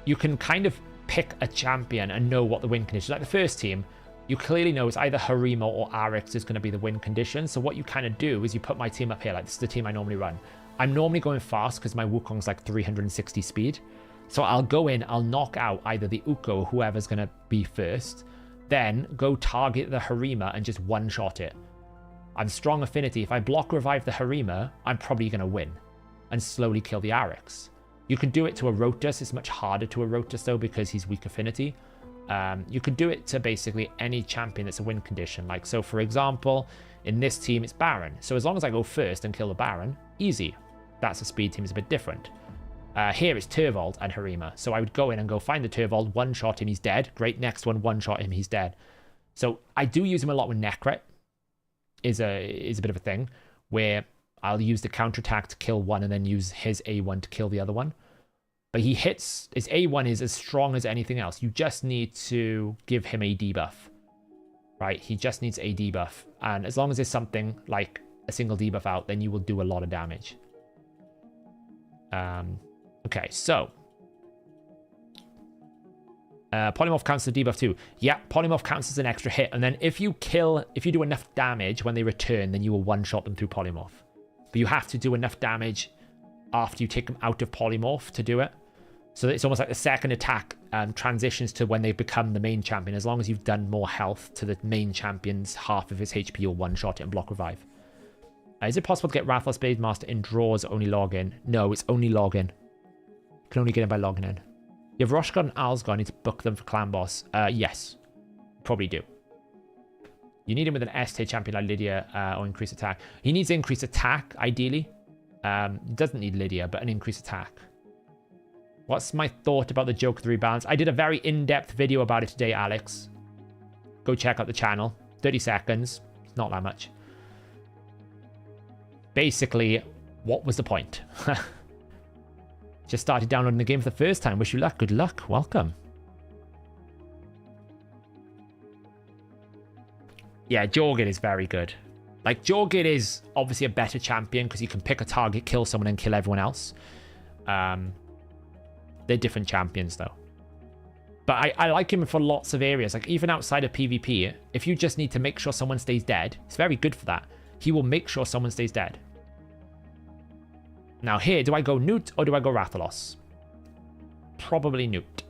you can kind of pick a champion and know what the win condition is. Like the first team, you clearly know it's either Harima or Arix is going to be the win condition. So what you kind of do is you put my team up here. Like this is the team I normally run. I'm normally going fast because my Wukong's like 360 speed. So I'll go in, I'll knock out either the Uko or whoever's going to be first, then go target the Harima and just one-shot it. I'm strong affinity. If I block revive the Harima, I'm probably going to win and slowly kill the Arix. You can do it to a Rotus. It's much harder to a Rotus though because he's weak affinity. You could do it to basically any champion that's a win condition. Like, so for example, in this team, it's Baron. So as long as I go first and kill the Baron, easy. That's a speed team, it's a bit different. Here it's Turvold and Harima. So I would go in and go find the Turvold, one-shot him, he's dead. Great, next one-shot him, he's dead. So I do use him a lot with Necret. Is a bit of a thing where I'll use the counterattack to kill one and then use his A1 to kill the other one. But he hits, his A1 is as strong as anything else. You just need to give him a debuff, right? He just needs a debuff. And as long as there's something like a single debuff out, then you will do a lot of damage. Okay, so. Polymorph counts as a debuff too. Yeah, Polymorph counts as an extra hit. And then if you do enough damage when they return, then you will one-shot them through Polymorph. But you have to do enough damage after you take them out of Polymorph to do it. So it's almost like the second attack transitions to when they become the main champion. As long as you've done more health to the main champion's half of his HP, you'll one-shot it and block revive. Is it possible to get Rathalos Blade Master in draws only login? No, it's only login. You can only get it by logging in. You have Roshka and Alsgar. I need to book them for Clan Boss. Yes, probably do. You need him with an ST champion like Lydia or increased attack. He needs increased attack, ideally. He doesn't need Lydia, but an increased attack. What's my thought about the Joker 3 balance? I did a very in-depth video about it today, Alex. Go check out the channel. 30 seconds. It's not that much. Basically, What was the point? Just started downloading the game for the first time. Wish you luck. Good luck. Welcome. Yeah, Jorgen is very good. Like, Jorgen is obviously a better champion because you can pick a target, kill someone, and kill everyone else. They're different champions, though. But I like him for lots of areas. Like, even outside of PvP, if you just need to make sure someone stays dead, it's very good for that. He will make sure someone stays dead. Now here, do I go Newt or do I go Rathalos? Probably Newt.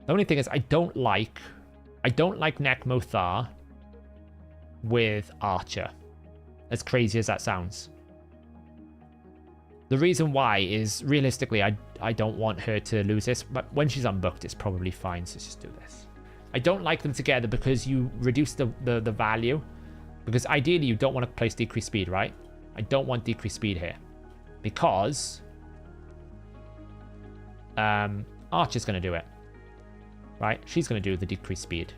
The only thing is I don't like Nekmothar with Archer. As crazy as that sounds. The reason why is, realistically, I don't want her to lose this, but when she's unbooked, it's probably fine, so let's just do this. I don't like them together because you reduce the value. Because ideally, you don't want to place decreased speed, right? I don't want decreased speed here. Because Archer's going to do it. Right? She's going to do the decreased speed.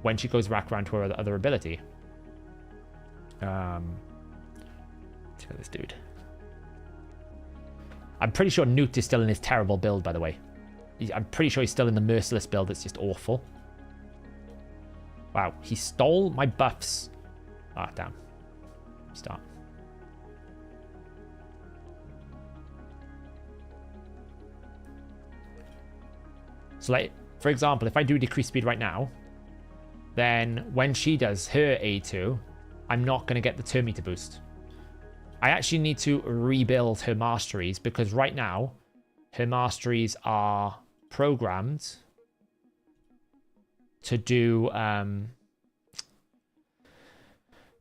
When she goes back around to her other ability. Let's get this dude. I'm pretty sure Newt is still in his terrible build, by the way. I'm pretty sure he's still in the merciless build that's just awful. Wow, he stole my buffs. Ah, damn. Start. So, like, for example, if I do decrease speed right now, then when she does her A2, I'm not going to get the turn meter boost. I actually need to rebuild her masteries because right now, her masteries are programmed to do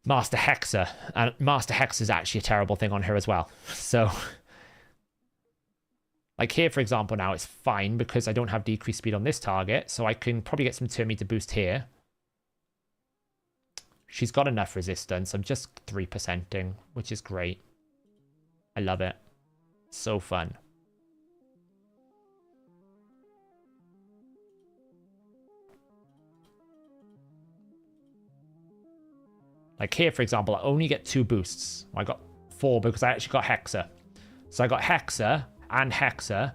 Master Hexer, and Master Hexer is actually a terrible thing on her as well. So, like here, for example, now it's fine because I don't have decreased speed on this target, so I can probably get some turn meter boost here. She's got enough resistance. I'm just 3%ing, which is great. I love it. So fun. Like here, for example, I only get 2 boosts. I got 4 because I actually got Hexer. So I got Hexer and Hexer.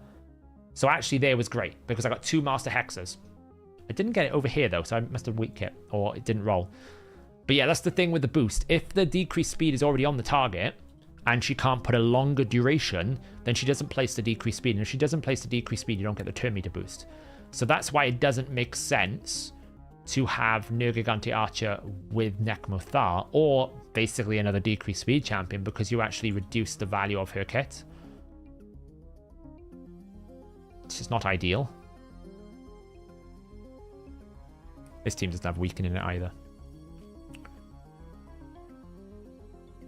So actually there was great because I got 2 Master Hexers. I didn't get it over here though, so I must have weak it or it didn't roll. But yeah, that's the thing with the boost. If the decreased speed is already on the target and she can't put a longer duration, then she doesn't place the decreased speed. And if she doesn't place the decreased speed, you don't get the turn meter boost. So that's why it doesn't make sense to have Nergigante Archer with Nekmothar, or basically another decreased speed champion, because you actually reduce the value of her kit. It's just not ideal. This team doesn't have weakening in it either.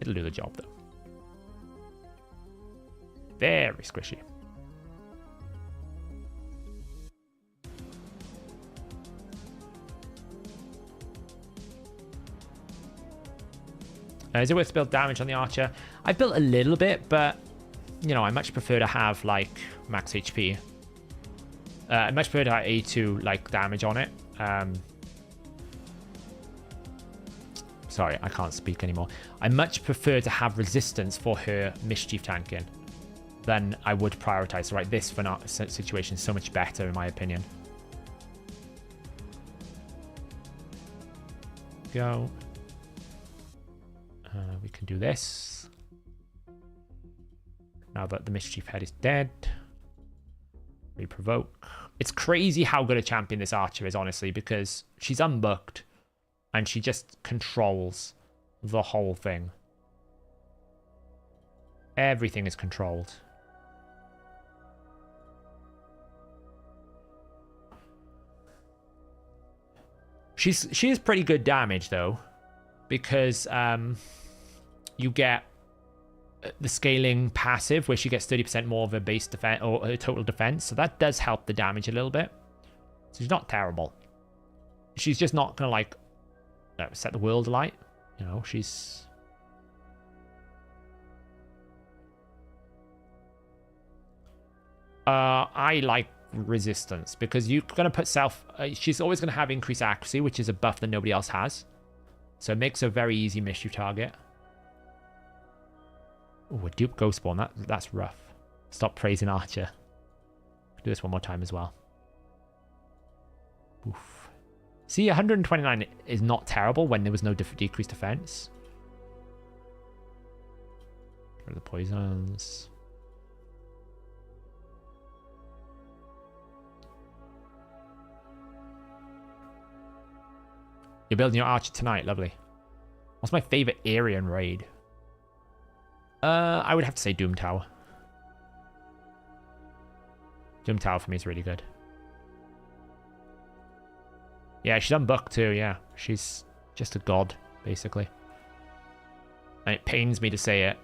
It'll do the job though. Very squishy. Is it worth to build damage on the Archer? I built a little bit, but, you know, I much prefer to have, like, max HP. I much prefer to have A2, like, damage on it. Sorry, I can't speak anymore. I much prefer to have resistance for her mischief tanking than I would prioritize. So, right, this for our situation is so much better, in my opinion. Go. We can do this. Now that the Mischief Head is dead. Re-provoke. It's crazy how good a champion this Archer is, honestly, because she's unbooked and she just controls the whole thing. Everything is controlled. She is pretty good damage, though, because you get the scaling passive where she gets 30% more of her base defense or her total defense. So that does help the damage a little bit. So she's not terrible. She's just not going to like set the world alight. You know, she's... I like resistance because you're going to put self... she's always going to have increased accuracy, which is a buff that nobody else has. So it makes a very easy mischief target. Oh, a dupe ghost spawn. That's rough. Stop praising Archer. Do this one more time as well. Oof. See, 129 is not terrible when there was no decreased defense. Get rid of the poisons. You're building your Archer tonight. Lovely. What's my favorite area in Raid? I would have to say Doom Tower. Doom Tower for me is really good. Yeah, she's unbooked too, yeah. She's just a god, basically. And it pains me to say it,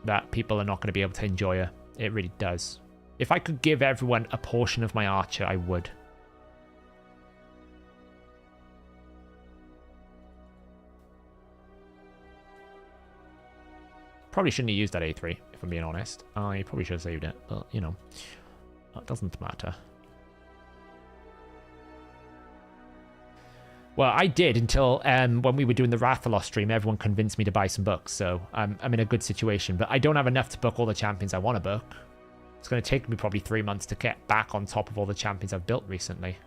that people are not going to be able to enjoy her. It really does. If I could give everyone a portion of my Archer, I would. Probably shouldn't have used that A3, if I'm being honest. I probably should have saved it, but, you know, that doesn't matter. Well, I did until when we were doing the Rathalos stream, everyone convinced me to buy some books, so I'm in a good situation. But I don't have enough to book all the champions I want to book. It's going to take me probably 3 months to get back on top of all the champions I've built recently.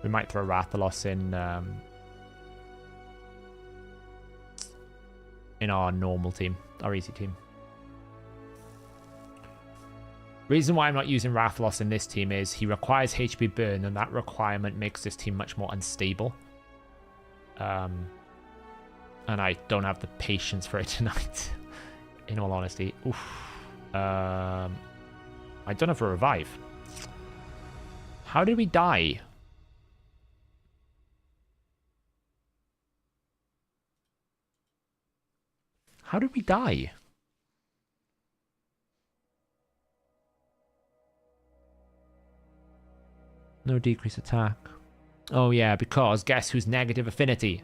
We might throw Rathalos in our normal team, our easy team. Reason why I'm not using Rathalos in this team is he requires HP burn, and that requirement makes this team much more unstable. And I don't have the patience for it tonight, in all honesty. Oof. I don't have a revive. How did we die? How did we die? No decrease attack. Oh yeah, because guess who's negative affinity?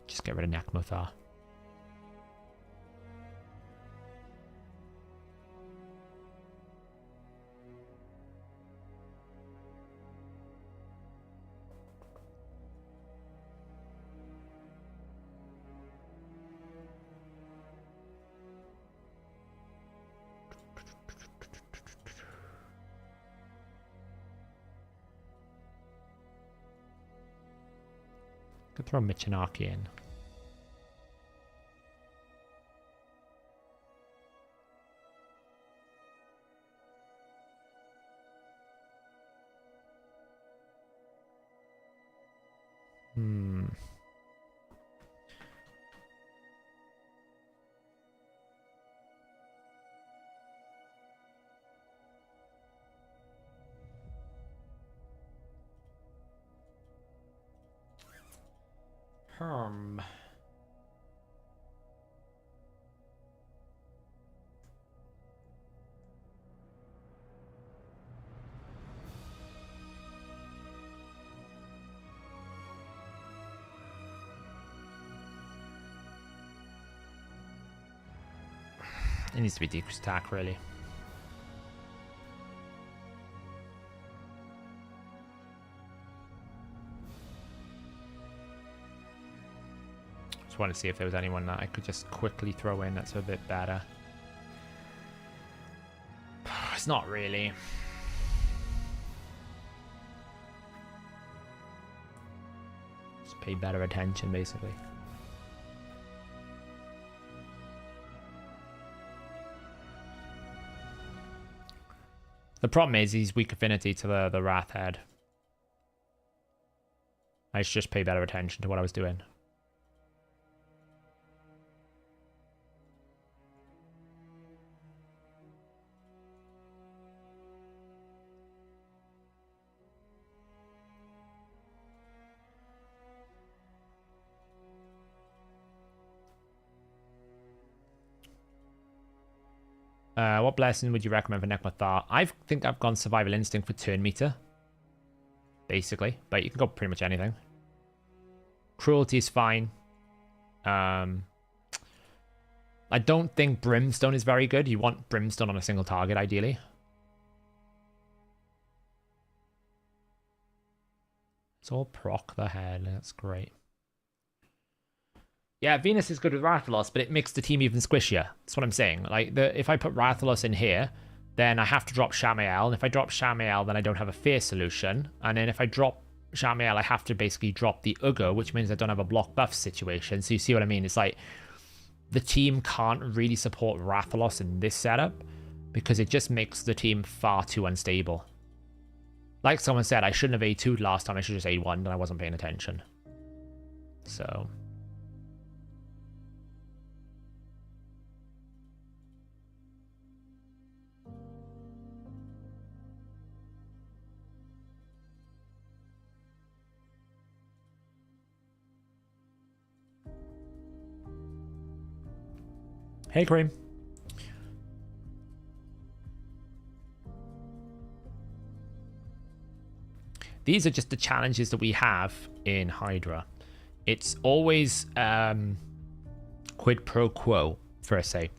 Just get rid of Nekmothar. Could throw Michinaki in. It needs to be decreased attack, really. Just want to see if there was anyone that I could just quickly throw in that's a bit better. It's not really. Just pay better attention, basically. The problem is he's weak affinity to the Wrath Head. I should just pay better attention to what I was doing. What blessing would you recommend for Nekmothar? I think I've gone Survival Instinct for turn meter. basically. But you can go pretty much anything. Cruelty is fine. I don't think Brimstone is very good. You want Brimstone on a single target, ideally. It's all proc the head. That's great. Yeah, Venus is good with Rathalos, but it makes the team even squishier. That's what I'm saying. Like, if I put Rathalos in here, then I have to drop Shamael. And if I drop Shamael, then I don't have a Fear solution. And then if I drop Shamael, I have to basically drop the Ugo, which means I don't have a block buff situation. So you see what I mean? It's like the team can't really support Rathalos in this setup because it just makes the team far too unstable. Like someone said, I shouldn't have A2'd last time. I should just A1'd and I wasn't paying attention. So... Hey, Cream. These are just the challenges that we have in Hydra. It's always quid pro quo, for a say.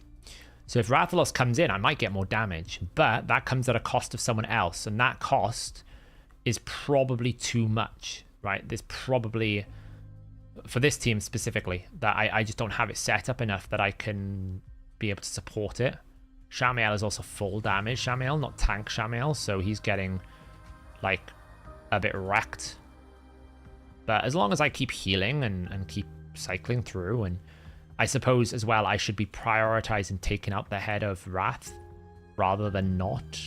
So if Rathalos comes in, I might get more damage, but that comes at a cost of someone else, and that cost is probably too much, right? There's probably... for this team specifically, that I just don't have it set up enough that I can be able to support it. Shamael is also full damage Shamael, not tank Shamael, so he's getting like a bit wrecked. But as long as I keep healing and keep cycling through, and I suppose as well I should be prioritizing taking out the head of Wrath rather than not.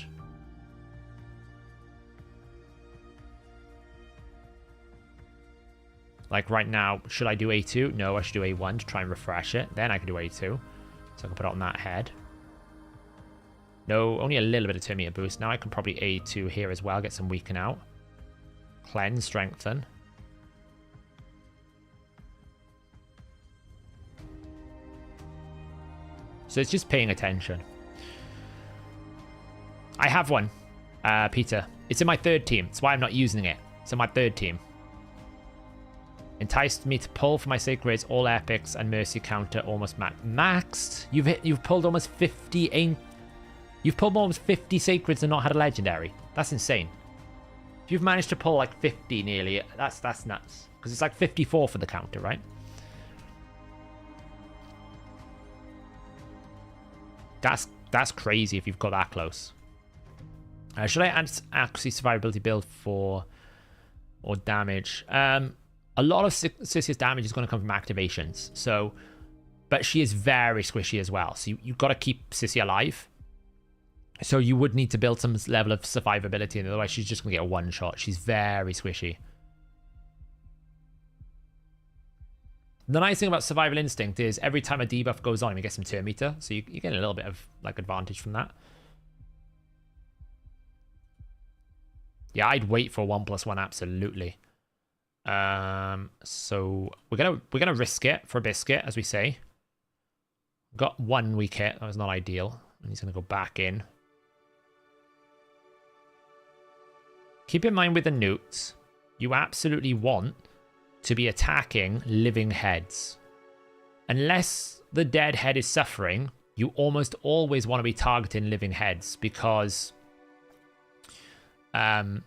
Like right now, should I do A2? No, I should do A1 to try and refresh it. Then I can do A2. So I can put it on that head. No, only a little bit of 2 meter boost. Now I can probably A2 here as well, get some weaken out. Cleanse, strengthen. So it's just paying attention. I have one, Peter. It's in my 3rd team. That's why I'm not using it. It's in my 3rd team. Enticed me to pull for my sacreds, all epics, and mercy counter almost maxed. You've pulled almost 50. You've pulled almost 50 sacreds and not had a legendary. That's insane. If you've managed to pull like 50 nearly, that's nuts. Because it's like 54 for the counter, right? That's crazy if you've got that close. Should I add accuracy survivability build for or damage? A lot of Sissy's damage is going to come from activations. So, but she is very squishy as well. So you've got to keep Sissy alive. So you would need to build some level of survivability, and otherwise she's just going to get a one shot. She's very squishy. The nice thing about Survival Instinct is every time a debuff goes on, you get some turn meter, so you get a little bit of like advantage from that. Yeah, I'd wait for 1+1 absolutely. So we're gonna risk it for a biscuit, as we say. Got 1 weak hit, that was not ideal, and he's gonna go back in. Keep in mind with the newts, you absolutely want to be attacking living heads. Unless the dead head is suffering, you almost always want to be targeting living heads, because the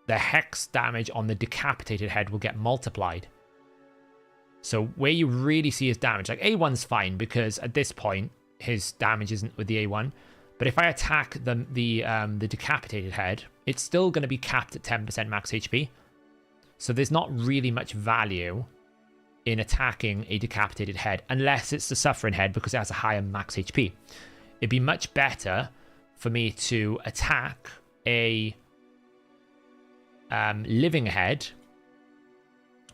hex damage on the decapitated head will get multiplied. So where you really see his damage, like A1's fine because at this point his damage isn't with the A1. But if I attack the decapitated head, it's still going to be capped at 10% max HP. So there's not really much value in attacking a decapitated head unless it's the suffering head because it has a higher max HP. It'd be much better for me to attack a living head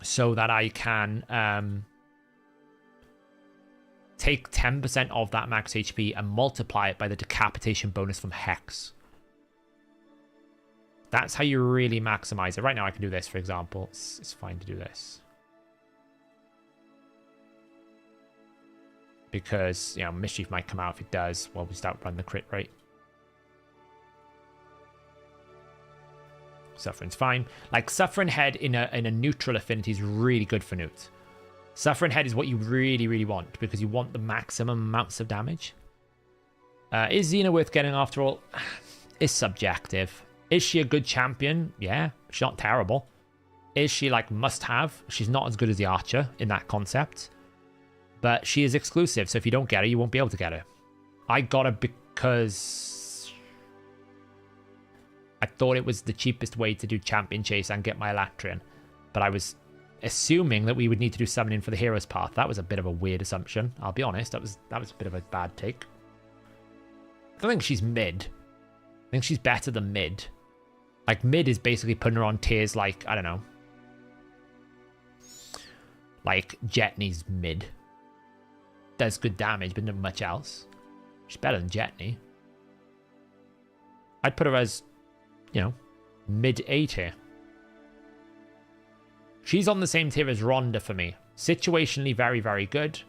so that I can take 10% of that max HP and multiply it by the decapitation bonus from Hex. That's how you really maximize it. Right now I can do this, for example. It's fine to do this. Because, you know, Mischief might come out if it does while we start running the crit rate. Suffering's fine. Like, Suffering Head in a neutral affinity is really good for Newt. Suffering Head is what you really, really want, because you want the maximum amounts of damage. Is Xena worth getting after all? It's subjective. Is she a good champion? Yeah, she's not terrible. Is she, like, must-have? She's not as good as the Archer in that concept. But she is exclusive, so if you don't get her, you won't be able to get her. I got her because I thought it was the cheapest way to do champion chase and get my Elatrian. But I was assuming that we would need to do summoning for the hero's path. That was a bit of a weird assumption, I'll be honest. That was a bit of a bad take. I don't think she's mid. I think she's better than mid. Like, mid is basically putting her on tiers like, I don't know. Like, Jetney's mid. Does good damage, but not much else. She's better than Jetney. I'd put her as, you know, mid A tier. She's on the same tier as Rhonda for me. Situationally very, very good,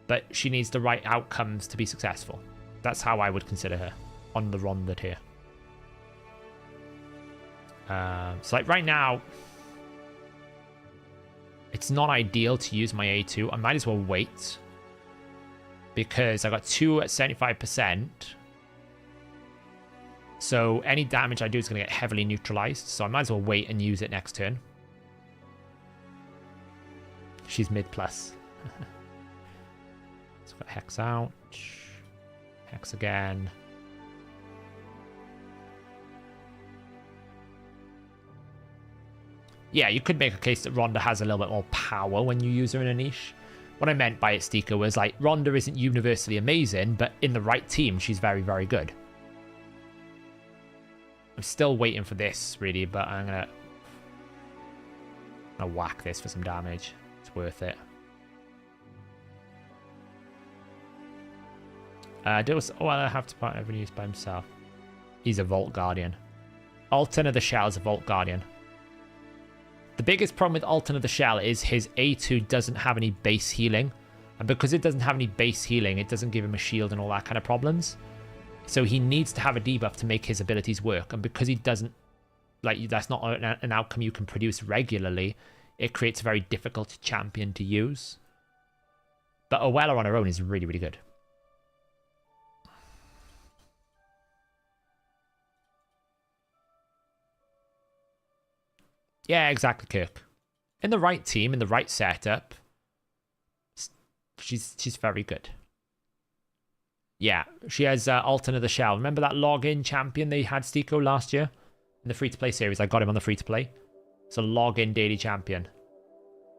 but she needs the right outcomes to be successful. That's how I would consider her on the Rhonda tier. So like right now, it's not ideal to use my A2. I might as well wait, because I got 2 at 75%. So any damage I do is going to get heavily neutralized. So I might as well wait and use it next turn. She's mid plus. Let's go Hex out. Hex again. Yeah, you could make a case that Rhonda has a little bit more power when you use her in a niche. What I meant by it, Steeker, was like, Rhonda isn't universally amazing, but in the right team, she's very, very good. I'm still waiting for this, really, but I'm gonna whack this for some damage. It's worth it. I have to part every use by himself. He's a Vault Guardian. Alton of the Shell is a Vault Guardian. The biggest problem with Alton of the Shell is his A2 doesn't have any base healing. And because it doesn't have any base healing, it doesn't give him a shield and all that kind of problems. So he needs to have a debuff to make his abilities work. And because he doesn't, like, that's not an outcome you can produce regularly, it creates a very difficult champion to use. But Owella on her own is really, really good. Yeah, exactly, Kirk. In the right team, in the right setup, she's very good. Yeah, she has Alton of the Shell. Remember that login champion they had, Steeko, last year? In the free-to-play series, I got him on the free-to-play. It's a login daily champion.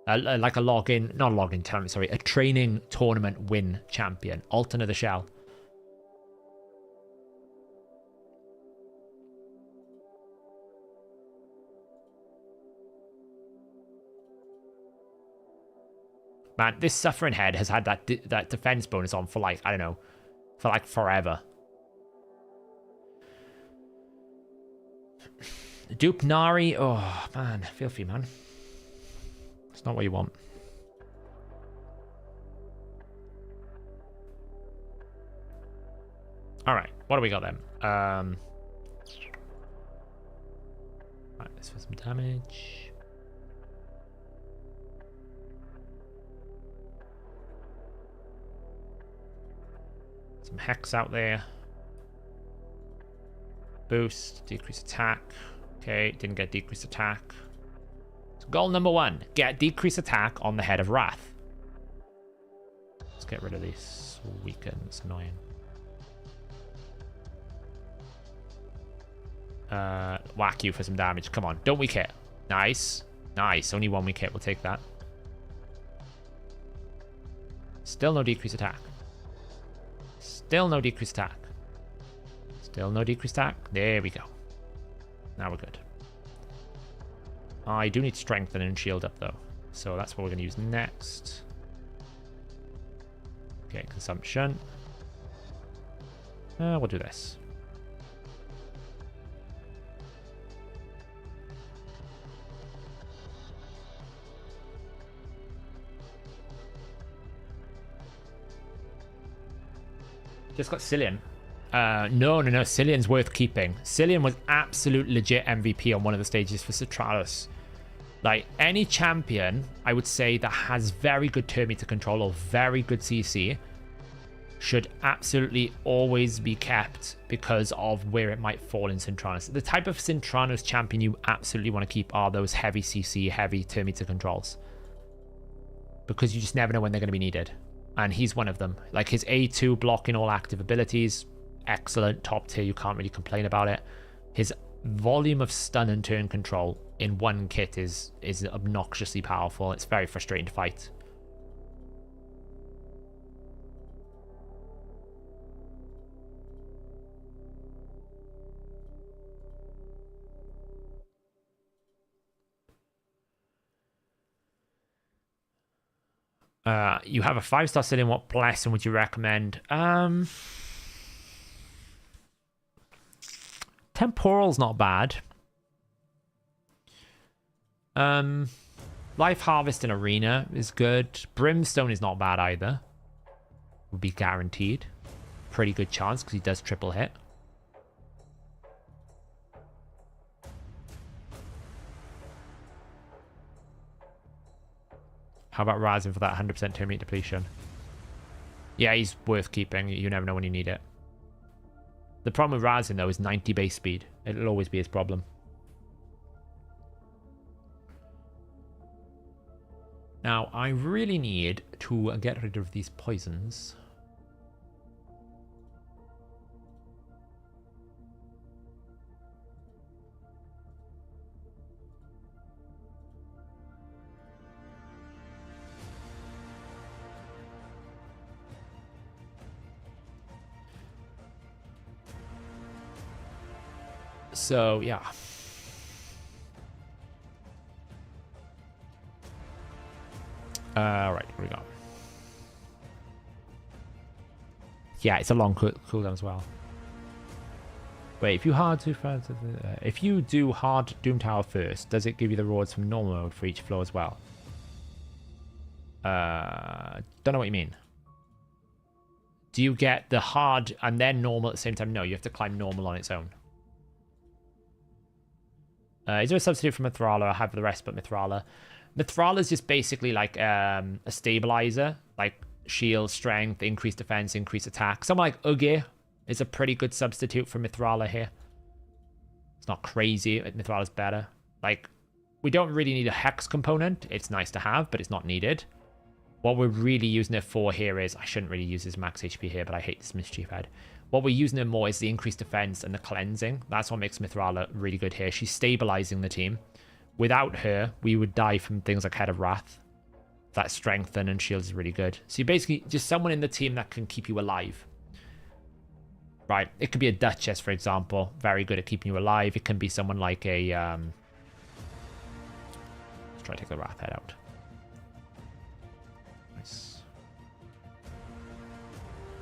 Like a login, not a login tournament, sorry, a training tournament win champion. Alton of the Shell. Man, this Suffering Head has had that defense bonus on for like, I don't know, for like forever. Dupe Nari, oh man, feel free, man. It's not what you want. Alright, what do we got then? Right, let's for some damage. Some Hex out there. Boost, decrease attack. Okay, didn't get decreased attack. So goal number 1, get decreased attack on the Head of Wrath. Let's get rid of these weakens, annoying. Whack you for some damage. Come on, don't weak hit. Nice. Nice, only 1 weak hit, we'll take that. Still no decreased attack. Still no decreased attack. Still no decreased attack. There we go. Now we're good. I do need strengthen and shield up though. So that's what we're going to use next. Okay, consumption. We'll do this. Just got Cillian. No. Cillian's worth keeping. Cillian was absolute legit MVP on one of the stages for Citralis. Like, any champion, I would say, that has very good turn meter control or very good CC should absolutely always be kept because of where it might fall in Cintranos. The type of Cintranos champion you absolutely want to keep are those heavy CC, heavy turn meter controls. Because you just never know when they're going to be needed. And he's one of them. Like, his A2 blocking all active abilities, excellent, top tier, you can't really complain about it. His volume of stun and turn control in one kit is obnoxiously powerful. It's very frustrating to fight. You have a 5-star Cillian. What blessing would you recommend? Temporal's not bad. Life Harvest in Arena is good. Brimstone is not bad either. Would be guaranteed. Pretty good chance because he does triple hit. How about Razin for that 100% turn meter depletion? Yeah, he's worth keeping. You never know when you need it. The problem with Razin, though, is 90 base speed. It'll always be his problem. Now, I really need to get rid of these poisons. So, yeah. Right, what do we got? Yeah, it's a long cooldown as well. Wait, if you do hard Doom Tower first, does it give you the rewards from normal mode for each floor as well? Don't know what you mean. Do you get the hard and then normal at the same time? No, you have to climb normal on its own. Is there a substitute for Mithrala? I have the rest but Mithrala. Mithrala is just basically like a stabilizer, like shield, strength, increased defense, increased attack. Someone like Uge is a pretty good substitute for Mithrala here. It's not crazy. Mithrala's better. Like, we don't really need a hex component. It's nice to have, but it's not needed. What we're really using it for here is, I shouldn't really use his max HP here, but I hate this mischief head. What we're using it more is the increased defense and the cleansing. That's what makes Mithrala really good here. She's stabilizing the team. Without her, we would die from things like Head of Wrath. That strengthen and shield is really good. So you're basically just someone in the team that can keep you alive. Right, it could be a Duchess, for example. Very good at keeping you alive. It can be someone like a... Let's try to take the Wrath head out. Nice.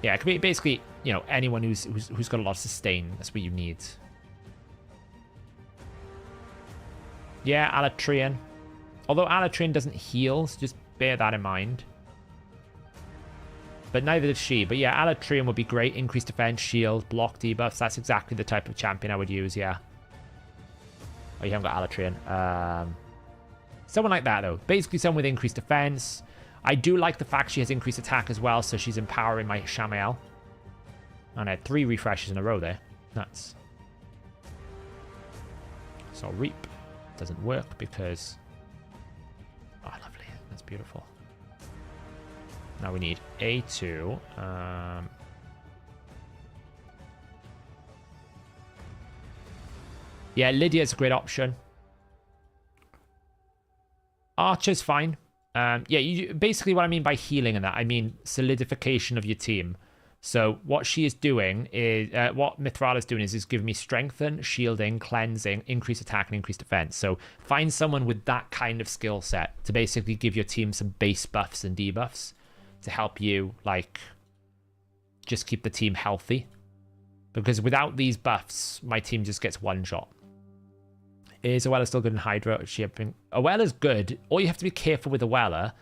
Yeah, it could be basically, you know, anyone who's got a lot of sustain. That's what you need. Yeah, Alatrian. Although Alatrian doesn't heal, so just bear that in mind. But neither did she. But yeah, Alatrian would be great. Increased defense, shield, block debuffs. That's exactly the type of champion I would use, yeah. Oh, you haven't got Alatrian. Someone like that, though. Basically someone with increased defense. I do like the fact she has increased attack as well, so she's empowering my Shamael. And I had 3 refreshes in a row there. Nuts. So Reap doesn't work because... Oh, lovely. That's beautiful. Now we need A2. Yeah, Lydia's a great option. Archer's fine. Yeah, basically what I mean by healing and that, I mean solidification of your team. So what she is doing is, what Mithrala is doing is giving me strengthen, shielding, cleansing, increased attack, and increased defense. So find someone with that kind of skill set to basically give your team some base buffs and debuffs to help you, like, just keep the team healthy. Because without these buffs, my team just gets one shot. Is Awella still good in Hydra? Awella's good. All you have to be careful with Awella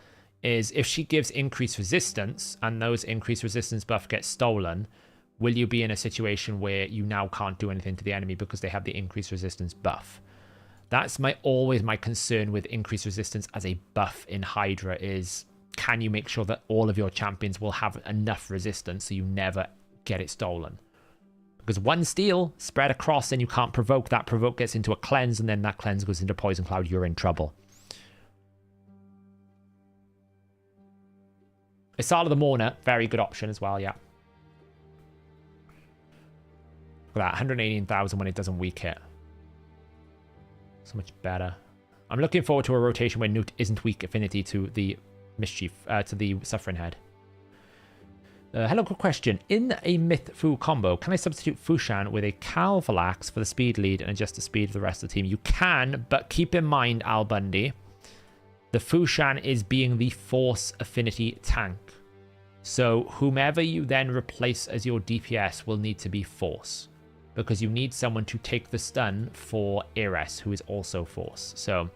is if she gives increased resistance and those increased resistance buff get stolen, will you be in a situation where you now can't do anything to the enemy because they have the increased resistance buff? That's always my concern with increased resistance as a buff in Hydra is, can you make sure that all of your champions will have enough resistance so you never get it stolen? Because one steal spread across and you can't provoke. That provoke gets into a cleanse, and then that cleanse goes into poison cloud. You're in trouble. Isala the Mourner, very good option as well, yeah. Look at that, 118,000 when it doesn't weak hit. So much better. I'm looking forward to a rotation where Newt isn't weak affinity to the Mischief, to the Suffering Head. Hello, good question. In a Myth Fu combo, can I substitute Fushan with a Calvalax for the speed lead and adjust the speed of the rest of the team? You can, but keep in mind, Al Bundy, the Fushan is being the Force affinity tank. So whomever you then replace as your DPS will need to be Force, because you need someone to take the stun for Eres, who is also Force. So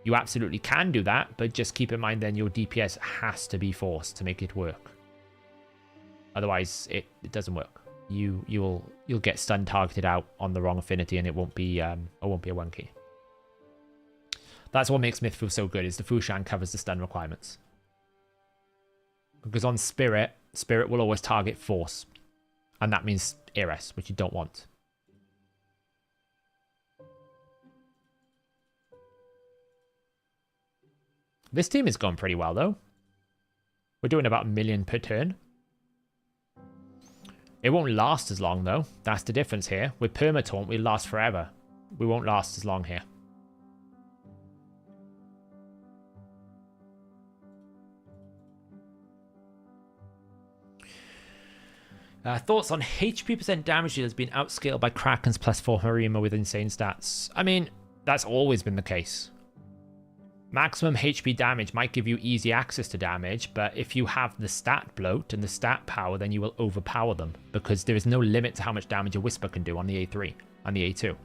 you absolutely can do that, but just keep in mind then your DPS has to be Force to make it work. Otherwise, it doesn't work. You'll get stun targeted out on the wrong affinity, and it won't be a 1 key. That's what makes Mythfu so good, is the Fushan covers the stun requirements. Because on Spirit will always target Force, and that means Eres, which you don't want. This team is going pretty well though. We're doing about 1 million per turn. It won't last as long, though. That's the difference here. With Permataunt, we last forever. We won't last as long here. Thoughts on HP percent damage deal has been outscaled by Kraken's +4 Harima with insane stats. I mean, that's always been the case. Maximum HP damage might give you easy access to damage, but if you have the stat bloat and the stat power, then you will overpower them, because there is no limit to how much damage a Whisper can do on the A3 and the A2.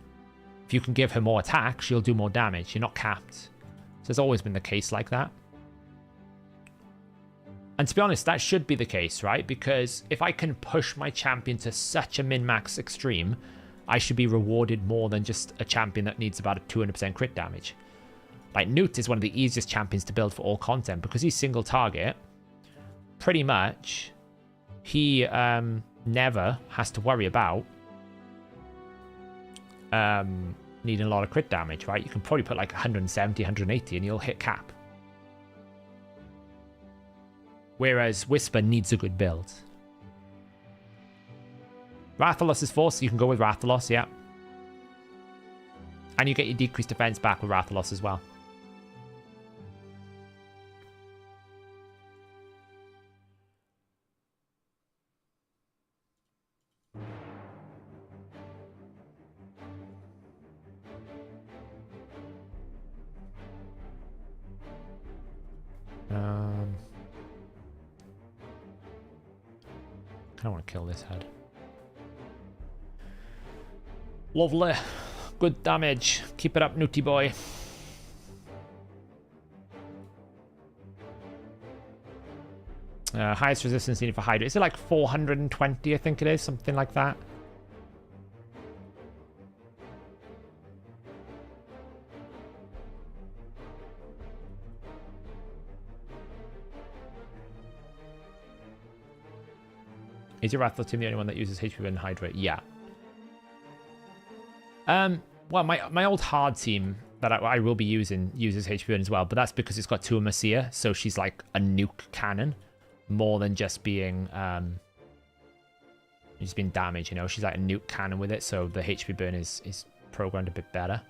If you can give her more attack, she'll do more damage. You're not capped. So it's always been the case like that. And to be honest, that should be the case, right? Because if I can push my champion to such a min-max extreme, I should be rewarded more than just a champion that needs about a 200% crit damage. Like, Newt is one of the easiest champions to build for all content because he's single target. Pretty much, he never has to worry about needing a lot of crit damage, right? You can probably put like 170, 180 and you'll hit cap. Whereas Whisper needs a good build. Rathalos is forced, so you can go with Rathalos, yeah. And you get your decreased defense back with Rathalos as well. I want to kill this head. Lovely. Good damage. Keep it up, Newty boy. Highest resistance needed for Hydra. Is it like 420, I think it is? Something like that. Is your Rathalos team the only one that uses HP in Hydra? Yeah. Well, my old hard team that I will be using uses HP burn as well, but that's because it's got two Masia, so she's like a nuke cannon more than just being damage, you know. She's like a nuke cannon with it, so the HP burn is programmed a bit better.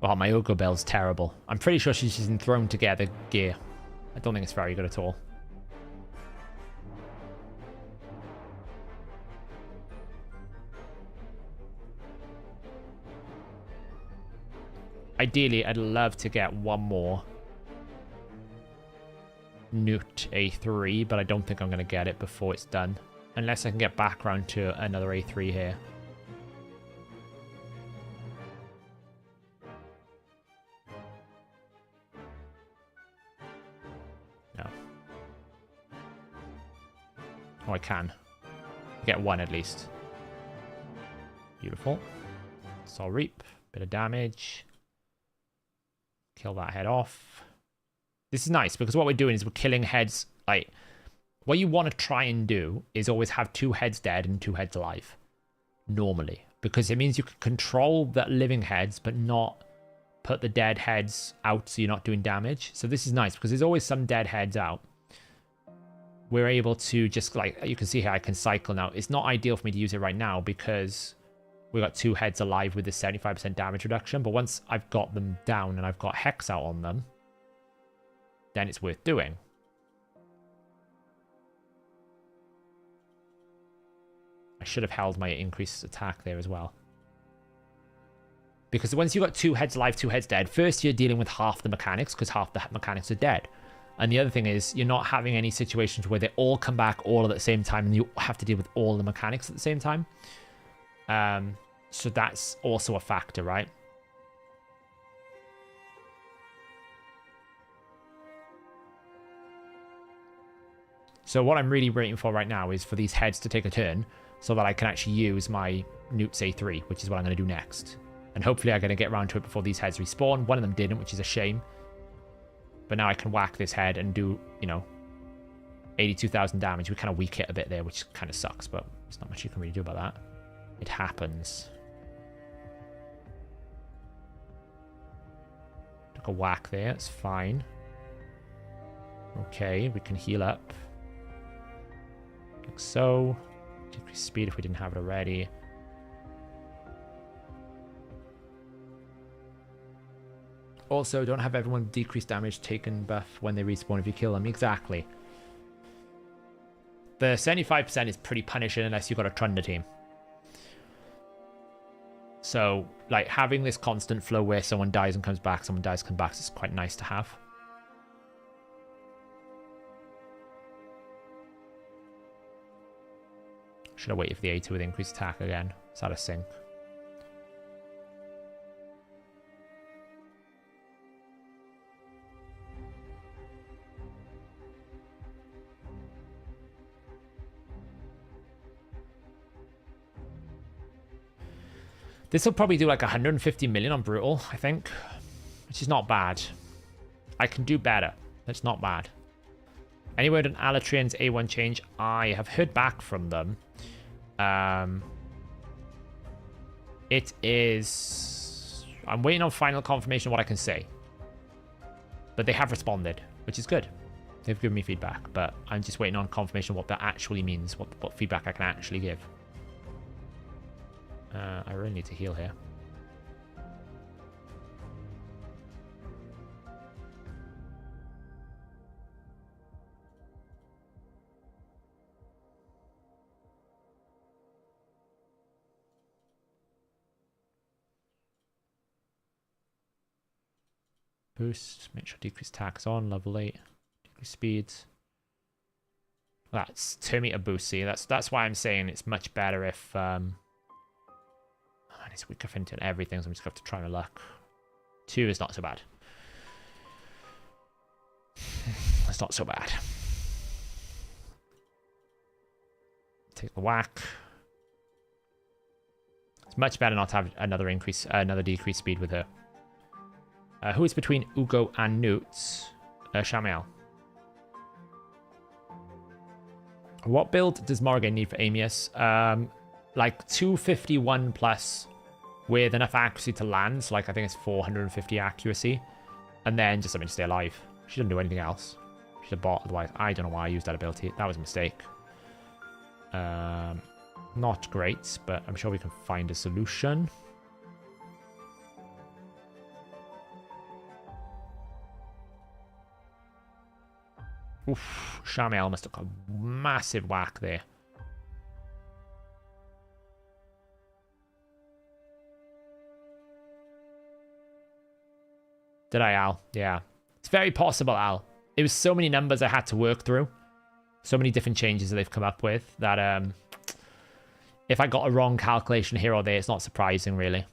Oh, my Ogre Bell's terrible. I'm pretty sure she's using thrown together gear. I don't think it's very good at all. Ideally, I'd love to get one more Newt A3, but I don't think I'm going to get it before it's done. Unless I can get back around to another A3 here. No. Oh, I can. Get one at least. Beautiful. Soul Reap. Bit of damage. Kill that head off. This is nice because what we're doing is we're killing heads. Like, what you want to try and do is always have 2 heads dead and 2 heads alive. Normally. Because it means you can control the living heads but not put the dead heads out so you're not doing damage. So this is nice because there's always some dead heads out. We're able to just, like, you can see here I can cycle now. It's not ideal for me to use it right now because we've got 2 heads alive with this 75% damage reduction. But once I've got them down and I've got Hex out on them, then it's worth doing. I should have held my increased attack there as well. Because once you've got 2 heads alive, 2 heads dead, first you're dealing with half the mechanics because half the mechanics are dead. And the other thing is you're not having any situations where they all come back all at the same time and you have to deal with all the mechanics at the same time. So that's also a factor, right? So what I'm really waiting for right now is for these heads to take a turn so that I can actually use my Newt's A3, which is what I'm going to do next. And hopefully I'm going to get around to it before these heads respawn. One of them didn't, which is a shame. But now I can whack this head and do, you know, 82,000 damage. We kind of weak hit a bit there, which kind of sucks, but there's not much you can really do about that. It happens. Took a whack there, it's fine. Okay, we can heal up. Like so. Decrease speed if we didn't have it already. Also, don't have everyone decrease damage taken buff when they respawn if you kill them. Exactly. The 75% is pretty punishing unless you've got a Trunder team. So, like, having this constant flow where someone dies and comes back, someone dies and comes back is quite nice to have. Should have waited for the A2 with increased attack again. It's out of sync. This will probably do like 150 million on Brutal, I think. Which is not bad. I can do better. That's not bad. Any word on Alatrian's A1 change? I have heard back from them. It is... I'm waiting on final confirmation of what I can say. But they have responded, which is good. They've given me feedback, but I'm just waiting on confirmation of what that actually means, what feedback I can actually give. I really need to heal here. Boost, make sure decrease attack's on, level 8. Decrease speeds. That's 2 meter boost, see, that's why I'm saying it's much better if it's weaker fint and everything, so I'm just going to have to try my luck. 2 is not so bad. It's not so bad. Take the whack. It's much better not to have another decrease speed with her. Who is between Ugo and Newt? Shamel. What build does Morrigan need for Amius? Like 251 plus with enough accuracy to land. So like I think it's 450 accuracy. And then just something to stay alive. She doesn't do anything else. She's a bot otherwise. I don't know why I used that ability. That was a mistake. Not great, but I'm sure we can find a solution. Oof, Shamel must have got a massive whack there. Did I, Al? Yeah. It's very possible, Al. it was so many numbers I had to work through. So many different changes that they've come up with that if I got a wrong calculation here or there, it's not surprising, really.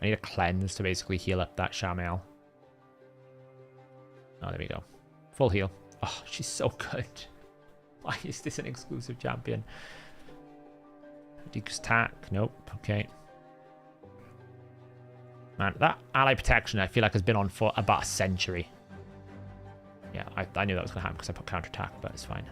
I need a cleanse to basically heal up that Shamael. Oh, there we go. Full heal. Oh, she's so good. Why is this an exclusive champion? Decrease attack. Nope. Okay. Man, that ally protection I feel like has been on for about a century. Yeah, I knew that was going to happen because I put counterattack, but it's fine.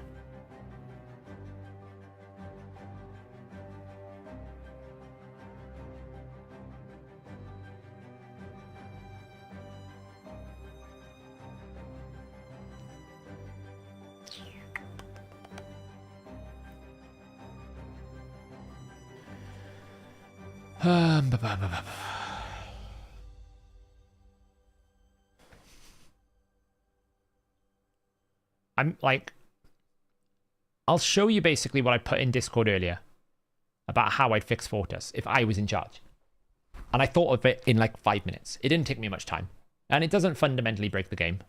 I'm like, I'll show you basically what I put in Discord earlier about how I'd fix Fortis if I was in charge. And I thought of it in like 5 minutes. It didn't take me much time. And it doesn't fundamentally break the game.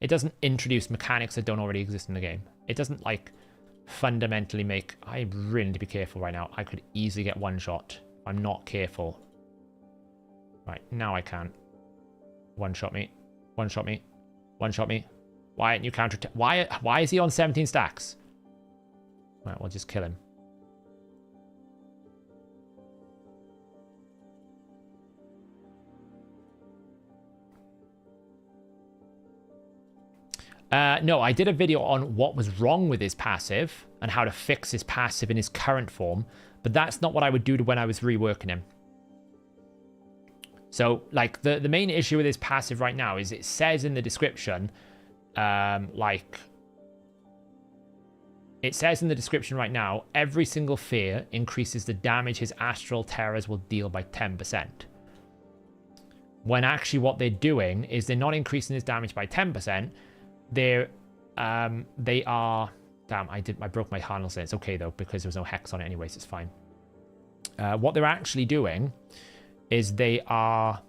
It doesn't introduce mechanics that don't already exist in the game. It doesn't like fundamentally make... I really need to be careful right now. I could easily get one shot if I'm not careful. Right, now I can. One shot me. One shot me. One shot me. Why aren't you counter... Why is he on 17 stacks? Right, we'll just kill him. No, I did a video on what was wrong with his passive and how to fix his passive in his current form, but that's not what I would do when I was reworking him. So, like, the main issue with his passive right now is it says in the description, it says in the description right now, every single fear increases the damage his astral terrors will deal by 10%. When actually what they're doing is they're not increasing his damage by 10%. They are... Damn, I broke my harness. It's okay, though, because there was no hex on it anyways. It's fine. What they're actually doing is they are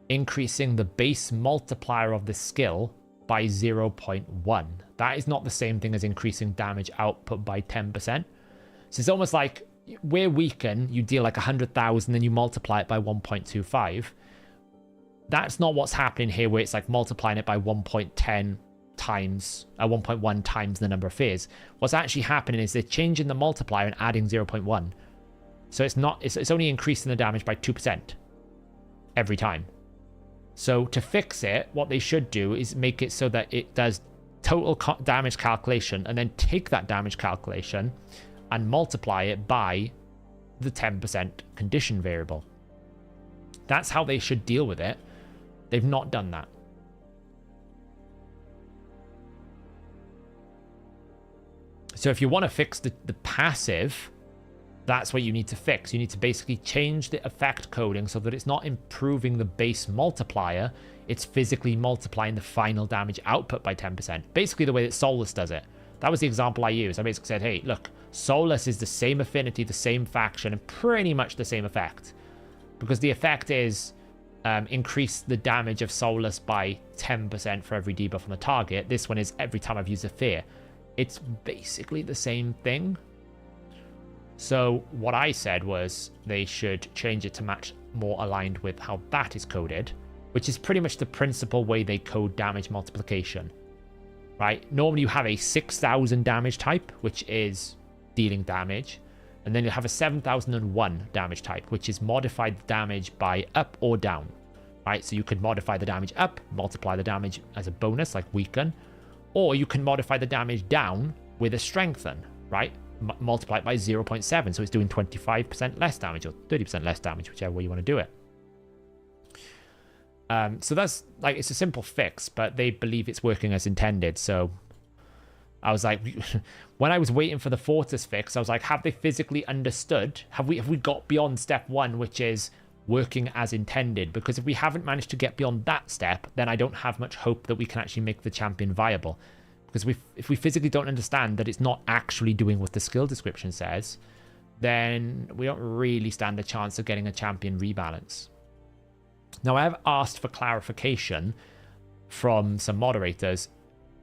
increasing the base multiplier of the skill by 0.1. That is not the same thing as increasing damage output by 10%. So it's almost like where weaken, you deal like 100,000, then you multiply it by 1.25. That's not what's happening here, where it's like multiplying it by 1.10 times, 1.1 times the number of fears. What's actually happening is they're changing the multiplier and adding 0.1. So it's only increasing the damage by 2% every time. So to fix it, what they should do is make it so that it does total damage calculation and then take that damage calculation and multiply it by the 10% condition variable. That's how they should deal with it. They've not done that. So if you want to fix the passive, that's what you need to fix. You need to basically change the effect coding so that it's not improving the base multiplier. It's physically multiplying the final damage output by 10%. Basically the way that Solus does it. That was the example I used. I basically said, hey, look, Solus is the same affinity, the same faction, and pretty much the same effect. Because the effect is increase the damage of Solus by 10% for every debuff on the target. This one is every time I've used a fear. It's basically the same thing. So what I said was they should change it to match more aligned with how that is coded, which is pretty much the principal way they code damage multiplication, right? Normally you have a 6,000 damage type, which is dealing damage, and then you have a 7,001 damage type, which is modified damage by up or down, right? So you could modify the damage up, multiply the damage as a bonus, like weaken, or you can modify the damage down with a strengthen, right? Multiply it by 0.7, so it's doing 25% less damage or 30% less damage, whichever way you want to do it. So that's like, it's a simple fix, but they believe it's working as intended. So I was like, when I was waiting for the Fortis fix, I was like, have they physically understood? Have we got beyond step 1, which is working as intended? Because if we haven't managed to get beyond that step, then I don't have much hope that we can actually make the champion viable. Because if we physically don't understand that it's not actually doing what the skill description says, then we don't really stand a chance of getting a champion rebalance. Now, I have asked for clarification from some moderators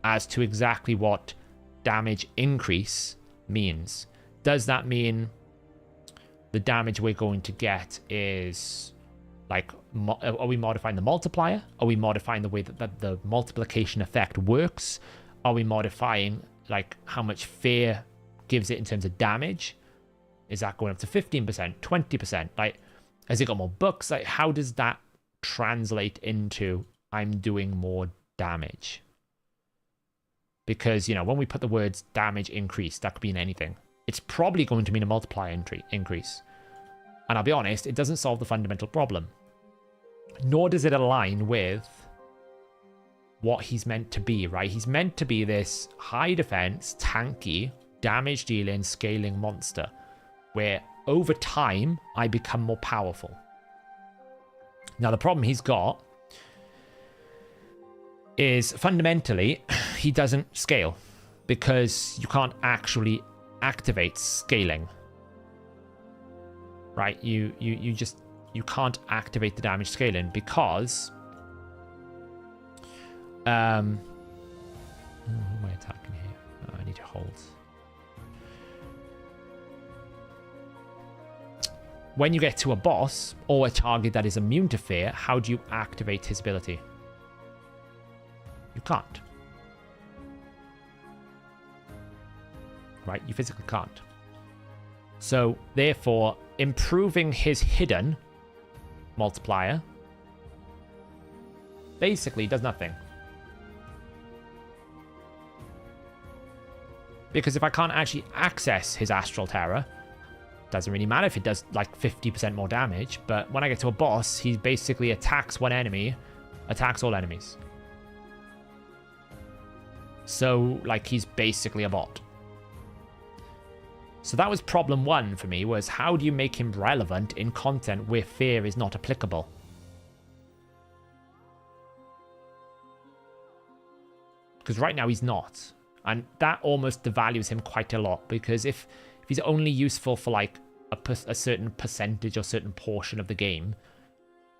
as to exactly what damage increase means. Does that mean the damage we're going to get is like, are we modifying the multiplier? Are we modifying the way that the multiplication effect works? Are we modifying like how much fear gives it in terms of damage? Is that going up to 15%, 20%? Like, has it got more books? Like, how does that translate into I'm doing more damage? Because, you know, when we put the words damage increase, that could mean anything. It's probably going to mean a multiplier increase. And I'll be honest, it doesn't solve the fundamental problem. Nor does it align with what he's meant to be, right? He's meant to be this high defense, tanky, damage dealing, scaling monster, where over time, I become more powerful. Now, the problem he's got is fundamentally, he doesn't scale because you can't actually activate scaling. Right? You can't activate the damage scaling because who am I attacking here? Oh, I need to hold. When you get to a boss or a target that is immune to fear, how do you activate his ability? You can't. Right? You physically can't. So, therefore, improving his hidden multiplier basically does nothing. Because if I can't actually access his Astral Terror, doesn't really matter if it does like 50% more damage, but when I get to a boss, he basically attacks one enemy, attacks all enemies. So, like, he's basically a bot. So that was problem one for me, was how do you make him relevant in content where fear is not applicable? Because right now he's not. And that almost devalues him quite a lot, because if he's only useful for like a certain percentage or certain portion of the game,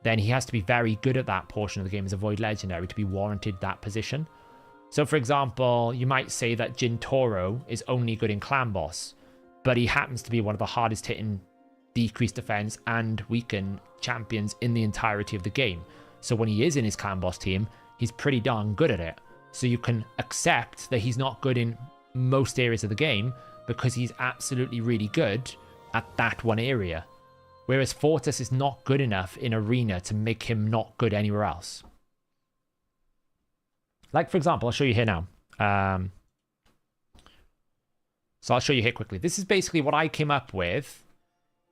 then he has to be very good at that portion of the game as a Void Legendary to be warranted that position. So for example, you might say that Jintoro is only good in Clan Boss, but he happens to be one of the hardest hitting decreased defense and weaken champions in the entirety of the game. So when he is in his Clan Boss team, he's pretty darn good at it. So you can accept that he's not good in most areas of the game because he's absolutely really good at that one area. Whereas Fortis is not good enough in Arena to make him not good anywhere else. Like, for example, I'll show you here now. So I'll show you here quickly. This is basically what I came up with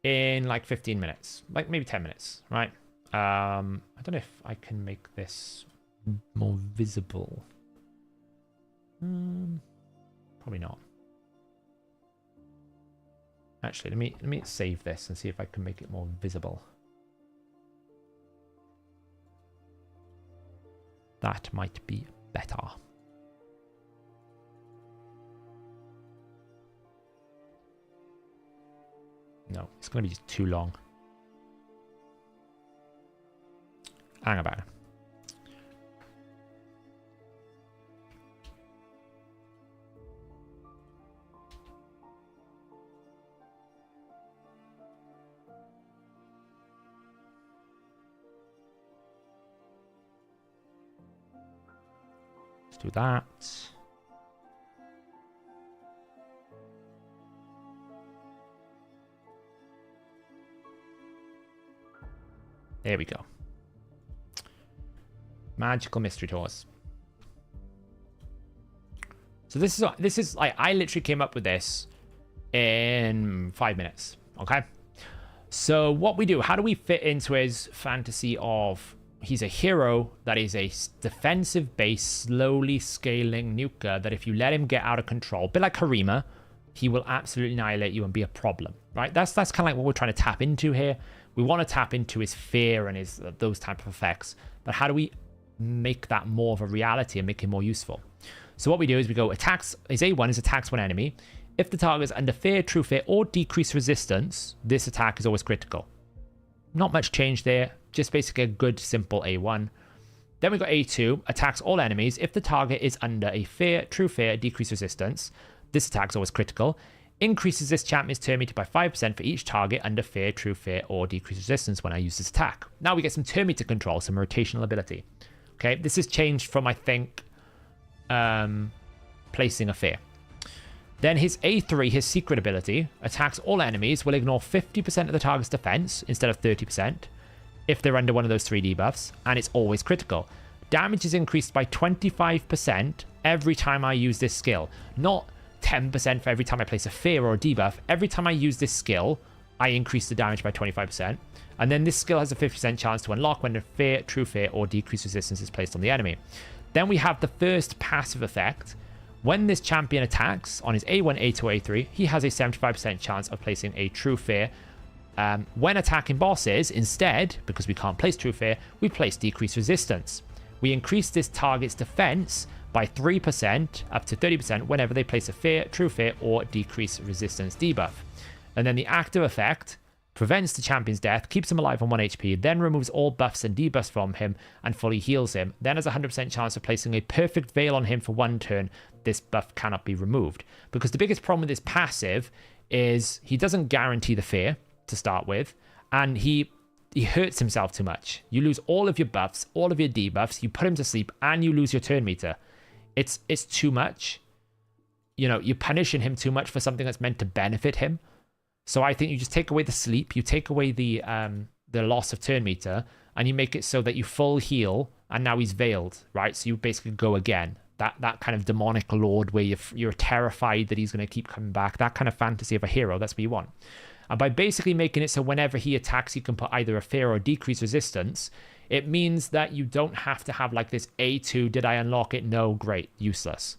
in like 15 minutes. Like maybe 10 minutes, right? I don't know if I can make this more visible. Probably not. Actually, let me save this and see if I can make it more visible. That might be better. No, it's going to be just too long. Hang about it. Let's do that. There we go. Magical mystery tours. So this is like, I literally came up with this in 5 minutes. Okay. So what we do, how do we fit into his fantasy of he's a hero that is a defensive base, slowly scaling nuker that if you let him get out of control, a bit like Harima, he will absolutely annihilate you and be a problem, right? That's kind of like what we're trying to tap into here. We want to tap into his fear and his those type of effects, but how do we make that more of a reality and make him more useful? So what we do is we go attacks, his A1 is attacks one enemy. If the target is under fear, true fear, or decreased resistance, this attack is always critical. Not much change there, just basically a good simple A1. Then we got A2, attacks all enemies. If the target is under a fear, true fear, decreased resistance, this attack is always critical. Increases this champion's turn meter by 5% for each target under fear, true fear, or decreased resistance when I use this attack. Now we get some turn meter control, some rotational ability. Okay, this has changed from, I think, placing a fear. Then his A3, his secret ability, attacks all enemies, will ignore 50% of the target's defense instead of 30% if they're under one of those 3 debuffs, and it's always critical. Damage is increased by 25% every time I use this skill. Not 10% for every time I place a fear or a debuff. Every time I use this skill, I increase the damage by 25%. And then this skill has a 50% chance to unlock when a fear, true fear, or decreased resistance is placed on the enemy. Then we have the first passive effect. When this champion attacks on his A1, A2, A3, he has a 75% chance of placing a true fear. When attacking bosses, instead, because we can't place true fear, we place decreased resistance. We increase this target's defense by 3% up to 30% whenever they place a fear, true fear, or decreased resistance debuff. And then the active effect prevents the champion's death, keeps him alive on 1 HP, then removes all buffs and debuffs from him and fully heals him. Then has a 100% chance of placing a perfect veil on him for 1 turn. This buff cannot be removed. Because the biggest problem with this passive is he doesn't guarantee the fear to start with, and he hurts himself too much. You lose all of your buffs, all of your debuffs, you put him to sleep, and you lose your turn meter. It's too much. You know, you're punishing him too much for something that's meant to benefit him. So I think you just take away the sleep, you take away the loss of turn meter, and you make it so that you full heal, and now he's veiled, right? So you basically go again. That kind of demonic lord where you're terrified that he's going to keep coming back. That kind of fantasy of a hero, that's what you want. And by basically making it so whenever he attacks, you can put either a fear or decreased resistance, it means that you don't have to have like this A2, did I unlock it? No, great, useless,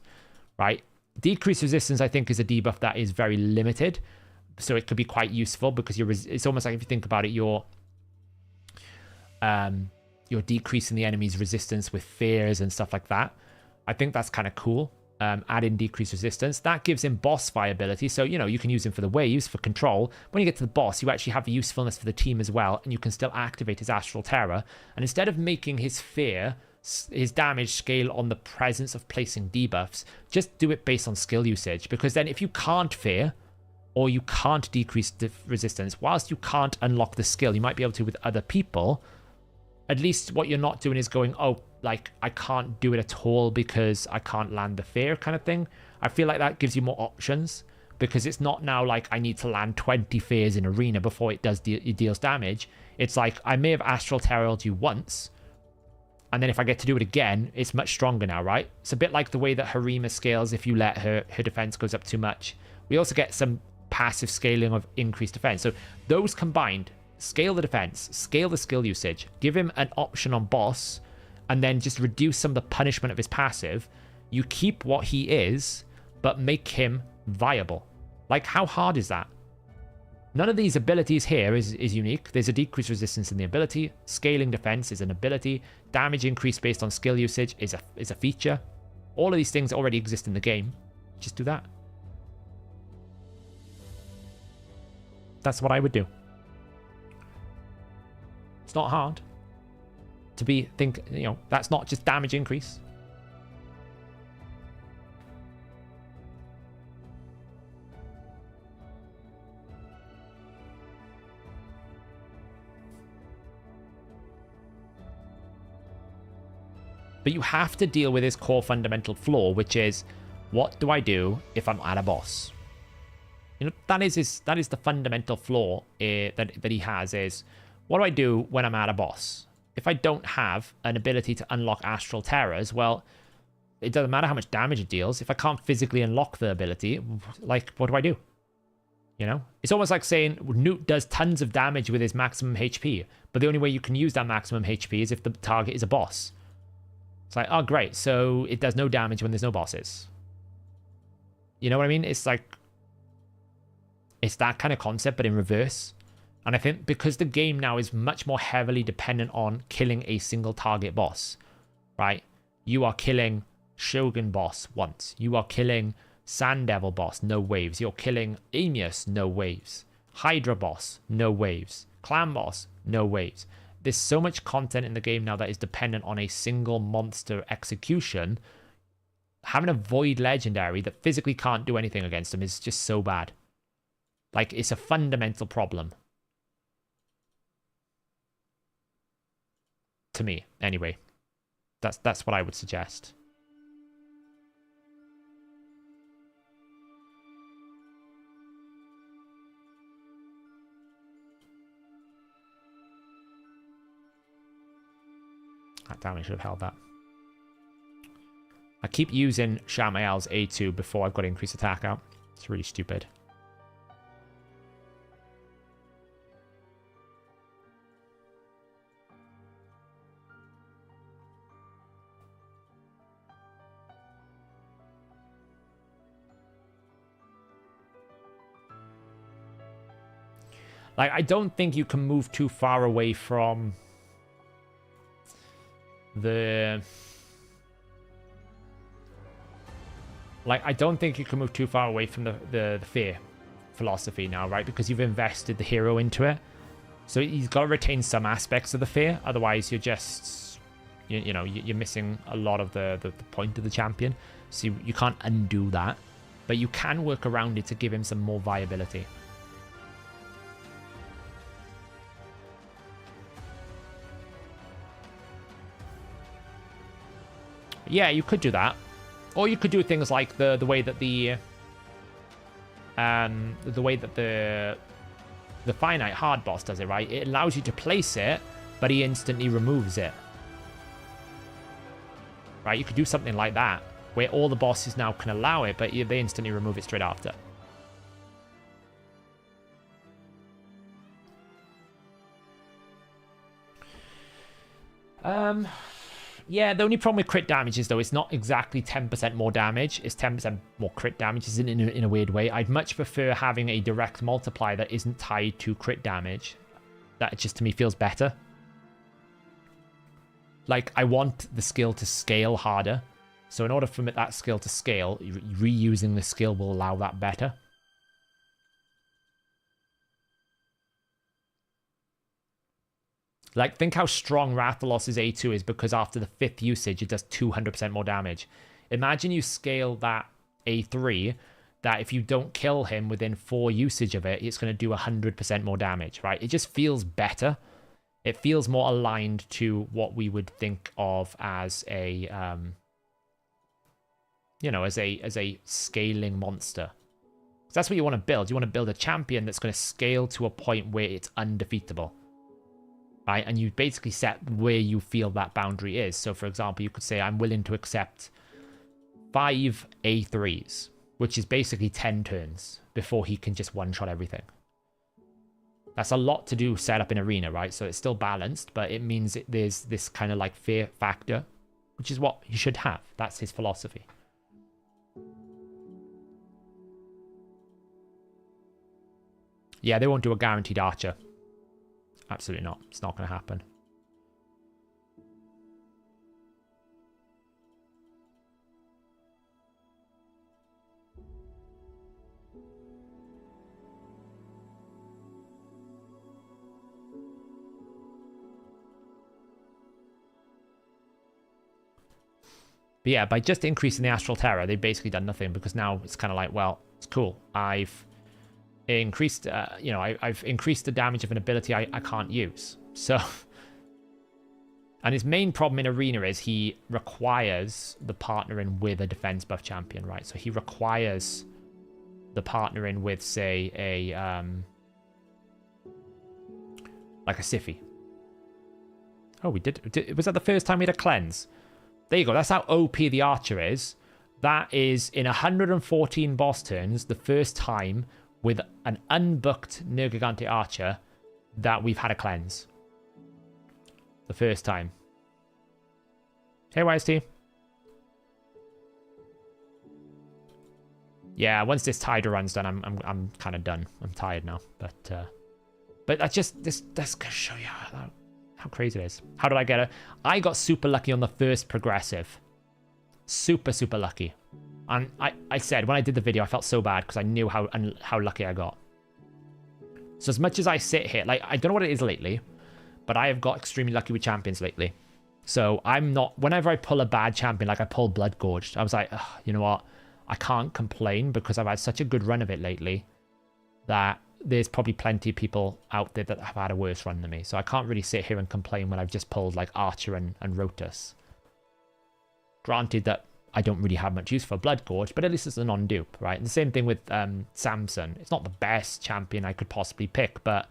right? Decreased resistance, I think, is a debuff that is very limited. So it could be quite useful because it's almost like, if you think about it, you're decreasing the enemy's resistance with fears and stuff like that. I think that's kind of cool. Add in decreased resistance. That gives him boss viability. So, you know, you can use him for the waves, for control. When you get to the boss, you actually have usefulness for the team as well, and you can still activate his Astral Terror. And instead of making his fear, his damage scale on the presence of placing debuffs, just do it based on skill usage. Because then if you can't fear, or you can't decrease the resistance, whilst you can't unlock the skill, you might be able to with other people, at least what you're not doing is going, oh, like, I can't do it at all because I can't land the fear kind of thing. I feel like that gives you more options, because it's not now like I need to land 20 fears in arena before it deals damage. It's like, I may have Astral Terrored you once, and then if I get to do it again, it's much stronger now, right? It's a bit like the way that Harima scales if you let her defense goes up too much. We also get some passive scaling of increased defense. So those combined, scale the defense, scale the skill usage, give him an option on boss, and then just reduce some of the punishment of his passive. You keep what he is, but make him viable. Like, how hard is that? None of these abilities here is unique. There's a decreased resistance in the ability. Scaling defense is an ability. Damage increase based on skill usage is a feature. All of these things already exist in the game. Just do that. That's what I would do. It's not hard to think, you know, that's not just damage increase. But you have to deal with his core fundamental flaw, which is, what do I do if I'm at a boss? You know, that is the fundamental flaw that he has, is, what do I do when I'm at a boss? If I don't have an ability to unlock Astral Terrors, well, it doesn't matter how much damage it deals. If I can't physically unlock the ability, like, what do I do? You know? It's almost like saying Newt does tons of damage with his maximum HP, but the only way you can use that maximum HP is if the target is a boss. It's like, oh, great, so it does no damage when there's no bosses. You know what I mean? It's like, it's that kind of concept, but in reverse. And I think because the game now is much more heavily dependent on killing a single target boss, right? You are killing Shogun boss once. You are killing Sand Devil boss, no waves. You're killing Amius, no waves. Hydra boss, no waves. Clan boss, no waves. There's so much content in the game now that is dependent on a single monster execution. Having a Void Legendary that physically can't do anything against them is just so bad. Like, it's a fundamental problem. To me, anyway. That's what I would suggest. That damage should have held that. I keep using Shamael's A2 before I've got to increase attack out. It's really stupid. Like, I don't think you can move too far away from the... Like, I don't think you can move too far away from the fear philosophy now, right? Because you've invested the hero into it. So he's got to retain some aspects of the fear. Otherwise, you're just... You know, you're missing a lot of the point of the champion. So you can't undo that. But you can work around it to give him some more viability. Yeah, you could do that. Or you could do things like the way that the finite hard boss does it, right? It allows you to place it, but he instantly removes it. Right? You could do something like that, where all the bosses now can allow it, but they instantly remove it straight after. Yeah, the only problem with crit damage is, though, it's not exactly 10% more damage. It's 10% more crit damage, isn't it, in a weird way. I'd much prefer having a direct multiplier that isn't tied to crit damage. That just, to me, feels better. Like, I want the skill to scale harder. So in order for that skill to scale, reusing the skill will allow that better. Like, think how strong Rathalos' A2 is, because after the 5th usage, it does 200% more damage. Imagine you scale that A3, that if you don't kill him within 4 usage of it, it's going to do 100% more damage, right? It just feels better. It feels more aligned to what we would think of as a, you know, as a scaling monster. That's what you want to build. You want to build a champion that's going to scale to a point where it's undefeatable. Right, and you basically set where you feel that boundary is. So, for example, you could say, I'm willing to accept 5 A3s, which is basically 10 turns before he can just one-shot everything. That's a lot to do set up in Arena, right? So it's still balanced, but it means there's this kind of like fear factor, which is what he should have. That's his philosophy. Yeah, they won't do a guaranteed archer. Absolutely not. It's not going to happen. But yeah, by just increasing the Astral Terror, they've basically done nothing, because now it's kind of like, well, it's cool. I've increased, you know, I've increased the damage of an ability I can't use. So, and his main problem in Arena is he requires the partnering with a defense buff champion, right? So he requires the partnering with, say, like a Siphi. Oh, we did. Was that the first time we had a cleanse? There you go. That's how OP the archer is. That is in 114 boss turns, the first time with an unbooked Nergigante archer that we've had a cleanse. The first time. Hey, YST. Yeah, once this Hydra run's done, I'm kind of done. I'm tired now, but that's just that's gonna show you how crazy it is. How did I get it? I got super lucky on the first progressive. Super lucky. And I said, when I did the video, I felt so bad because I knew how lucky I got. So as much as I sit here, like, I don't know what it is lately, but I have got extremely lucky with champions lately. So I'm not, whenever I pull a bad champion, like I pulled Blood Gorged, I was like, you know what? I can't complain because I've had such a good run of it lately that there's probably plenty of people out there that have had a worse run than me. So I can't really sit here and complain when I've just pulled like Archer and Rotus. Granted that I don't really have much use for Blood Gorge, but at least it's a non-dupe, right? And the same thing with Samson. It's not the best champion I could possibly pick, but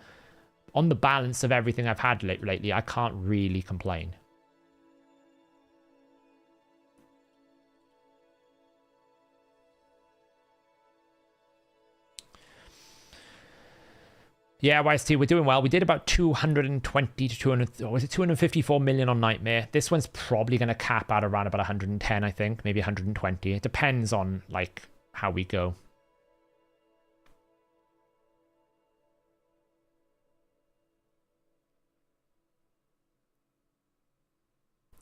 on the balance of everything I've had lately, I can't really complain. Yeah, YST, we're doing well. We did about 220 to 200, or was it 254 million on Nightmare? This one's probably going to cap out around about 110, I think, maybe 120. It depends on, like, how we go.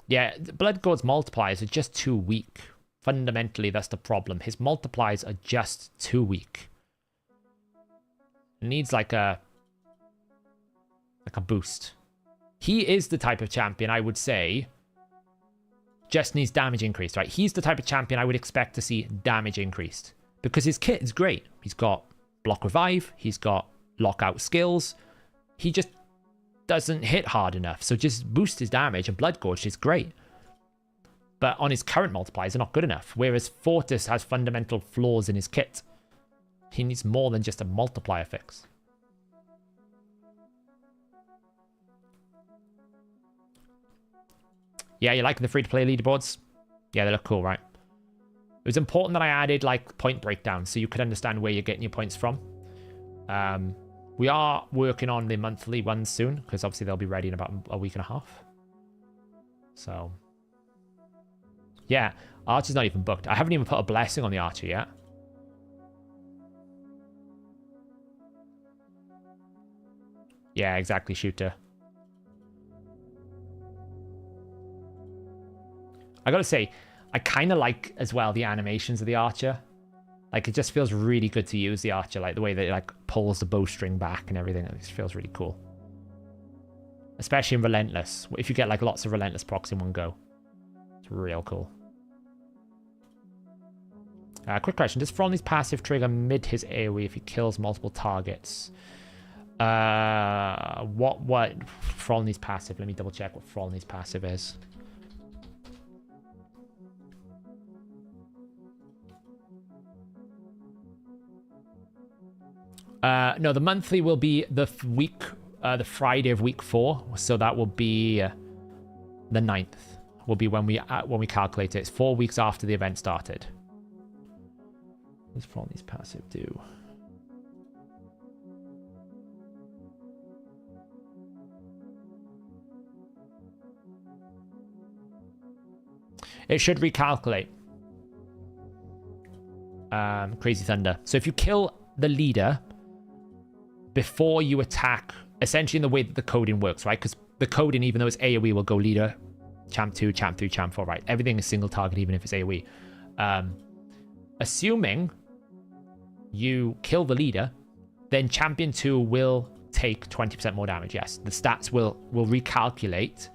Yeah, Bloodgourd's multipliers are just too weak. Fundamentally, that's the problem. His multipliers are just too weak. It needs like a boost. He is the type of champion I would say just needs damage increased, right? He's the type of champion I would expect to see damage increased because his kit is great. He's got block revive, he's got lockout skills. He just doesn't hit hard enough, so just boost his damage, and Blood Gorge is great. But on his current multipliers, they're not good enough, whereas Fortis has fundamental flaws in his kit. He needs more than just a multiplier fix. Yeah, you like the free-to-play leaderboards? Yeah, they look cool, right? It was important that I added, like, point breakdowns so you could understand where you're getting your points from. We are working on the monthly ones soon, because obviously they'll be ready in about a week and a half. So, yeah, Archer's not even booked. I haven't even put a blessing on the Archer yet. Yeah, exactly, Shooter. I gotta say, I kind of like, as well, the animations of the Archer. Like, it just feels really good to use the Archer, like, the way that it, like, pulls the bowstring back and everything. It just feels really cool. Especially in Relentless. If you get, like, lots of Relentless procs in one go. It's real cool. Quick question. Does Frolny's passive trigger mid his AoE if he kills multiple targets? What Frolny's passive? Let me double check what Frolny's passive is. No, the monthly will be the the Friday of week 4, so that will be the 9th. Will be when we calculate it. It's 4 weeks after the event started. What does Frolny's passive do? It should recalculate. Crazy Thunder. So if you kill the leader before you attack, essentially in the way that the coding works, right? Because the coding, even though it's AoE, will go leader, champ 2, champ 3, champ 4, right? Everything is single target, even if it's AoE. Assuming you kill the leader, then champion 2 will take 20% more damage, yes. The stats will recalculate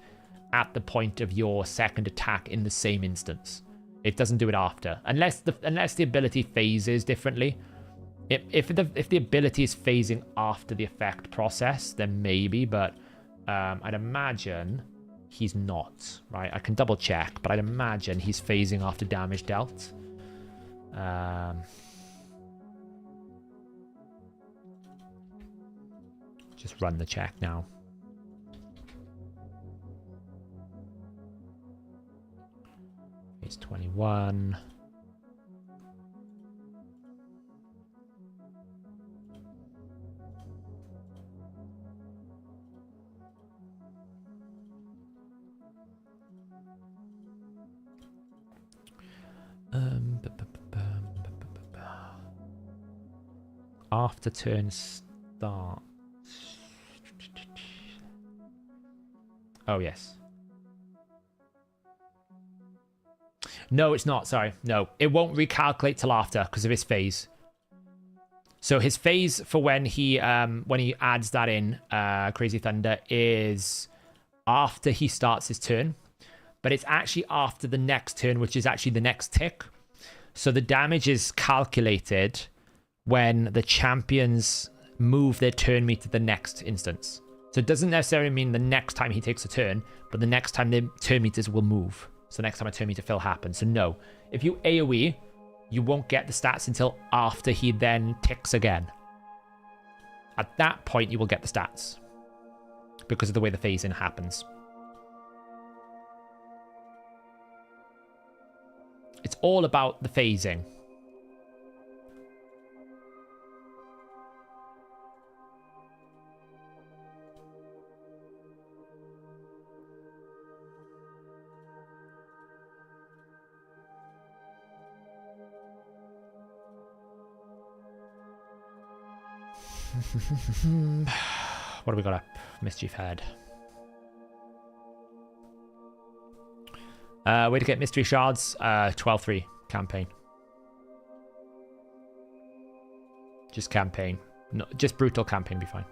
at the point of your second attack in the same instance. It doesn't do it after. Unless the ability phases differently. If the ability is phasing after the effect process, then maybe, but I'd imagine he's not, right? I can double check, but I'd imagine he's phasing after damage dealt. Just run the check now. It's 21. After turn start. Oh, yes. No, it's not. Sorry. No, it won't recalculate till after because of his phase. So his phase for when he adds that in, Crazy Thunder, is after he starts his turn. But it's actually after the next turn, which is actually the next tick. So the damage is calculated when the champions move their turn meter to the next instance. So it doesn't necessarily mean the next time he takes a turn, but the next time the turn meters will move. So next time a turn meter fill happens. So no, if you AoE, you won't get the stats until after he then ticks again. At that point, you will get the stats because of the way the phasing happens. It's all about the phasing. What do we got up? Mischief Head. Way to get mystery shards. 12-3 campaign. Just campaign. No, just brutal campaign be fine.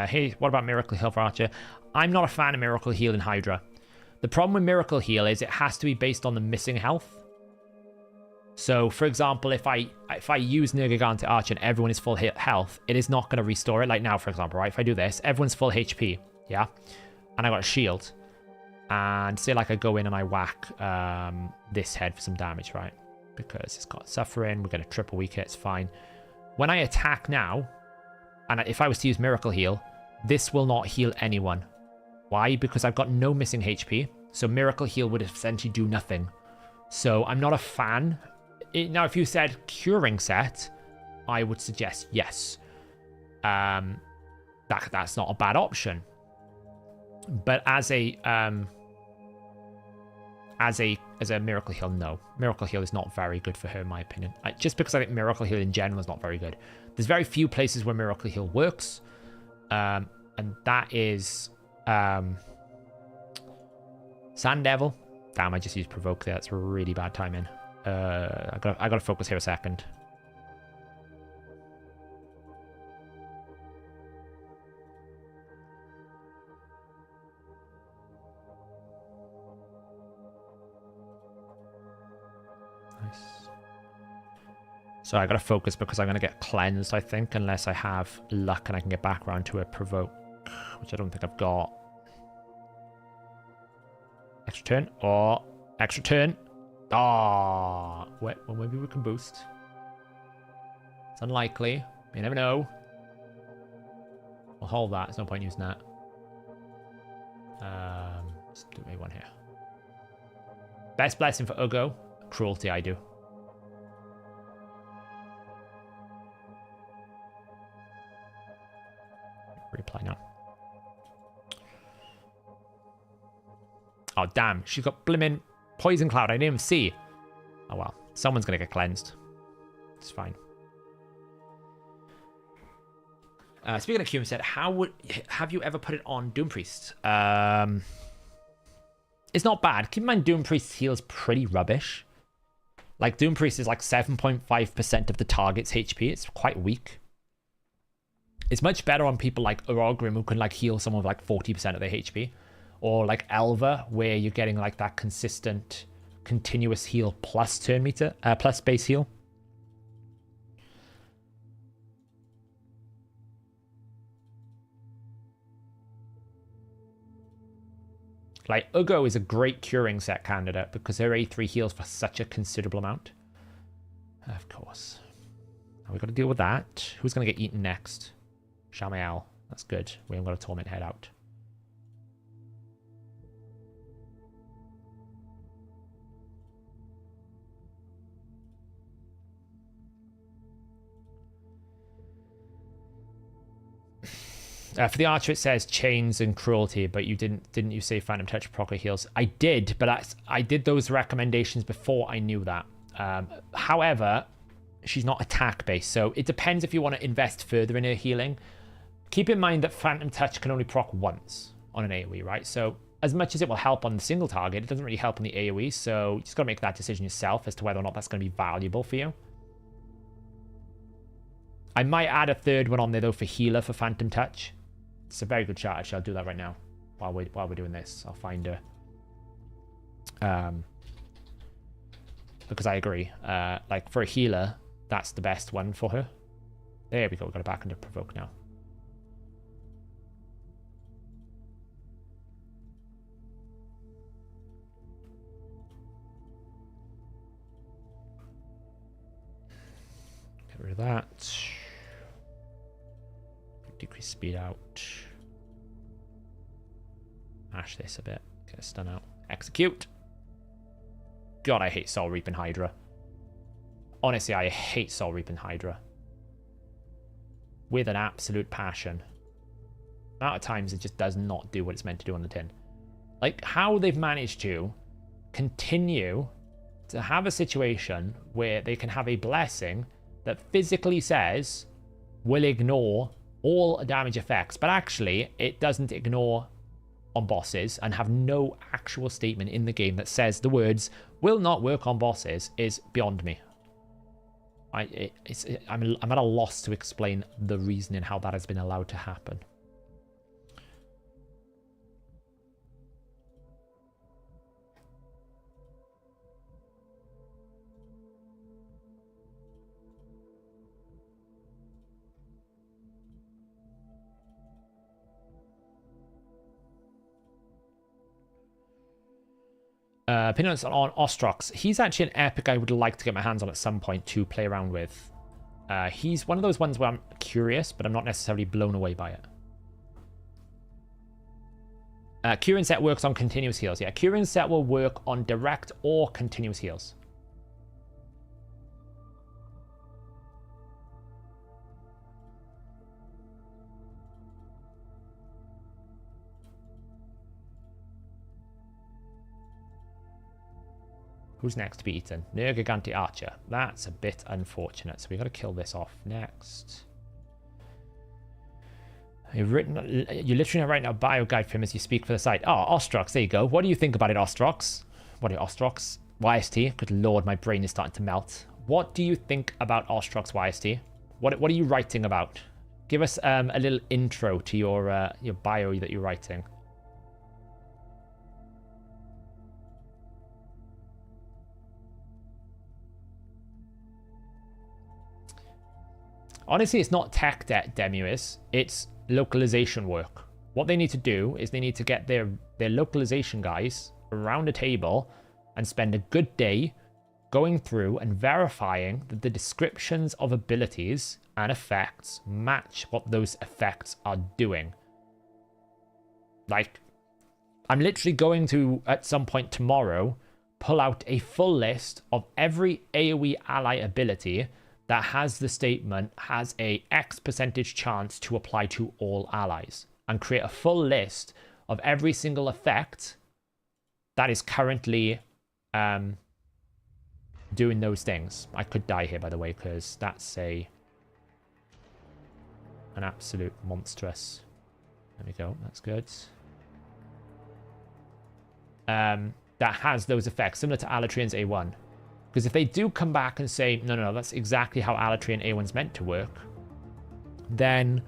Hey, what about Miracle Heal for Archer? I'm not a fan of Miracle Heal in Hydra. The problem with Miracle Heal is it has to be based on the missing health. So, for example, if I use Nergigante Archer and everyone is full health, it is not going to restore it. Like now, for example, right? If I do this, everyone's full HP, yeah? And I got a shield. And say like I go in and I whack this head for some damage, right? Because it's got suffering, we're going to triple weak hit, it's fine. When I attack now, and if I was to use Miracle Heal, this will not heal anyone. Why? Because I've got no missing HP. So Miracle Heal would essentially do nothing. So I'm not a fan. Now, if you said curing set, I would suggest yes. That's not a bad option. But as a Miracle Heal, no. Miracle Heal is not very good for her, in my opinion. Just because I think Miracle Heal in general is not very good. There's very few places where Miracle Heal works. And that is Sand Devil. Damn, I just used Provoke there. That's really bad timing. I gotta focus here a second. Nice. So I gotta focus because I'm gonna get cleansed, I think, unless I have luck and I can get back around to a Provoke, which I don't think I've got. Extra turn or extra turn. Ah, well, maybe we can boost. It's unlikely. You never know. We'll hold that. There's no point using that. Let's do maybe one here. Best blessing for Ugo. Cruelty, I do. Reapply now. Oh, damn. She's got blimmin' Poison Cloud. I didn't even see. Oh, well. Someone's going to get cleansed. It's fine. Speaking of Cume said, have you ever put it on Doom Priest? It's not bad. Keep in mind, Doom Priest heals pretty rubbish. Like, Doom Priest is like 7.5% of the target's HP. It's quite weak. It's much better on people like Orogrim, who can like heal someone with like 40% of their HP. Or like Elva, where you're getting like that consistent, continuous heal plus turn meter, plus base heal. Like, Ugo is a great curing set candidate because her A3 heals for such a considerable amount. Of course. Now we've got to deal with that. Who's going to get eaten next? Shamael. That's good. We haven't got a Torment head out. For the Archer, it says chains and cruelty, but you didn't you say Phantom Touch proper heals? I did, but I did those recommendations before I knew that. However, she's not attack based, so it depends if you want to invest further in her healing. Keep in mind that Phantom Touch can only proc once on an AoE, right? So as much as it will help on the single target, it doesn't really help on the AoE, so you just got to make that decision yourself as to whether or not that's going to be valuable for you. I might add a third one on there, though, for healer for Phantom Touch. It's a very good shot, actually. I'll do that right now while we're doing this. I'll find her. Because I agree. Like, for a healer, that's the best one for her. There we go. We've got it back into Provoke now. Get rid of that. Decrease speed out. Mash this a bit. Get a stun out. Execute. God, I hate Soul Reap and Hydra. Honestly, I hate Soul Reap and Hydra. With an absolute passion. The amount of times it just does not do what it's meant to do on the tin. Like, how they've managed to continue to have a situation where they can have a blessing that physically says will ignore all damage effects, but actually it doesn't ignore on bosses and have no actual statement in the game that says the words will not work on bosses is beyond me. I'm at a loss to explain the reasoning how that has been allowed to happen. Opinions on Ostrox. He's actually an epic I would like to get my hands on at some point to play around with. He's one of those ones where I'm curious, but I'm not necessarily blown away by it. Curing set works on continuous heals. Yeah, Curing set will work on direct or continuous heals. Who's next to be eaten? Nergigante Archer. That's a bit unfortunate. So we got to kill this off next. You're literally writing a bio guide for him as you speak for the site. Oh, Ostrox, there you go. What do you think about it, Ostrox? What are Ostrox? YST? Good lord, my brain is starting to melt. What do you think about Ostrox YST? What are you writing about? Give us a little intro to your bio that you're writing. Honestly, it's not tech Demuis, it's localization work. What they need to do is they need to get their localization guys around a table and spend a good day going through and verifying that the descriptions of abilities and effects match what those effects are doing. Like, I'm literally going to, at some point tomorrow, pull out a full list of every AoE ally ability that has the statement has a X percentage chance to apply to all allies, and create a full list of every single effect that is currently doing those things. I could die here, by the way, because that's an absolute monstrous. There we go. That's good. That has those effects, similar to Alatrian's A1. Because if they do come back and say, no, that's exactly how Alatrian A1's meant to work, then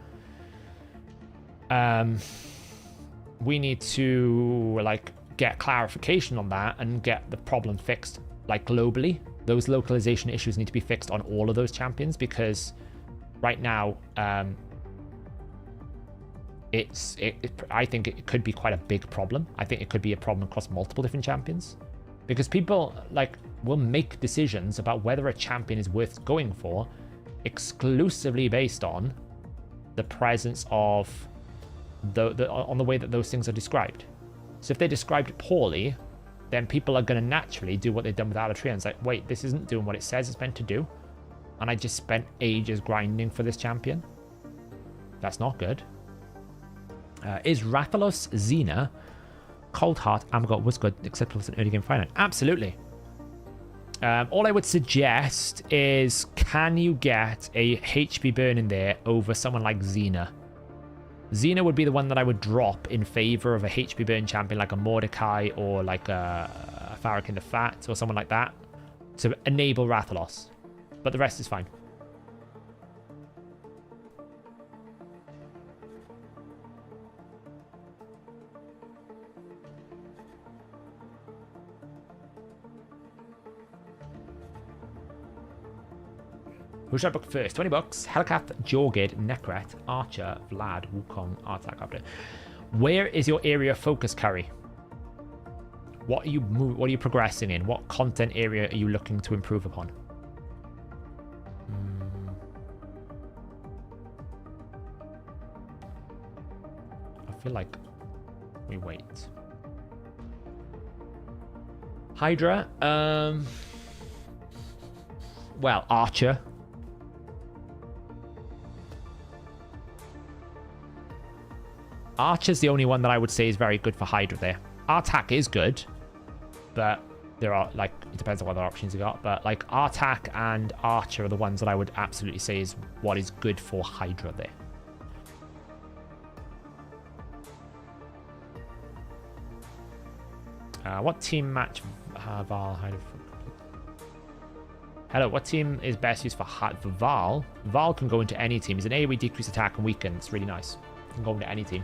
we need to like get clarification on that and get the problem fixed like globally. Those localization issues need to be fixed on all of those champions, because right now I think it could be quite a big problem. I think it could be a problem across multiple different champions, because people like will make decisions about whether a champion is worth going for exclusively based on the presence of on the way that those things are described. So if they're described poorly, then people are going to naturally do what they've done with Alatrian. It's like, wait, this isn't doing what it says it's meant to do, and I just spent ages grinding for this champion. That's not good. Is Rathalos Xena Cold Heart Amgot was good, except for an early game final? Absolutely. All I would suggest is, can you get a HP burn in there over someone like Xena? Xena would be the one that I would drop in favor of a HP burn champion like a Mordecai or like a Farrakhan the Fat or someone like that to enable Rathalos. But the rest is fine. Who should I book first? 20 bucks. Helicath, Jorgid, Nekret, Archer, Vlad, Wukong, Artak, Abda. Where is your area of focus, Curry? What are you progressing in? What content area are you looking to improve upon? I feel like we wait. Hydra. Well, Archer. Archer's the only one that I would say is very good for Hydra there. Artak is good, but there are, like, it depends on what other options you got, but like Artak and Archer are the ones that I would absolutely say is what is good for Hydra there. What team match Val Hydra? Hello, what team is best used for Val? Val can go into any team. He's an AoE, decrease attack, and weaken. It's really nice. He can go into any team.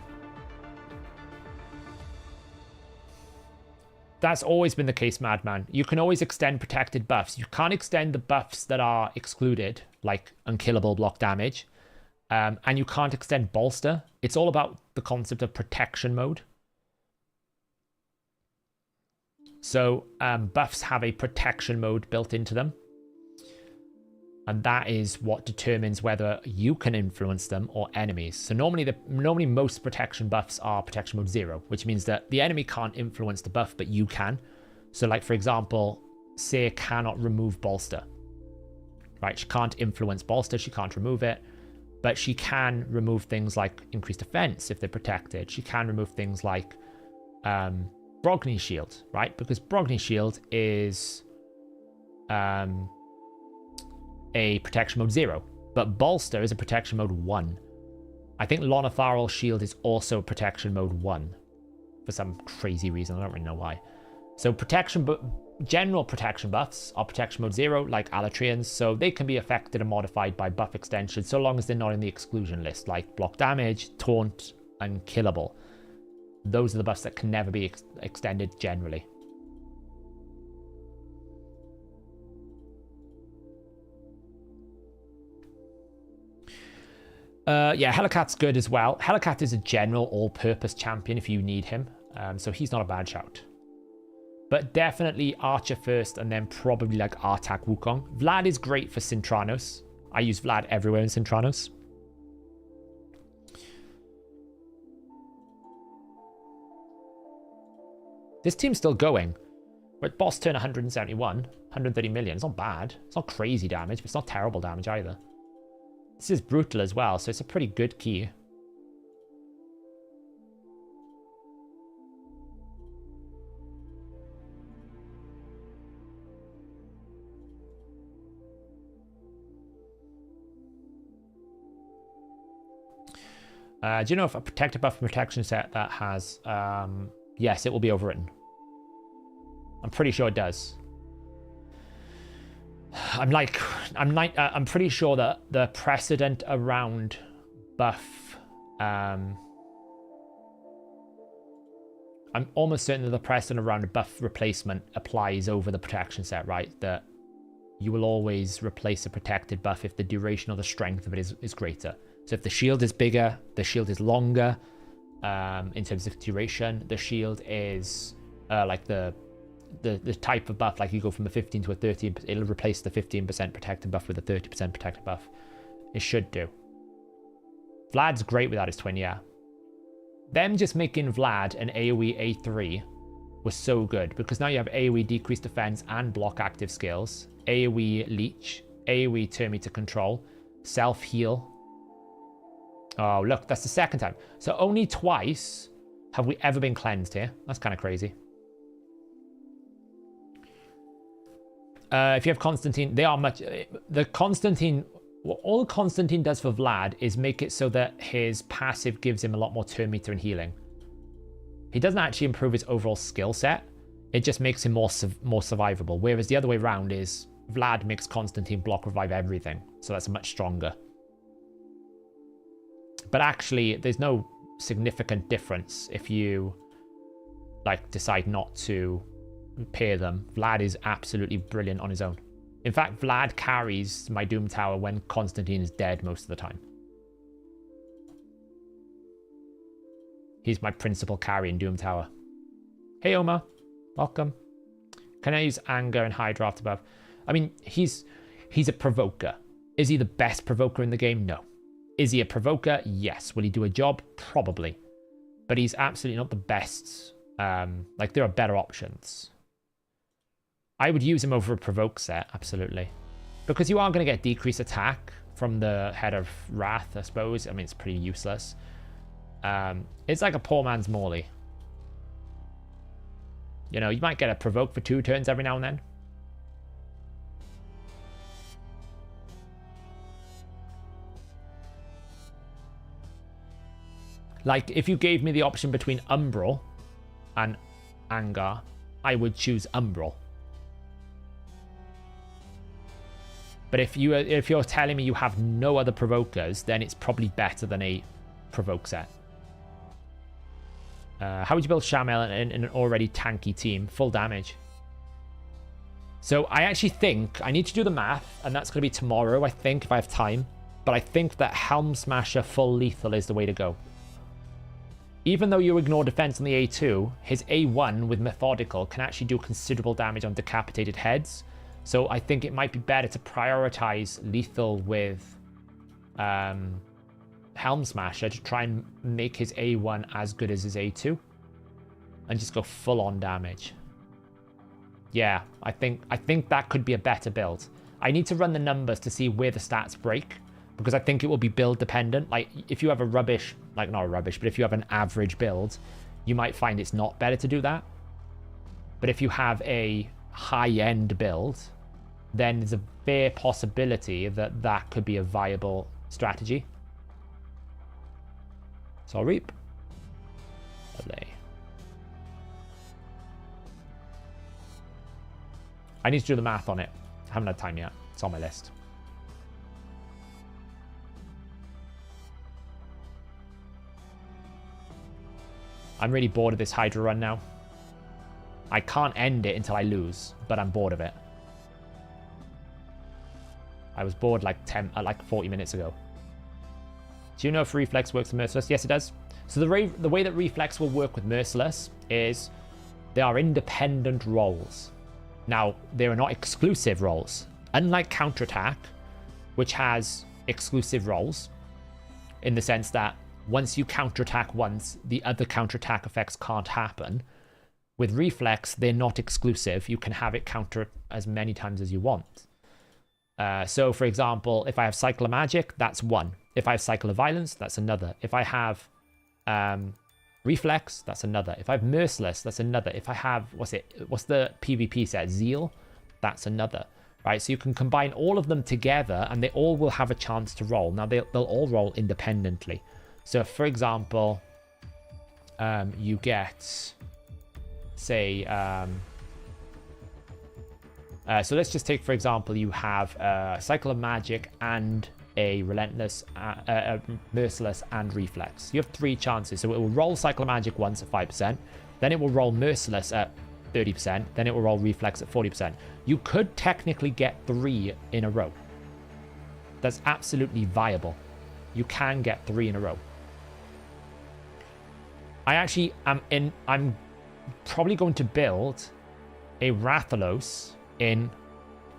That's always been the case, Madman. You can always extend protected buffs. You can't extend the buffs that are excluded, like unkillable block damage. And you can't extend bolster. It's all about the concept of protection mode. So buffs have a protection mode built into them. And that is what determines whether you can influence them or enemies. So normally most protection buffs are protection mode 0, which means that the enemy can't influence the buff, but you can. So like, for example, Seer cannot remove bolster. Right, she can't influence bolster, she can't remove it, but she can remove things like increased defense if they're protected. She can remove things like Brogni Shield, right? Because Brogni Shield is a protection mode 0, but bolster is a protection mode 1. I think Lonatharal's shield is also protection mode 1 for some crazy reason. I don't really know why. So general protection buffs are protection mode 0, like Alatrian's, so they can be affected and modified by buff extension so long as they're not in the exclusion list, like block damage, taunt, and killable. Those are the buffs that can never be extended generally. Yeah, Helicath's good as well. Helicath is a general all-purpose champion if you need him, so he's not a bad shout. But definitely Archer first, and then probably like Artak Wukong. Vlad is great for Sintranos. I use Vlad everywhere in Sintranos. This team's still going. We're at boss turn 171, 130 million. It's not bad. It's not crazy damage, but it's not terrible damage either. This is brutal as well, so it's a pretty good key. Do you know if a protected buff protection set that has... yes, it will be overwritten. I'm pretty sure it does. I'm pretty sure that the precedent around buff, I'm almost certain that the precedent around a buff replacement applies over the protection set, right? That you will always replace a protected buff if the duration or the strength of it is greater. So if the shield is bigger, the shield is longer, in terms of duration, the shield is like the type of buff, like you go from a 15 to a 13, it'll replace the 15% protected buff with a 30% protected buff. It should do. Vlad's great without his twin, yeah. Them just making Vlad an AoE A3 was so good, because now you have AoE decreased defense and block active skills, AoE leech, AoE turn me to control, self-heal. Oh, look, that's the second time. So only twice have we ever been cleansed here. That's kind of crazy. If you have Constantine, they are much... The Constantine What all Constantine does for Vlad is make it so that his passive gives him a lot more turn meter and healing. He doesn't actually improve his overall skill set. It just makes him more survivable. Whereas the other way around is Vlad makes Constantine block revive everything. So that's much stronger. But actually, there's no significant difference if you like decide not to pair them. Vlad is absolutely brilliant on his own. In fact, Vlad carries my Doom Tower when Constantine is dead most of the time. He's my principal carry in Doom Tower. Hey, Omar. Welcome. Can I use Anger and Hydra after buff? I mean, he's a provoker. Is he the best provoker in the game? No. Is he a provoker? Yes. Will he do a job? Probably. But he's absolutely not the best. Like, there are better options. I would use him over a provoke set, absolutely. Because you are going to get decreased attack from the Head of Wrath, I suppose. I mean, it's pretty useless. It's like a poor man's Morley. You know, you might get a provoke for 2 turns every now and then. Like, if you gave me the option between Umbral and Anger, I would choose Umbral. But if you're telling me you have no other provokers, then it's probably better than a provoke set. How would you build Shamel in an already tanky team? Full damage. So I actually think I need to do the math, and that's going to be tomorrow, I think, if I have time. But I think that Helm Smasher full lethal is the way to go. Even though you ignore defense on the A2, his A1 with Methodical can actually do considerable damage on decapitated heads. So I think it might be better to prioritize lethal with Helm Smasher to try and make his A1 as good as his A2. And just go full on damage. Yeah, I think that could be a better build. I need to run the numbers to see where the stats break. Because I think it will be build dependent. Like, if you have a rubbish, like not a rubbish, but if you have an average build, you might find it's not better to do that. But if you have a high-end build, then there's a fair possibility that that could be a viable strategy. So I'll reap. Lovely. I need to do the math on it. I haven't had time yet. It's on my list. I'm really bored of this Hydra run now. I can't end it until I lose, but I'm bored of it. I was bored like 40 minutes ago. Do you know if Reflex works with Merciless? Yes, it does. So the way that Reflex will work with Merciless is they are independent roles. Now, they are not exclusive roles. Unlike Counterattack, which has exclusive roles, in the sense that once you counterattack once, the other counterattack effects can't happen. With Reflex, they're not exclusive. You can have it counter as many times as you want. So, for example, if I have Cycle of Magic, that's one. If I have Cycle of Violence, that's another. If I have Reflex, that's another. If I have Merciless, that's another. If I have, what's the PvP set? Zeal, that's another. Right, so you can combine all of them together, and they all will have a chance to roll. Now, they'll all roll independently. So, for example, you get, say, so let's just take, for example, you have a Cycle of Magic and a Relentless, Merciless and Reflex. You have 3 chances. So it will roll Cycle of Magic once at 5%, then it will roll Merciless at 30%, then it will roll Reflex at 40%. You could technically get 3 in a row. That's absolutely viable. You can get 3 in a row. I actually I'm probably going to build a Rathalos in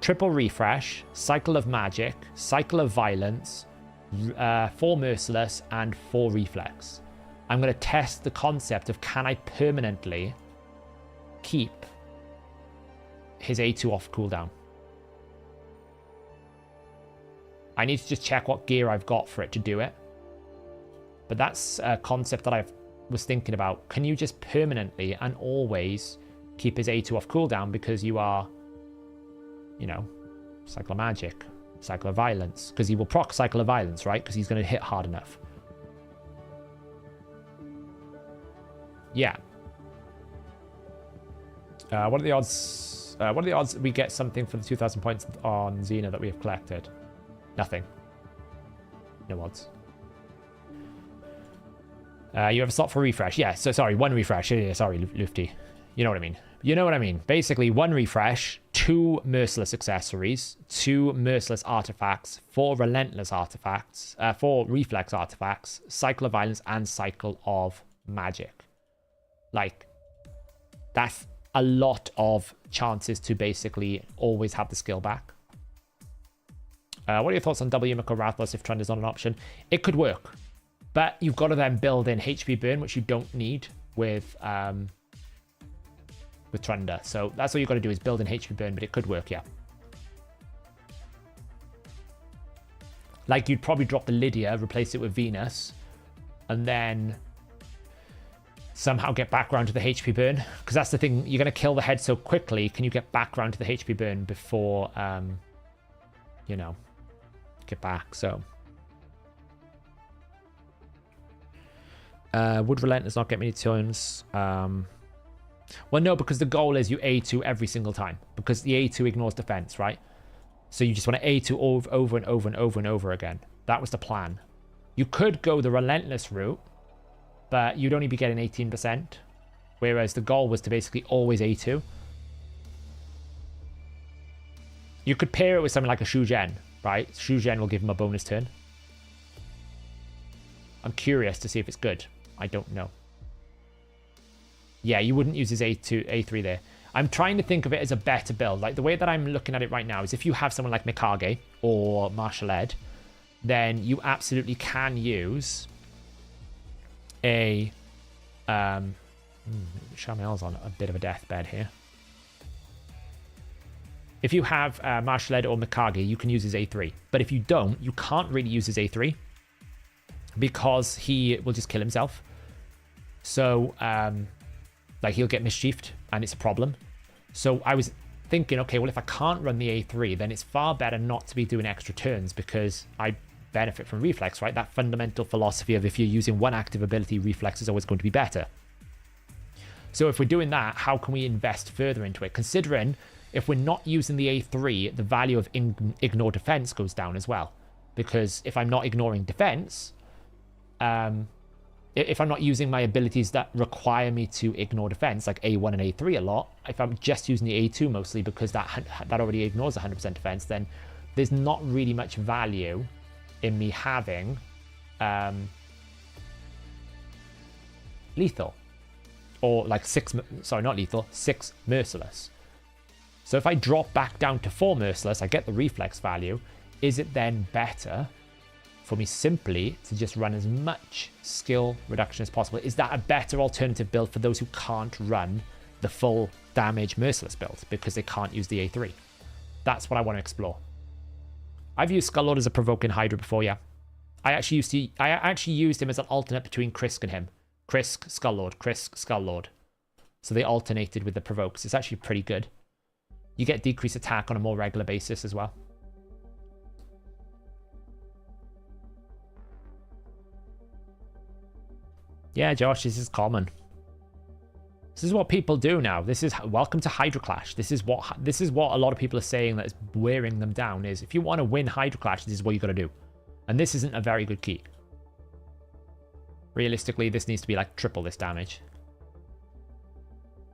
triple refresh, Cycle of Magic, Cycle of Violence, 4 Merciless, and 4 Reflex. I'm going to test the concept of can I permanently keep his A2 off cooldown. I need to just check what gear I've got for it to do it. But that's a concept that I was thinking about. Can you just permanently and always keep his A2 off cooldown because you are, you know, Cycle of Magic, Cycle of Violence. Because he will proc Cycle of Violence, right? Because he's going to hit hard enough. Yeah. What are the odds? What are the odds we get something for the 2,000 points on Xena that we have collected? Nothing. No odds. You have a slot for refresh. Yeah, so sorry, 1 refresh. Yeah, sorry, Lufty. You know what I mean. You know what I mean. Basically, 1 refresh, 2 merciless accessories, 2 merciless artifacts, 4 relentless artifacts, 4 reflex artifacts, cycle of violence, and cycle of magic. Like, that's a lot of chances to basically always have the skill back. What are your thoughts on W Miko Rathalos if Trend is not an option? It could work, but you've got to then build in HP burn, which you don't need with Trunda. So that's all you've got to do is build in HP burn, but it could work, yeah. Like, you'd probably drop the Lydia, replace it with Venus, and then somehow get back around to the HP burn. Because that's the thing, you're going to kill the head so quickly. Can you get back around to the HP burn before, you know, get back? So would Relentless not get many turns? Well, no, because the goal is you A2 every single time, because the A2 ignores defense, right? So you just want to A2 over and over and over and over again. That was the plan. You could go the Relentless route, but you'd only be getting 18%, whereas the goal was to basically always A2. You could pair it with something like a Shugen, right? Shugen will give him a bonus turn. I'm curious to see if it's good. I don't know. Yeah, you wouldn't use his A2, A3 there. I'm trying to think of it as a better build. Like, the way that I'm looking at it right now is if you have someone like Mikage or Martial Ed, then you absolutely can use a... Shamel's on a bit of a deathbed here. If you have Martial Ed or Mikage, you can use his A3. But if you don't, you can't really use his A3 because he will just kill himself. So, like, he'll get mischiefed and it's a problem. So I was thinking, okay, well, if I can't run the A3, then it's far better not to be doing extra turns because I benefit from reflex, right? That fundamental philosophy of if you're using one active ability, reflex is always going to be better. So if we're doing that, how can we invest further into it? Considering if we're not using the A3, the value of ignore defense goes down as well. Because if I'm not ignoring defense, if I'm not using my abilities that require me to ignore defense, like A1 and A3 a lot, if I'm just using the A2 mostly because that already ignores 100% defense, then there's not really much value in me having lethal. Or like 6, sorry, not lethal, 6 merciless. So if I drop back down to 4 merciless, I get the reflex value. Is it then better for me simply to just run as much skill reduction as possible? Is that a better alternative build for those who can't run the full damage merciless build because they can't use the A3? That's what I want to explore. I've used Skull Lord as a provoking Hydra before, yeah. I actually used him as an alternate between Krisk and him. Krisk, Skull Lord, Krisk, Skull Lord. So they alternated with the provokes. It's actually pretty good. You get decreased attack on a more regular basis as well. Yeah, Josh, this is common. This is what people do now. This is welcome to Hydra Clash. This is what a lot of people are saying that is wearing them down. Is if you want to win Hydra Clash, this is what you got to do. And this isn't a very good key. Realistically, this needs to be like triple this damage.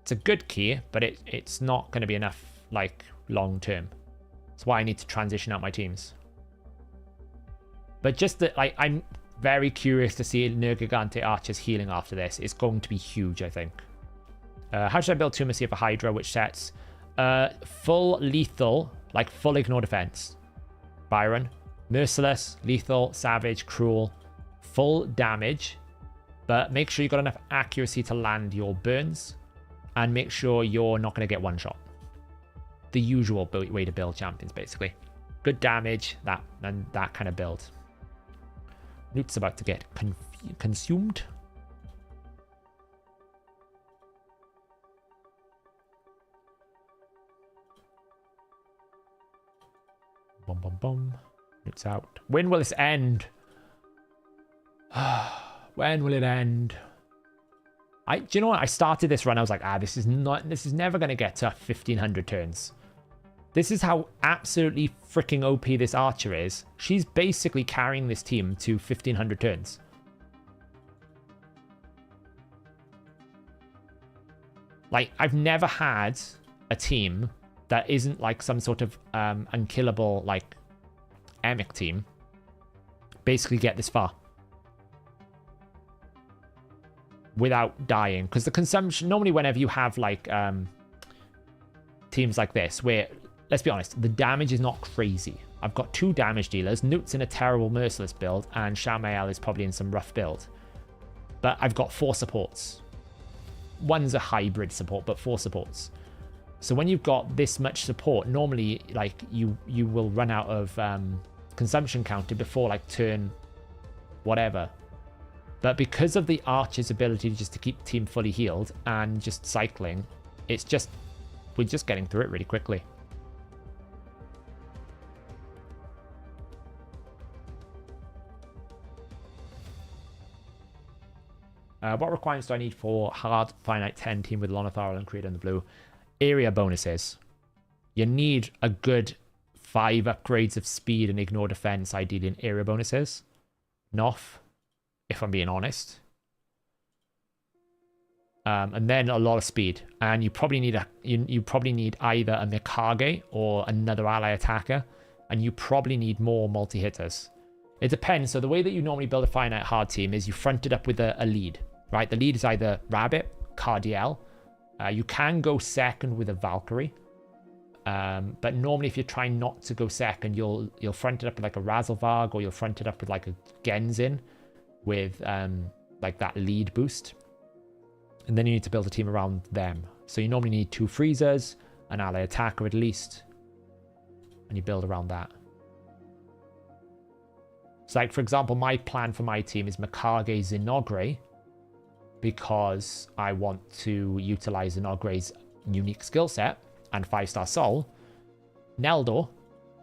It's a good key, but it's not going to be enough like long term. That's why I need to transition out my teams. But just that, like, I'm very curious to see Nergigante Archer's healing after this. It's going to be huge, I think. How should I build Tumor Seer for Hydra, which sets full lethal, like full ignore defense? Byron. Merciless, lethal, savage, cruel, full damage. But make sure you've got enough accuracy to land your burns. And make sure you're not going to get one shot. The usual way to build champions, basically. Good damage, that kind of build. Newt's about to get consumed. Bum, boom, boom. It's out. When will this end? When will it end? Do you know what? I started this run. I was like, this is never going to get to 1500 turns. This is how absolutely freaking OP this archer is. She's basically carrying this team to 1500 turns. Like, I've never had a team that isn't like some sort of unkillable, like, Emic team basically get this far without dying. Because the consumption, normally whenever you have, like, teams like this, where, let's be honest, the damage is not crazy. I've got 2 damage dealers. Newt's in a terrible Merciless build, and Shamael is probably in some rough build. But I've got 4 supports. One's a hybrid support, but 4 supports. So when you've got this much support, normally, like, you will run out of consumption counter before, like, turn whatever. But because of the archer's ability just to keep the team fully healed and just cycling, it's just, we're just getting through it really quickly. What requirements do I need for hard finite 10 team with Lonothar and Creed in the blue? Area bonuses. You need a good 5 upgrades of speed and ignore defense, ideally in area bonuses. Noff, if I'm being honest. And then a lot of speed. And you probably need you probably need either a Mikage or another ally attacker. And you probably need more multi-hitters. It depends. So the way that you normally build a finite hard team is you front it up with a lead. Right, the lead is either Rabbit, Cardiel. You can go second with a Valkyrie. But normally if you're trying not to go second, you'll front it up with like a Razelvarg, or you'll front it up with like a Genzin with like that lead boost. And then you need to build a team around them. So you normally need 2 freezers, an ally attacker at least. And you build around that. So like, for example, my plan for my team is Mikage Zinogre, because I want to utilize Zinogre's unique skill set and 5-star soul. Neldor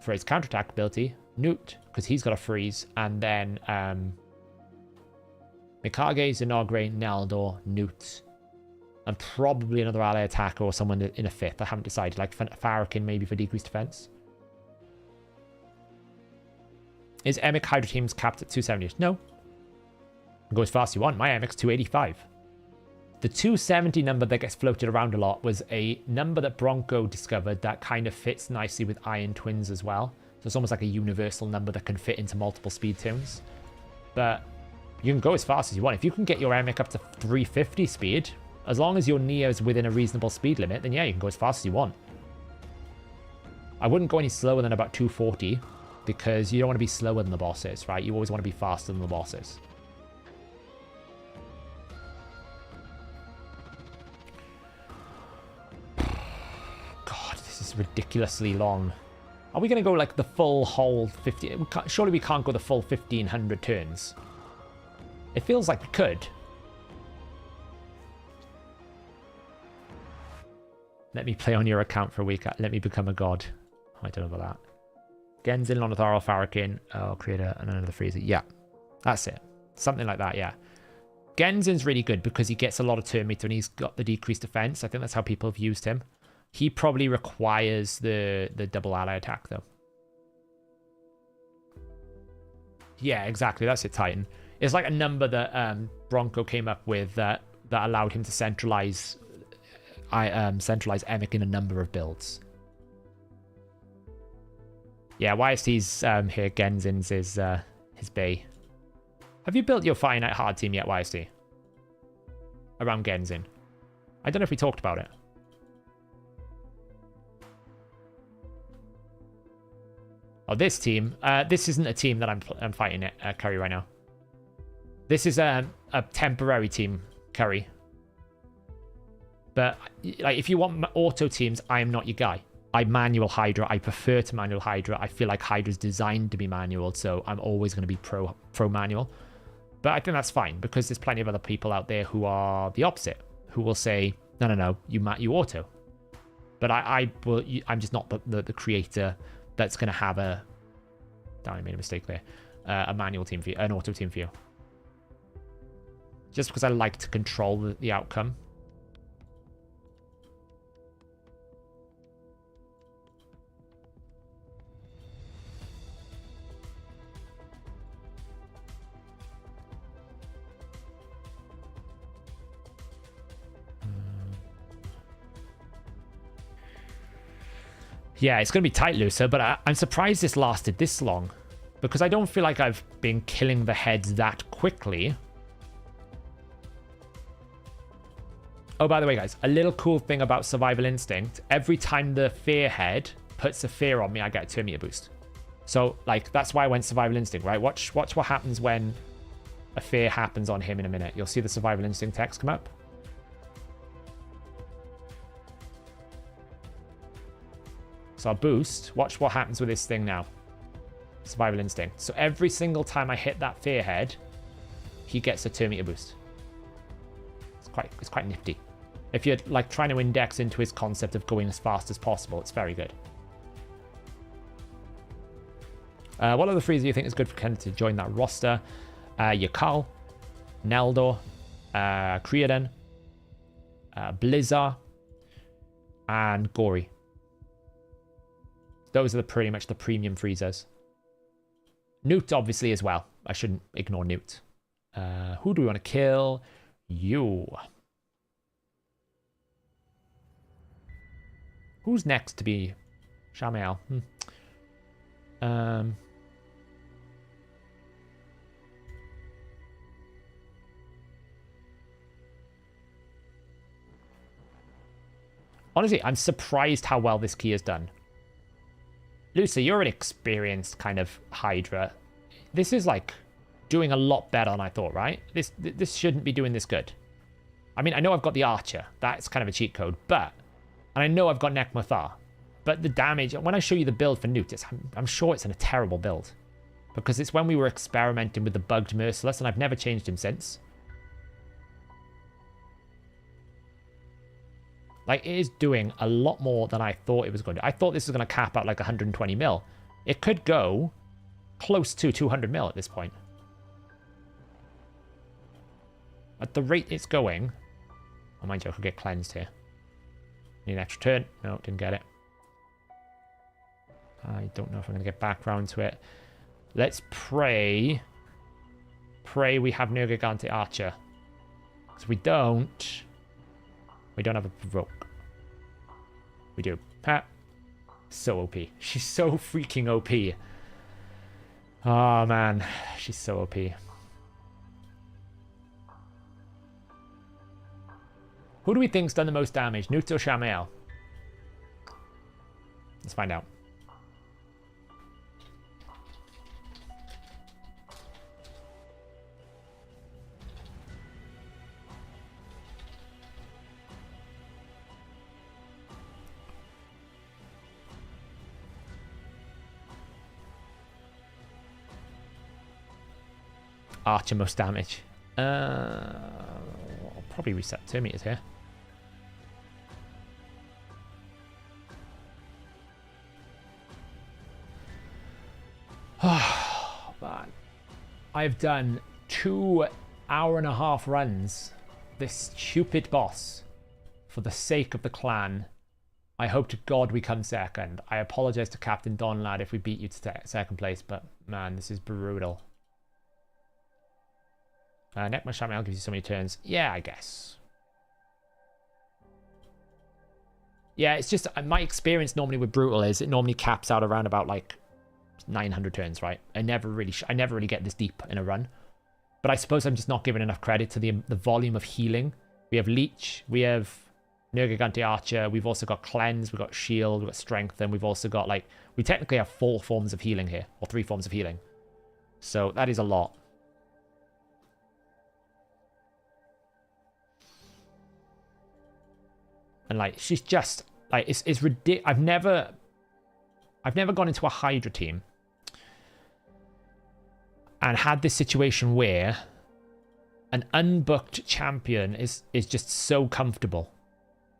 for his counterattack ability. Newt, because he's got a freeze. And then Mikage, Zinogre, Neldor, Newt. And probably another ally attacker or someone in a 5th. I haven't decided. Like Farrakhan maybe for decreased defense. Is Emic Hydra teams capped at 270? No. Go as fast as you want. My Emic's 285. The 270 number that gets floated around a lot was a number that Bronco discovered that kind of fits nicely with Iron Twins as well. So it's almost like a universal number that can fit into multiple speed tunes. But you can go as fast as you want. If you can get your Emic up to 350 speed, as long as your Neo's within a reasonable speed limit, then yeah, you can go as fast as you want. I wouldn't go any slower than about 240, because you don't want to be slower than the bosses, right? You always want to be faster than the bosses. God, this is ridiculously long. Are we going to go like the full whole 50? Surely we can't go the full 1500 turns. It feels like we could. Let me play on your account for a week. Let me become a god. I don't know about that. Genzin, Lonothar, Farrakhan. I'll create another freezer. Yeah, that's it. Something like that, yeah. Genzin's really good because he gets a lot of turn meter and he's got the decreased defense. I think that's how people have used him. He probably requires the double ally attack, though. Yeah, exactly. That's it, Titan. It's like a number that Bronco came up with that allowed him to centralize Emic in a number of builds. Yeah, YST's here. Genzin's is his bay. Have you built your finite hard team yet, YST? Around Genzin. I don't know if we talked about it. Oh, this team. This isn't a team that I'm fighting at Curry right now. This is a temporary team, Curry. But like, if you want auto teams, I am not your guy. I manual Hydra. I prefer to manual Hydra. I feel like Hydra's designed to be manual, so I'm always going to be pro manual. But I think that's fine because there's plenty of other people out there who are the opposite, who will say, no, you auto. But I'm just not the creator that's going to have a Damn, I made a mistake there. A manual team for you, an auto team for you. Just because I like to control the outcome. Yeah, it's going to be tight, Lucer, but I'm surprised this lasted this long. Because I don't feel like I've been killing the heads that quickly. Oh, by the way, guys, a little cool thing about Survival Instinct. Every time the fear head puts a fear on me, I get a 2 meter boost. So, like, that's why I went Survival Instinct, right? Watch what happens when a fear happens on him in a minute. You'll see the Survival Instinct text come up. So I'll boost. Watch what happens with this thing now. Survival Instinct. So every single time I hit that fear head, he gets a 2 meter boost. It's quite nifty. If you're like trying to index into his concept of going as fast as possible, it's very good. What other freezes do you think is good for Ken to join that roster? Yakal, Neldor, Creodan, Blizzard, and Gory. Those are pretty much the premium freezers. Newt, obviously, as well. I shouldn't ignore Newt. Who do we want to kill? You. Who's next to be Shamael? Honestly, I'm surprised how well this key is done. Lucy, you're an experienced kind of Hydra. This is like doing a lot better than I thought, right? This shouldn't be doing this good. I mean, I know I've got the Archer. That's kind of a cheat code, but... And I know I've got Nekmathar. But the damage... When I show you the build for Newt, I'm sure it's in a terrible build. Because it's when we were experimenting with the bugged Merciless, and I've never changed him since. Like, it is doing a lot more than I thought it was going to. I thought this was going to cap out like 120 mil. It could go close to 200 mil at this point. At the rate it's going... Oh, mind you, I could get cleansed here. Need an extra turn. No, didn't get it. I don't know if I'm going to get back round to it. Let's pray. Pray we have Nergigante Archer. Because we don't have a provoke. We do. Pat. So OP. She's so freaking OP. Oh, man. She's so OP. Who do we think's done the most damage? Newt or Shamael? Let's find out. Archer most damage. I'll probably reset 2 meters here. Oh, man. I've done 2 hour-and-a-half runs. This stupid boss. For the sake of the clan. I hope to God we come second. I apologize to Captain Don Lad if we beat you to second place, but man, this is brutal. Nekma Shamael gives you so many turns. Yeah, I guess. Yeah, it's just my experience normally with Brutal is it normally caps out around about like 900 turns, right? I never really get this deep in a run. But I suppose I'm just not giving enough credit to the volume of healing. We have Leech, we have Nergigante Archer, we've also got Cleanse, we've got Shield, we've got Strength, and we've also got like... We technically have 4 forms of healing here, or 3 forms of healing. So that is a lot. And like, she's just... Like, it's ridiculous. I've never gone into a Hydra team and had this situation where an unbooked champion is just so comfortable.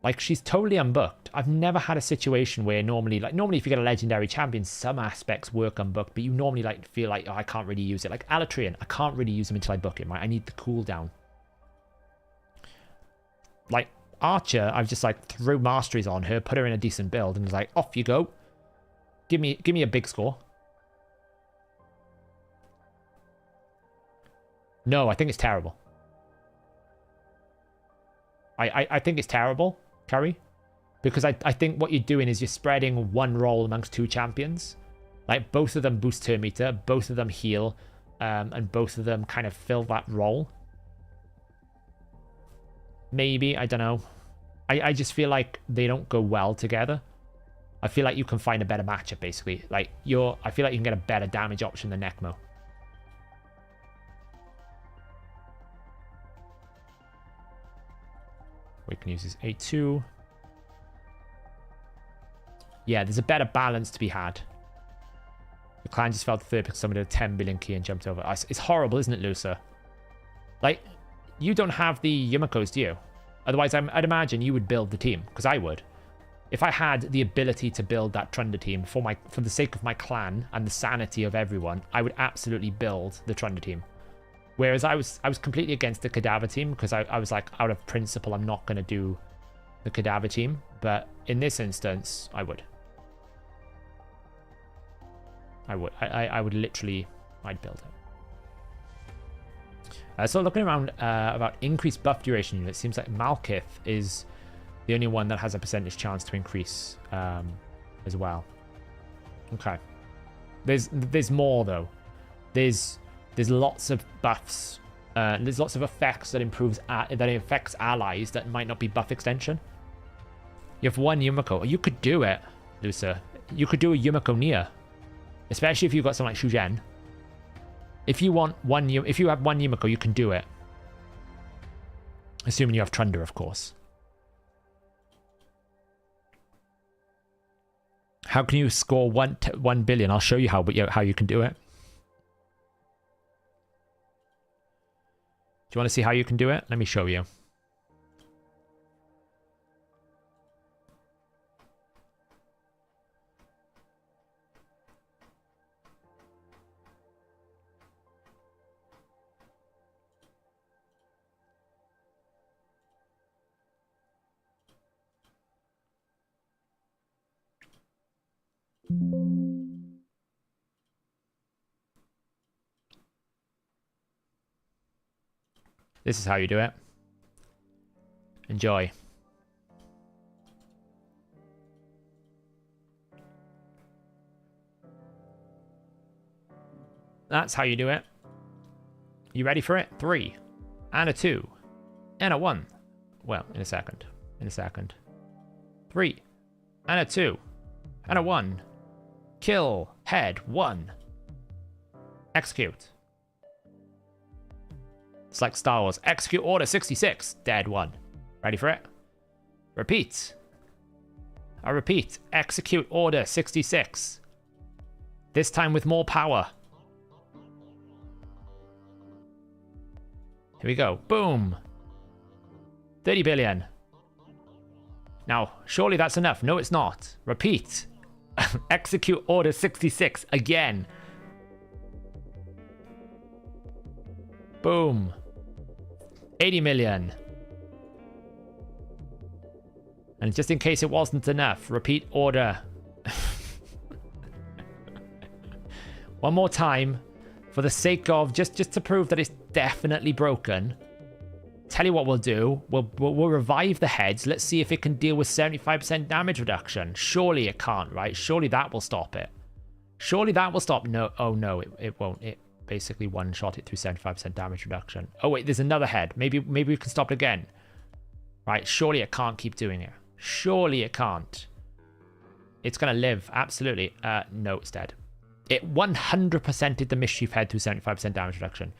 Like, she's totally unbooked. I've never had a situation where normally if you get a legendary champion, some aspects work unbooked, but you normally like feel like, oh, I can't really use it. Like Alatrian, I can't really use him until I book him, right? I need the cooldown. Like Archer, I've just like threw masteries on her, put her in a decent build, and was like, off you go. Give me a big score. No, I think it's terrible. I think it's terrible, Curry, because I think what you're doing is you're spreading one role amongst two champions. Like, both of them boost turn meter, both of them heal, and both of them kind of fill that role. Maybe, I don't know. I just feel like they don't go well together. I feel like you can find a better matchup, basically. Like, I feel like you can get a better damage option than Necmo. We can use this A2. Yeah, there's a better balance to be had. The clan just fell to third because someone did a 10 billion key and jumped over. It's horrible, isn't it, Lusa? Like, you don't have the Yumikos, do you? Otherwise, I'd imagine you would build the team, because I would. If I had the ability to build that Trunder team for the sake of my clan and the sanity of everyone, I would absolutely build the Trunder team. Whereas I was completely against the Cadaver team, because I was like, out of principle, I'm not going to do the Cadaver team. But in this instance, I would. I would literally, I'd build it. So looking around about increased buff duration units, it seems like Malkith is the only one that has a percentage chance to increase as well. Okay. There's more though. There's lots of buffs. There's lots of effects that affects allies that might not be buff extension. You have one Yumiko. You could do it, Lusa. You could do a Yumiko Nia. Especially if you've got something like Shujen. If you have one Yumiko, you can do it. Assuming you have Trunder, of course. How can you score 1 billion? I'll show you how you can do it. Do you want to see how you can do it? Let me show you. This is how you do it. Enjoy. That's how you do it. You ready for it? 3 and a 2 and a 1. Well, in a second. 3 and a 2 and a 1. Kill. Head. 1. Execute. It's like Star Wars. Execute order 66. Dead 1. Ready for it? Repeat. I repeat. Execute order 66. This time with more power. Here we go. Boom. 30 billion. Now, surely that's enough. No, it's not. Repeat. Execute order 66 again. Boom. 80 million. And just in case it wasn't enough, repeat order. One more time, for the sake of just to prove that it's definitely broken. Tell you what we'll do. We'll revive the heads. Let's see if it can deal with 75% damage reduction. Surely it can't, right? Surely that will stop it. Surely that will stop. No, oh no, it won't. It basically one-shot it through 75% damage reduction. Oh wait, there's another head. Maybe we can stop it again. Right, surely it can't keep doing it. Surely it can't. It's gonna live, absolutely. No, it's dead. It 100%ed the mischief head through 75% damage reduction.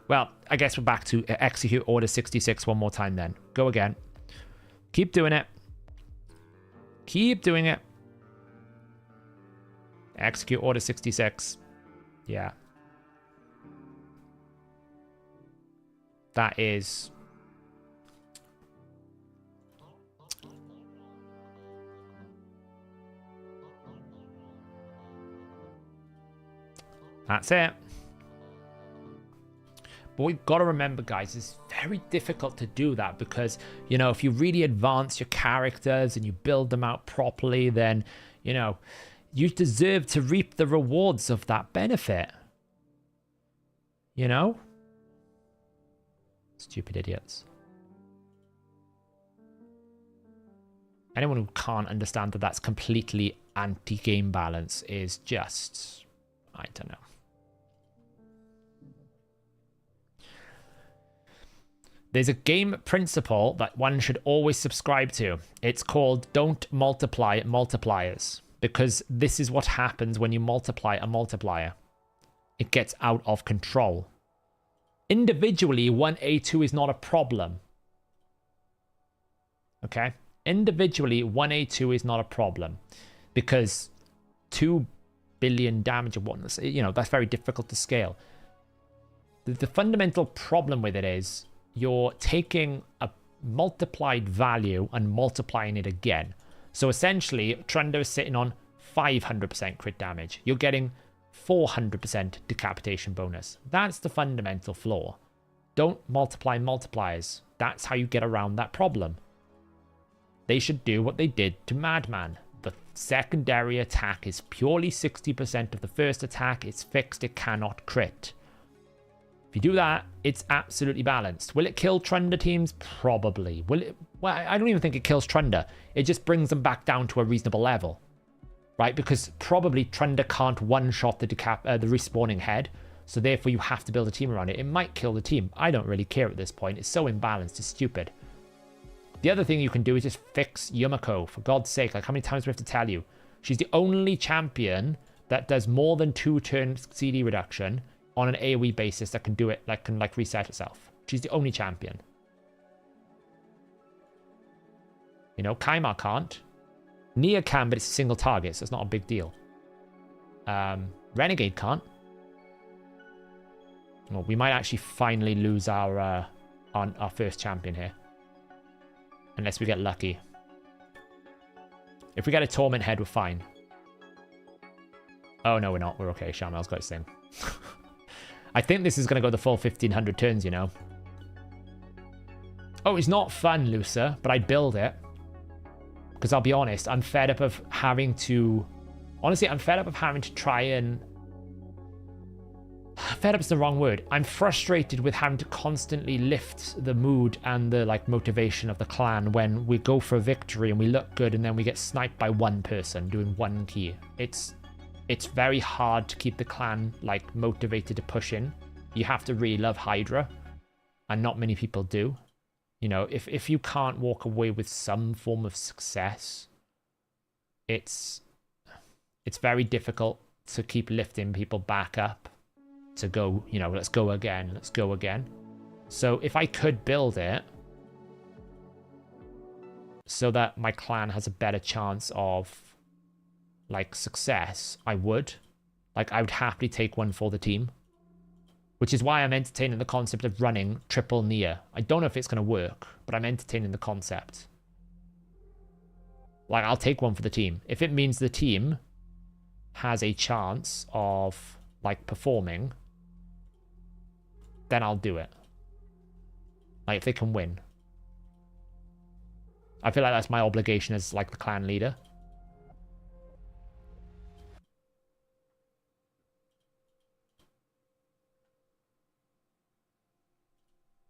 Well, I guess we're back to execute order 66 one more time then. Go again. Keep doing it. Keep doing it. Execute order 66. Yeah. That is That's it. But we've got to remember, guys, it's very difficult to do that because, you know, if you really advance your characters and you build them out properly, then, you know, you deserve to reap the rewards of that benefit. You know? Stupid idiots. Anyone who can't understand that that's completely anti-game balance is just, I don't know. There's a game principle that one should always subscribe to. It's called don't multiply multipliers, because this is what happens when you multiply a multiplier. It gets out of control. Individually, 1A2 is not a problem. Okay? Individually, 1A2 is not a problem because 2 billion damage of one, you know, that's very difficult to scale. The fundamental problem with it is you're taking a multiplied value and multiplying it again. So essentially, Trunda is sitting on 500% crit damage. You're getting 400% decapitation bonus. That's the fundamental flaw. Don't multiply multipliers. That's how you get around that problem. They should do what they did to Madman. The secondary attack is purely 60% of the first attack. It's fixed. It cannot crit. If you do that, it's absolutely balanced. Will it kill Trunda teams? Probably. Will it? Well, I don't even think it kills Trunda. It just brings them back down to a reasonable level, right? Because probably Trunda can't one-shot the respawning head, so therefore you have to build a team around it. It might kill the team. I don't really care at this point. It's so imbalanced. It's stupid. The other thing you can do is just fix Yumiko. For God's sake, like how many times do we have to tell you? She's the only champion that does more than 2 turn CD reduction on an AoE basis that can do it, like can reset itself. She's the only champion. You know, Kaimar can't. Nia can, but it's a single target, so it's not a big deal. Renegade can't. Well, we might actually finally lose our first champion here. Unless we get lucky. If we get a Torment head, we're fine. Oh, no, we're not. We're okay. Shamel's got his thing. I think this is going to go the full 1,500 turns, you know. Oh, it's not fun, Lucer, but I'd build it. Because I'll be honest, I'm fed up of having to... Honestly, I'm fed up of having to try and... Fed up is the wrong word. I'm frustrated with having to constantly lift the mood and the motivation of the clan when we go for a victory and we look good and then we get sniped by one person doing one key. It's very hard to keep the clan motivated to push in. You have to really love Hydra, and not many people do. You know, if you can't walk away with some form of success, it's very difficult to keep lifting people back up to go, you know, let's go again, let's go again. So if I could build it so that my clan has a better chance of success, I would. I would happily take one for the team. Which is why I'm entertaining the concept of running triple Nia. I don't know if it's going to work, but I'm entertaining the concept. I'll take one for the team. If it means the team has a chance of, performing, then I'll do it. If they can win. I feel like that's my obligation as, the clan leader.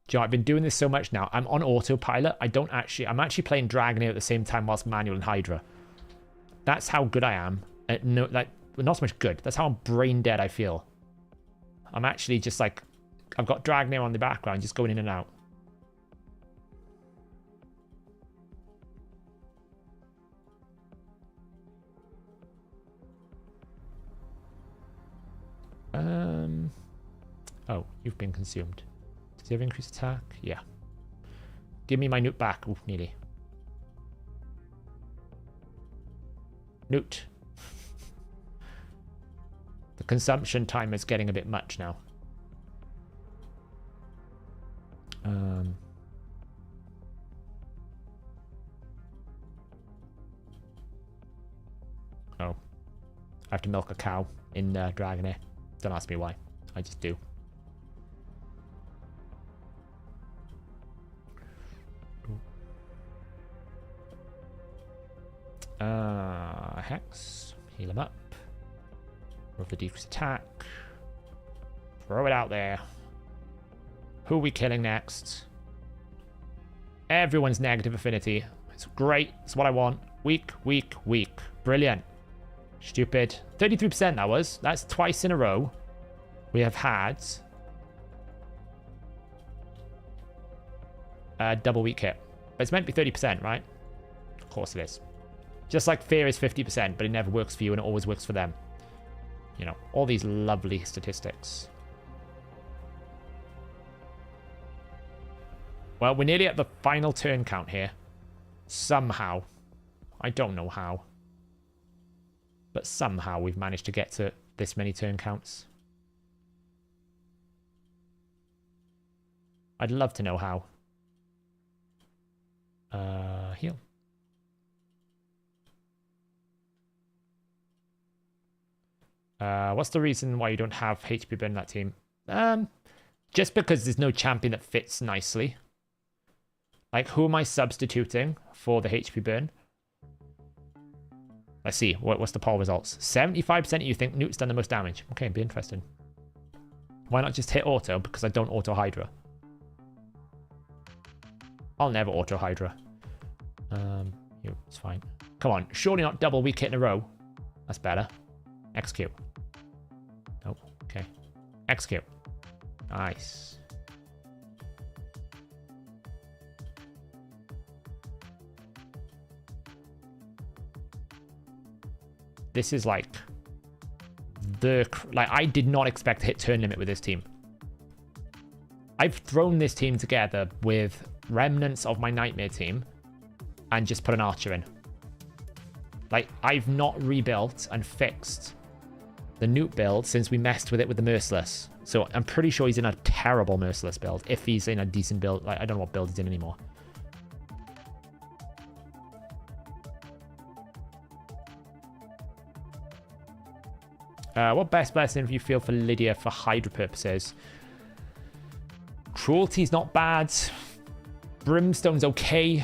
Do you know, I've been doing this so much now. I'm on autopilot. I'm actually playing Dragonair at the same time whilst manual and Hydra. That's how good I am. No, not so much good. That's how brain dead I feel. I'm actually just I've got Dragonair on the background, just going in and out. Oh, you've been consumed. Does he have increased attack? Yeah. Give me my newt back. Ooh, nearly. Newt. The consumption time is getting a bit much now. Oh. I have to milk a cow in Dragonair. Don't ask me why. I just do. Hex. Heal him up. Remove the decreased attack. Throw it out there. Who are we killing next? Everyone's negative affinity. It's great. It's what I want. Weak, weak, weak. Brilliant. Stupid. 33% that was. That's twice in a row. We have had a double weak hit. But it's meant to be 30%, right? Of course it is. Just like fear is 50%, but it never works for you and it always works for them. You know, all these lovely statistics. Well, we're nearly at the final turn count here. Somehow. I don't know how. But somehow we've managed to get to this many turn counts. I'd love to know how. Heal. What's the reason why you don't have HP burn in that team? Just because there's no champion that fits nicely. Like, who am I substituting for the HP burn? Let's see. What's the poll results? 75% of you think Newt's done the most damage. Okay, be interesting. Why not just hit auto? Because I don't auto Hydra. I'll never auto Hydra. It's fine. Come on. Surely not double weak hit in a row. That's better. Execute. Oh, okay. Execute. Nice. This is like I did not expect to hit turn limit with this team. I've thrown this team together with remnants of my nightmare team and just put an archer in. Like, I've not rebuilt and fixed the Newt build since we messed with it with the Merciless. So I'm pretty sure he's in a terrible Merciless build. If he's in a decent build, like, I don't know what build he's in anymore. What best blessing do you feel for Lydia for Hydra purposes? Cruelty's not bad. Brimstone's okay.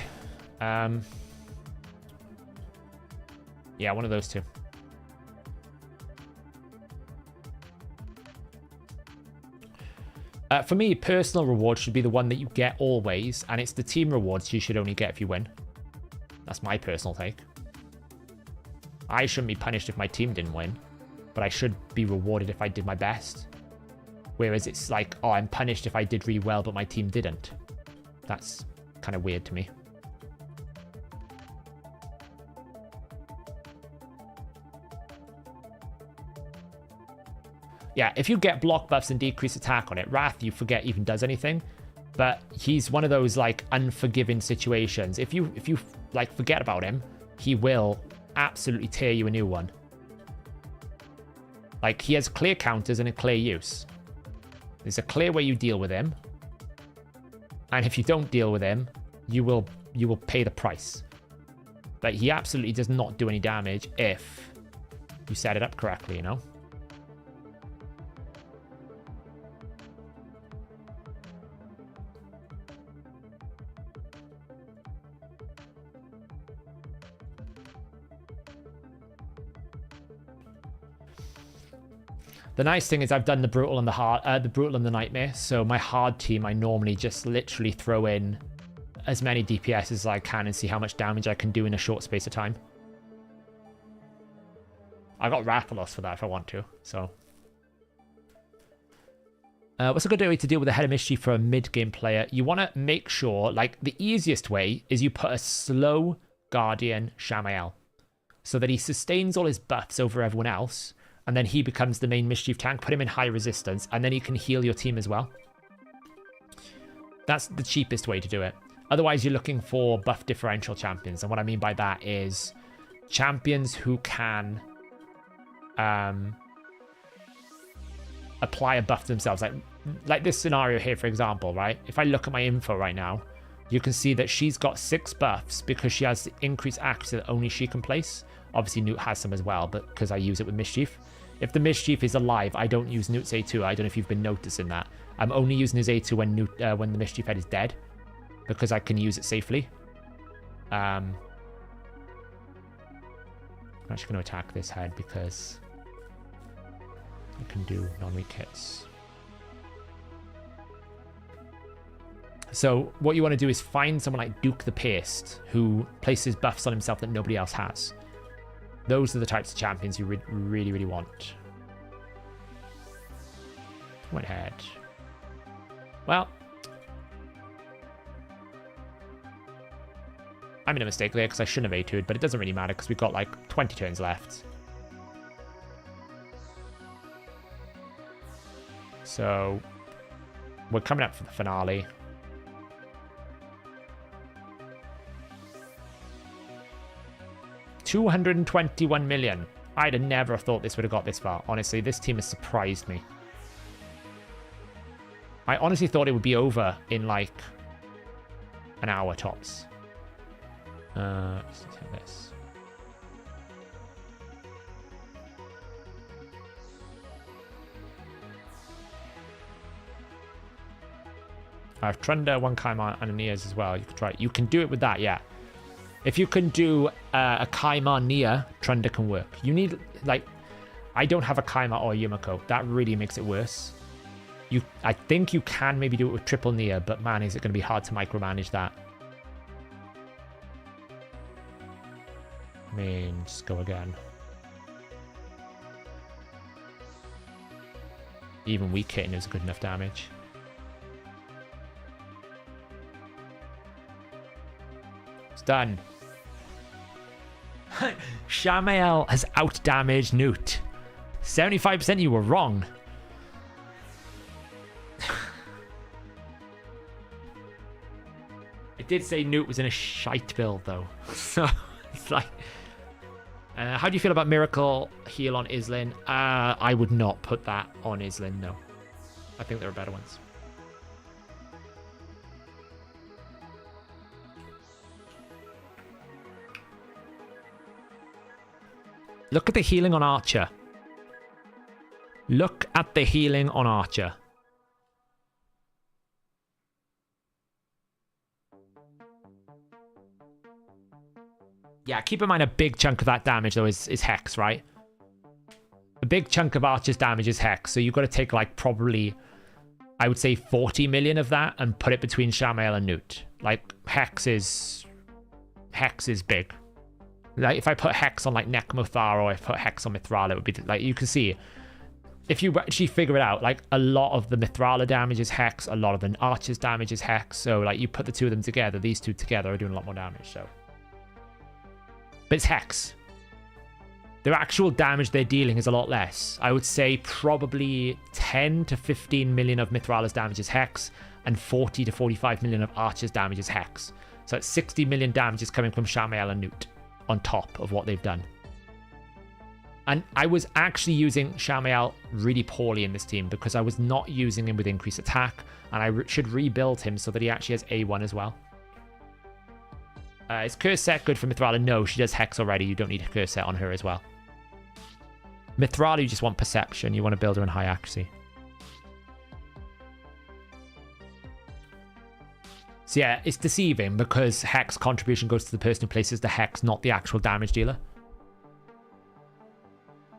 Yeah, one of those two. For me, personal reward should be the one that you get always, and it's the team rewards you should only get if you win. That's my personal take. I shouldn't be punished if my team didn't win, but I should be rewarded if I did my best. Whereas it's like, oh, I'm punished if I did really well, but my team didn't. That's kind of weird to me. Yeah, if you get block buffs and decrease attack on it, Wrath, you forget even does anything. But he's one of those, like, unforgiving situations. If you like, forget about him, he will absolutely tear you a new one. Like, he has clear counters and a clear use. There's a clear way you deal with him. And if you don't deal with him, you will pay the price. But he absolutely does not do any damage if you set it up correctly, you know? The nice thing is I've done the brutal and the hard, the brutal and the nightmare. So my hard team, I normally just literally throw in as many DPS as I can and see how much damage I can do in a short space of time. I got Rathalos for that if I want to. So, what's a good way to deal with the head of mischief for a mid-game player? You want to make sure, like, the easiest way is you put a slow Guardian Shamael so that he sustains all his buffs over everyone else. And then he becomes the main mischief tank. Put him in high resistance. And then he can heal your team as well. That's the cheapest way to do it. Otherwise, you're looking for buff differential champions. And what I mean by that is champions who can apply a buff to themselves. Like this scenario here, for example, right? If I look at my info right now, you can see that she's got 6 buffs because she has the increased accuracy that only she can place. Obviously, Newt has some as well, but because I use it with mischief. If the Mischief is alive, I don't use Newt's A2. I don't know if you've been noticing that. I'm only using his A2 when the Mischief head is dead, because I can use it safely. I'm actually going to attack this head because I can do non-weak hits. So what you want to do is find someone like Duke the Paste, who places buffs on himself that nobody else has. Those are the types of champions you really, really want. Went ahead. Well, I made a mistake there because I shouldn't have A2'd, but it doesn't really matter because we've got like 20 turns left. So we're coming up for the finale. $221 million. I'd have never thought this would have got this far. Honestly, this team has surprised me. I honestly thought it would be over in like an hour tops. Let's take this. I have Trunda, one Kaimon, and an Ears as well. You can try it. You can do it with that, yeah. If you can do a Kaimon Nia, Trunda can work. You need, like, I don't have a Kaima or a Yumiko. That really makes it worse. I think you can maybe do it with triple Nia, but man, is it going to be hard to micromanage that. I mean, just go again. Even weak hitting is good enough damage. It's done. Shamael has out-damaged Newt. 75% you were wrong. It did say Newt was in a shite build, though. So, it's like... how do you feel about Miracle Heal on Islin? I would not put that on Islin, no. I think there are better ones. Look at the healing on Archer. Look at the healing on Archer. Yeah, keep in mind a big chunk of that damage, though, is Hex, right? A big chunk of Archer's damage is Hex, so you've got to take, like, probably, I would say 40 million of that and put it between Shamael and Newt. Like, Hex is big. Like, if I put Hex on, like, Nekmothar or I put Hex on Mithrala, it would be, like, you can see, if you actually figure it out, like, a lot of the Mithrala damage is Hex, a lot of the Archer's damage is Hex, so, like, you put the two of them together, these two together are doing a lot more damage, so. But it's Hex. Their actual damage they're dealing is a lot less. I would say probably 10 to 15 million of Mithrala's damage is Hex, and 40 to 45 million of Archer's damage is Hex. So it's 60 million damage is coming from Shamael and Newt on top of what they've done. And I was actually using Shamael really poorly in this team because I was not using him with increased attack, and I should rebuild him so that he actually has A1 as well. Is Curse Set good for Mithrala? No, she does Hex already. You don't need a Curse Set on her as well. Mithrala, you just want Perception. You want to build her in high accuracy. So yeah, it's deceiving because Hex contribution goes to the person who places the Hex, not the actual damage dealer.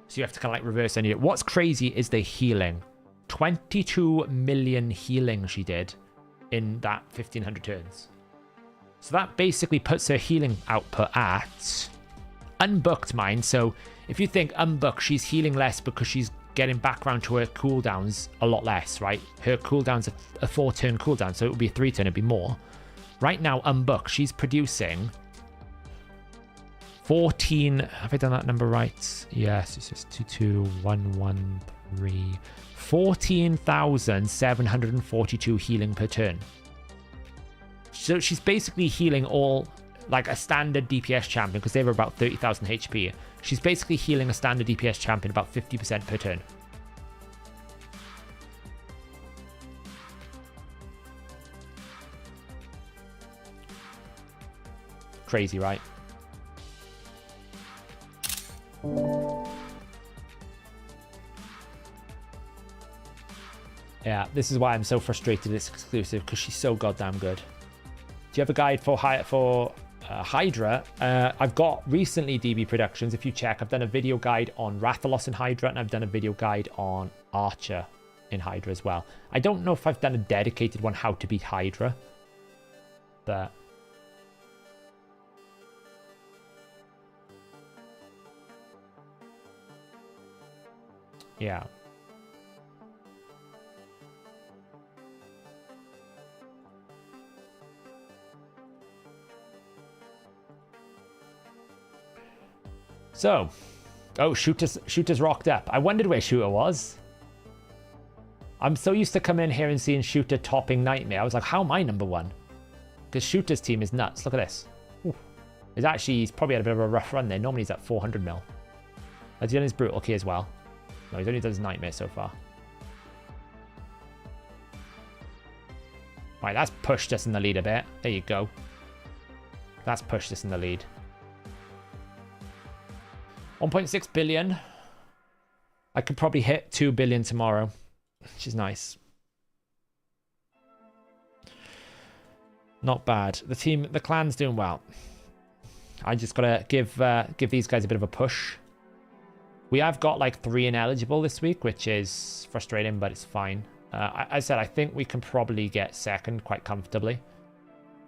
So you have to kind of like reverse engineer it. What's crazy is the healing. 22 million healing she did in that 1500 turns. So that basically puts her healing output at unbooked, mind. So if you think unbooked, she's healing less because she's getting back around to her cooldowns a lot less, right? Her cooldown's a 4-turn cooldown, so it would be a 3-turn, it'd be more. Right now, unbooked, she's producing 14. Have I done that number right? Yes, it's just 22113. 14,742 healing per turn. So she's basically healing all, like a standard DPS champion, because they were about 30,000 HP. She's basically healing a standard DPS champion about 50% per turn. Crazy, right? Yeah, this is why I'm so frustrated it's exclusive, because she's so goddamn good. Do you have a guide for Hydra? I've got recently DB Productions. If you check, I've done a video guide on Rathalos in Hydra, and I've done a video guide on Archer in Hydra as well. I don't know if I've done a dedicated one, how to beat Hydra, but yeah. So, oh, Shooter's rocked up. I wondered where Shooter was. I'm so used to coming in here and seeing Shooter topping Nightmare. I was like, how am I number one? Because Shooter's team is nuts. Look at this. He's probably had a bit of a rough run there. Normally he's at 400 mil. Has he done his Brutal Key as well? No, he's only done his Nightmare so far. Right, that's pushed us in the lead a bit. There you go. That's pushed us in the lead. 1.6 billion. I could probably hit 2 billion tomorrow, which is nice. Not bad. The clan's doing well. I just gotta give these guys a bit of a push. We have got like 3 ineligible this week, which is frustrating, but it's fine. I said I think we can probably get second quite comfortably.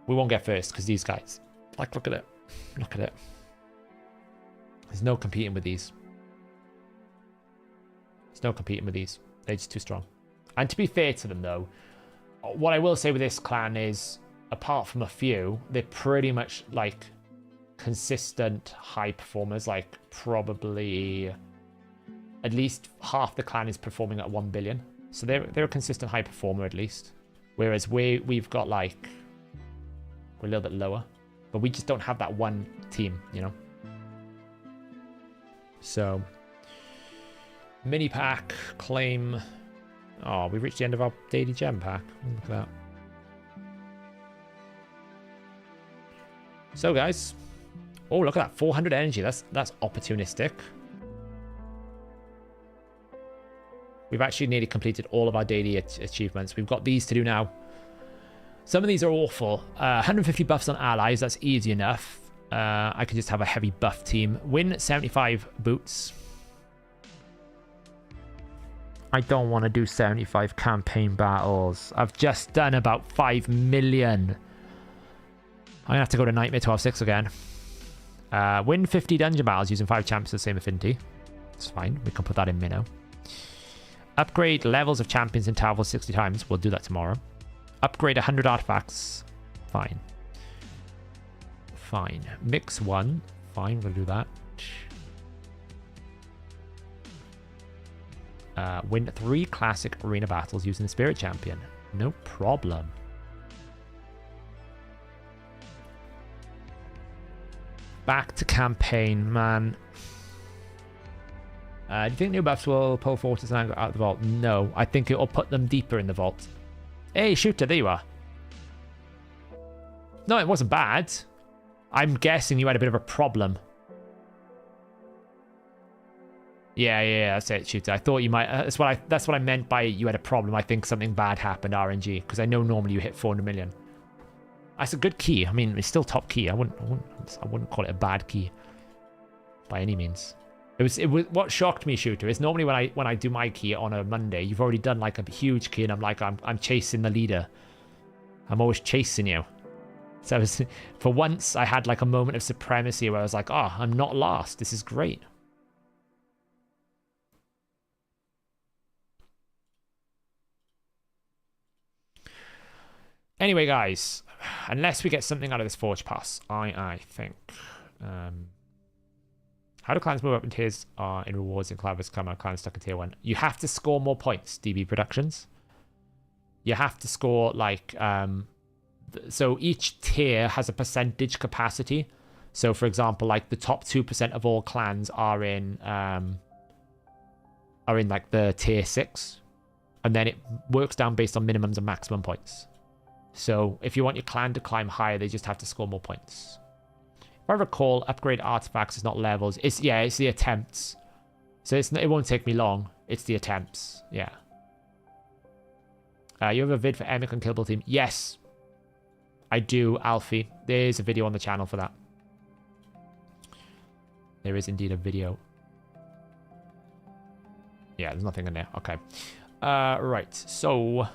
We won't get first because these guys, like, look at it. Look at it. There's no competing with these. There's no competing with these. They're just too strong. And to be fair to them, though, what I will say with this clan is, apart from a few, they're pretty much like consistent high performers. Like probably at least half the clan is performing at 1 billion. So they're a consistent high performer at least. Whereas we've got like, we're a little bit lower, but we just don't have that one team, you know. So, mini pack, claim. Oh, we reached the end of our daily gem pack. Look at that. So, guys. Oh, look at that. 400 energy. That's opportunistic. We've actually nearly completed all of our daily achievements. We've got these to do now. Some of these are awful. 150 buffs on allies. That's easy enough. I can just have a heavy buff team. Win 75 boots. I don't want to do 75 campaign battles. I've just done about 5 million. I'm going to have to go to Nightmare 12.6 again. Win 50 dungeon battles using 5 champions of the same affinity. It's fine. We can put that in minnow. Upgrade levels of champions in Tower 60 times. We'll do that tomorrow. Upgrade 100 artifacts. Fine. Fine. Mix 1. Fine, we'll do that. Win 3 classic arena battles using the Spirit Champion. No problem. Back to campaign, man. Do you think new buffs will pull Fortress and Anger out of the vault? No, I think it will put them deeper in the vault. Hey, Shooter, there you are. No, it wasn't bad. I'm guessing you had a bit of a problem. Yeah, that's it, Shooter. I thought you might. That's what I meant by you had a problem. I think something bad happened, RNG, because I know normally you hit 400 million. That's a good key. I mean, it's still top key. I wouldn't call it a bad key by any means. It was what shocked me, Shooter, is normally when I do my key on a Monday, you've already done like a huge key, and I'm like I'm chasing the leader. I'm always chasing you. So for once, I had like a moment of supremacy where I was like, oh, I'm not last. This is great. Anyway, guys, unless we get something out of this Forge Pass, I think. How do clans move up in tiers in rewards in Cloud's Clan clans stuck in tier 1? You have to score more points, DB Productions. You have to score like... so each tier has a percentage capacity. So, for example, like the top 2% of all clans are in like the tier 6. And then it works down based on minimums and maximum points. So if you want your clan to climb higher, they just have to score more points. If I recall, upgrade artifacts is not levels. It's the attempts. So it won't take me long. It's the attempts. Yeah. You have a vid for Emic and Killable Team? Yes, I do, Alfie. There's a video on the channel for that. There is indeed a video. Yeah, there's nothing in there. Okay. Right, so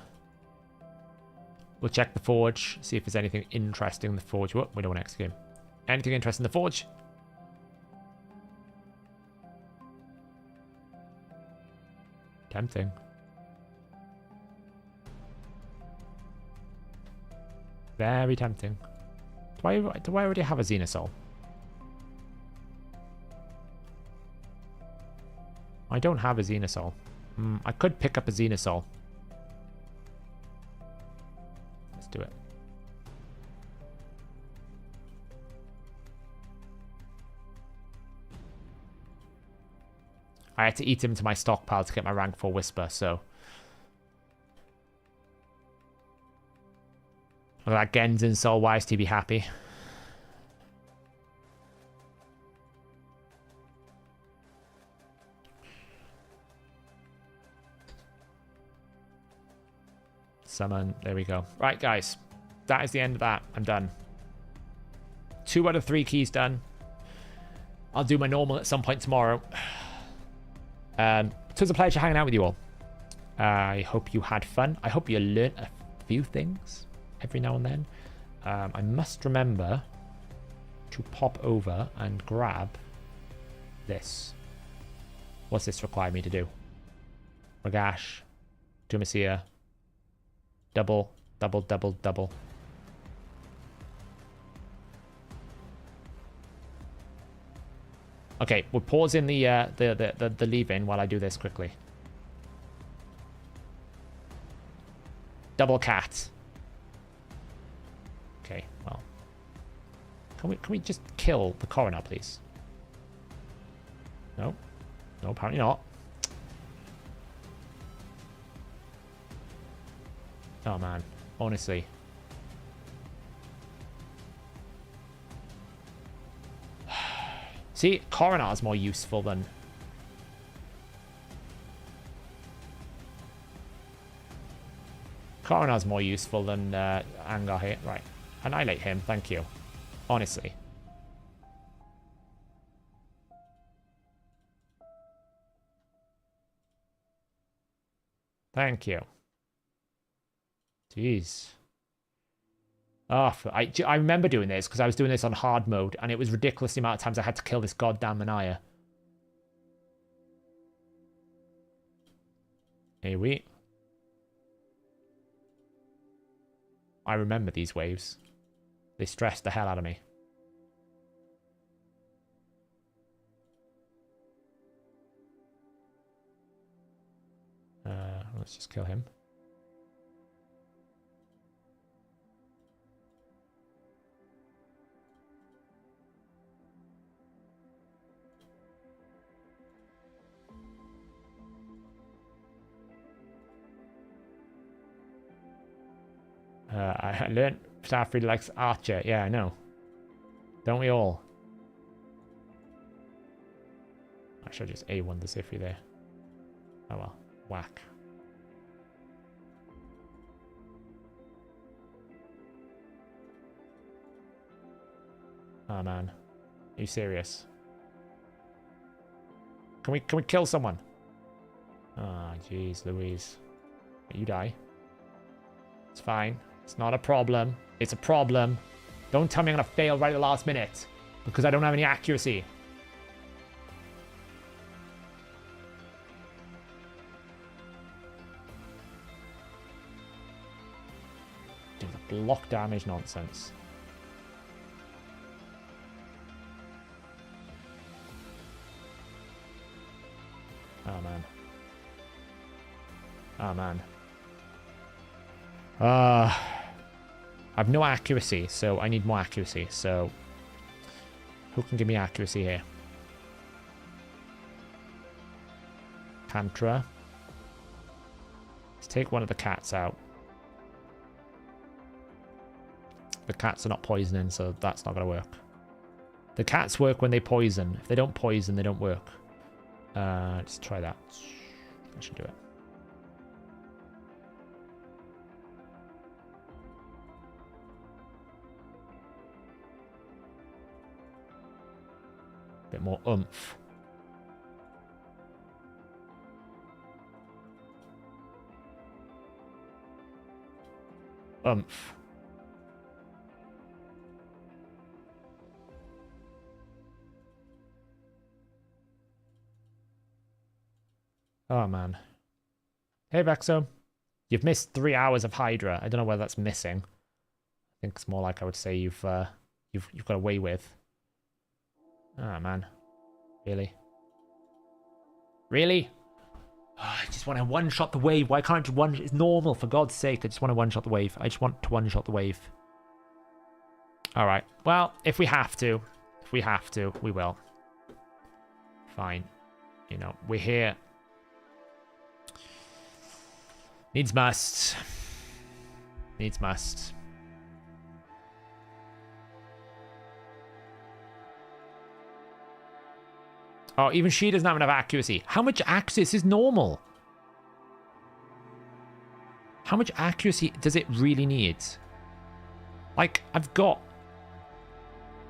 we'll check the Forge, see if there's anything interesting in the Forge. Whoa, we don't want to execute him. Anything interesting in the Forge? Tempting. Very tempting. Do I already have a Xenosol? I don't have a Xenosol. I could pick up a Xenosol. Let's do it. I had to eat him to my stockpile to get my rank 4 Whisper, so... Look at that Genzen Soul. Why is to be happy? Summon. There we go. Right, guys. That is the end of that. I'm done. 2 out of 3 keys done. I'll do my normal at some point tomorrow. It was a pleasure hanging out with you all. I hope you had fun. I hope you learnt a few things every now and then. I must remember to pop over and grab this. What's this require me to do? Ragash. Dumacia. Double, double, double, double. Okay, we're pausing the leave-in while I do this quickly. Double cat. Okay, well. Can we just kill the coroner, please? No. No, apparently not. Oh man, honestly. See, coroner is more useful than... Coroner's more useful than Angar here. Right. Annihilate him, thank you. Honestly. Thank you. Jeez. Oh, I remember doing this because I was doing this on hard mode and it was ridiculous the amount of times I had to kill this goddamn Manaya. Here we... I remember these waves. They stressed the hell out of me. Let's just kill him. I learned Starfleet likes Archer. Yeah, I know. Don't we all? I should just A1 the Sifri there. Oh well. Whack. Oh man. Are you serious? Can we kill someone? Ah, oh, jeez Louise. You die. It's fine. It's not a problem. It's a problem. Don't tell me I'm going to fail right at the last minute. Because I don't have any accuracy. Dude, the block damage nonsense. Oh, man. Oh, man. I have no accuracy, so I need more accuracy. So, who can give me accuracy here? Pantra. Let's take one of the cats out. The cats are not poisoning, so that's not going to work. The cats work when they poison. If they don't poison, they don't work. Let's try that. That should do it. Bit more oomph. Oomph. Oh, man. Hey, Vexo. You've missed 3 hours of Hydra. I don't know whether that's missing. I think it's more like I would say you've got away with. Ah, man. Really? Really? Oh, I just want to one-shot the wave. Why can't you one... It's normal, for God's sake. I just want to one-shot the wave. I just want to one-shot the wave. Alright. Well, if we have to, we will. Fine. You know, we're here. Needs must. Needs must. Oh, even she doesn't have enough accuracy. How much accuracy? This is normal. How much accuracy does it really need? Like, I've got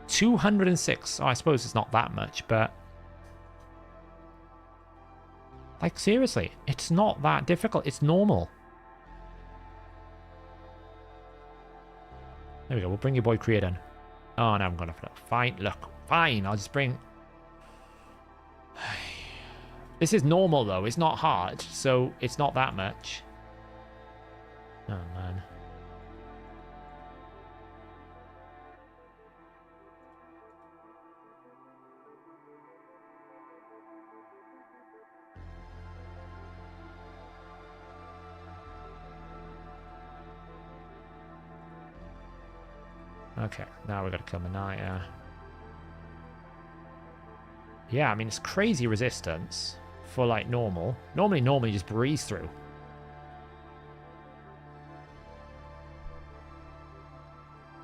206. Oh, I suppose it's not that much, but... Like, seriously, it's not that difficult. It's normal. There we go. We'll bring your boy Kriya in. Oh, no, I'm going to... Fine, look. Fine, I'll just bring... This is normal, though. It's not hard, so it's not that much. Oh, man. Okay, now we've got to kill Manaya. Yeah, I mean, it's crazy resistance for, like, normal. Normally you just breeze through.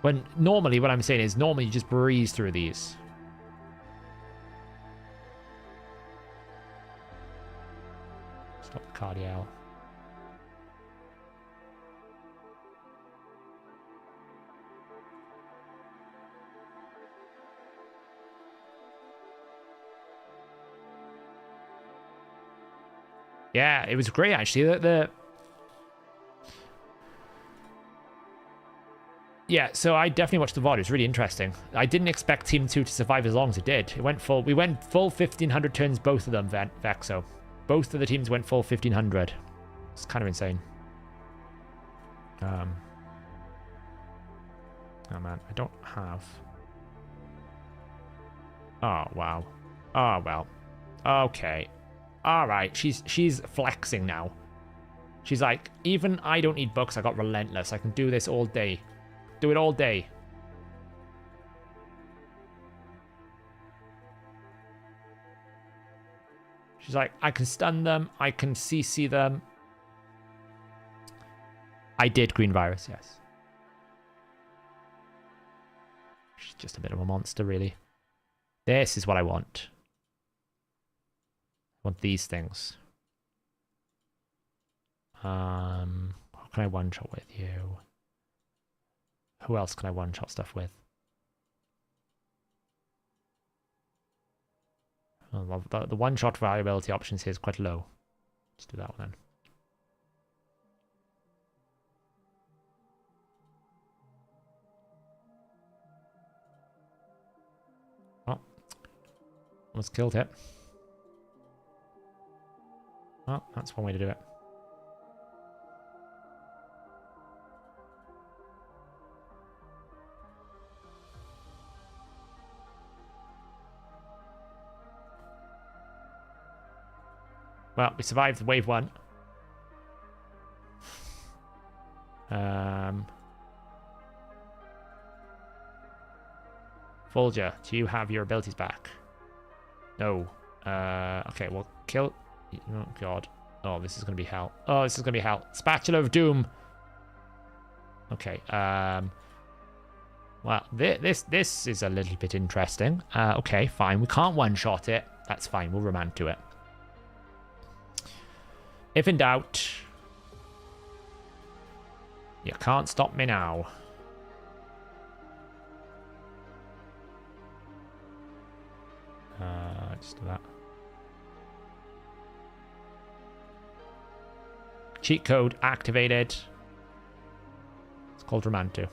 When normally, what I'm saying is, normally you just breeze through these. Stop the cardio. Yeah, it was great, actually. Yeah, so I definitely watched the VOD. It was really interesting. I didn't expect Team 2 to survive as long as it did. We went full 1,500 turns, both of them, Vexo. Both of the teams went full 1,500. It's kind of insane. Oh, man, I don't have... Oh, wow. Oh, well. Okay. All right, she's flexing now. She's like, even I don't need books. I got relentless. I can do this all day. Do it all day. She's like, I can stun them. I can CC them. I did green virus, yes. She's just a bit of a monster, really. This is what I want. I want these things. What can I one-shot with you? Who else can I one-shot stuff with? Oh, well, the one-shot variability options here is quite low. Let's do that one then. Oh. Almost killed it. Oh, that's one way to do it. Well, we survived wave 1. Folger, do you have your abilities back? No. Okay, well, kill... Oh, God. Oh, this is going to be hell. Oh, this is going to be hell. Spatula of Doom. Okay, well, this is a little bit interesting. Okay, fine. We can't one-shot it. That's fine. We'll remand to it. If in doubt, you can't stop me now. Just do that. Cheat code activated. It's called Romanto.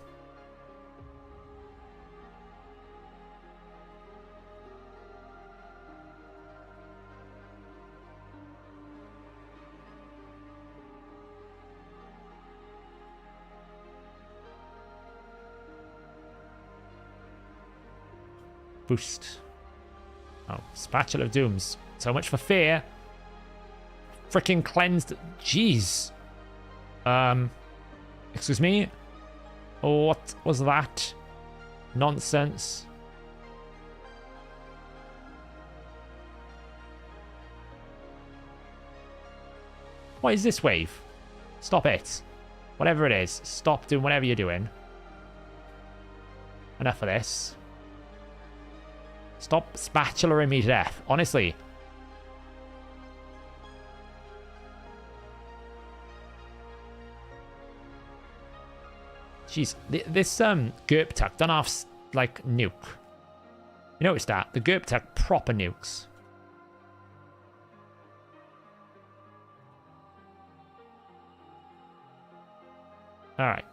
Boost. Oh, Spatula of Dooms. So much for fear. Freaking cleansed. Jeez. Excuse me? What was that? Nonsense. What is this wave? Stop it. Whatever it is, stop doing whatever you're doing. Enough of this. Stop spatulaing me to death. Honestly. Jeez. This Gerp Tuck done off like nuke. You notice that? The Gerp Tuck proper nukes. Alright.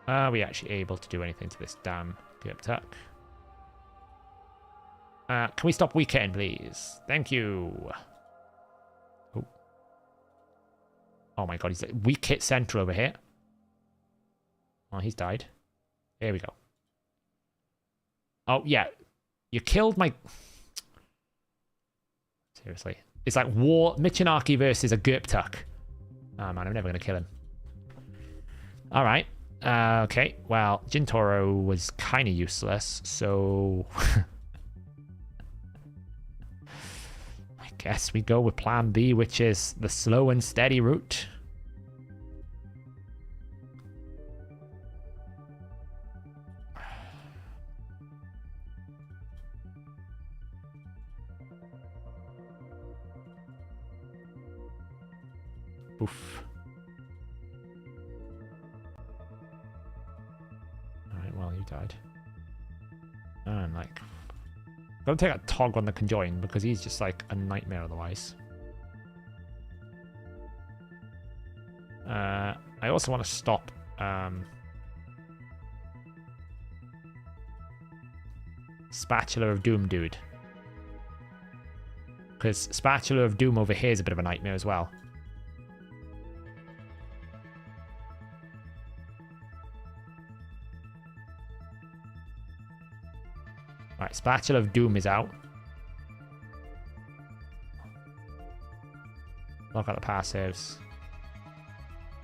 Are we actually able to do anything to this damn Gerp Tuck? Can we stop weekend, please? Thank you. Oh. Oh my god, he's like weak hit central over here. Oh, he's died. There we go. Oh, yeah. You killed my... Seriously. It's like war... Michinaki versus a Gerp Tuck. Oh man, I'm never going to kill him. Alright. Okay, well, Jintoro was kind of useless, so... I guess we go with plan B, which is the slow and steady route. Oof. Alright, well, you died. And, like... Gotta take out Tog on the conjoin, because he's just, like, a nightmare otherwise. I also want to stop... Spatula of Doom, dude. Because Spatula of Doom over here is a bit of a nightmare as well. Alright, Spatula of Doom is out. Look at the passives.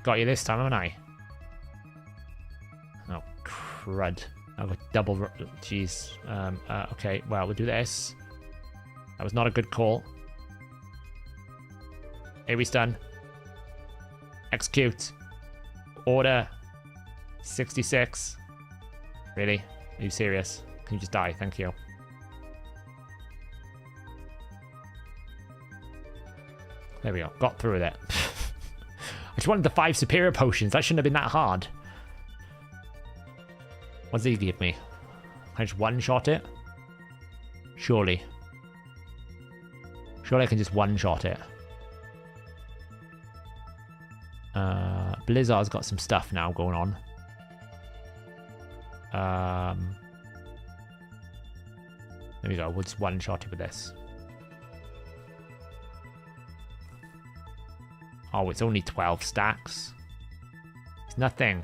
Got you this time, haven't I? Oh, crud. I've got double... Jeez. Okay, well, we'll do this. That was not a good call. Here stun. Execute. Order. 66. Really? Are you serious? Can you just die? Thank you. There we go. Got through with it. I just wanted the 5 superior potions. That shouldn't have been that hard. What does he give me? Can I just one-shot it? Surely. Surely I can just one-shot it. Blizzard's got some stuff now going on. There we go. We'll just one-shot it with this. Oh, it's only 12 stacks. It's nothing.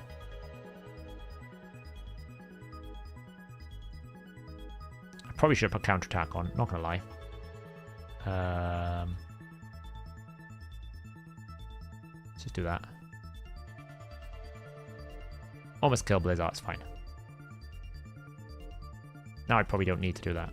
I probably should have put counterattack on. Not gonna lie. Let's just do that. Almost kill Blizzard. It's fine. Now I probably don't need to do that.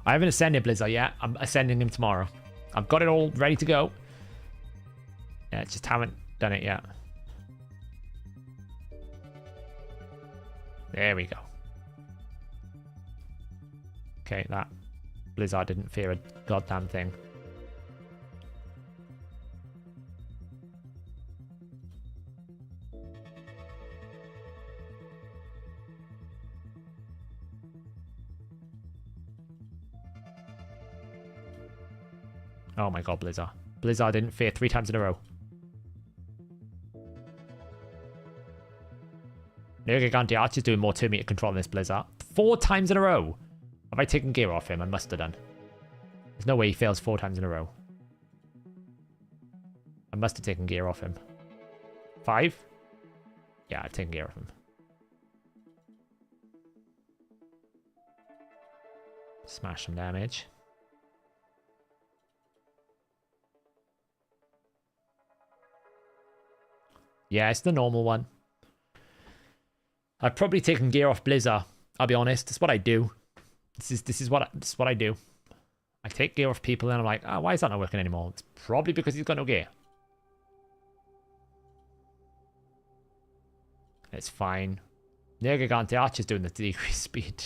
I haven't ascended Blizzard yet. I'm ascending him tomorrow. I've got it all ready to go. Yeah, just haven't done it yet. There we go. Okay, that Blizzard didn't fear a goddamn thing. Oh my god, Blizzard. Blizzard didn't fear 3 times in a row. Nergigante Archer's doing more 2-meter control than this Blizzard. 4 times in a row. Have I taken gear off him? I must have done. There's no way he fails 4 times in a row. I must have taken gear off him. 5? Yeah, I've taken gear off him. Smash some damage. Yeah, it's the normal one. I've probably taken gear off Blizzard. I'll be honest. It's what I do. This is what I do. I take gear off people and I'm like, oh, why is that not working anymore? It's probably because he's got no gear. It's fine. Nergigante Archer's doing the decreased speed.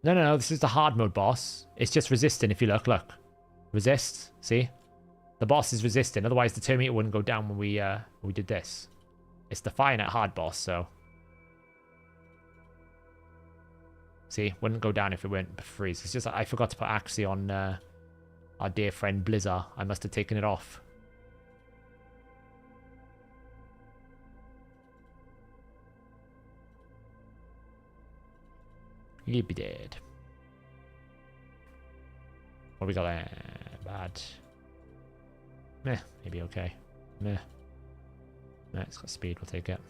No, this is the hard mode boss. It's just resisting if you look. Resist, see? The boss is resisting, otherwise the 2-meter wouldn't go down when we did this. It's the Fire Knight hard boss, so... See, wouldn't go down if it weren't freeze. It's just I forgot to put Axie on our dear friend Blizzard. I must have taken it off. You'd be dead. What we got there? Bad. Meh, maybe okay. Meh. Nah, it's got speed, we'll take it.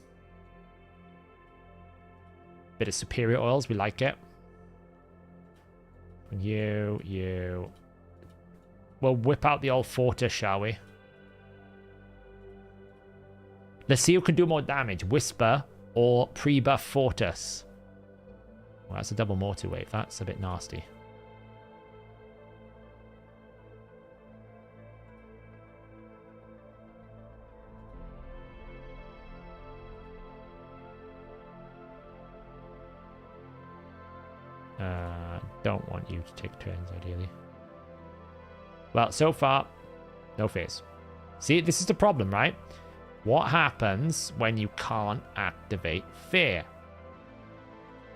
Bit of superior oils, we like it. You. We'll whip out the old Fortis, shall we? Let's see who can do more damage. Whisper or pre-buff Fortis. Well, that's a double mortar wave. That's a bit nasty. Don't want you to take turns, ideally. Well, so far, no phase. See, this is the problem, right? What happens when you can't activate fear?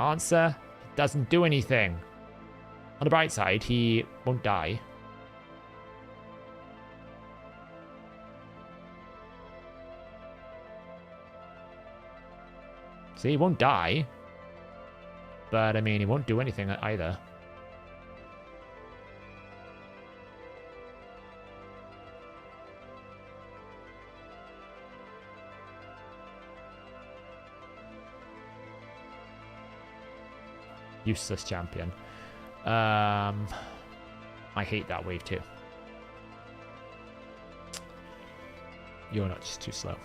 Answer, it doesn't do anything. On the bright side, he won't die. See, he won't die. But, I mean, he won't do anything either. Useless champion. I hate that wave too. You're not just too slow.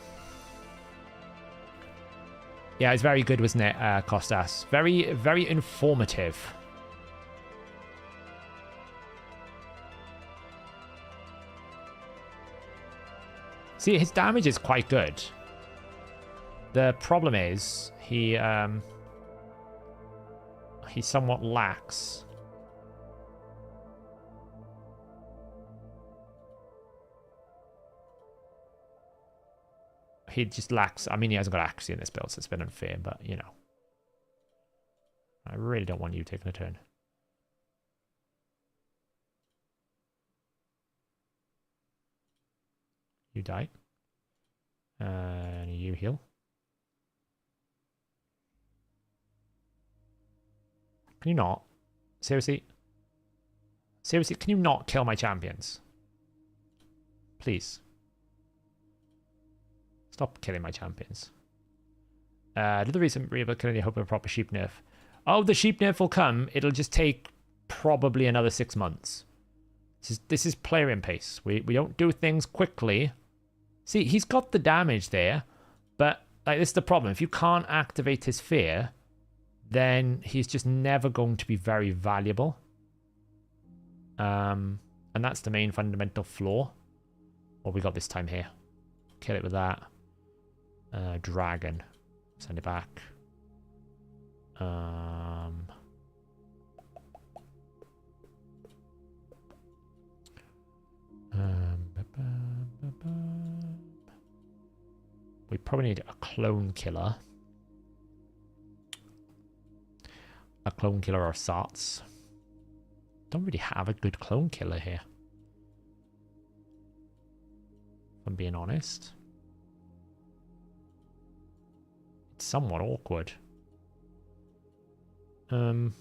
Yeah, it's very good, wasn't it, Costas? Very, very informative. See, his damage is quite good. The problem is he somewhat lacks. He just lacks. I mean, he hasn't got Axie in this build, so it's been unfair, but you know. I really don't want you taking a turn. You die. And you heal. Can you not? Seriously? Seriously, can you not kill my champions? Please. Stop killing my champions. Did the recent rebuild kill any hope of a proper sheep nerf? Oh, the sheep nerf will come. It'll just take probably another 6 months. This is player pace. We don't do things quickly. See, he's got the damage there, but like this is the problem. If you can't activate his fear, then he's just never going to be very valuable. And that's the main fundamental flaw. What we got this time here? Kill it with that. Dragon. Send it back. We probably need a clone killer. A clone killer or Sarts. Don't really have a good clone killer here, if I'm being honest. It's somewhat awkward. I don't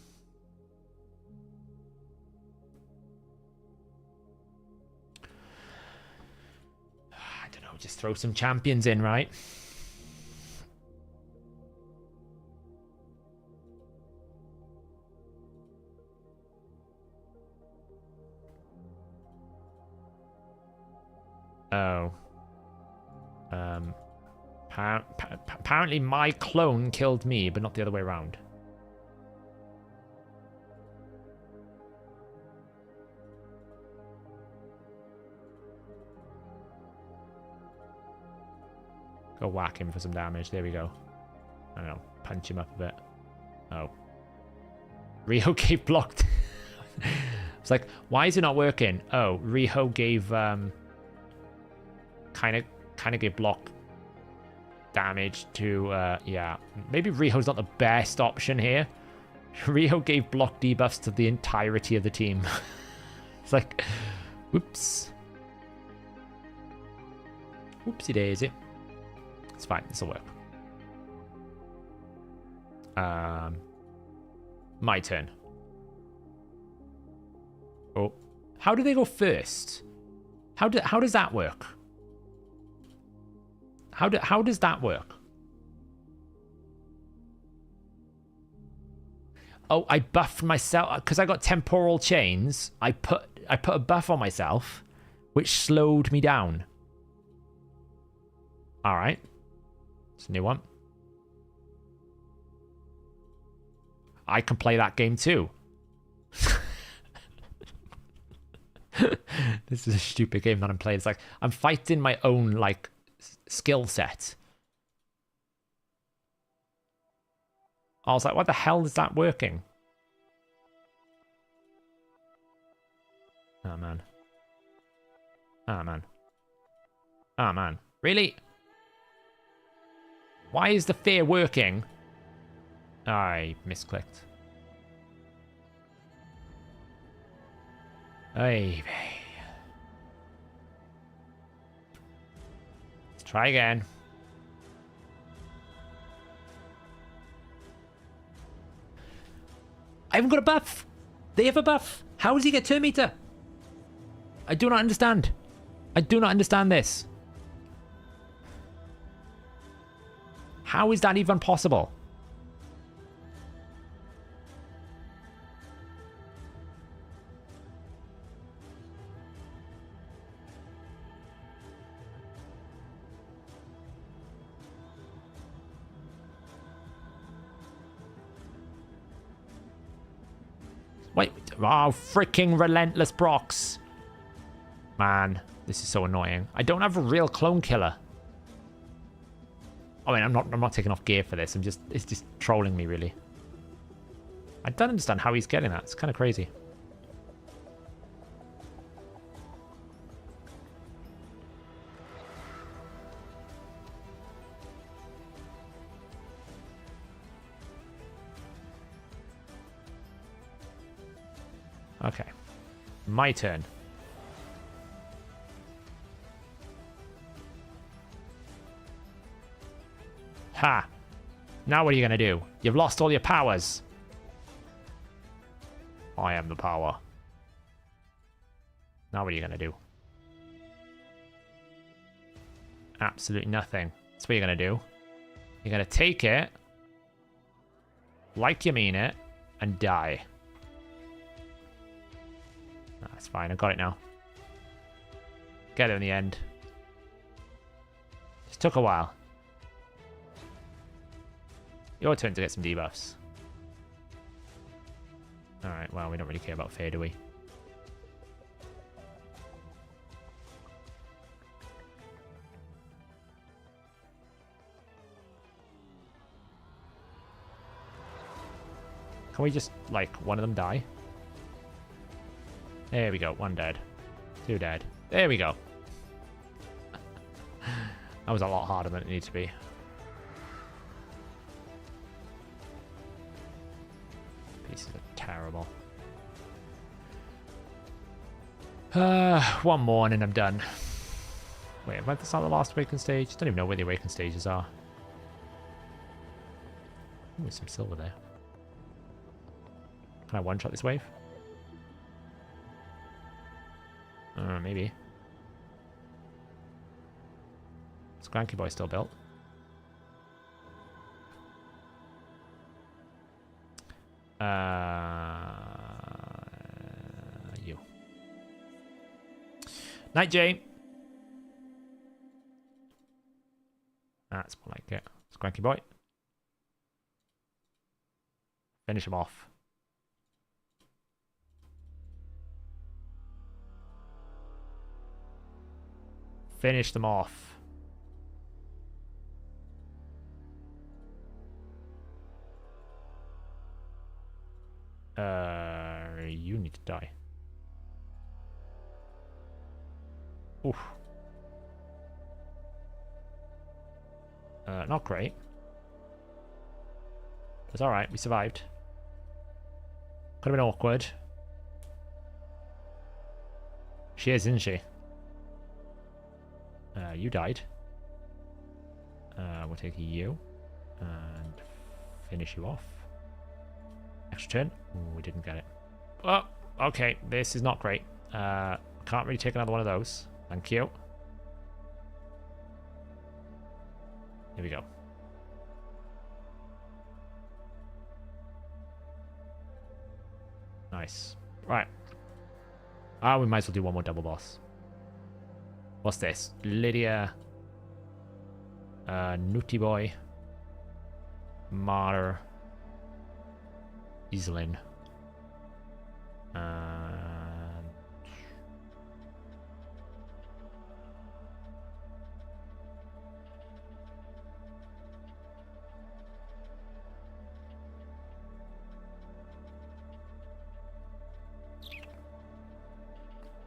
know, just throw some champions in, right? Oh. Apparently my clone killed me, but not the other way around. Go whack him for some damage. There we go. I don't know. Punch him up a bit. Oh. Riho gave blocked. It's like, why is it not working? Oh, Riho gave kind of gave block damage to yeah. Maybe Riho's not the best option here. Riho gave block debuffs to the entirety of the team. It's like, whoops. Whoopsie daisy. It's fine, this'll work. My turn. Oh. How do they go first? How does that work? How does that work? Oh, I buffed myself because I got temporal chains. I put a buff on myself, which slowed me down. All right, it's a new one. I can play that game too. This is a stupid game that I'm playing. It's like I'm fighting my own like skill set. I was like, what the hell is that working? Oh man. Oh man. Oh man. Really? Why is the fear working? I misclicked. Hey, let's try again. I haven't got a buff. They have a buff. How does he get turn meter? I do not understand. I do not understand this. How is that even possible? Wait, oh, freaking relentless procs. Man, this is so annoying. I don't have a real clone killer. I mean, I'm not taking off gear for this. It's just trolling me, really. I don't understand how he's getting that. It's kind of crazy. Okay. My turn. Ha! Now what are you going to do? You've lost all your powers. I am the power. Now what are you going to do? Absolutely nothing. That's what you're going to do. You're going to take it, like you mean it, and die. That's fine, I got it now. Get it in the end. Just took a while. Your turn to get some debuffs. Alright, well, we don't really care about Fair, do we? Can we just, like, one of them die? There we go. One dead. Two dead. There we go. That was a lot harder than it needed to be. Pieces are terrible. One more and then I'm done. Wait, have I started the last awakened stage? I don't even know where the awakened stages are. Ooh, there's some silver there. Can I one-shot this wave? Maybe. Is Cranky Boy still built? You. Night, Jane. That's more like it. It's Cranky Boy. Finish him off. Finish them off. You need to die. Oof. Not great. It's alright, we survived. Could have been awkward. She is, isn't she? You died. We'll take you and finish you off. Extra turn. Ooh, we didn't get it. Oh, okay. This is not great. Can't really take another one of those. Thank you. Here we go. Nice. Right. We might as well do one more double boss. What's this? Lydia. Nutty Boy. Martyr. Iselin.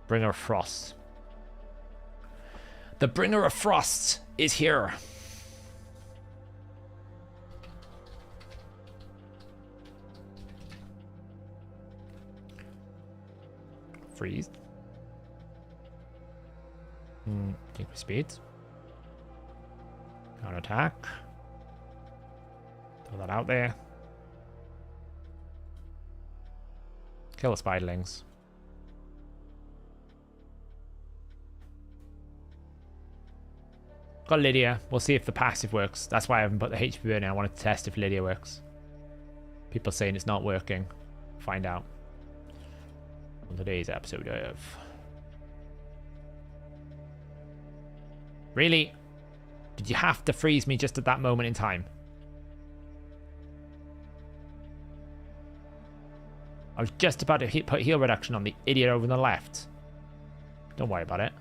Bringer of Frost. The Bringer of Frost is here. Freeze. Increase speed. Counter attack. Throw that out there. Kill the spiderlings. Got Lydia. We'll see if the passive works. That's why I haven't put the HP burn in. I wanted to test if Lydia works. People saying it's not working. Find out on today's episode of... Really? Did you have to freeze me just at that moment in time? I was just about to put heal reduction on the idiot over on the left. Don't worry about it.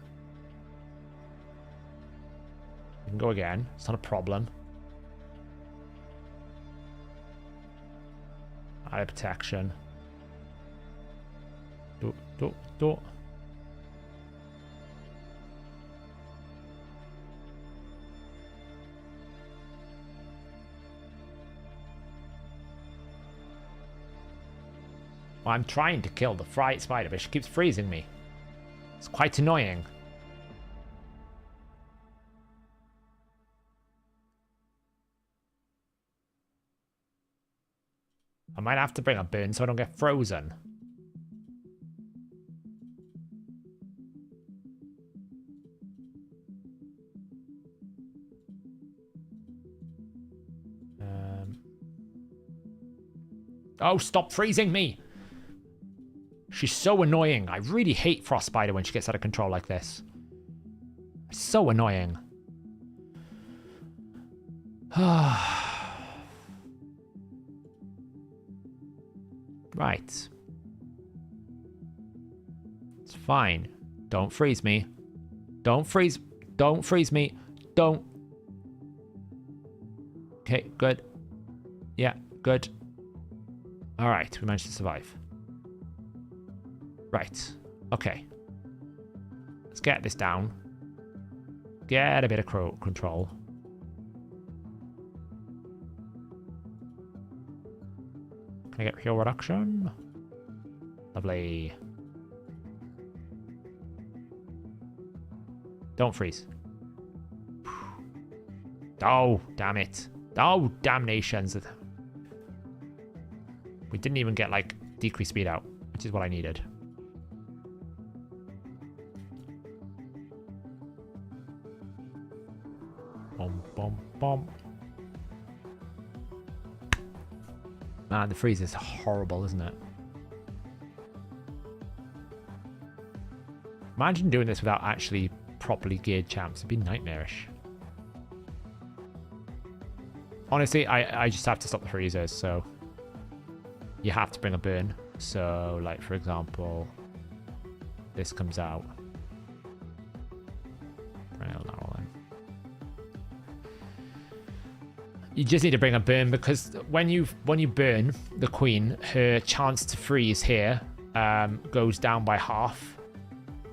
You can go again. It's not a problem. Eye protection. Do. Well, I'm trying to kill the fright spider, but she keeps freezing me. It's quite annoying. I might have to bring a burn so I don't get frozen. Oh, stop freezing me! She's so annoying. I really hate Frost Spider when she gets out of control like this. So annoying. Right. It's fine. Don't freeze me. Don't freeze me. Don't. Okay, good. Yeah, good. Alright, we managed to survive. Right. Okay. Let's get this down. Get a bit of control. Can I get fuel reduction? Lovely. Don't freeze. Oh, damn it. Oh, damnations. We didn't even get, like, decreased speed out, which is what I needed. Boom, boom, boom. Man, the freeze is horrible, isn't it? Imagine doing this without actually properly geared champs. It'd be nightmarish. Honestly, I just have to stop the freezers, so you have to bring a burn. So, like, for example, this comes out. You just need to bring a burn because when you burn the queen, her chance to freeze here goes down by half.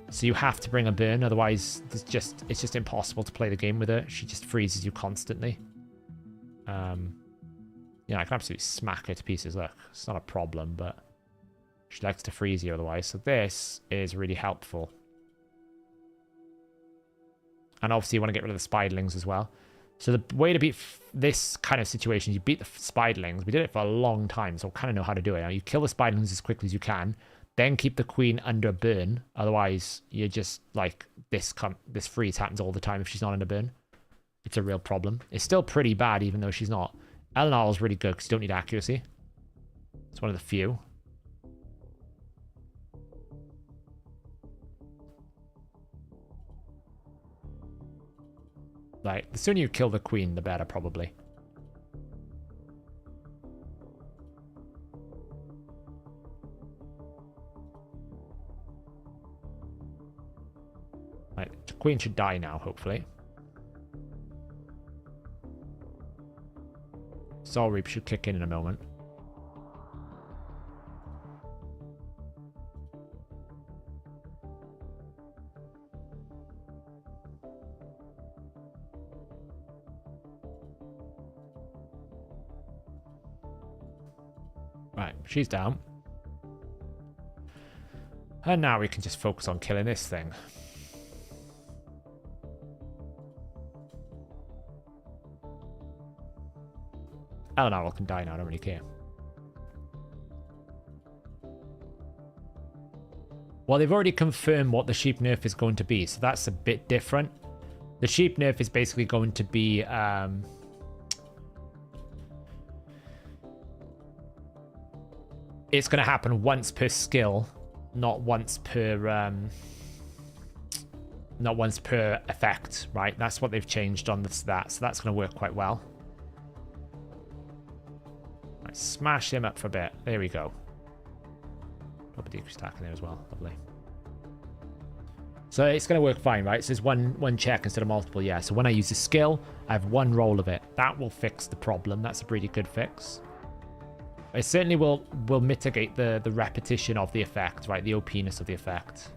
So you have to bring a burn, otherwise it's just impossible to play the game with her. She just freezes you constantly. Yeah, I can absolutely smack her to pieces. Look, it's not a problem, but she likes to freeze you otherwise. So this is really helpful. And obviously you want to get rid of the spiderlings as well. So the way to beat this kind of situation, you beat the spiderlings. We did it for a long time, so I kind of know how to do it. Now you kill the spiderlings as quickly as you can, then keep the queen under a burn. Otherwise, you're just like this freeze happens all the time if she's not in a burn. It's a real problem. It's still pretty bad, even though she's not. Eleanor is really good because you don't need accuracy. It's one of the few. Like, the sooner you kill the queen, the better, probably. Right, the queen should die now, hopefully. Soul Reap should kick in a moment. Right, she's down. And now we can just focus on killing this thing. Eleanor can die now, I don't really care. Well, they've already confirmed what the sheep nerf is going to be, so that's a bit different. The sheep nerf is basically going to be... it's going to happen once per skill, not once per effect, right? That's what they've changed on that, so that's going to work quite well. Right, smash him up for a bit. There we go. Put a decreased attack in there as well. Lovely. So it's going to work fine, right? So there's one check instead of multiple, yeah. So when I use a skill, I have one roll of it. That will fix the problem. That's a pretty good fix. It certainly will mitigate the repetition of the effect, right? The OP-ness of the effect.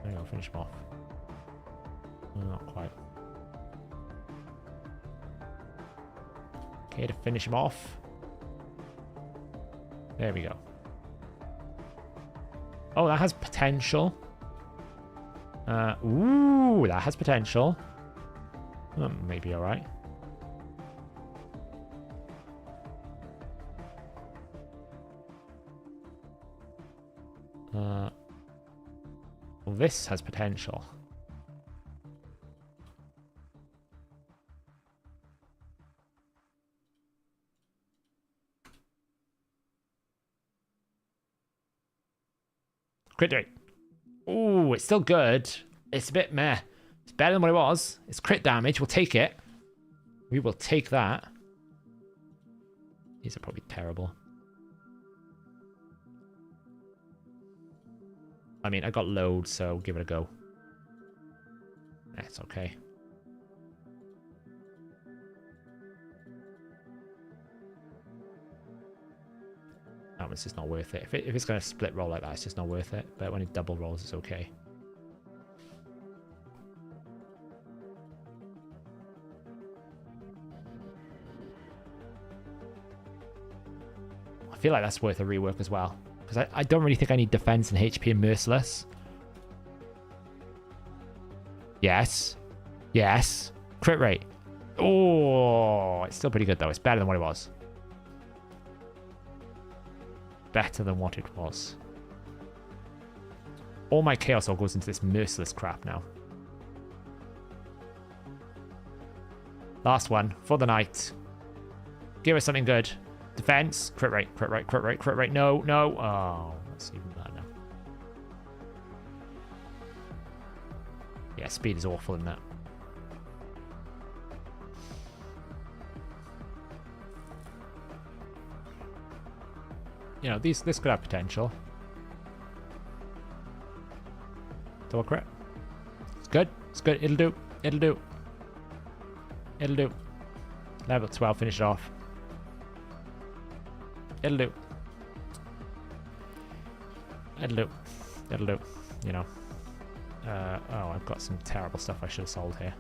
There you go, finish him off. Not quite. Okay, to finish him off. There we go. Oh, that has potential. Ooh, that has potential. Maybe all right. Well, this has potential. Crit rate. Ooh, it's still good. It's a bit meh. It's better than what it was. It's crit damage. We'll take it. We will take that. These are probably terrible. I mean, I got loads, so give it a go. That's okay. it's just not worth it. If it's going to split roll like that, it's just not worth it. But when it double rolls, it's okay. I feel like that's worth a rework as well. Because I don't really think I need defense and HP and merciless. Yes. Yes. Crit rate. Oh, it's still pretty good though. It's better than what it was. Better than what it was. All my chaos all goes into this merciless crap now. Last one for the night. Give us something good. Defense. Crit rate. Crit rate. Crit rate. Crit rate. No. No. Oh, that's even better now. Yeah, speed is awful in that. You know, this could have potential. Double crit. It's good. It's good. It'll do. It'll do. It'll do. Level 12. Finish it off. It'll do. It'll do. It'll do. You know. Oh, I've got some terrible stuff I should have sold here.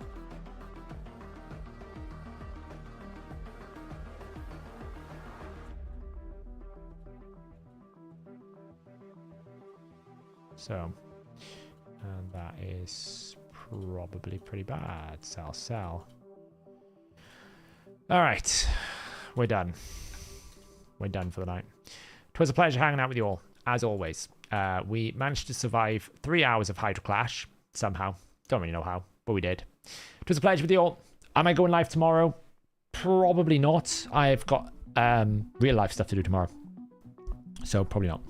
So, and that is probably pretty bad. Sell, sell. All right, we're done. We're done for the night. It was a pleasure hanging out with you all, as always. We managed to survive 3 hours of Hydra Clash, somehow. Don't really know how, but we did. It was a pleasure with you all. Am I going live tomorrow? Probably not. I've got real life stuff to do tomorrow. So, probably not.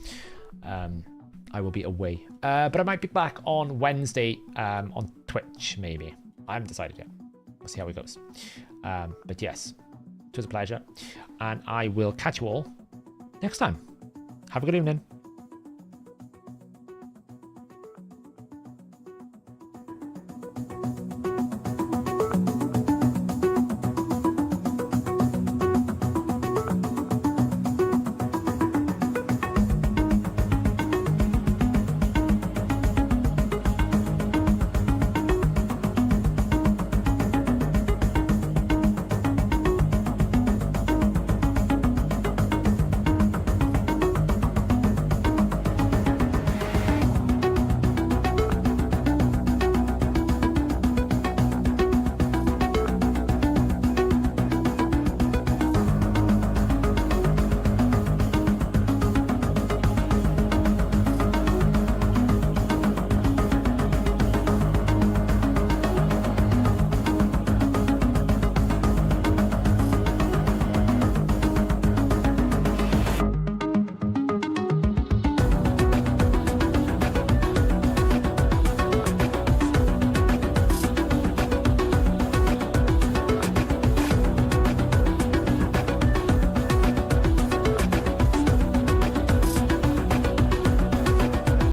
I will be away. But I might be back on Wednesday on Twitch, maybe. I haven't decided yet. We'll see how it goes. But yes, it was a pleasure. And I will catch you all next time. Have a good evening.